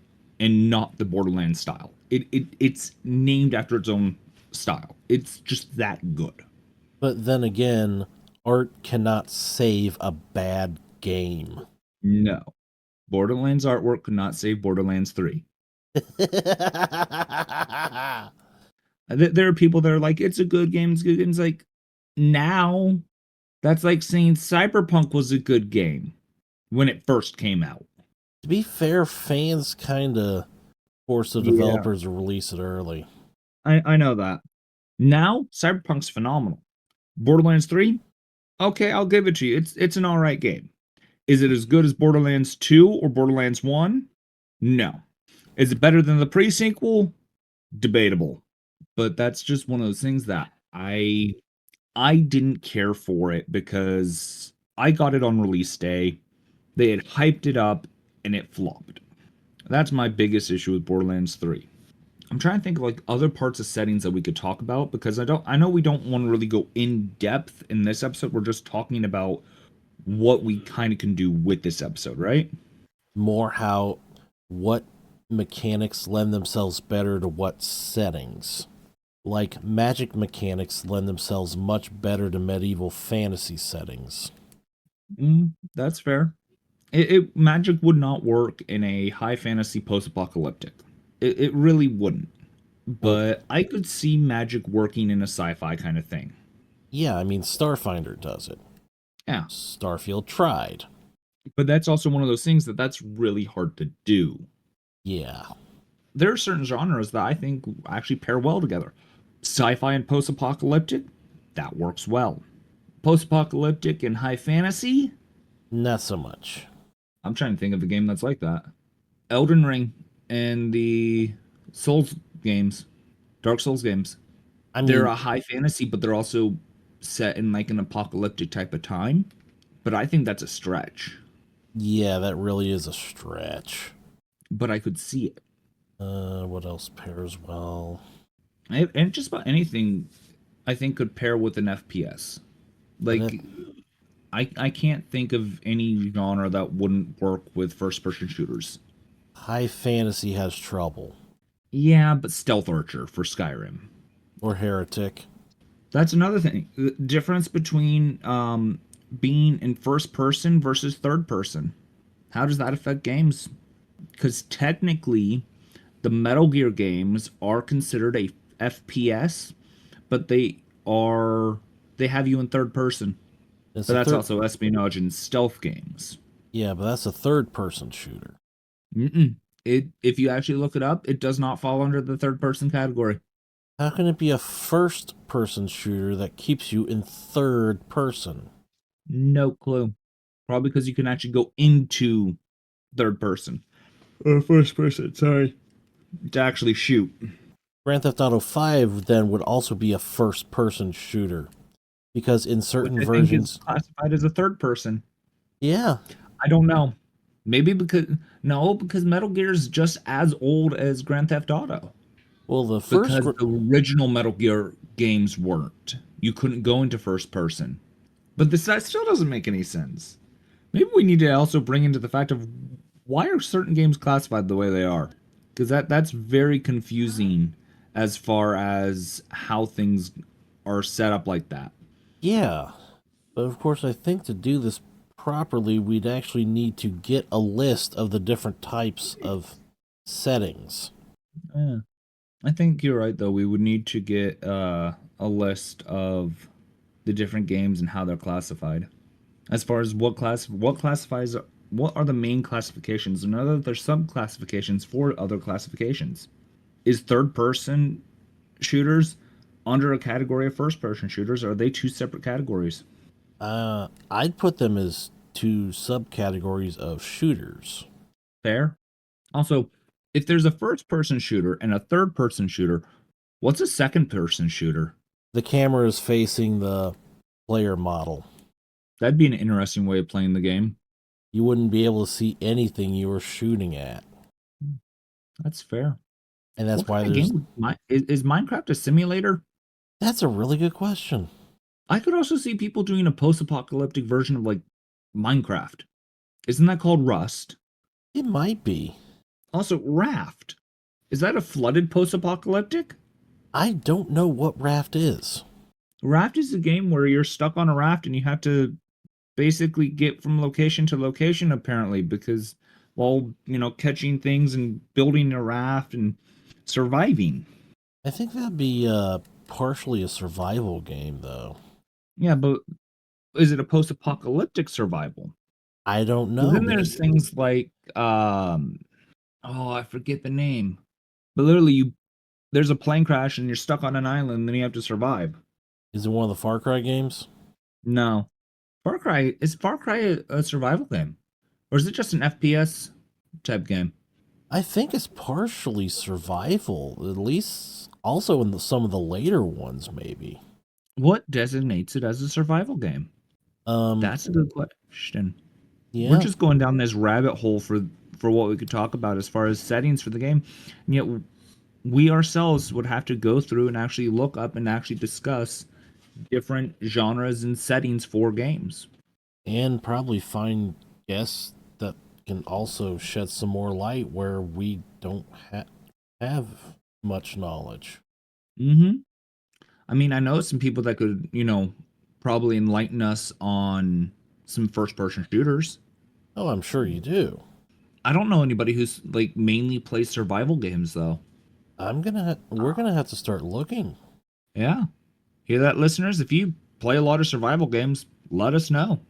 and not the Borderlands style. It's named after its own style. It's just that good. But then again, art cannot save a bad game. No. Borderlands artwork could not save Borderlands 3. There are people that are like, it's a good game, it's a good game. It's like, now, that's like saying Cyberpunk was a good game when it first came out. To be fair, fans kind of force the Yeah. developers to release it early. I know that. Now, Cyberpunk's phenomenal. Borderlands 3, okay, I'll give it to you. It's an alright game. Is it as good as Borderlands 2 or Borderlands 1? No. Is it better than the pre-sequel? Debatable. But that's just one of those things that I didn't care for it because I got it on release day. They had hyped it up and it flopped. That's my biggest issue with Borderlands 3. I'm trying to think of like other parts of settings that we could talk about because I know we don't want to really go in depth in this episode. We're just talking about what we kind of can do with this episode, right? More how what mechanics lend themselves better to what settings. Like magic mechanics lend themselves much better to medieval fantasy settings. That's fair. Magic would not work in a high fantasy post-apocalyptic. It really wouldn't. But I could see magic working in a sci-fi kind of thing. Yeah, I mean, Starfinder does it. Yeah. Starfield tried. But that's also one of those things that's really hard to do. Yeah. There are certain genres that I think actually pair well together. Sci-fi and post-apocalyptic, that works well. Post-apocalyptic and high fantasy, not so much. I'm trying to think of a game that's like that. Elden Ring and the Souls games, Dark Souls games. I mean, they're a high fantasy, but they're also set in like an apocalyptic type of time. But I think that's a stretch. Yeah, that really is a stretch. But I could see it. What else pairs well? And just about anything, I think, could pair with an FPS. Like, I can't think of any genre that wouldn't work with first-person shooters. High fantasy has trouble. Yeah, but Stealth Archer for Skyrim. Or Heretic. That's another thing. The difference between being in first person versus third person. How does that affect games? Because technically, the Metal Gear games are considered a FPS, but they have you in third person. But that's also espionage and stealth games. Yeah, but that's a third person shooter. If you actually look it up, it does not fall under the third person category. How can it be a first person shooter that keeps you in third person? No clue. Probably because you can actually go into third person. Or first person, sorry. To actually shoot. Grand Theft Auto 5 then would also be a first person shooter. Because in certain Which I versions think is classified as a third person. Yeah. I don't know. Maybe because Metal Gear is just as old as Grand Theft Auto. Well, the first because the original Metal Gear games weren't. You couldn't go into first person. But that still doesn't make any sense. Maybe we need to also bring into the fact of why are certain games classified the way they are? Because that's very confusing as far as how things are set up like that. Yeah, but of course, I think to do this properly, we'd actually need to get a list of the different types of settings. Yeah. I think you're right, though. We would need to get a list of the different games and how they're classified. As far as what classifies, what are the main classifications, and other there's sub classifications for other classifications. Is third person shooters under a category of first person shooters? Or are they two separate categories? I'd put them as two subcategories of shooters. Fair. Also, if there's a first person shooter and a third person shooter, what's a second person shooter? The camera is facing the player model. That'd be an interesting way of playing the game. You wouldn't be able to see anything you were shooting at. That's fair. And that's What why kind of there's... game is Minecraft a simulator? That's a really good question. I could also see people doing a post-apocalyptic version of like Minecraft. Isn't that called Rust? It might be. Also, Raft. Is that a flooded post-apocalyptic? I don't know what Raft is. Raft is a game where you're stuck on a raft and you have to basically get from location to location, apparently, because while, catching things and building a raft and surviving. I think that'd be partially a survival game, though. Yeah, but is it a post-apocalyptic survival? I don't know. Then there's things like, I forget the name. But literally, there's a plane crash and you're stuck on an island and then you have to survive. Is it one of the Far Cry games? No. Is Far Cry a survival game? Or is it just an FPS type game? I think it's partially survival, at least also in some of the later ones, maybe. What designates it as a survival game? That's a good question. Yeah. We're just going down this rabbit hole for what we could talk about as far as settings for the game. And yet we ourselves would have to go through and actually look up and actually discuss different genres and settings for games. And probably find guests that can also shed some more light where we don't have much knowledge. Mm-hmm. I mean, I know some people that could, probably enlighten us on some first-person shooters. Oh, I'm sure you do. I don't know anybody who's like mainly plays survival games though. We're gonna have to start looking. Yeah. Hear that, listeners? If you play a lot of survival games, let us know.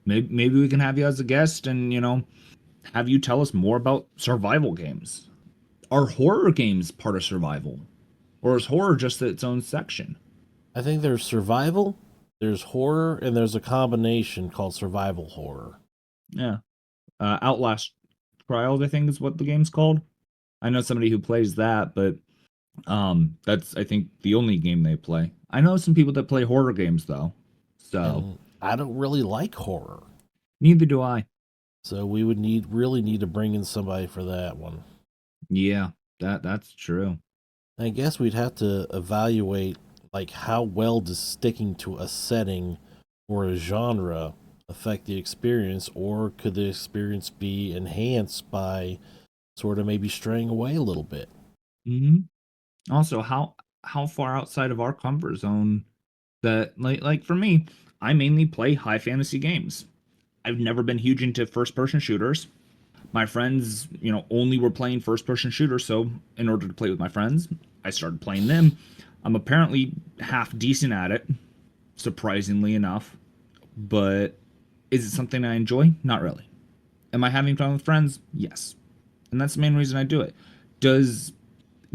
Maybe we can have you as a guest and, have you tell us more about survival games. Are horror games part of survival? Or is horror just its own section? I think there's survival, there's horror, and there's a combination called survival horror. Yeah. Outlast Trials, I think is what the game's called. I know somebody who plays that, but that's, I think, the only game they play. I know some people that play horror games, though. So And I don't really like horror. Neither do I. So we would really need to bring in somebody for that one. Yeah, that's true. I guess we'd have to evaluate like how well does sticking to a setting or a genre affect the experience, or could the experience be enhanced by sort of maybe straying away a little bit? Mm-hmm. Also, how far outside of our comfort zone that like for me, I mainly play high fantasy games. I've never been huge into first person shooters. My friends, only were playing first person shooters, so in order to play with my friends, I started playing them. I'm apparently half decent at it, surprisingly enough. But is it something I enjoy? Not really. Am I having fun with friends? Yes. And that's the main reason I do it. Does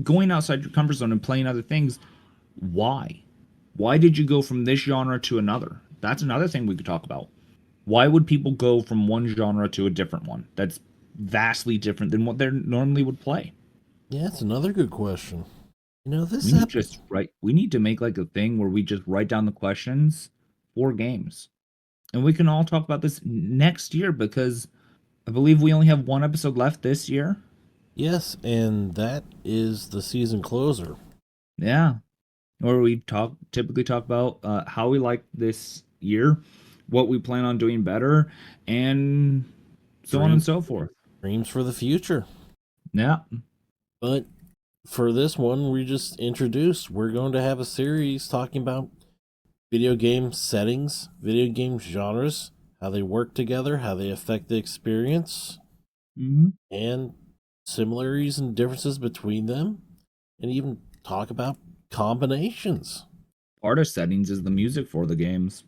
going outside your comfort zone and playing other things, why? Why did you go from this genre to another? That's another thing we could talk about. Why would people go from one genre to a different one that's vastly different than what they normally would play? Yeah, that's another good question. This we need to make like a thing where we just write down the questions for games. And we can all talk about this next year because I believe we only have one episode left this year. Yes, and that is the season closer. Yeah. Where we typically talk about how we like this year, what we plan on doing better, and so on and so forth. Dreams for the future. Yeah. But for this one, we just introduced, we're going to have a series talking about video game settings, video game genres, how they work together, how they affect the experience, and similarities and differences between them, and even talk about combinations. Part of settings is the music for the games.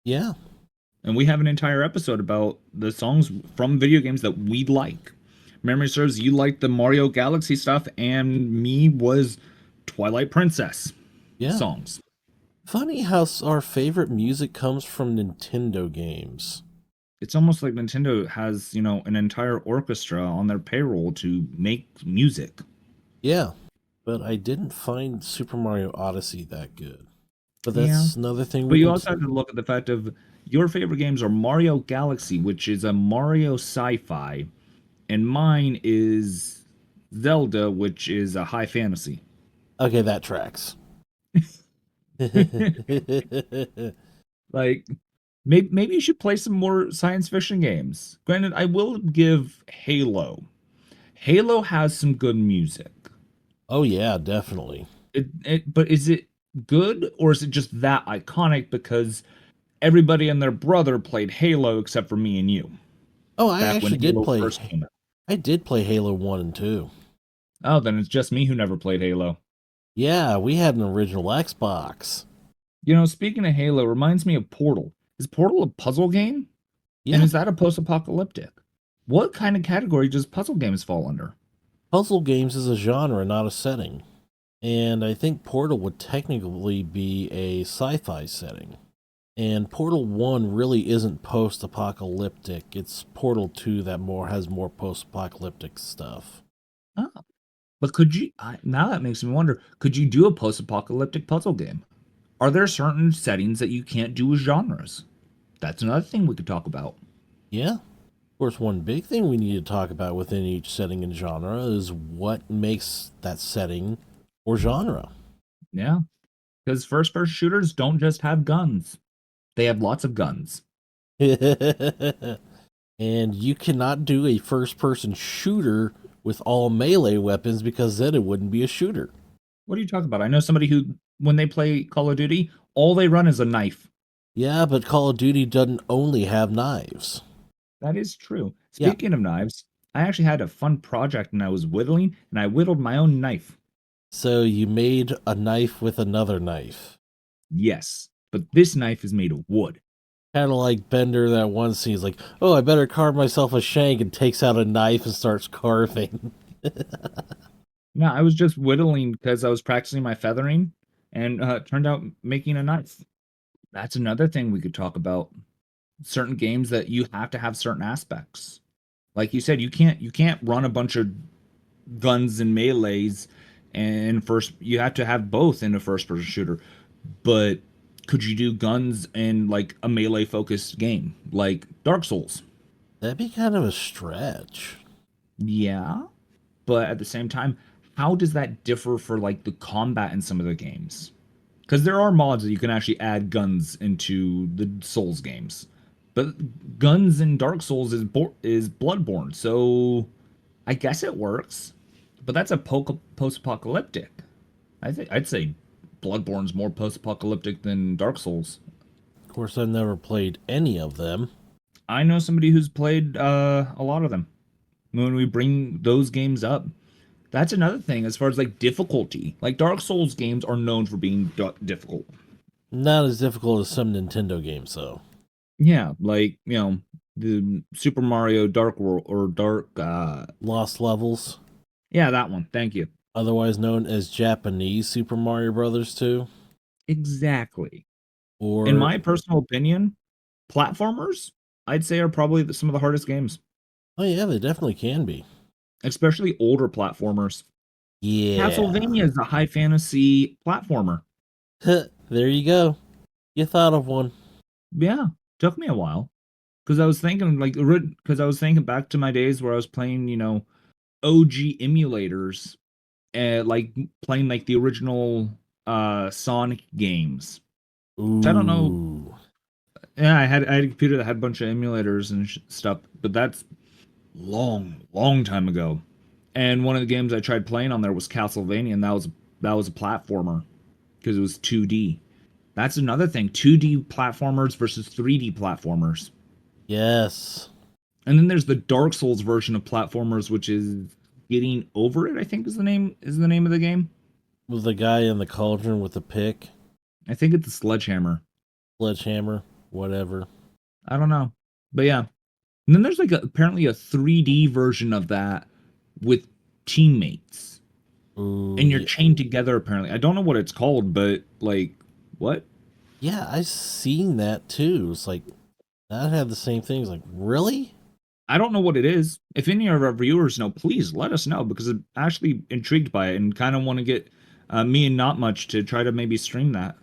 Yeah. And we have an entire episode about the songs from video games that we like. Memory serves, you like the Mario Galaxy stuff, and me was Twilight Princess songs. Funny how our favorite music comes from Nintendo games. It's almost like Nintendo has, an entire orchestra on their payroll to make music. Yeah, but I didn't find Super Mario Odyssey that good. But that's another thing. But you also have to look at the fact of your favorite games are Mario Galaxy, which is a Mario sci-fi, and mine is Zelda, which is a high fantasy. Okay, that tracks. Like, maybe you should play some more science fiction games. Granted, I will give Halo. Halo has some good music. Oh yeah, definitely. But is it good, or is it just that iconic because everybody and their brother played Halo except for me and you? Oh, I actually did play. First came out. I did play Halo 1 and 2. Oh, then it's just me who never played Halo. Yeah, we had an original Xbox. Speaking of Halo, reminds me of Portal. Is Portal a puzzle game? Yeah. And is that a post-apocalyptic? What kind of category does puzzle games fall under? Puzzle games is a genre, not a setting. And I think Portal would technically be a sci-fi setting. And Portal 1 really isn't post-apocalyptic. It's Portal 2 that has more post-apocalyptic stuff. Oh. But could you, now that makes me wonder, could you do a post-apocalyptic puzzle game? Are there certain settings that you can't do with genres? That's another thing we could talk about. Yeah. Of course, one big thing we need to talk about within each setting and genre is what makes that setting or genre. Yeah. Because first-person shooters don't just have guns. They have lots of guns. And you cannot do a first-person shooter with all melee weapons because then it wouldn't be a shooter. What are you talking about? I know somebody who, when they play Call of Duty, all they run is a knife. Yeah, but Call of Duty doesn't only have knives. That is true. Speaking of knives, I actually had a fun project and I was whittling, and I whittled my own knife. So you made a knife with another knife. Yes, but this knife is made of wood. Kind of like Bender that one scene. He's like, oh, I better carve myself a shank, and takes out a knife and starts carving. No, I was just whittling because I was practicing my feathering, and turned out making a knife. That's another thing we could talk about. Certain games that you have to have certain aspects. Like you said, you can't run a bunch of guns and melees, and you have to have both in a first-person shooter. But could you do guns in like a melee-focused game, like Dark Souls? That'd be kind of a stretch. Yeah, but at the same time, how does that differ for like the combat in some of the games? Because there are mods that you can actually add guns into the Souls games, but guns in Dark Souls is Bloodborne, so I guess it works. But that's a post-apocalyptic. I'd say Bloodborne's more post-apocalyptic than Dark Souls. Of course, I've never played any of them. I know somebody who's played a lot of them. When we bring those games up, that's another thing as far as like difficulty. Like Dark Souls games are known for being difficult. Not as difficult as some Nintendo games, though. Yeah, like, the Super Mario Dark World or Lost Levels. Yeah, that one. Thank you. Otherwise known as Japanese Super Mario Brothers 2. Exactly. Or, in my personal opinion, platformers, I'd say, are probably some of the hardest games. Oh yeah, they definitely can be. Especially older platformers. Yeah. Castlevania is a high fantasy platformer. There you go. You thought of one. Yeah, took me a while. Because I was thinking back to my days where I was playing, OG emulators, like playing like the original Sonic games. Ooh. I don't know. Yeah, I had a computer that had a bunch of emulators and stuff, but that's long time ago. And one of the games I tried playing on there was Castlevania, and that was a platformer because it was 2D. That's another thing, 2D platformers versus 3D platformers. Yes. And then there's the Dark Souls version of platformers, which is Getting Over It, I think is the name of the game. With the guy in the cauldron with the pick, I think it's a sledgehammer. sledgehammer, whatever. I don't know. But yeah. And then there's like apparently a 3D version of that with teammates. Ooh, And you're yeah. chained together apparently. I don't know what it's called, but like what? Yeah, I've seen that too. It's like that had the same things. Like, really? I don't know what it is. If any of our viewers know, please let us know because I'm actually intrigued by it and kind of want to get me and Not Much to try to maybe stream that.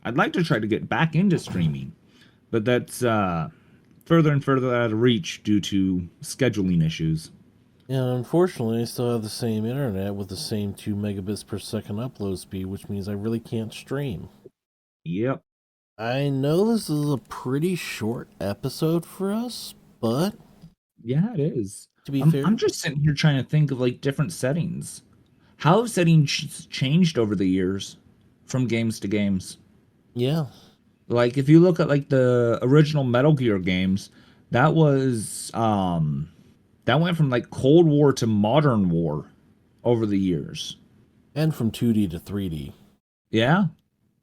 I'd like to try to get back into streaming, but that's further and further out of reach due to scheduling issues. Yeah, unfortunately, I still have the same internet with the same 2 megabits per second upload speed, which means I really can't stream. Yep. I know this is a pretty short episode for us, but Yeah, it is. to be fair, I'm just sitting here trying to think of like different settings. How have settings changed over the years from games to games? yeah. Like if you look at like the original Metal Gear games, that was that went from like Cold War to Modern War over the years. And from 2D to 3D. Yeah.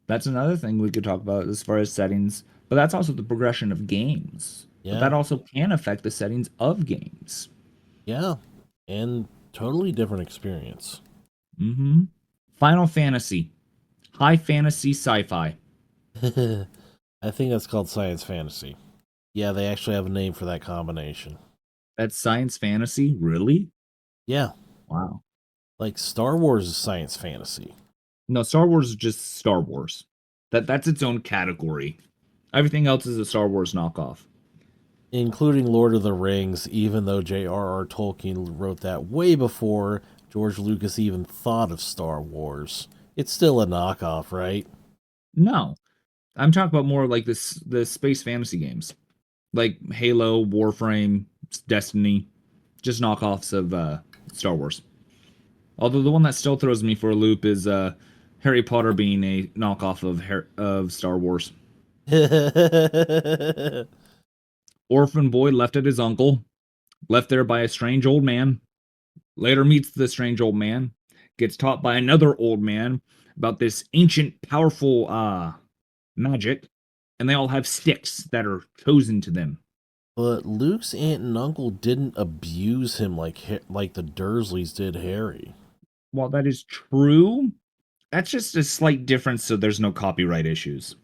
That's another thing we could talk about as far as settings, but that's also the progression of games. Yeah. But that also can affect the settings of games. Yeah. And totally different experience. Mm-hmm. Final Fantasy. High fantasy sci-fi. I think that's called science fantasy. Yeah, they actually have a name for that combination. That's science fantasy? Really? Yeah. Wow. Like Star Wars is science fantasy. No, Star Wars is just Star Wars. That's its own category. Everything else is a Star Wars knockoff. Including Lord of the Rings, even though J.R.R. Tolkien wrote that way before George Lucas even thought of Star Wars. It's still a knockoff, right? No. I'm talking about more like the space fantasy games. Like Halo, Warframe, Destiny. Just knockoffs of Star Wars. Although the one that still throws me for a loop is Harry Potter being a knockoff of Star Wars. Orphan boy left at his uncle, left there by a strange old man, later meets the strange old man, gets taught by another old man about this ancient, powerful magic, and they all have sticks that are chosen to them. But Luke's aunt and uncle didn't abuse him like the Dursleys did Harry. While that is true, that's just a slight difference so there's no copyright issues.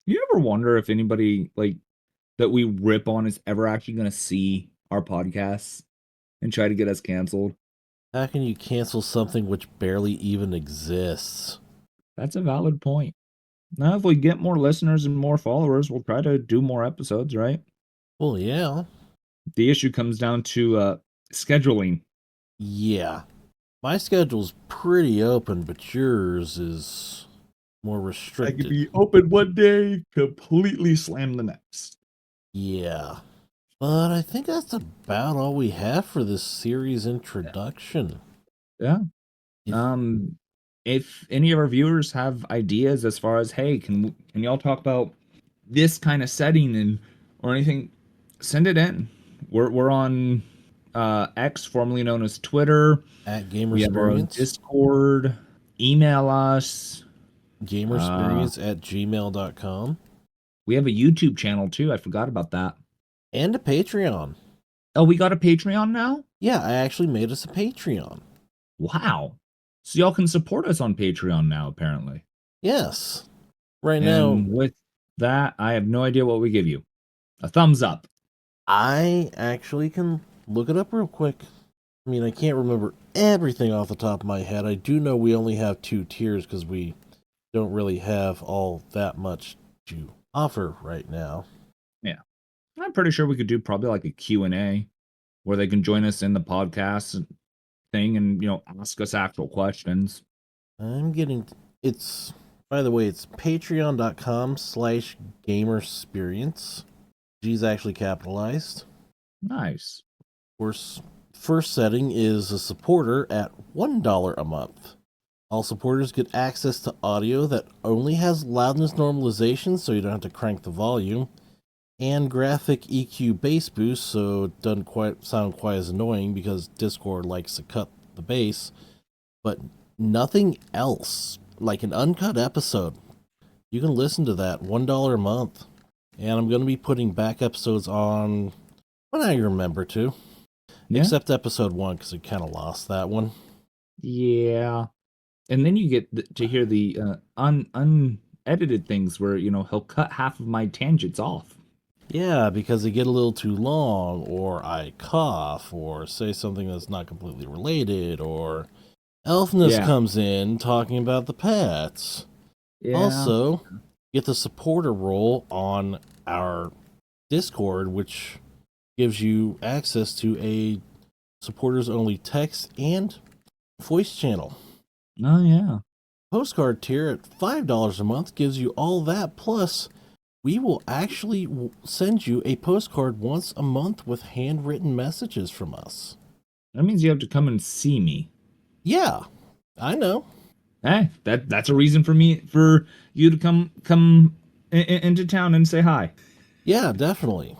You ever wonder if anybody like that we rip on is ever actually going to see our podcasts and try to get us canceled? How can you cancel something which barely even exists? That's a valid point. Now, if we get more listeners and more followers, we'll try to do more episodes, right? Well, yeah. The issue comes down to scheduling. Yeah. My schedule's pretty open, but yours is more I restricted. could be open one day, completely slam the next. Yeah. But I think that's about all we have for this series introduction. Yeah. If- If any of our viewers have ideas as far as, hey, can y'all talk about this kind of setting and or anything, send it in. We're on X, formerly known as Twitter. At We have our own Gamersperience. Discord. Email us. Gamersperience at gmail.com. We have a YouTube channel too. I forgot about that. And a Patreon. Oh, we got a Patreon now? Yeah, I actually made us a Patreon. Wow. So y'all can support us on Patreon now, apparently. Yes. Right And now, with that, I have no idea what we give you. A thumbs up. I actually can look it up real quick. I mean, I can't remember everything off the top of my head. I do know we only have 2 tiers because we don't really have all that much to offer right now. Yeah. I'm pretty sure we could do probably like a Q&A. where they can join us in the podcast thing and ask us actual questions. I'm getting it's by the way, it's patreon.com/gamersperience. G's actually capitalized. Nice. Of course, first setting is a supporter at $1 a month. All supporters get access to audio that only has loudness normalization, so you don't have to crank the volume, and graphic EQ bass boost, so it doesn't quite sound quite as annoying because Discord likes to cut the bass, but nothing else. Like an uncut episode, you can listen to that $1 a month, and I'm going to be putting back episodes on when I remember to. Yeah. Except episode 1, because I kind of lost that one. Yeah. And then you get to hear the unedited things where, he'll cut half of my tangents off. Yeah, because they get a little too long, or I cough, or say something that's not completely related, or Elfness Yeah. comes in talking about the pets. Yeah. Also, get the supporter role on our Discord, which gives you access to a supporters only text and voice channel. Oh, yeah. Postcard tier at $5 a month gives you all that, plus we will actually send you a postcard once a month with handwritten messages from us. That means you have to come and see me. Yeah, I know. Hey, that's a reason for you to come into town and say hi. Yeah, definitely.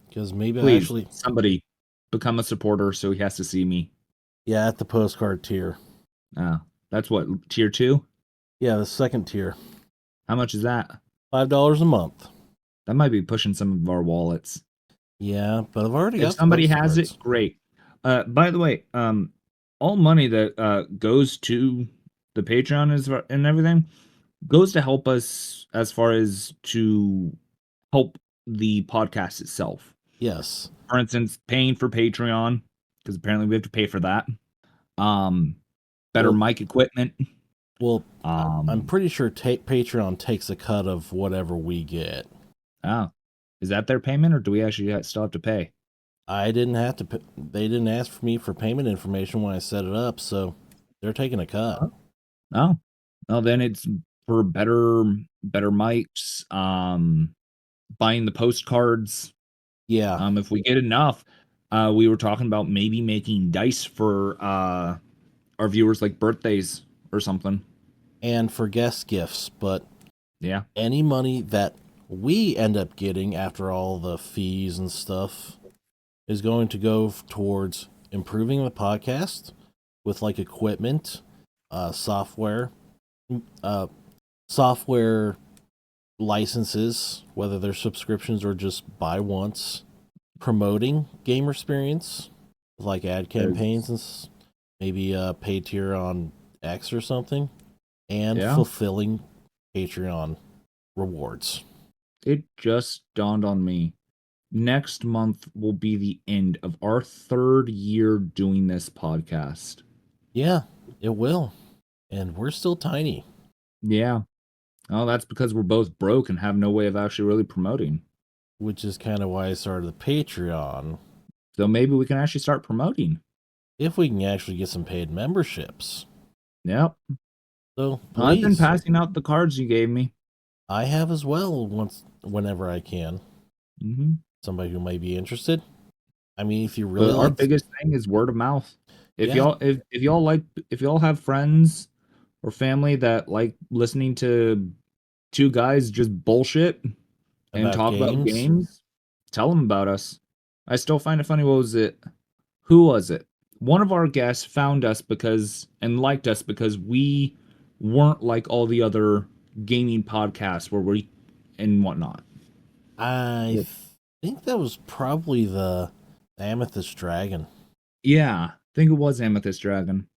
Because maybe Please, actually, somebody become a supporter so he has to see me. yeah, at the postcard tier. That's what, tier 2? Yeah, the second tier. How much is that? $5 a month. That might be pushing some of our wallets. Yeah, but I've already got If somebody has postcards. it, great. By the way, all money that goes to the Patreon and everything goes to help us as far as to help the podcast itself. Yes. For instance, paying for Patreon, because apparently we have to pay for that. Better mic equipment. Well, I'm pretty sure Patreon takes a cut of whatever we get. Oh, is that their payment, or do we actually still have to pay? I didn't have to. They didn't ask for me for payment information when I set it up, so they're taking a cut. Oh, well, then it's for better mics. Buying the postcards. Yeah. If we get enough, we were talking about maybe making dice for our viewers, like birthdays or something. And for guest gifts, but yeah, any money that we end up getting after all the fees and stuff is going to go towards improving the podcast with like equipment, software licenses, whether they're subscriptions or just buy once, promoting Gamersperience, like ad campaigns and maybe a paid tier on X or something, and fulfilling Patreon rewards. It just dawned on me. Next month will be the end of our 3rd year doing this podcast. Yeah, it will. And we're still tiny. Yeah. Oh, that's because we're both broke and have no way of actually really promoting. Which is kind of why I started the Patreon. So maybe we can actually start promoting. If we can actually get some paid memberships. Yep. So please. I've been passing out the cards you gave me. I have as well, whenever I can. Mm-hmm. Somebody who may be interested. I mean, if you really our biggest thing is word of mouth. If y'all have friends or family that like listening to two guys just bullshit and talk about games, tell them about us. I still find it funny. Who was it? One of our guests found us and liked us because we weren't like all the other gaming podcasts where we and whatnot. I think that was probably the Amethyst Dragon. Yeah, I think it was Amethyst Dragon.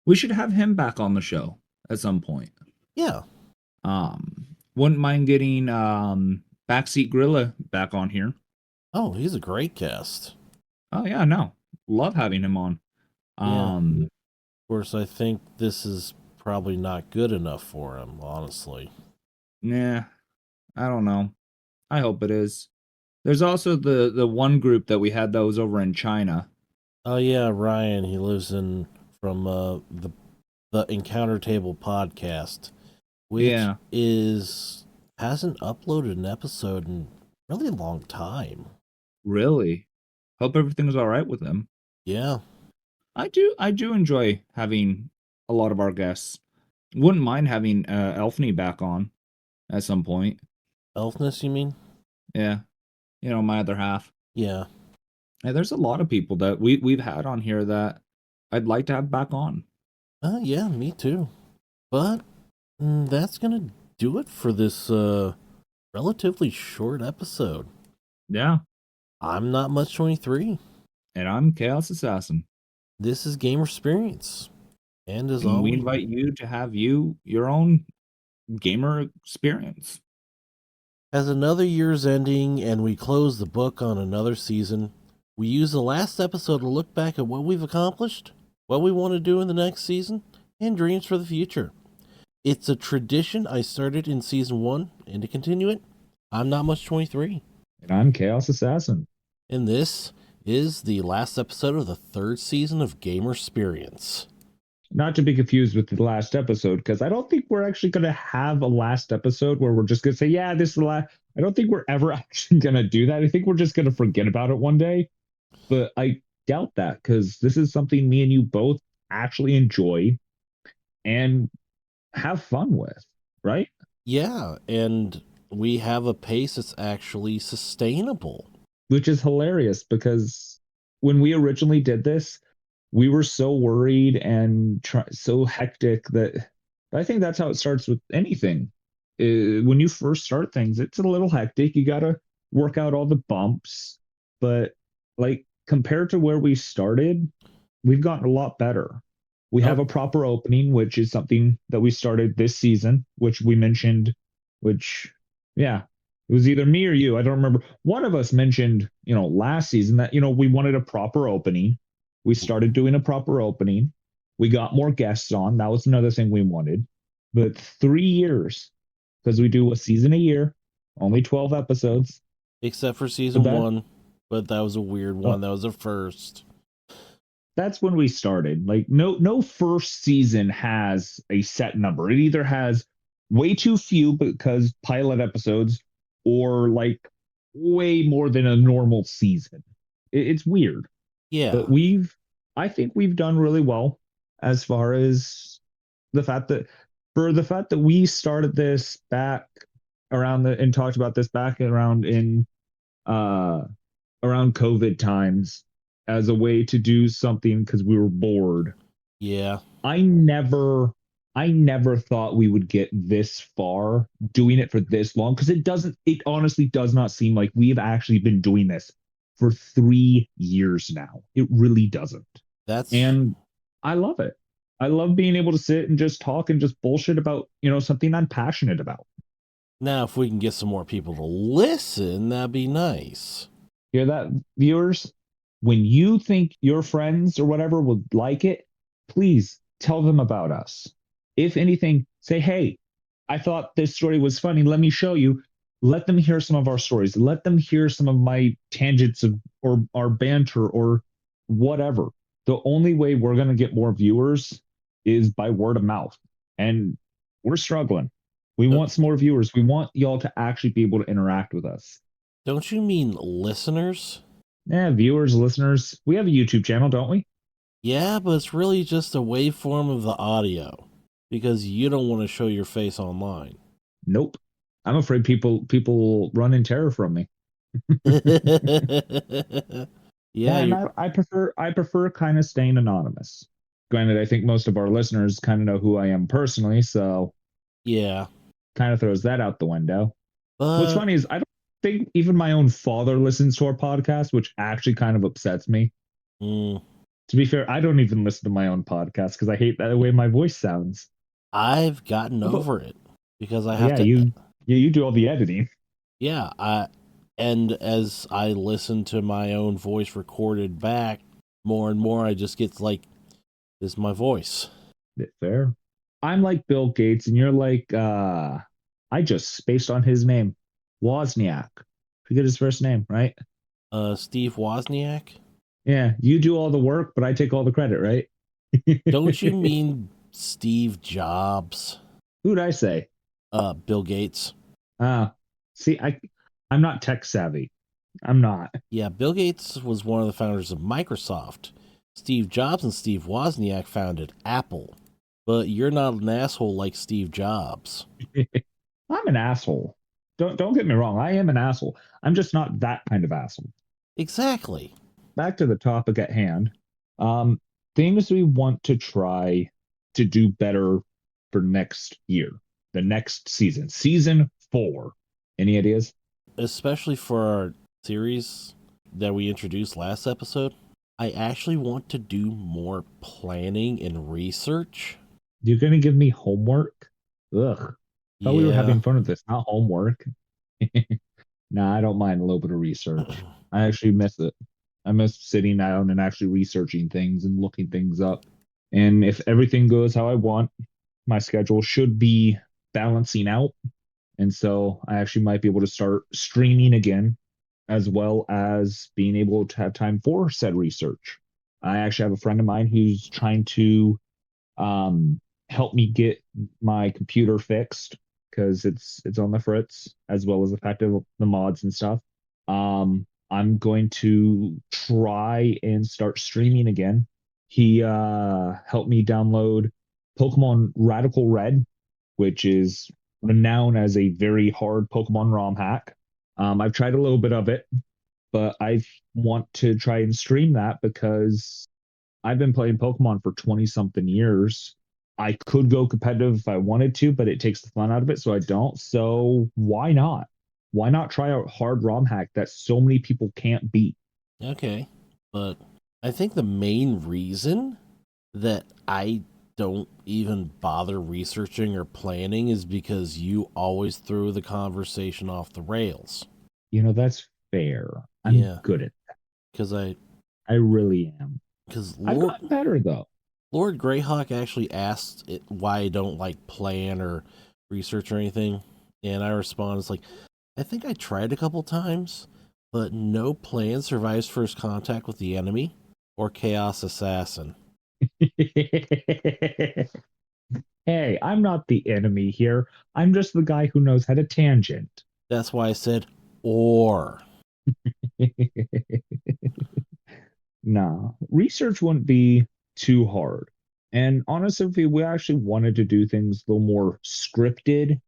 We should have him back on the show at some point. Yeah. Wouldn't mind getting Backseat Gorilla back on here. Oh, he's a great guest. Oh yeah, no. Love having him on. Of course, I think this is probably not good enough for him, honestly. Nah, I don't know. I hope it is. There's also the one group that we had that was over in China. Oh yeah, Ryan. He lives in from the Encounter Table podcast, which Yeah. is hasn't uploaded an episode in a really long time. Really? Hope everything's all right with him. Yeah. I do enjoy having a lot of our guests. Wouldn't mind having Elfney back on at some point. Elfness, you mean? Yeah. You know, my other half. Yeah. Yeah, there's a lot of people that we've had on here that I'd like to have back on. Yeah, me too. But that's gonna do it for this relatively short episode. Yeah. I'm not much 23. And I'm Chaos Assassin. This is Gamersperience. And as And we always, invite you to have your own gamer experience. as another year's ending and we close the book on another season, we use the last episode to look back at what we've accomplished, what we want to do in the next season, and dreams for the future. It's a tradition I started in season 1, and to continue it, I'm not much 23. And I'm Chaos Assassin. And this is the last episode of the 3rd season of Gamersperience. Not to be confused with the last episode, because I don't think we're actually going to have a last episode where we're just going to say, yeah, this is the last. I don't think we're ever actually going to do that. I think we're just going to forget about it one day. But I doubt that, because this is something me and you both actually enjoy and have fun with, right? Yeah, and we have a pace that's actually sustainable. Which is hilarious, because when we originally did this, we were so worried and so hectic that I think that's how it starts with anything. When you first start things, it's a little hectic. You got to work out all the bumps. But like compared to where we started, we've gotten a lot better. We have a proper opening, which is something that we started this season, which we mentioned, which, yeah, it was either me or you. I don't remember. One of us mentioned, last season that, we wanted a proper opening. We started doing a proper opening. We got more guests on. That was another thing we wanted. But 3 years, because we do a season a year, only 12 episodes. Except for season 1, but that was a weird one. That was a first. That's when we started. Like no first season has a set number. It either has way too few because pilot episodes, or like way more than a normal season. It's weird. Yeah. But I think we've done really well as far as the fact that we started this back and talked about this back around in around COVID times as a way to do something because we were bored. Yeah. I never thought we would get this far doing it for this long, because it honestly does not seem like we've actually been doing this for 3 years now. It really doesn't. And I love it. I love being able to sit and just talk and just bullshit about, something I'm passionate about. Now, if we can get some more people to listen, that'd be nice. Hear that, viewers? When you think your friends or whatever would like it, please tell them about us. If anything, say, hey, I thought this story was funny. Let me show you. Let them hear some of our stories. Let them hear some of my tangents or our banter or whatever. The only way we're going to get more viewers is by word of mouth. And we're struggling. We want some more viewers. We want y'all to actually be able to interact with us. Don't you mean listeners? Yeah, viewers, listeners. We have a YouTube channel, don't we? Yeah, but it's really just a waveform of the audio, because you don't want to show your face online. Nope. I'm afraid people will run in terror from me. Yeah, I prefer kind of staying anonymous. Granted, I think most of our listeners kind of know who I am personally, so yeah, kind of throws that out the window. What's funny is I don't think even my own father listens to our podcast, which actually kind of upsets me. To be fair, I don't even listen to my own podcast because I hate the way my voice sounds. I've gotten over it because I have to. You do all the editing. Yeah, and as I listen to my own voice recorded back more and more, I just get like, this is my voice. Fair. I'm like Bill Gates, and you're like, I just spaced on his name, Wozniak. Forget his first name, right? Steve Wozniak. Yeah, you do all the work, but I take all the credit, right? Don't you mean Steve Jobs? Who'd I say? Bill Gates. See, I'm not tech savvy. I'm not. Yeah, Bill Gates was one of the founders of Microsoft. Steve Jobs and Steve Wozniak founded Apple. But you're not an asshole like Steve Jobs. I'm an asshole. Don't get me wrong. I am an asshole. I'm just not that kind of asshole. Exactly. Back to the topic at hand. Things we want to try to do better for next year, the next season 4. Any ideas? Especially for our series that we introduced last episode, I actually want to do more planning and research. You're gonna give me homework? Ugh. Thought we were having fun with this, not homework. Nah, I don't mind a little bit of research. I actually miss it. I miss sitting down and actually researching things and looking things up. And if everything goes how I want, my schedule should be balancing out. And so I actually might be able to start streaming again, as well as being able to have time for said research. I actually have a friend of mine who's trying to help me get my computer fixed because it's on the fritz, as well as the fact of the mods and stuff. I'm going to try and start streaming again. He helped me download Pokemon Radical Red, which is renowned as a very hard Pokemon ROM hack. I've tried a little bit of it, but I want to try and stream that because I've been playing Pokemon for 20 something years. I could go competitive if I wanted to, but it takes the fun out of it, so I don't. So why not? Why not try a hard ROM hack that so many people can't beat? Okay, but I think the main reason that I don't even bother researching or planning is because you always throw the conversation off the rails. You know, that's fair. I'm good at that. Because I really am. Because I've gotten better, though. Lord Greyhawk actually asked why I don't like plan or research or anything, and I responded, it's like, I think I tried a couple times, but no plan survives first contact with the enemy or Chaos Assassin. Hey, I'm not the enemy here. I'm just the guy who knows how to tangent. That's why I said, or. Nah, research wouldn't be too hard. And honestly, if we actually wanted to do things a little more scripted,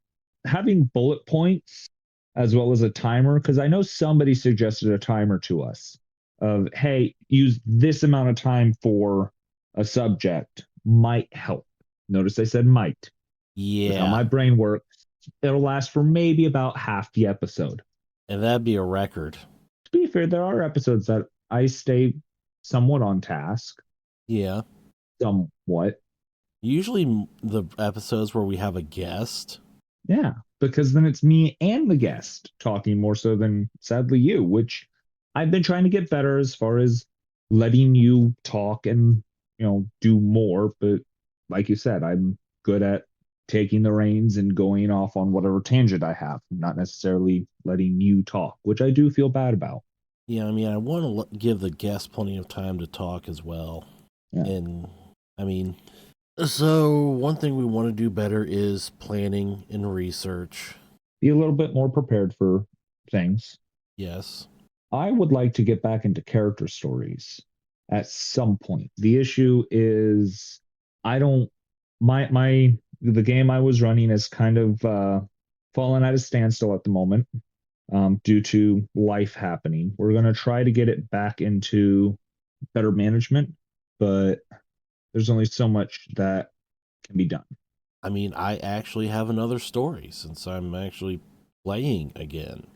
having bullet points as well as a timer, because I know somebody suggested a timer to us of, hey, use this amount of time for a subject might help. Notice I said might. Yeah. How my brain works, it'll last for maybe about half the episode. And that'd be a record. To be fair, there are episodes that I stay somewhat on task. Yeah. Somewhat. Usually the episodes where we have a guest. Yeah, because then it's me and the guest talking more so than, sadly, you, which I've been trying to get better as far as letting you talk and, do more. But like you said, I'm good at taking the reins and going off on whatever tangent I have, not necessarily letting you talk, which I do feel bad about. Yeah, I mean, I want to give the guests plenty of time to talk as well. Yeah. And, I mean, so one thing we want to do better is planning and research. Be a little bit more prepared for things. Yes. I would like to get back into character stories at some point. The issue is the game I was running is kind of fallen at a standstill at the moment due to life happening. We're going to try to get it back into better management, but there's only so much that can be done. I mean, I actually have another story since I'm actually playing again.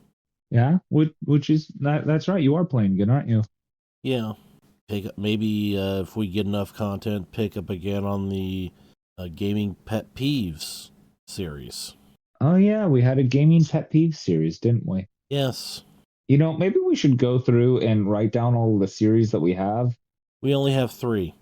Yeah, which is that's right. You are playing again, aren't you? Yeah. Pick up, maybe if we get enough content, pick up again on the Gaming Pet Peeves series. Oh yeah, we had a Gaming Pet Peeves series, didn't we? Yes. Maybe we should go through and write down all the series that we have. We only have 3.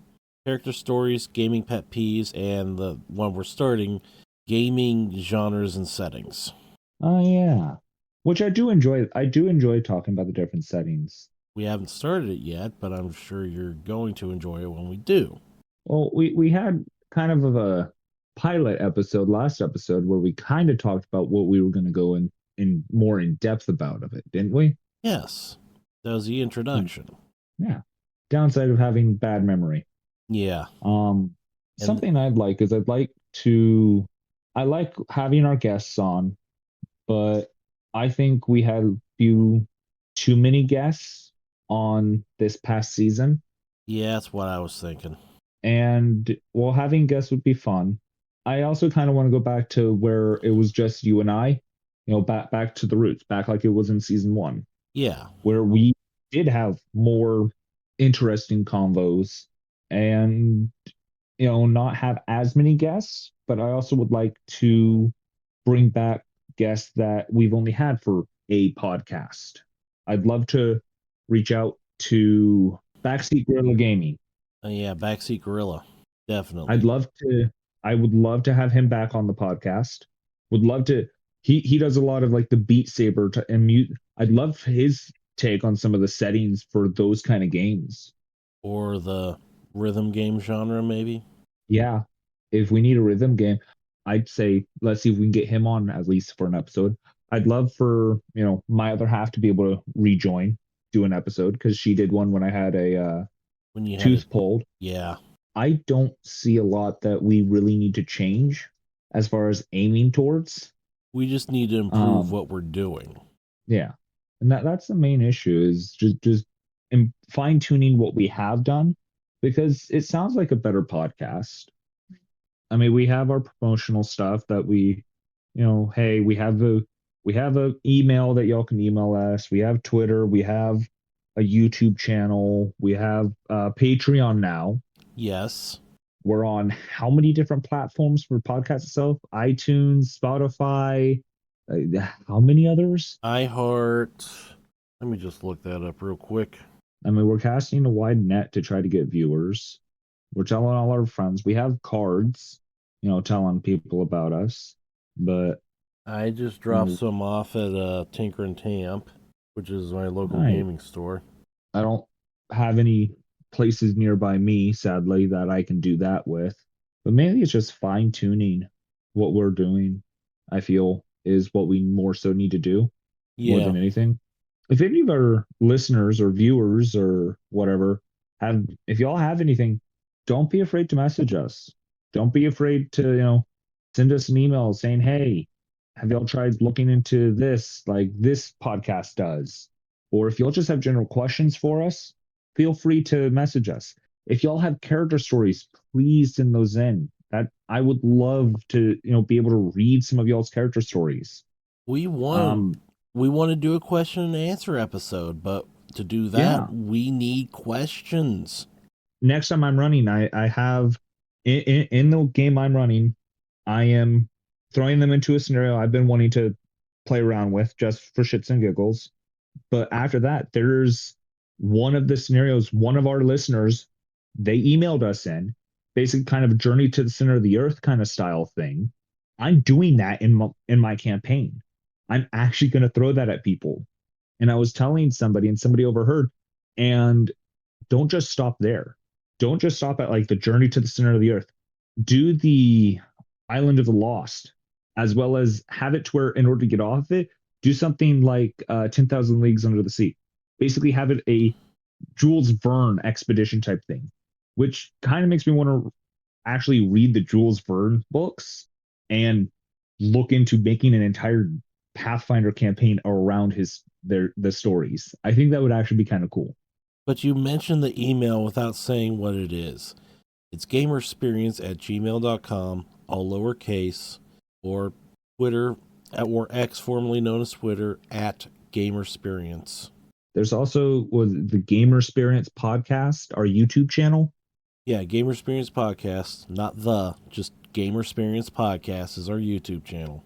Character stories, gaming pet peeves, and the one we're starting, gaming genres and settings. Oh yeah. Which I do enjoy. I do enjoy talking about the different settings. We haven't started it yet, but I'm sure you're going to enjoy it when we do. Well, we had kind of a pilot episode last episode where we kind of talked about what we were going to go in more in depth about of it, didn't we? Yes, that was the introduction. Yeah. Downside of having bad memory. Yeah. Um, something I'd like is I like having our guests on, but I think we had a few too many guests on this past season. Yeah, that's what I was thinking. And while having guests would be fun, I also kind of want to go back to where it was just you and I, back to the roots, back like it was in season 1, Yeah. where we did have more interesting convos and not have as many guests, but I also would like to bring back guests that we've only had for a podcast. I'd love to reach out to Backseat Gorilla Gaming. Yeah, Backseat Gorilla. Definitely. I would love to have him back on the podcast. Would love to he does a lot of like the Beat Saber and mute. I'd love his take on some of the settings for those kind of games. Or the rhythm game genre, maybe. Yeah. If we need a rhythm game, I'd say let's see if we can get him on at least for an episode. I'd love for, my other half to be able to rejoin, do an episode, because she did one when I had a when you tooth pulled. Yeah. I don't see a lot that we really need to change as far as aiming towards. We just need to improve what we're doing. Yeah. And that's the main issue is just fine tuning what we have done, because it sounds like a better podcast. I mean, we have our promotional stuff that we, hey, we have a email that y'all can email us. We have Twitter. We have a YouTube channel. We have Patreon now. Yes. We're on how many different platforms for podcast itself? iTunes, Spotify, how many others? iHeart. Let me just look that up real quick. I mean, we're casting a wide net to try to get viewers. We're telling all our friends. We have cards, telling people about us. But I just dropped some off at Tinker and Tamp, which is my local Nice. gaming store. I don't have any places nearby me, sadly, that I can do that with. But maybe it's just fine tuning what we're doing, I feel, is what we more so need to do more Yeah. than anything. If any of our listeners or viewers or whatever if y'all have anything, don't be afraid to message us. Don't be afraid to, send us an email saying, hey, have y'all tried looking into this like this podcast does? Or if y'all just have general questions for us, feel free to message us. If y'all have character stories, please send those in. That I would love to, be able to read some of y'all's character stories. We want to do a question and answer episode, but to do that, Yeah. we need questions. Next time I'm running, I have in the game I'm running, I am throwing them into a scenario I've been wanting to play around with just for shits and giggles. But after that, there's one of the scenarios, one of our listeners, they emailed us in, basically kind of a journey to the center of the earth kind of style thing. I'm doing that in my campaign. I'm actually going to throw that at people. And I was telling somebody, and somebody overheard, and don't just stop there. Don't just stop at like the journey to the center of the earth. Do the Island of the Lost, as well as have it to where in order to get off it, do something like 10,000 Leagues Under the Sea. Basically have it a Jules Verne expedition type thing, which kind of makes me want to actually read the Jules Verne books and look into making an entire Pathfinder campaign around the stories. I think that would actually be kind of cool. But you mentioned the email without saying what it is. It's gamersperience@gmail.com, all lowercase, or Twitter, or X, formerly known as Twitter, @Gamersperience. There's also the Gamersperience podcast, our YouTube channel. Yeah, Gamersperience Podcast, not just Gamersperience Podcast is our YouTube channel.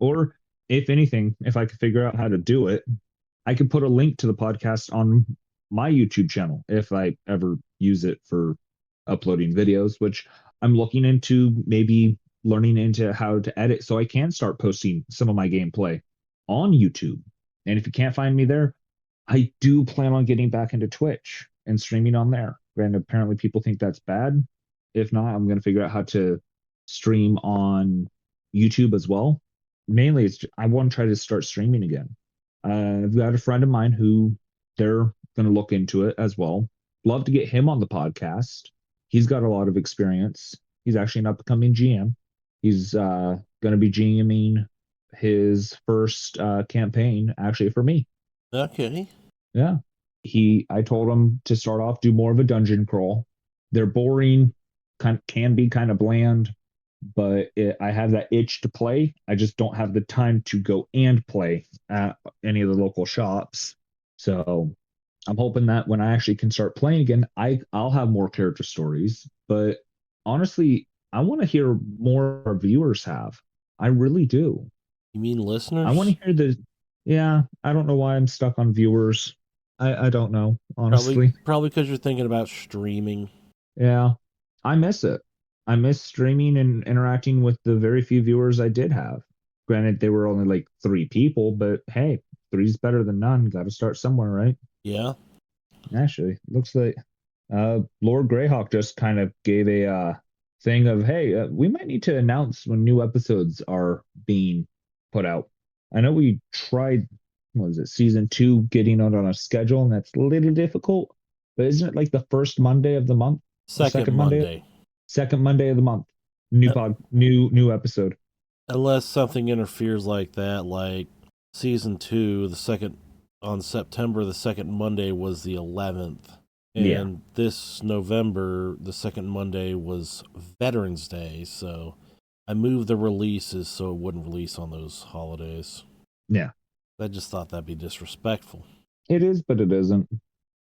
Or if anything, if I could figure out how to do it, I could put a link to the podcast on my YouTube channel if I ever use it for uploading videos, which I'm looking into, maybe learning into how to edit so I can start posting some of my gameplay on YouTube. And if you can't find me there, I do plan on getting back into Twitch and streaming on there. Granted, apparently people think that's bad. If not, I'm going to figure out how to stream on YouTube as well. Mainly, I want to try to start streaming again. I've got a friend of mine who they're going to look into it as well. Love to get him on the podcast. He's got a lot of experience. He's actually an upcoming GM. He's going to be GMing his first campaign actually for me. Okay. Yeah. I told him to start off, do more of a dungeon crawl. They're boring, can be kind of bland, but I have that itch to play. I just don't have the time to go and play at any of the local shops. So I'm hoping that when I actually can start playing again, I'll have more character stories. But honestly, I want to hear more our viewers have. I really do. You mean listeners? I want to hear yeah, I don't know why I'm stuck on viewers. I don't know, honestly. Probably because you're thinking about streaming. Yeah, I miss it. I miss streaming and interacting with the very few viewers I did have. Granted, they were only like 3 people, but hey, 3's better than none. Got to start somewhere, right? Yeah. Actually, looks like Lord Greyhawk just kind of gave a thing of, hey, we might need to announce when new episodes are being put out. I know we tried, what was it, season 2, getting out on a schedule, and that's a little difficult. But isn't it like the first Monday of the month? Second Monday. Second Monday of the month. New episode. Unless something interferes like that, like season 2, on September, the second Monday was the 11th. And this November, the second Monday was Veterans Day, so I moved the releases so it wouldn't release on those holidays. Yeah. I just thought that'd be disrespectful. It is, but it isn't.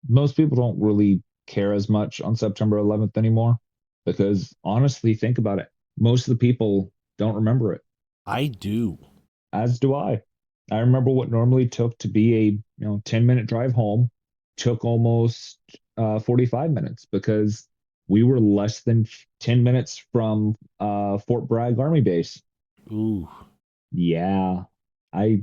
Most people don't really care as much on September 11th anymore because honestly, think about it. Most of the people don't remember it. I do. As do I. I remember what normally took to be a 10-minute drive home took almost 45 minutes because we were less than 10 minutes from Fort Bragg Army Base. Ooh. Yeah. I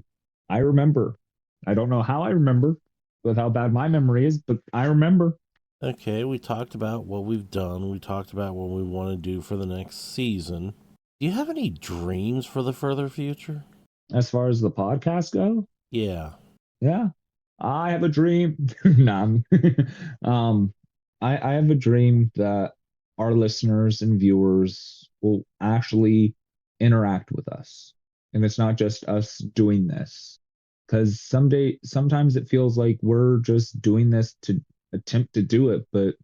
remember. I don't know how I remember with how bad my memory is, but I remember. Okay, we talked about what we've done. We talked about what we want to do for the next season. Do you have any dreams for the further future? As far as the podcast go? Yeah. Yeah. I have a dream. Nah. I have a dream that our listeners and viewers will actually interact with us. And it's not just us doing this. Because sometimes it feels like we're just doing this to attempt to do it, but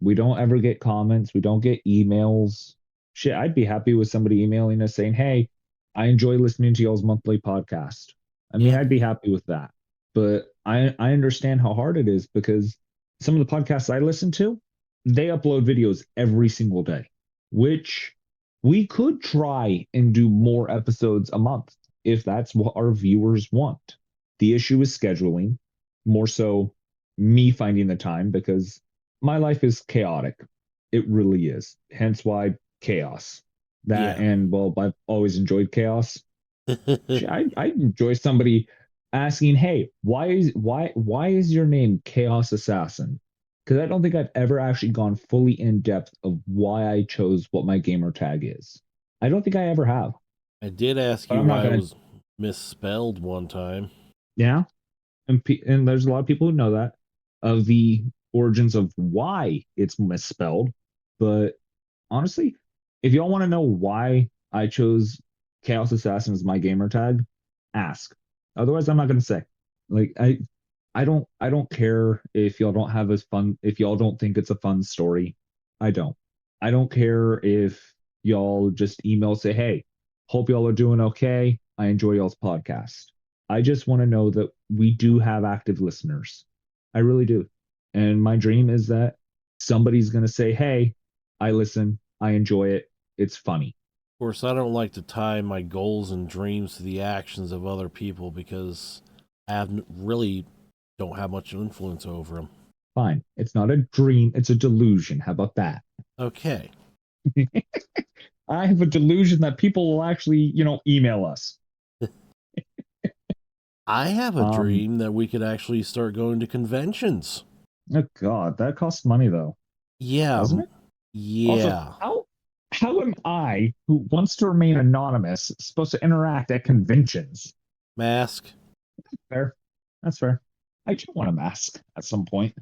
we don't ever get comments. We don't get emails. Shit, I'd be happy with somebody emailing us saying, hey, I enjoy listening to y'all's monthly podcast. I mean, I'd be happy with that. But I understand how hard it is because some of the podcasts I listen to, they upload videos every single day, which we could try and do more episodes a month if that's what our viewers want. The issue is scheduling, more so me finding the time because my life is chaotic. It really is. Hence why chaos. And well, I've always enjoyed chaos. I enjoy somebody asking, "Hey, why is your name Chaos Assassin?" Because I don't think I've ever actually gone fully in depth of why I chose what my gamer tag is. I don't think I ever have. I did ask you why it was misspelled one time. Yeah, and there's a lot of people who know that of the origins of why it's misspelled. But honestly, if y'all want to know why I chose Chaos Assassin as my gamer tag, ask. Otherwise, I'm not going to say. Like I don't care if y'all don't have as fun, if y'all don't think it's a fun story. I don't care if y'all just email say, hey, hope y'all are doing okay. I enjoy y'all's podcast. I just want to know that we do have active listeners. I really do. And my dream is that somebody's going to say, hey, I listen. I enjoy it. It's funny. Of course, I don't like to tie my goals and dreams to the actions of other people because I really don't have much influence over them. Fine. It's not a dream. It's a delusion. How about that? Okay. I have a delusion that people will actually, email us. I have a Um, dream that we could actually start going to conventions. Oh God, that costs money though, Yeah, doesn't it? Also, yeah. how am I, who wants to remain anonymous, supposed to interact at conventions? Mask. Fair. That's fair. I do want a mask at some point.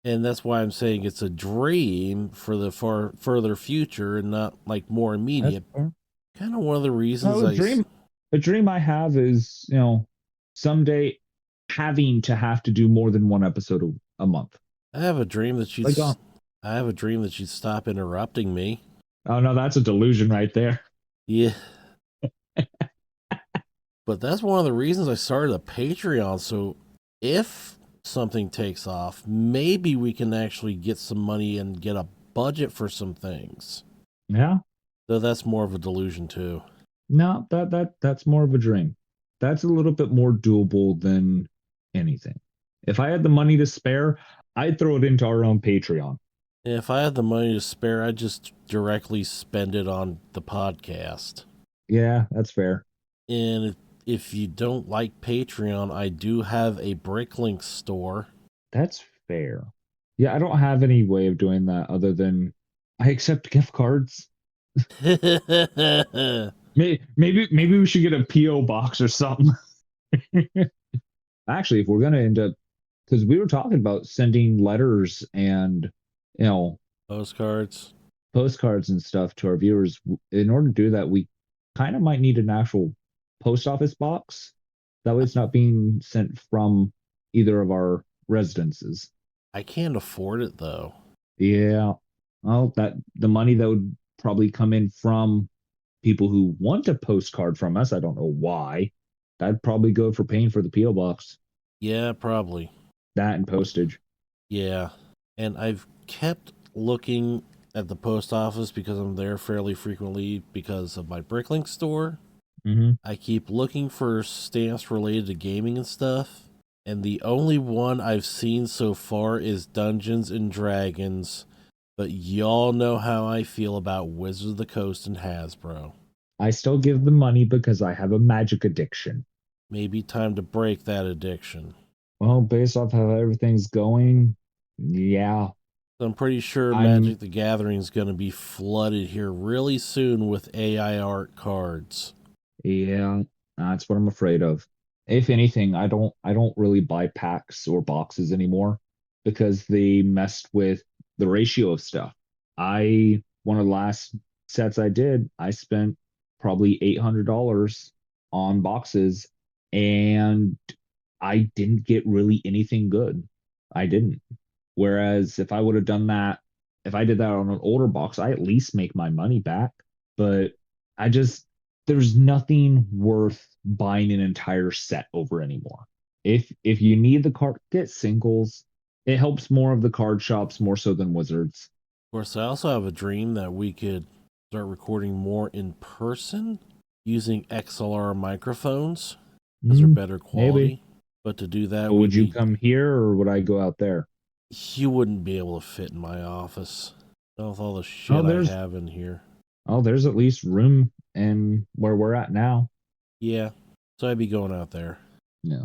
And that's why I'm saying it's a dream for the further future and not like more That's immediate. fair. Kind of one of the reasons No, a dream I have is, someday having to have to do more than one episode a month. I have a dream that Like, I have a dream that you'd stop interrupting me. oh no, that's a delusion right there. Yeah. But that's one of the reasons I started a Patreon. So if something takes off, maybe we can actually get some money and get a budget for some things. Yeah. Though that's more of a delusion too. No, that's more of a dream. That's a little bit more doable than anything. If I had the money to spare, I'd throw it into our own Patreon. If I had the money to spare, I'd just directly spend it on the podcast. Yeah, that's fair. And if you don't like Patreon, I do have a Bricklink store. That's fair. Yeah, I don't have any way of doing that other than I accept gift cards. Maybe we should get a PO box or something. Actually, if we're gonna end up, because we were talking about sending letters and Postcards. postcards and stuff to our viewers. In order to do that, we kind of might need an actual post office box. That way, it's not being sent from either of our residences. I can't afford it though. Yeah. Well, the money that would probably come in from people who want a postcard from us. I don't know why. That'd probably go for paying for the PO box. Yeah, probably. That and postage. Yeah. And I've kept looking at the post office because I'm there fairly frequently because of my Bricklink store. Mm-hmm. I keep looking for stamps related to gaming and stuff. And the only one I've seen so far is Dungeons and Dragons. But y'all know how I feel about Wizards of the Coast and Hasbro. I still give them money because I have a magic addiction. Maybe time to break that addiction. Well, based off how everything's going, yeah. I'm pretty sure Magic the Gathering is going to be flooded here really soon with AI art cards. Yeah, that's what I'm afraid of. If anything, I don't really buy packs or boxes anymore because they messed with the ratio of stuff. One of the last sets I did, I spent probably $800 on boxes and I didn't get really anything good. I didn't. Whereas if I would have done that, if I did that on an older box, I at least make my money back. But there's nothing worth buying an entire set over anymore. If you need the card, get singles. It helps more of the card shops more so than Wizards. Of course, I also have a dream that we could start recording more in person using XLR microphones because they're better quality. Maybe. But to do that, Would you come here or would I go out there? You wouldn't be able to fit in my office. Not with all the shit I have in here. Oh, there's at least room in where we're at now. Yeah. So I'd be going out there. Yeah.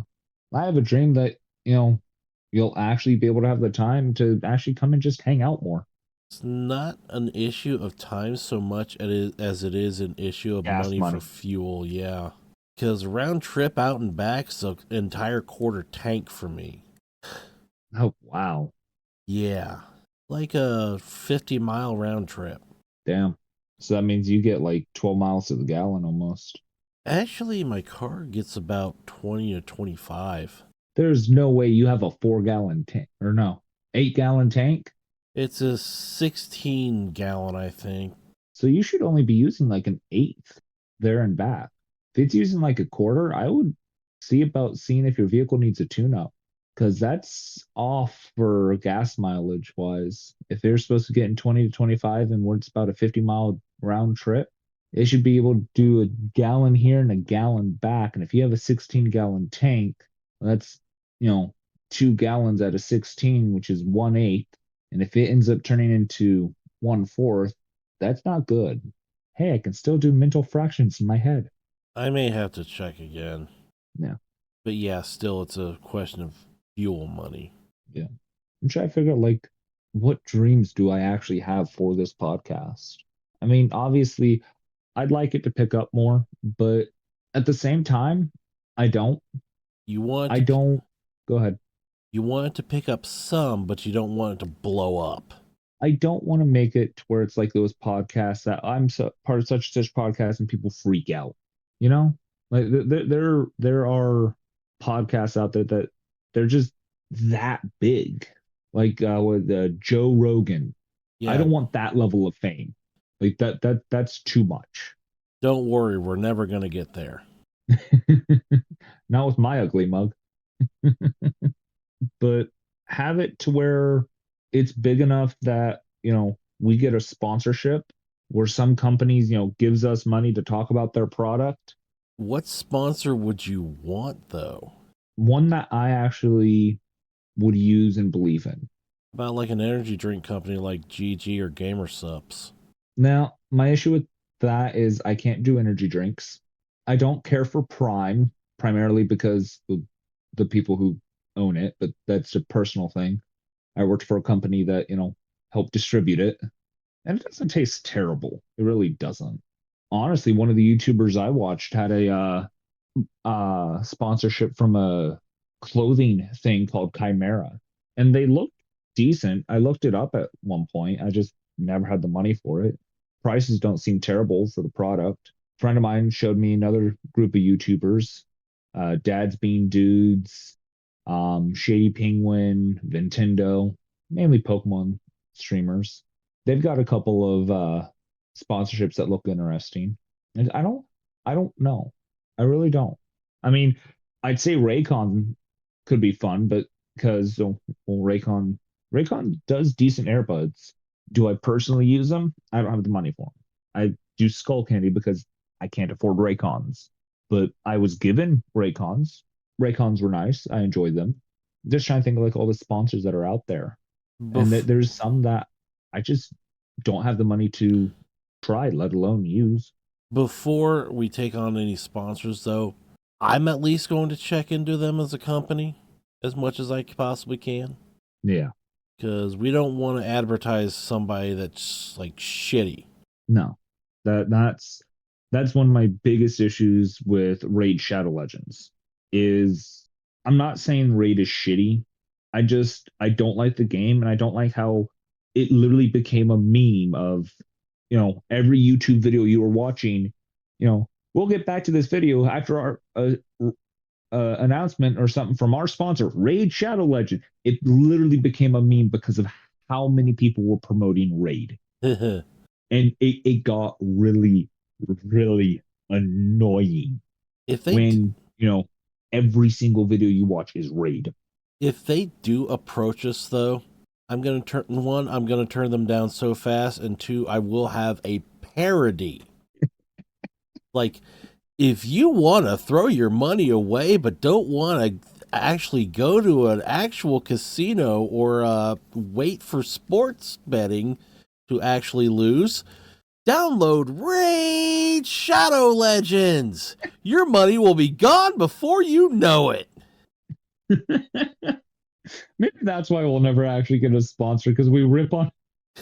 I have a dream that, you'll actually be able to have the time to actually come and just hang out more. It's not an issue of time so much as it is an issue of money for fuel, yeah. Because round trip out and back is an entire quarter tank for me. Oh, wow. Yeah. Like a 50-mile round trip. Damn. So that means you get like 12 miles to the gallon almost. Actually, my car gets about 20 to 25. There's no way you have a 4-gallon tank. Or no, 8-gallon tank? It's a 16-gallon, I think. So you should only be using like an eighth there and back. If it's using like a quarter, I would see about seeing if your vehicle needs a tune-up. Because that's off for gas mileage wise. If they're supposed to get in 20 to 25 and it's about a 50-mile round trip, they should be able to do a gallon here and a gallon back. And if you have a 16-gallon tank, that's 2 gallons out of 16, which is 1/8. And if it ends up turning into 1/4, that's not good. Hey, I can still do mental fractions in my head. I may have to check again. Yeah. But yeah, still, it's a question of fuel money. Yeah. I'm trying to figure out like what dreams do I actually have for this podcast? I mean, obviously I'd like it to pick up more, but at the same time, I don't. You want I to, don't. Go ahead. you want it to pick up some, but you don't want it to blow up. I don't want to make it to where it's like those podcasts that I'm part of such podcast and people freak out. You know, like there are podcasts out there that they're just that big, like with Joe Rogan. I Yeah, don't want that level of fame. Like that's too much. don't worry, we're never going to get there. Not with my ugly mug. But have it to where it's big enough that, we get a sponsorship where some companies, gives us money to talk about their product. What sponsor would you want, though? One that I actually would use and believe in. About like an energy drink company like GG or Gamersups. Now, my issue with that is I can't do energy drinks. I don't care for Prime, primarily because of the people who own it, but that's a personal thing. I worked for a company that, helped distribute it, and it doesn't taste terrible. It really doesn't. Honestly, one of the YouTubers I watched had a sponsorship from a clothing thing called Chimera, and they looked decent. I looked it up at one point. I just never had the money for it. Prices don't seem terrible for the product. A friend of mine showed me another group of YouTubers, Dad's Bean Dudes, Shady Penguin, Nintendo, mainly Pokemon streamers. They've got a couple of sponsorships that look interesting. And I don't know. I really don't. I mean, I'd say Raycon could be fun, but because Raycon does decent earbuds. Do I personally use them? I don't have the money for them. I do Skull Candy because I can't afford Raycons. But I was given Raycons. Raycons were nice. I enjoyed them. Just trying to think of like all the sponsors that are out there. And there's some that I just don't have the money to try, let alone use. Before we take on any sponsors, though, I'm at least going to check into them as a company as much as I possibly can. Yeah. Because we don't want to advertise somebody that's like shitty. No. That's one of my biggest issues with Raid Shadow Legends is I'm not saying Raid is shitty. I don't like the game, and I don't like how it literally became a meme of, every YouTube video you were watching, we'll get back to this video after our announcement or something from our sponsor, Raid Shadow Legend. It literally became a meme because of how many people were promoting Raid. And it got really, really annoying when every single video you watch is Raid. If they do approach us, though, I'm going to turn them down so fast, and two, I will have a parody. Like, if you want to throw your money away but don't want to actually go to an actual casino or wait for sports betting to actually lose, download Raid Shadow Legends. Your money will be gone before you know it. Maybe that's why we'll never actually get a sponsor, because we rip on.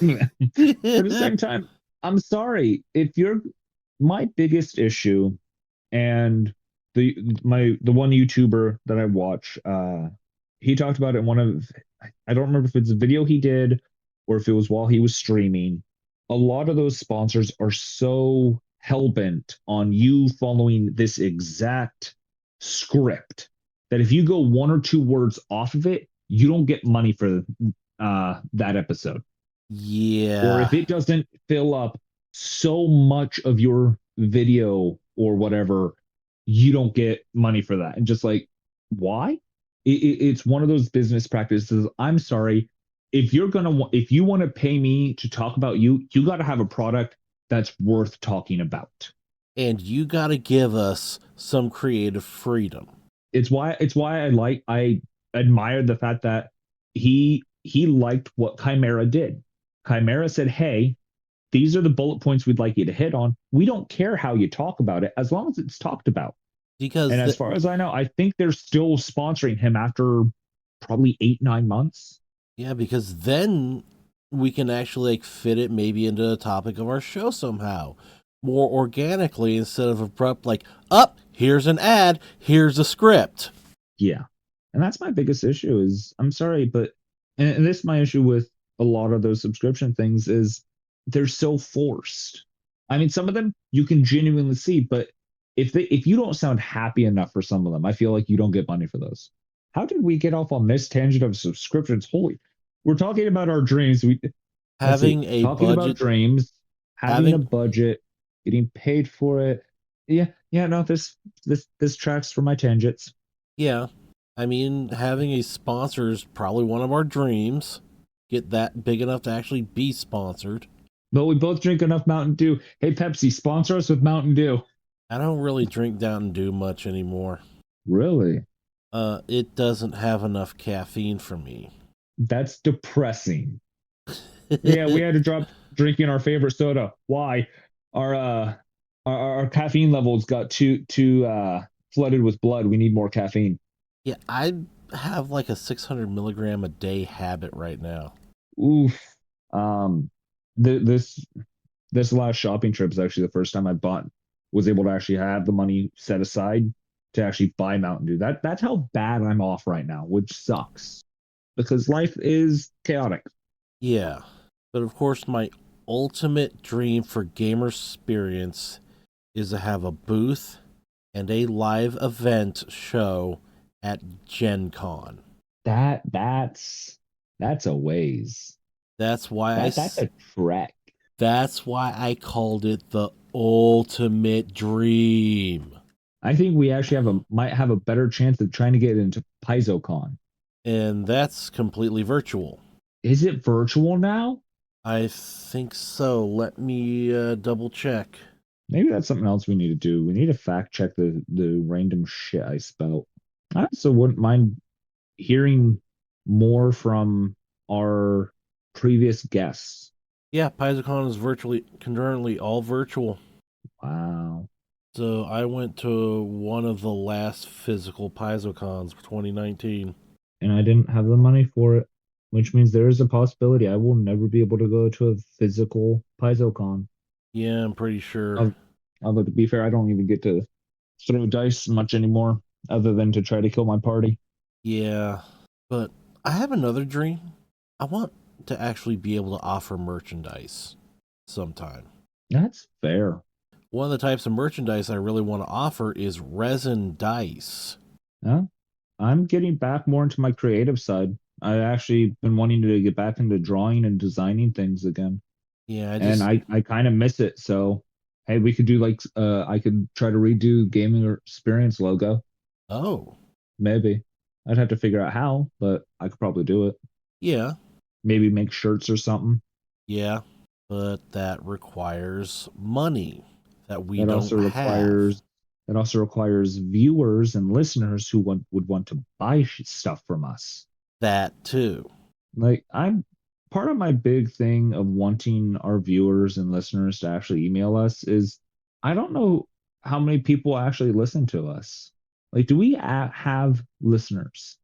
At the same time, I'm sorry if you're my biggest issue, and the one YouTuber that I watch, he talked about it in one of, I don't remember if it's a video he did or if it was while he was streaming. A lot of those sponsors are so hell-bent on you following this exact script that if you go one or two words off of it, you don't get money for that episode. Yeah. Or if it doesn't fill up so much of your video or whatever, you don't get money for that. And just like, why? It's one of those business practices. I'm sorry. If you want to pay me to talk about you, you got to have a product that's worth talking about. And you got to give us some creative freedom. It's why I admire the fact that he liked what Chimera did. Chimera said, "Hey, these are the bullet points we'd like you to hit on. We don't care how you talk about it, as long as it's talked about." Because And as far as I know, I think they're still sponsoring him after probably 8-9 months. yeah, because then we can actually like fit it maybe into the topic of our show somehow more organically instead of abrupt like, up, here's an ad, here's a script. Yeah. And that's my biggest issue is I'm sorry, but and this is my issue with a lot of those subscription things is they're so forced. I mean, some of them you can genuinely see, but if you don't sound happy enough for some of them, I feel like you don't get money for those. How did we get off on this tangent of subscriptions? Holy, we're talking about our dreams. Let's see, Having a talking about budget, dreams, having a having budget, getting paid for it. Yeah, no, this tracks for my tangents. yeah, I mean, having a sponsor is probably one of our dreams. Get that big enough to actually be sponsored. But we both drink enough Mountain Dew. Hey, Pepsi, sponsor us with Mountain Dew. I don't really drink Mountain Dew much anymore. Really? It doesn't have enough caffeine for me. That's depressing. Yeah, we had to drop drinking our favorite soda. Why? Our caffeine levels got too flooded with blood. We need more caffeine. Yeah, I have like a 600 milligram a day habit right now. Oof. This last shopping trip is actually the first time was able to actually have the money set aside to actually buy Mountain Dew. That's how bad I'm off right now, which sucks because life is chaotic. Yeah, but of course, my ultimate dream for Gamersperience is to have a booth and a live event show at Gen Con. That's a ways. That's why That's a trek. That's why I called it the ultimate dream. I think we actually might have a better chance of trying to get into PaizoCon. And that's completely virtual. Is it virtual now? I think so. Let me double check. Maybe that's something else we need to do. We need to fact check the random shit I spelled. I also wouldn't mind hearing more from our previous guests. Yeah, PaizoCon is currently all virtual. Wow. So I went to one of the last physical PaizoCons for 2019. And I didn't have the money for it, which means there is a possibility I will never be able to go to a physical PaizoCon. Yeah, I'm pretty sure. Although to be fair, I don't even get to throw dice much anymore, other than to try to kill my party. Yeah, but I have another dream. I want to actually be able to offer merchandise sometime. That's fair. One of the types of merchandise I really want to offer is resin dice. Yeah, I'm getting back more into my creative side. I actually been wanting to get back into drawing and designing things again. Yeah, and I kind of miss it. So hey, we could do like I could try to redo Gamersperience logo. Oh. Maybe. I'd have to figure out how, but I could probably do it. Yeah. Maybe make shirts or something. Yeah, but that requires money that we That don't also have. requires that also requires viewers and listeners who would want to buy stuff from us. That too. Like I'm part of my big thing of wanting our viewers and listeners to actually email us is I don't know how many people actually listen to us. Like, do we have listeners?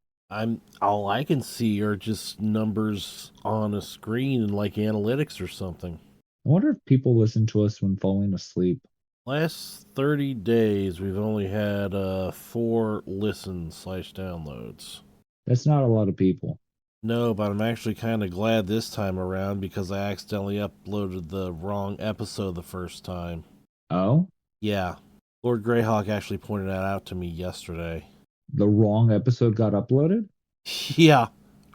All I can see are just numbers on a screen and like analytics or something. I wonder if people listen to us when falling asleep. Last 30 days, we've only had 4 listens/downloads. That's not a lot of people. No, but I'm actually kind of glad this time around because I accidentally uploaded the wrong episode the first time. Oh? Yeah. Lord Greyhawk actually pointed that out to me yesterday. The wrong episode got uploaded? Yeah.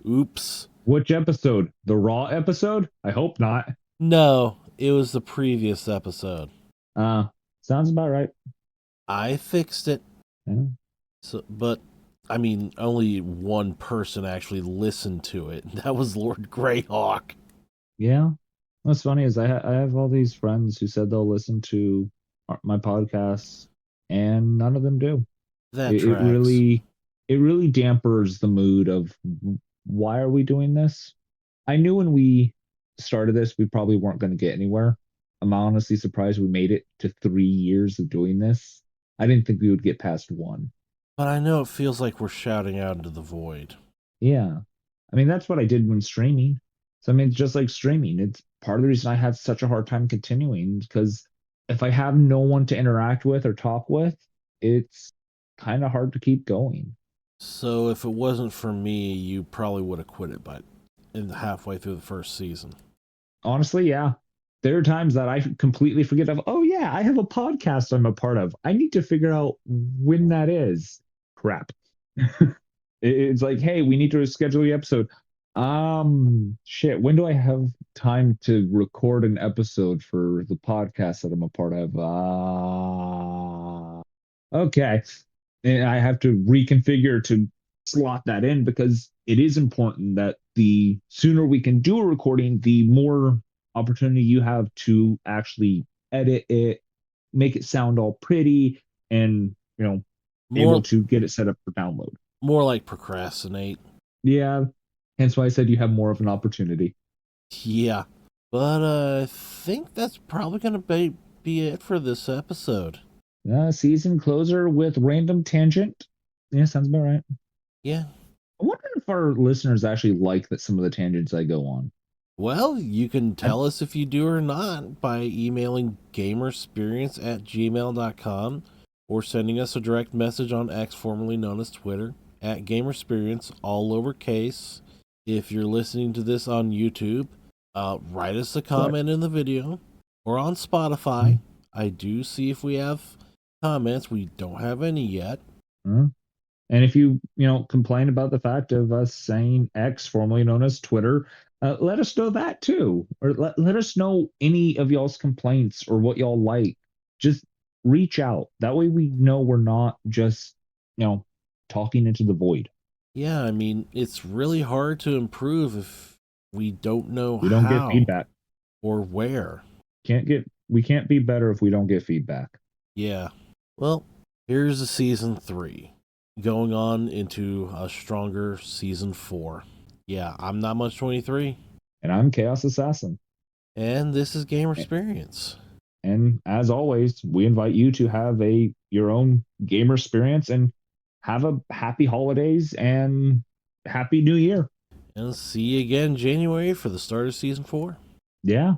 Oops. Which episode? The Raw episode? I hope not. No, it was the previous episode. Sounds about right. I fixed it. Yeah. But I mean, only one person actually listened to it. That was Lord Greyhawk. Yeah. What's funny is I have all these friends who said they'll listen to my podcasts, and none of them do. It really dampers the mood of why are we doing this? I knew when we started this, we probably weren't going to get anywhere. I'm honestly surprised we made it to 3 years of doing this. I didn't think we would get past 1. But I know it feels like we're shouting out into the void. Yeah. I mean, that's what I did when streaming. So, I mean, it's just like streaming. It's part of the reason I had such a hard time continuing because if I have no one to interact with or talk with, it's kind of hard to keep going. So if it wasn't for me, you probably would have quit it by halfway through the first season. Honestly, yeah. There are times that I completely forget of, oh, yeah, I have a podcast I'm a part of. I need to figure out when that is. Crap. It's like, hey, we need to schedule the episode. Shit, when do I have time to record an episode for the podcast that I'm a part of? Okay. And I have to reconfigure to slot that in because it is important that the sooner we can do a recording, the more opportunity you have to actually edit it, make it sound all pretty, and, able to get it set up for download. More like procrastinate. Yeah. Hence why I said you have more of an opportunity. Yeah. But I think that's probably going to be it for this episode. Season closer with random tangent. Yeah, sounds about right. Yeah. I wonder if our listeners actually like that some of the tangents I go on. Well, you can tell us if you do or not by emailing gamersperience@gmail.com or sending us a direct message on X, formerly known as Twitter, @Gamersperience, all lowercase. If you're listening to this on YouTube, write us a comment in the video or on Spotify. I do see if we have comments. We don't have any yet. And if you complain about the fact of us saying X, formerly known as Twitter, let us know that too. Or let us know any of y'all's complaints or what y'all like. Just reach out. That way we know we're not just, talking into the void. Yeah, I mean, it's really hard to improve if we don't know We don't how get feedback. or where. We can't be better if we don't get feedback. Yeah. Well, here's the season 3. Going on into a stronger season 4. Yeah, I'm Not Much 23. And I'm Chaos Assassin. And this is Gamersperience. And as always, we invite you to have your own gamer experience and have a happy holidays and happy new year. And see you again January for the start of season 4. Yeah.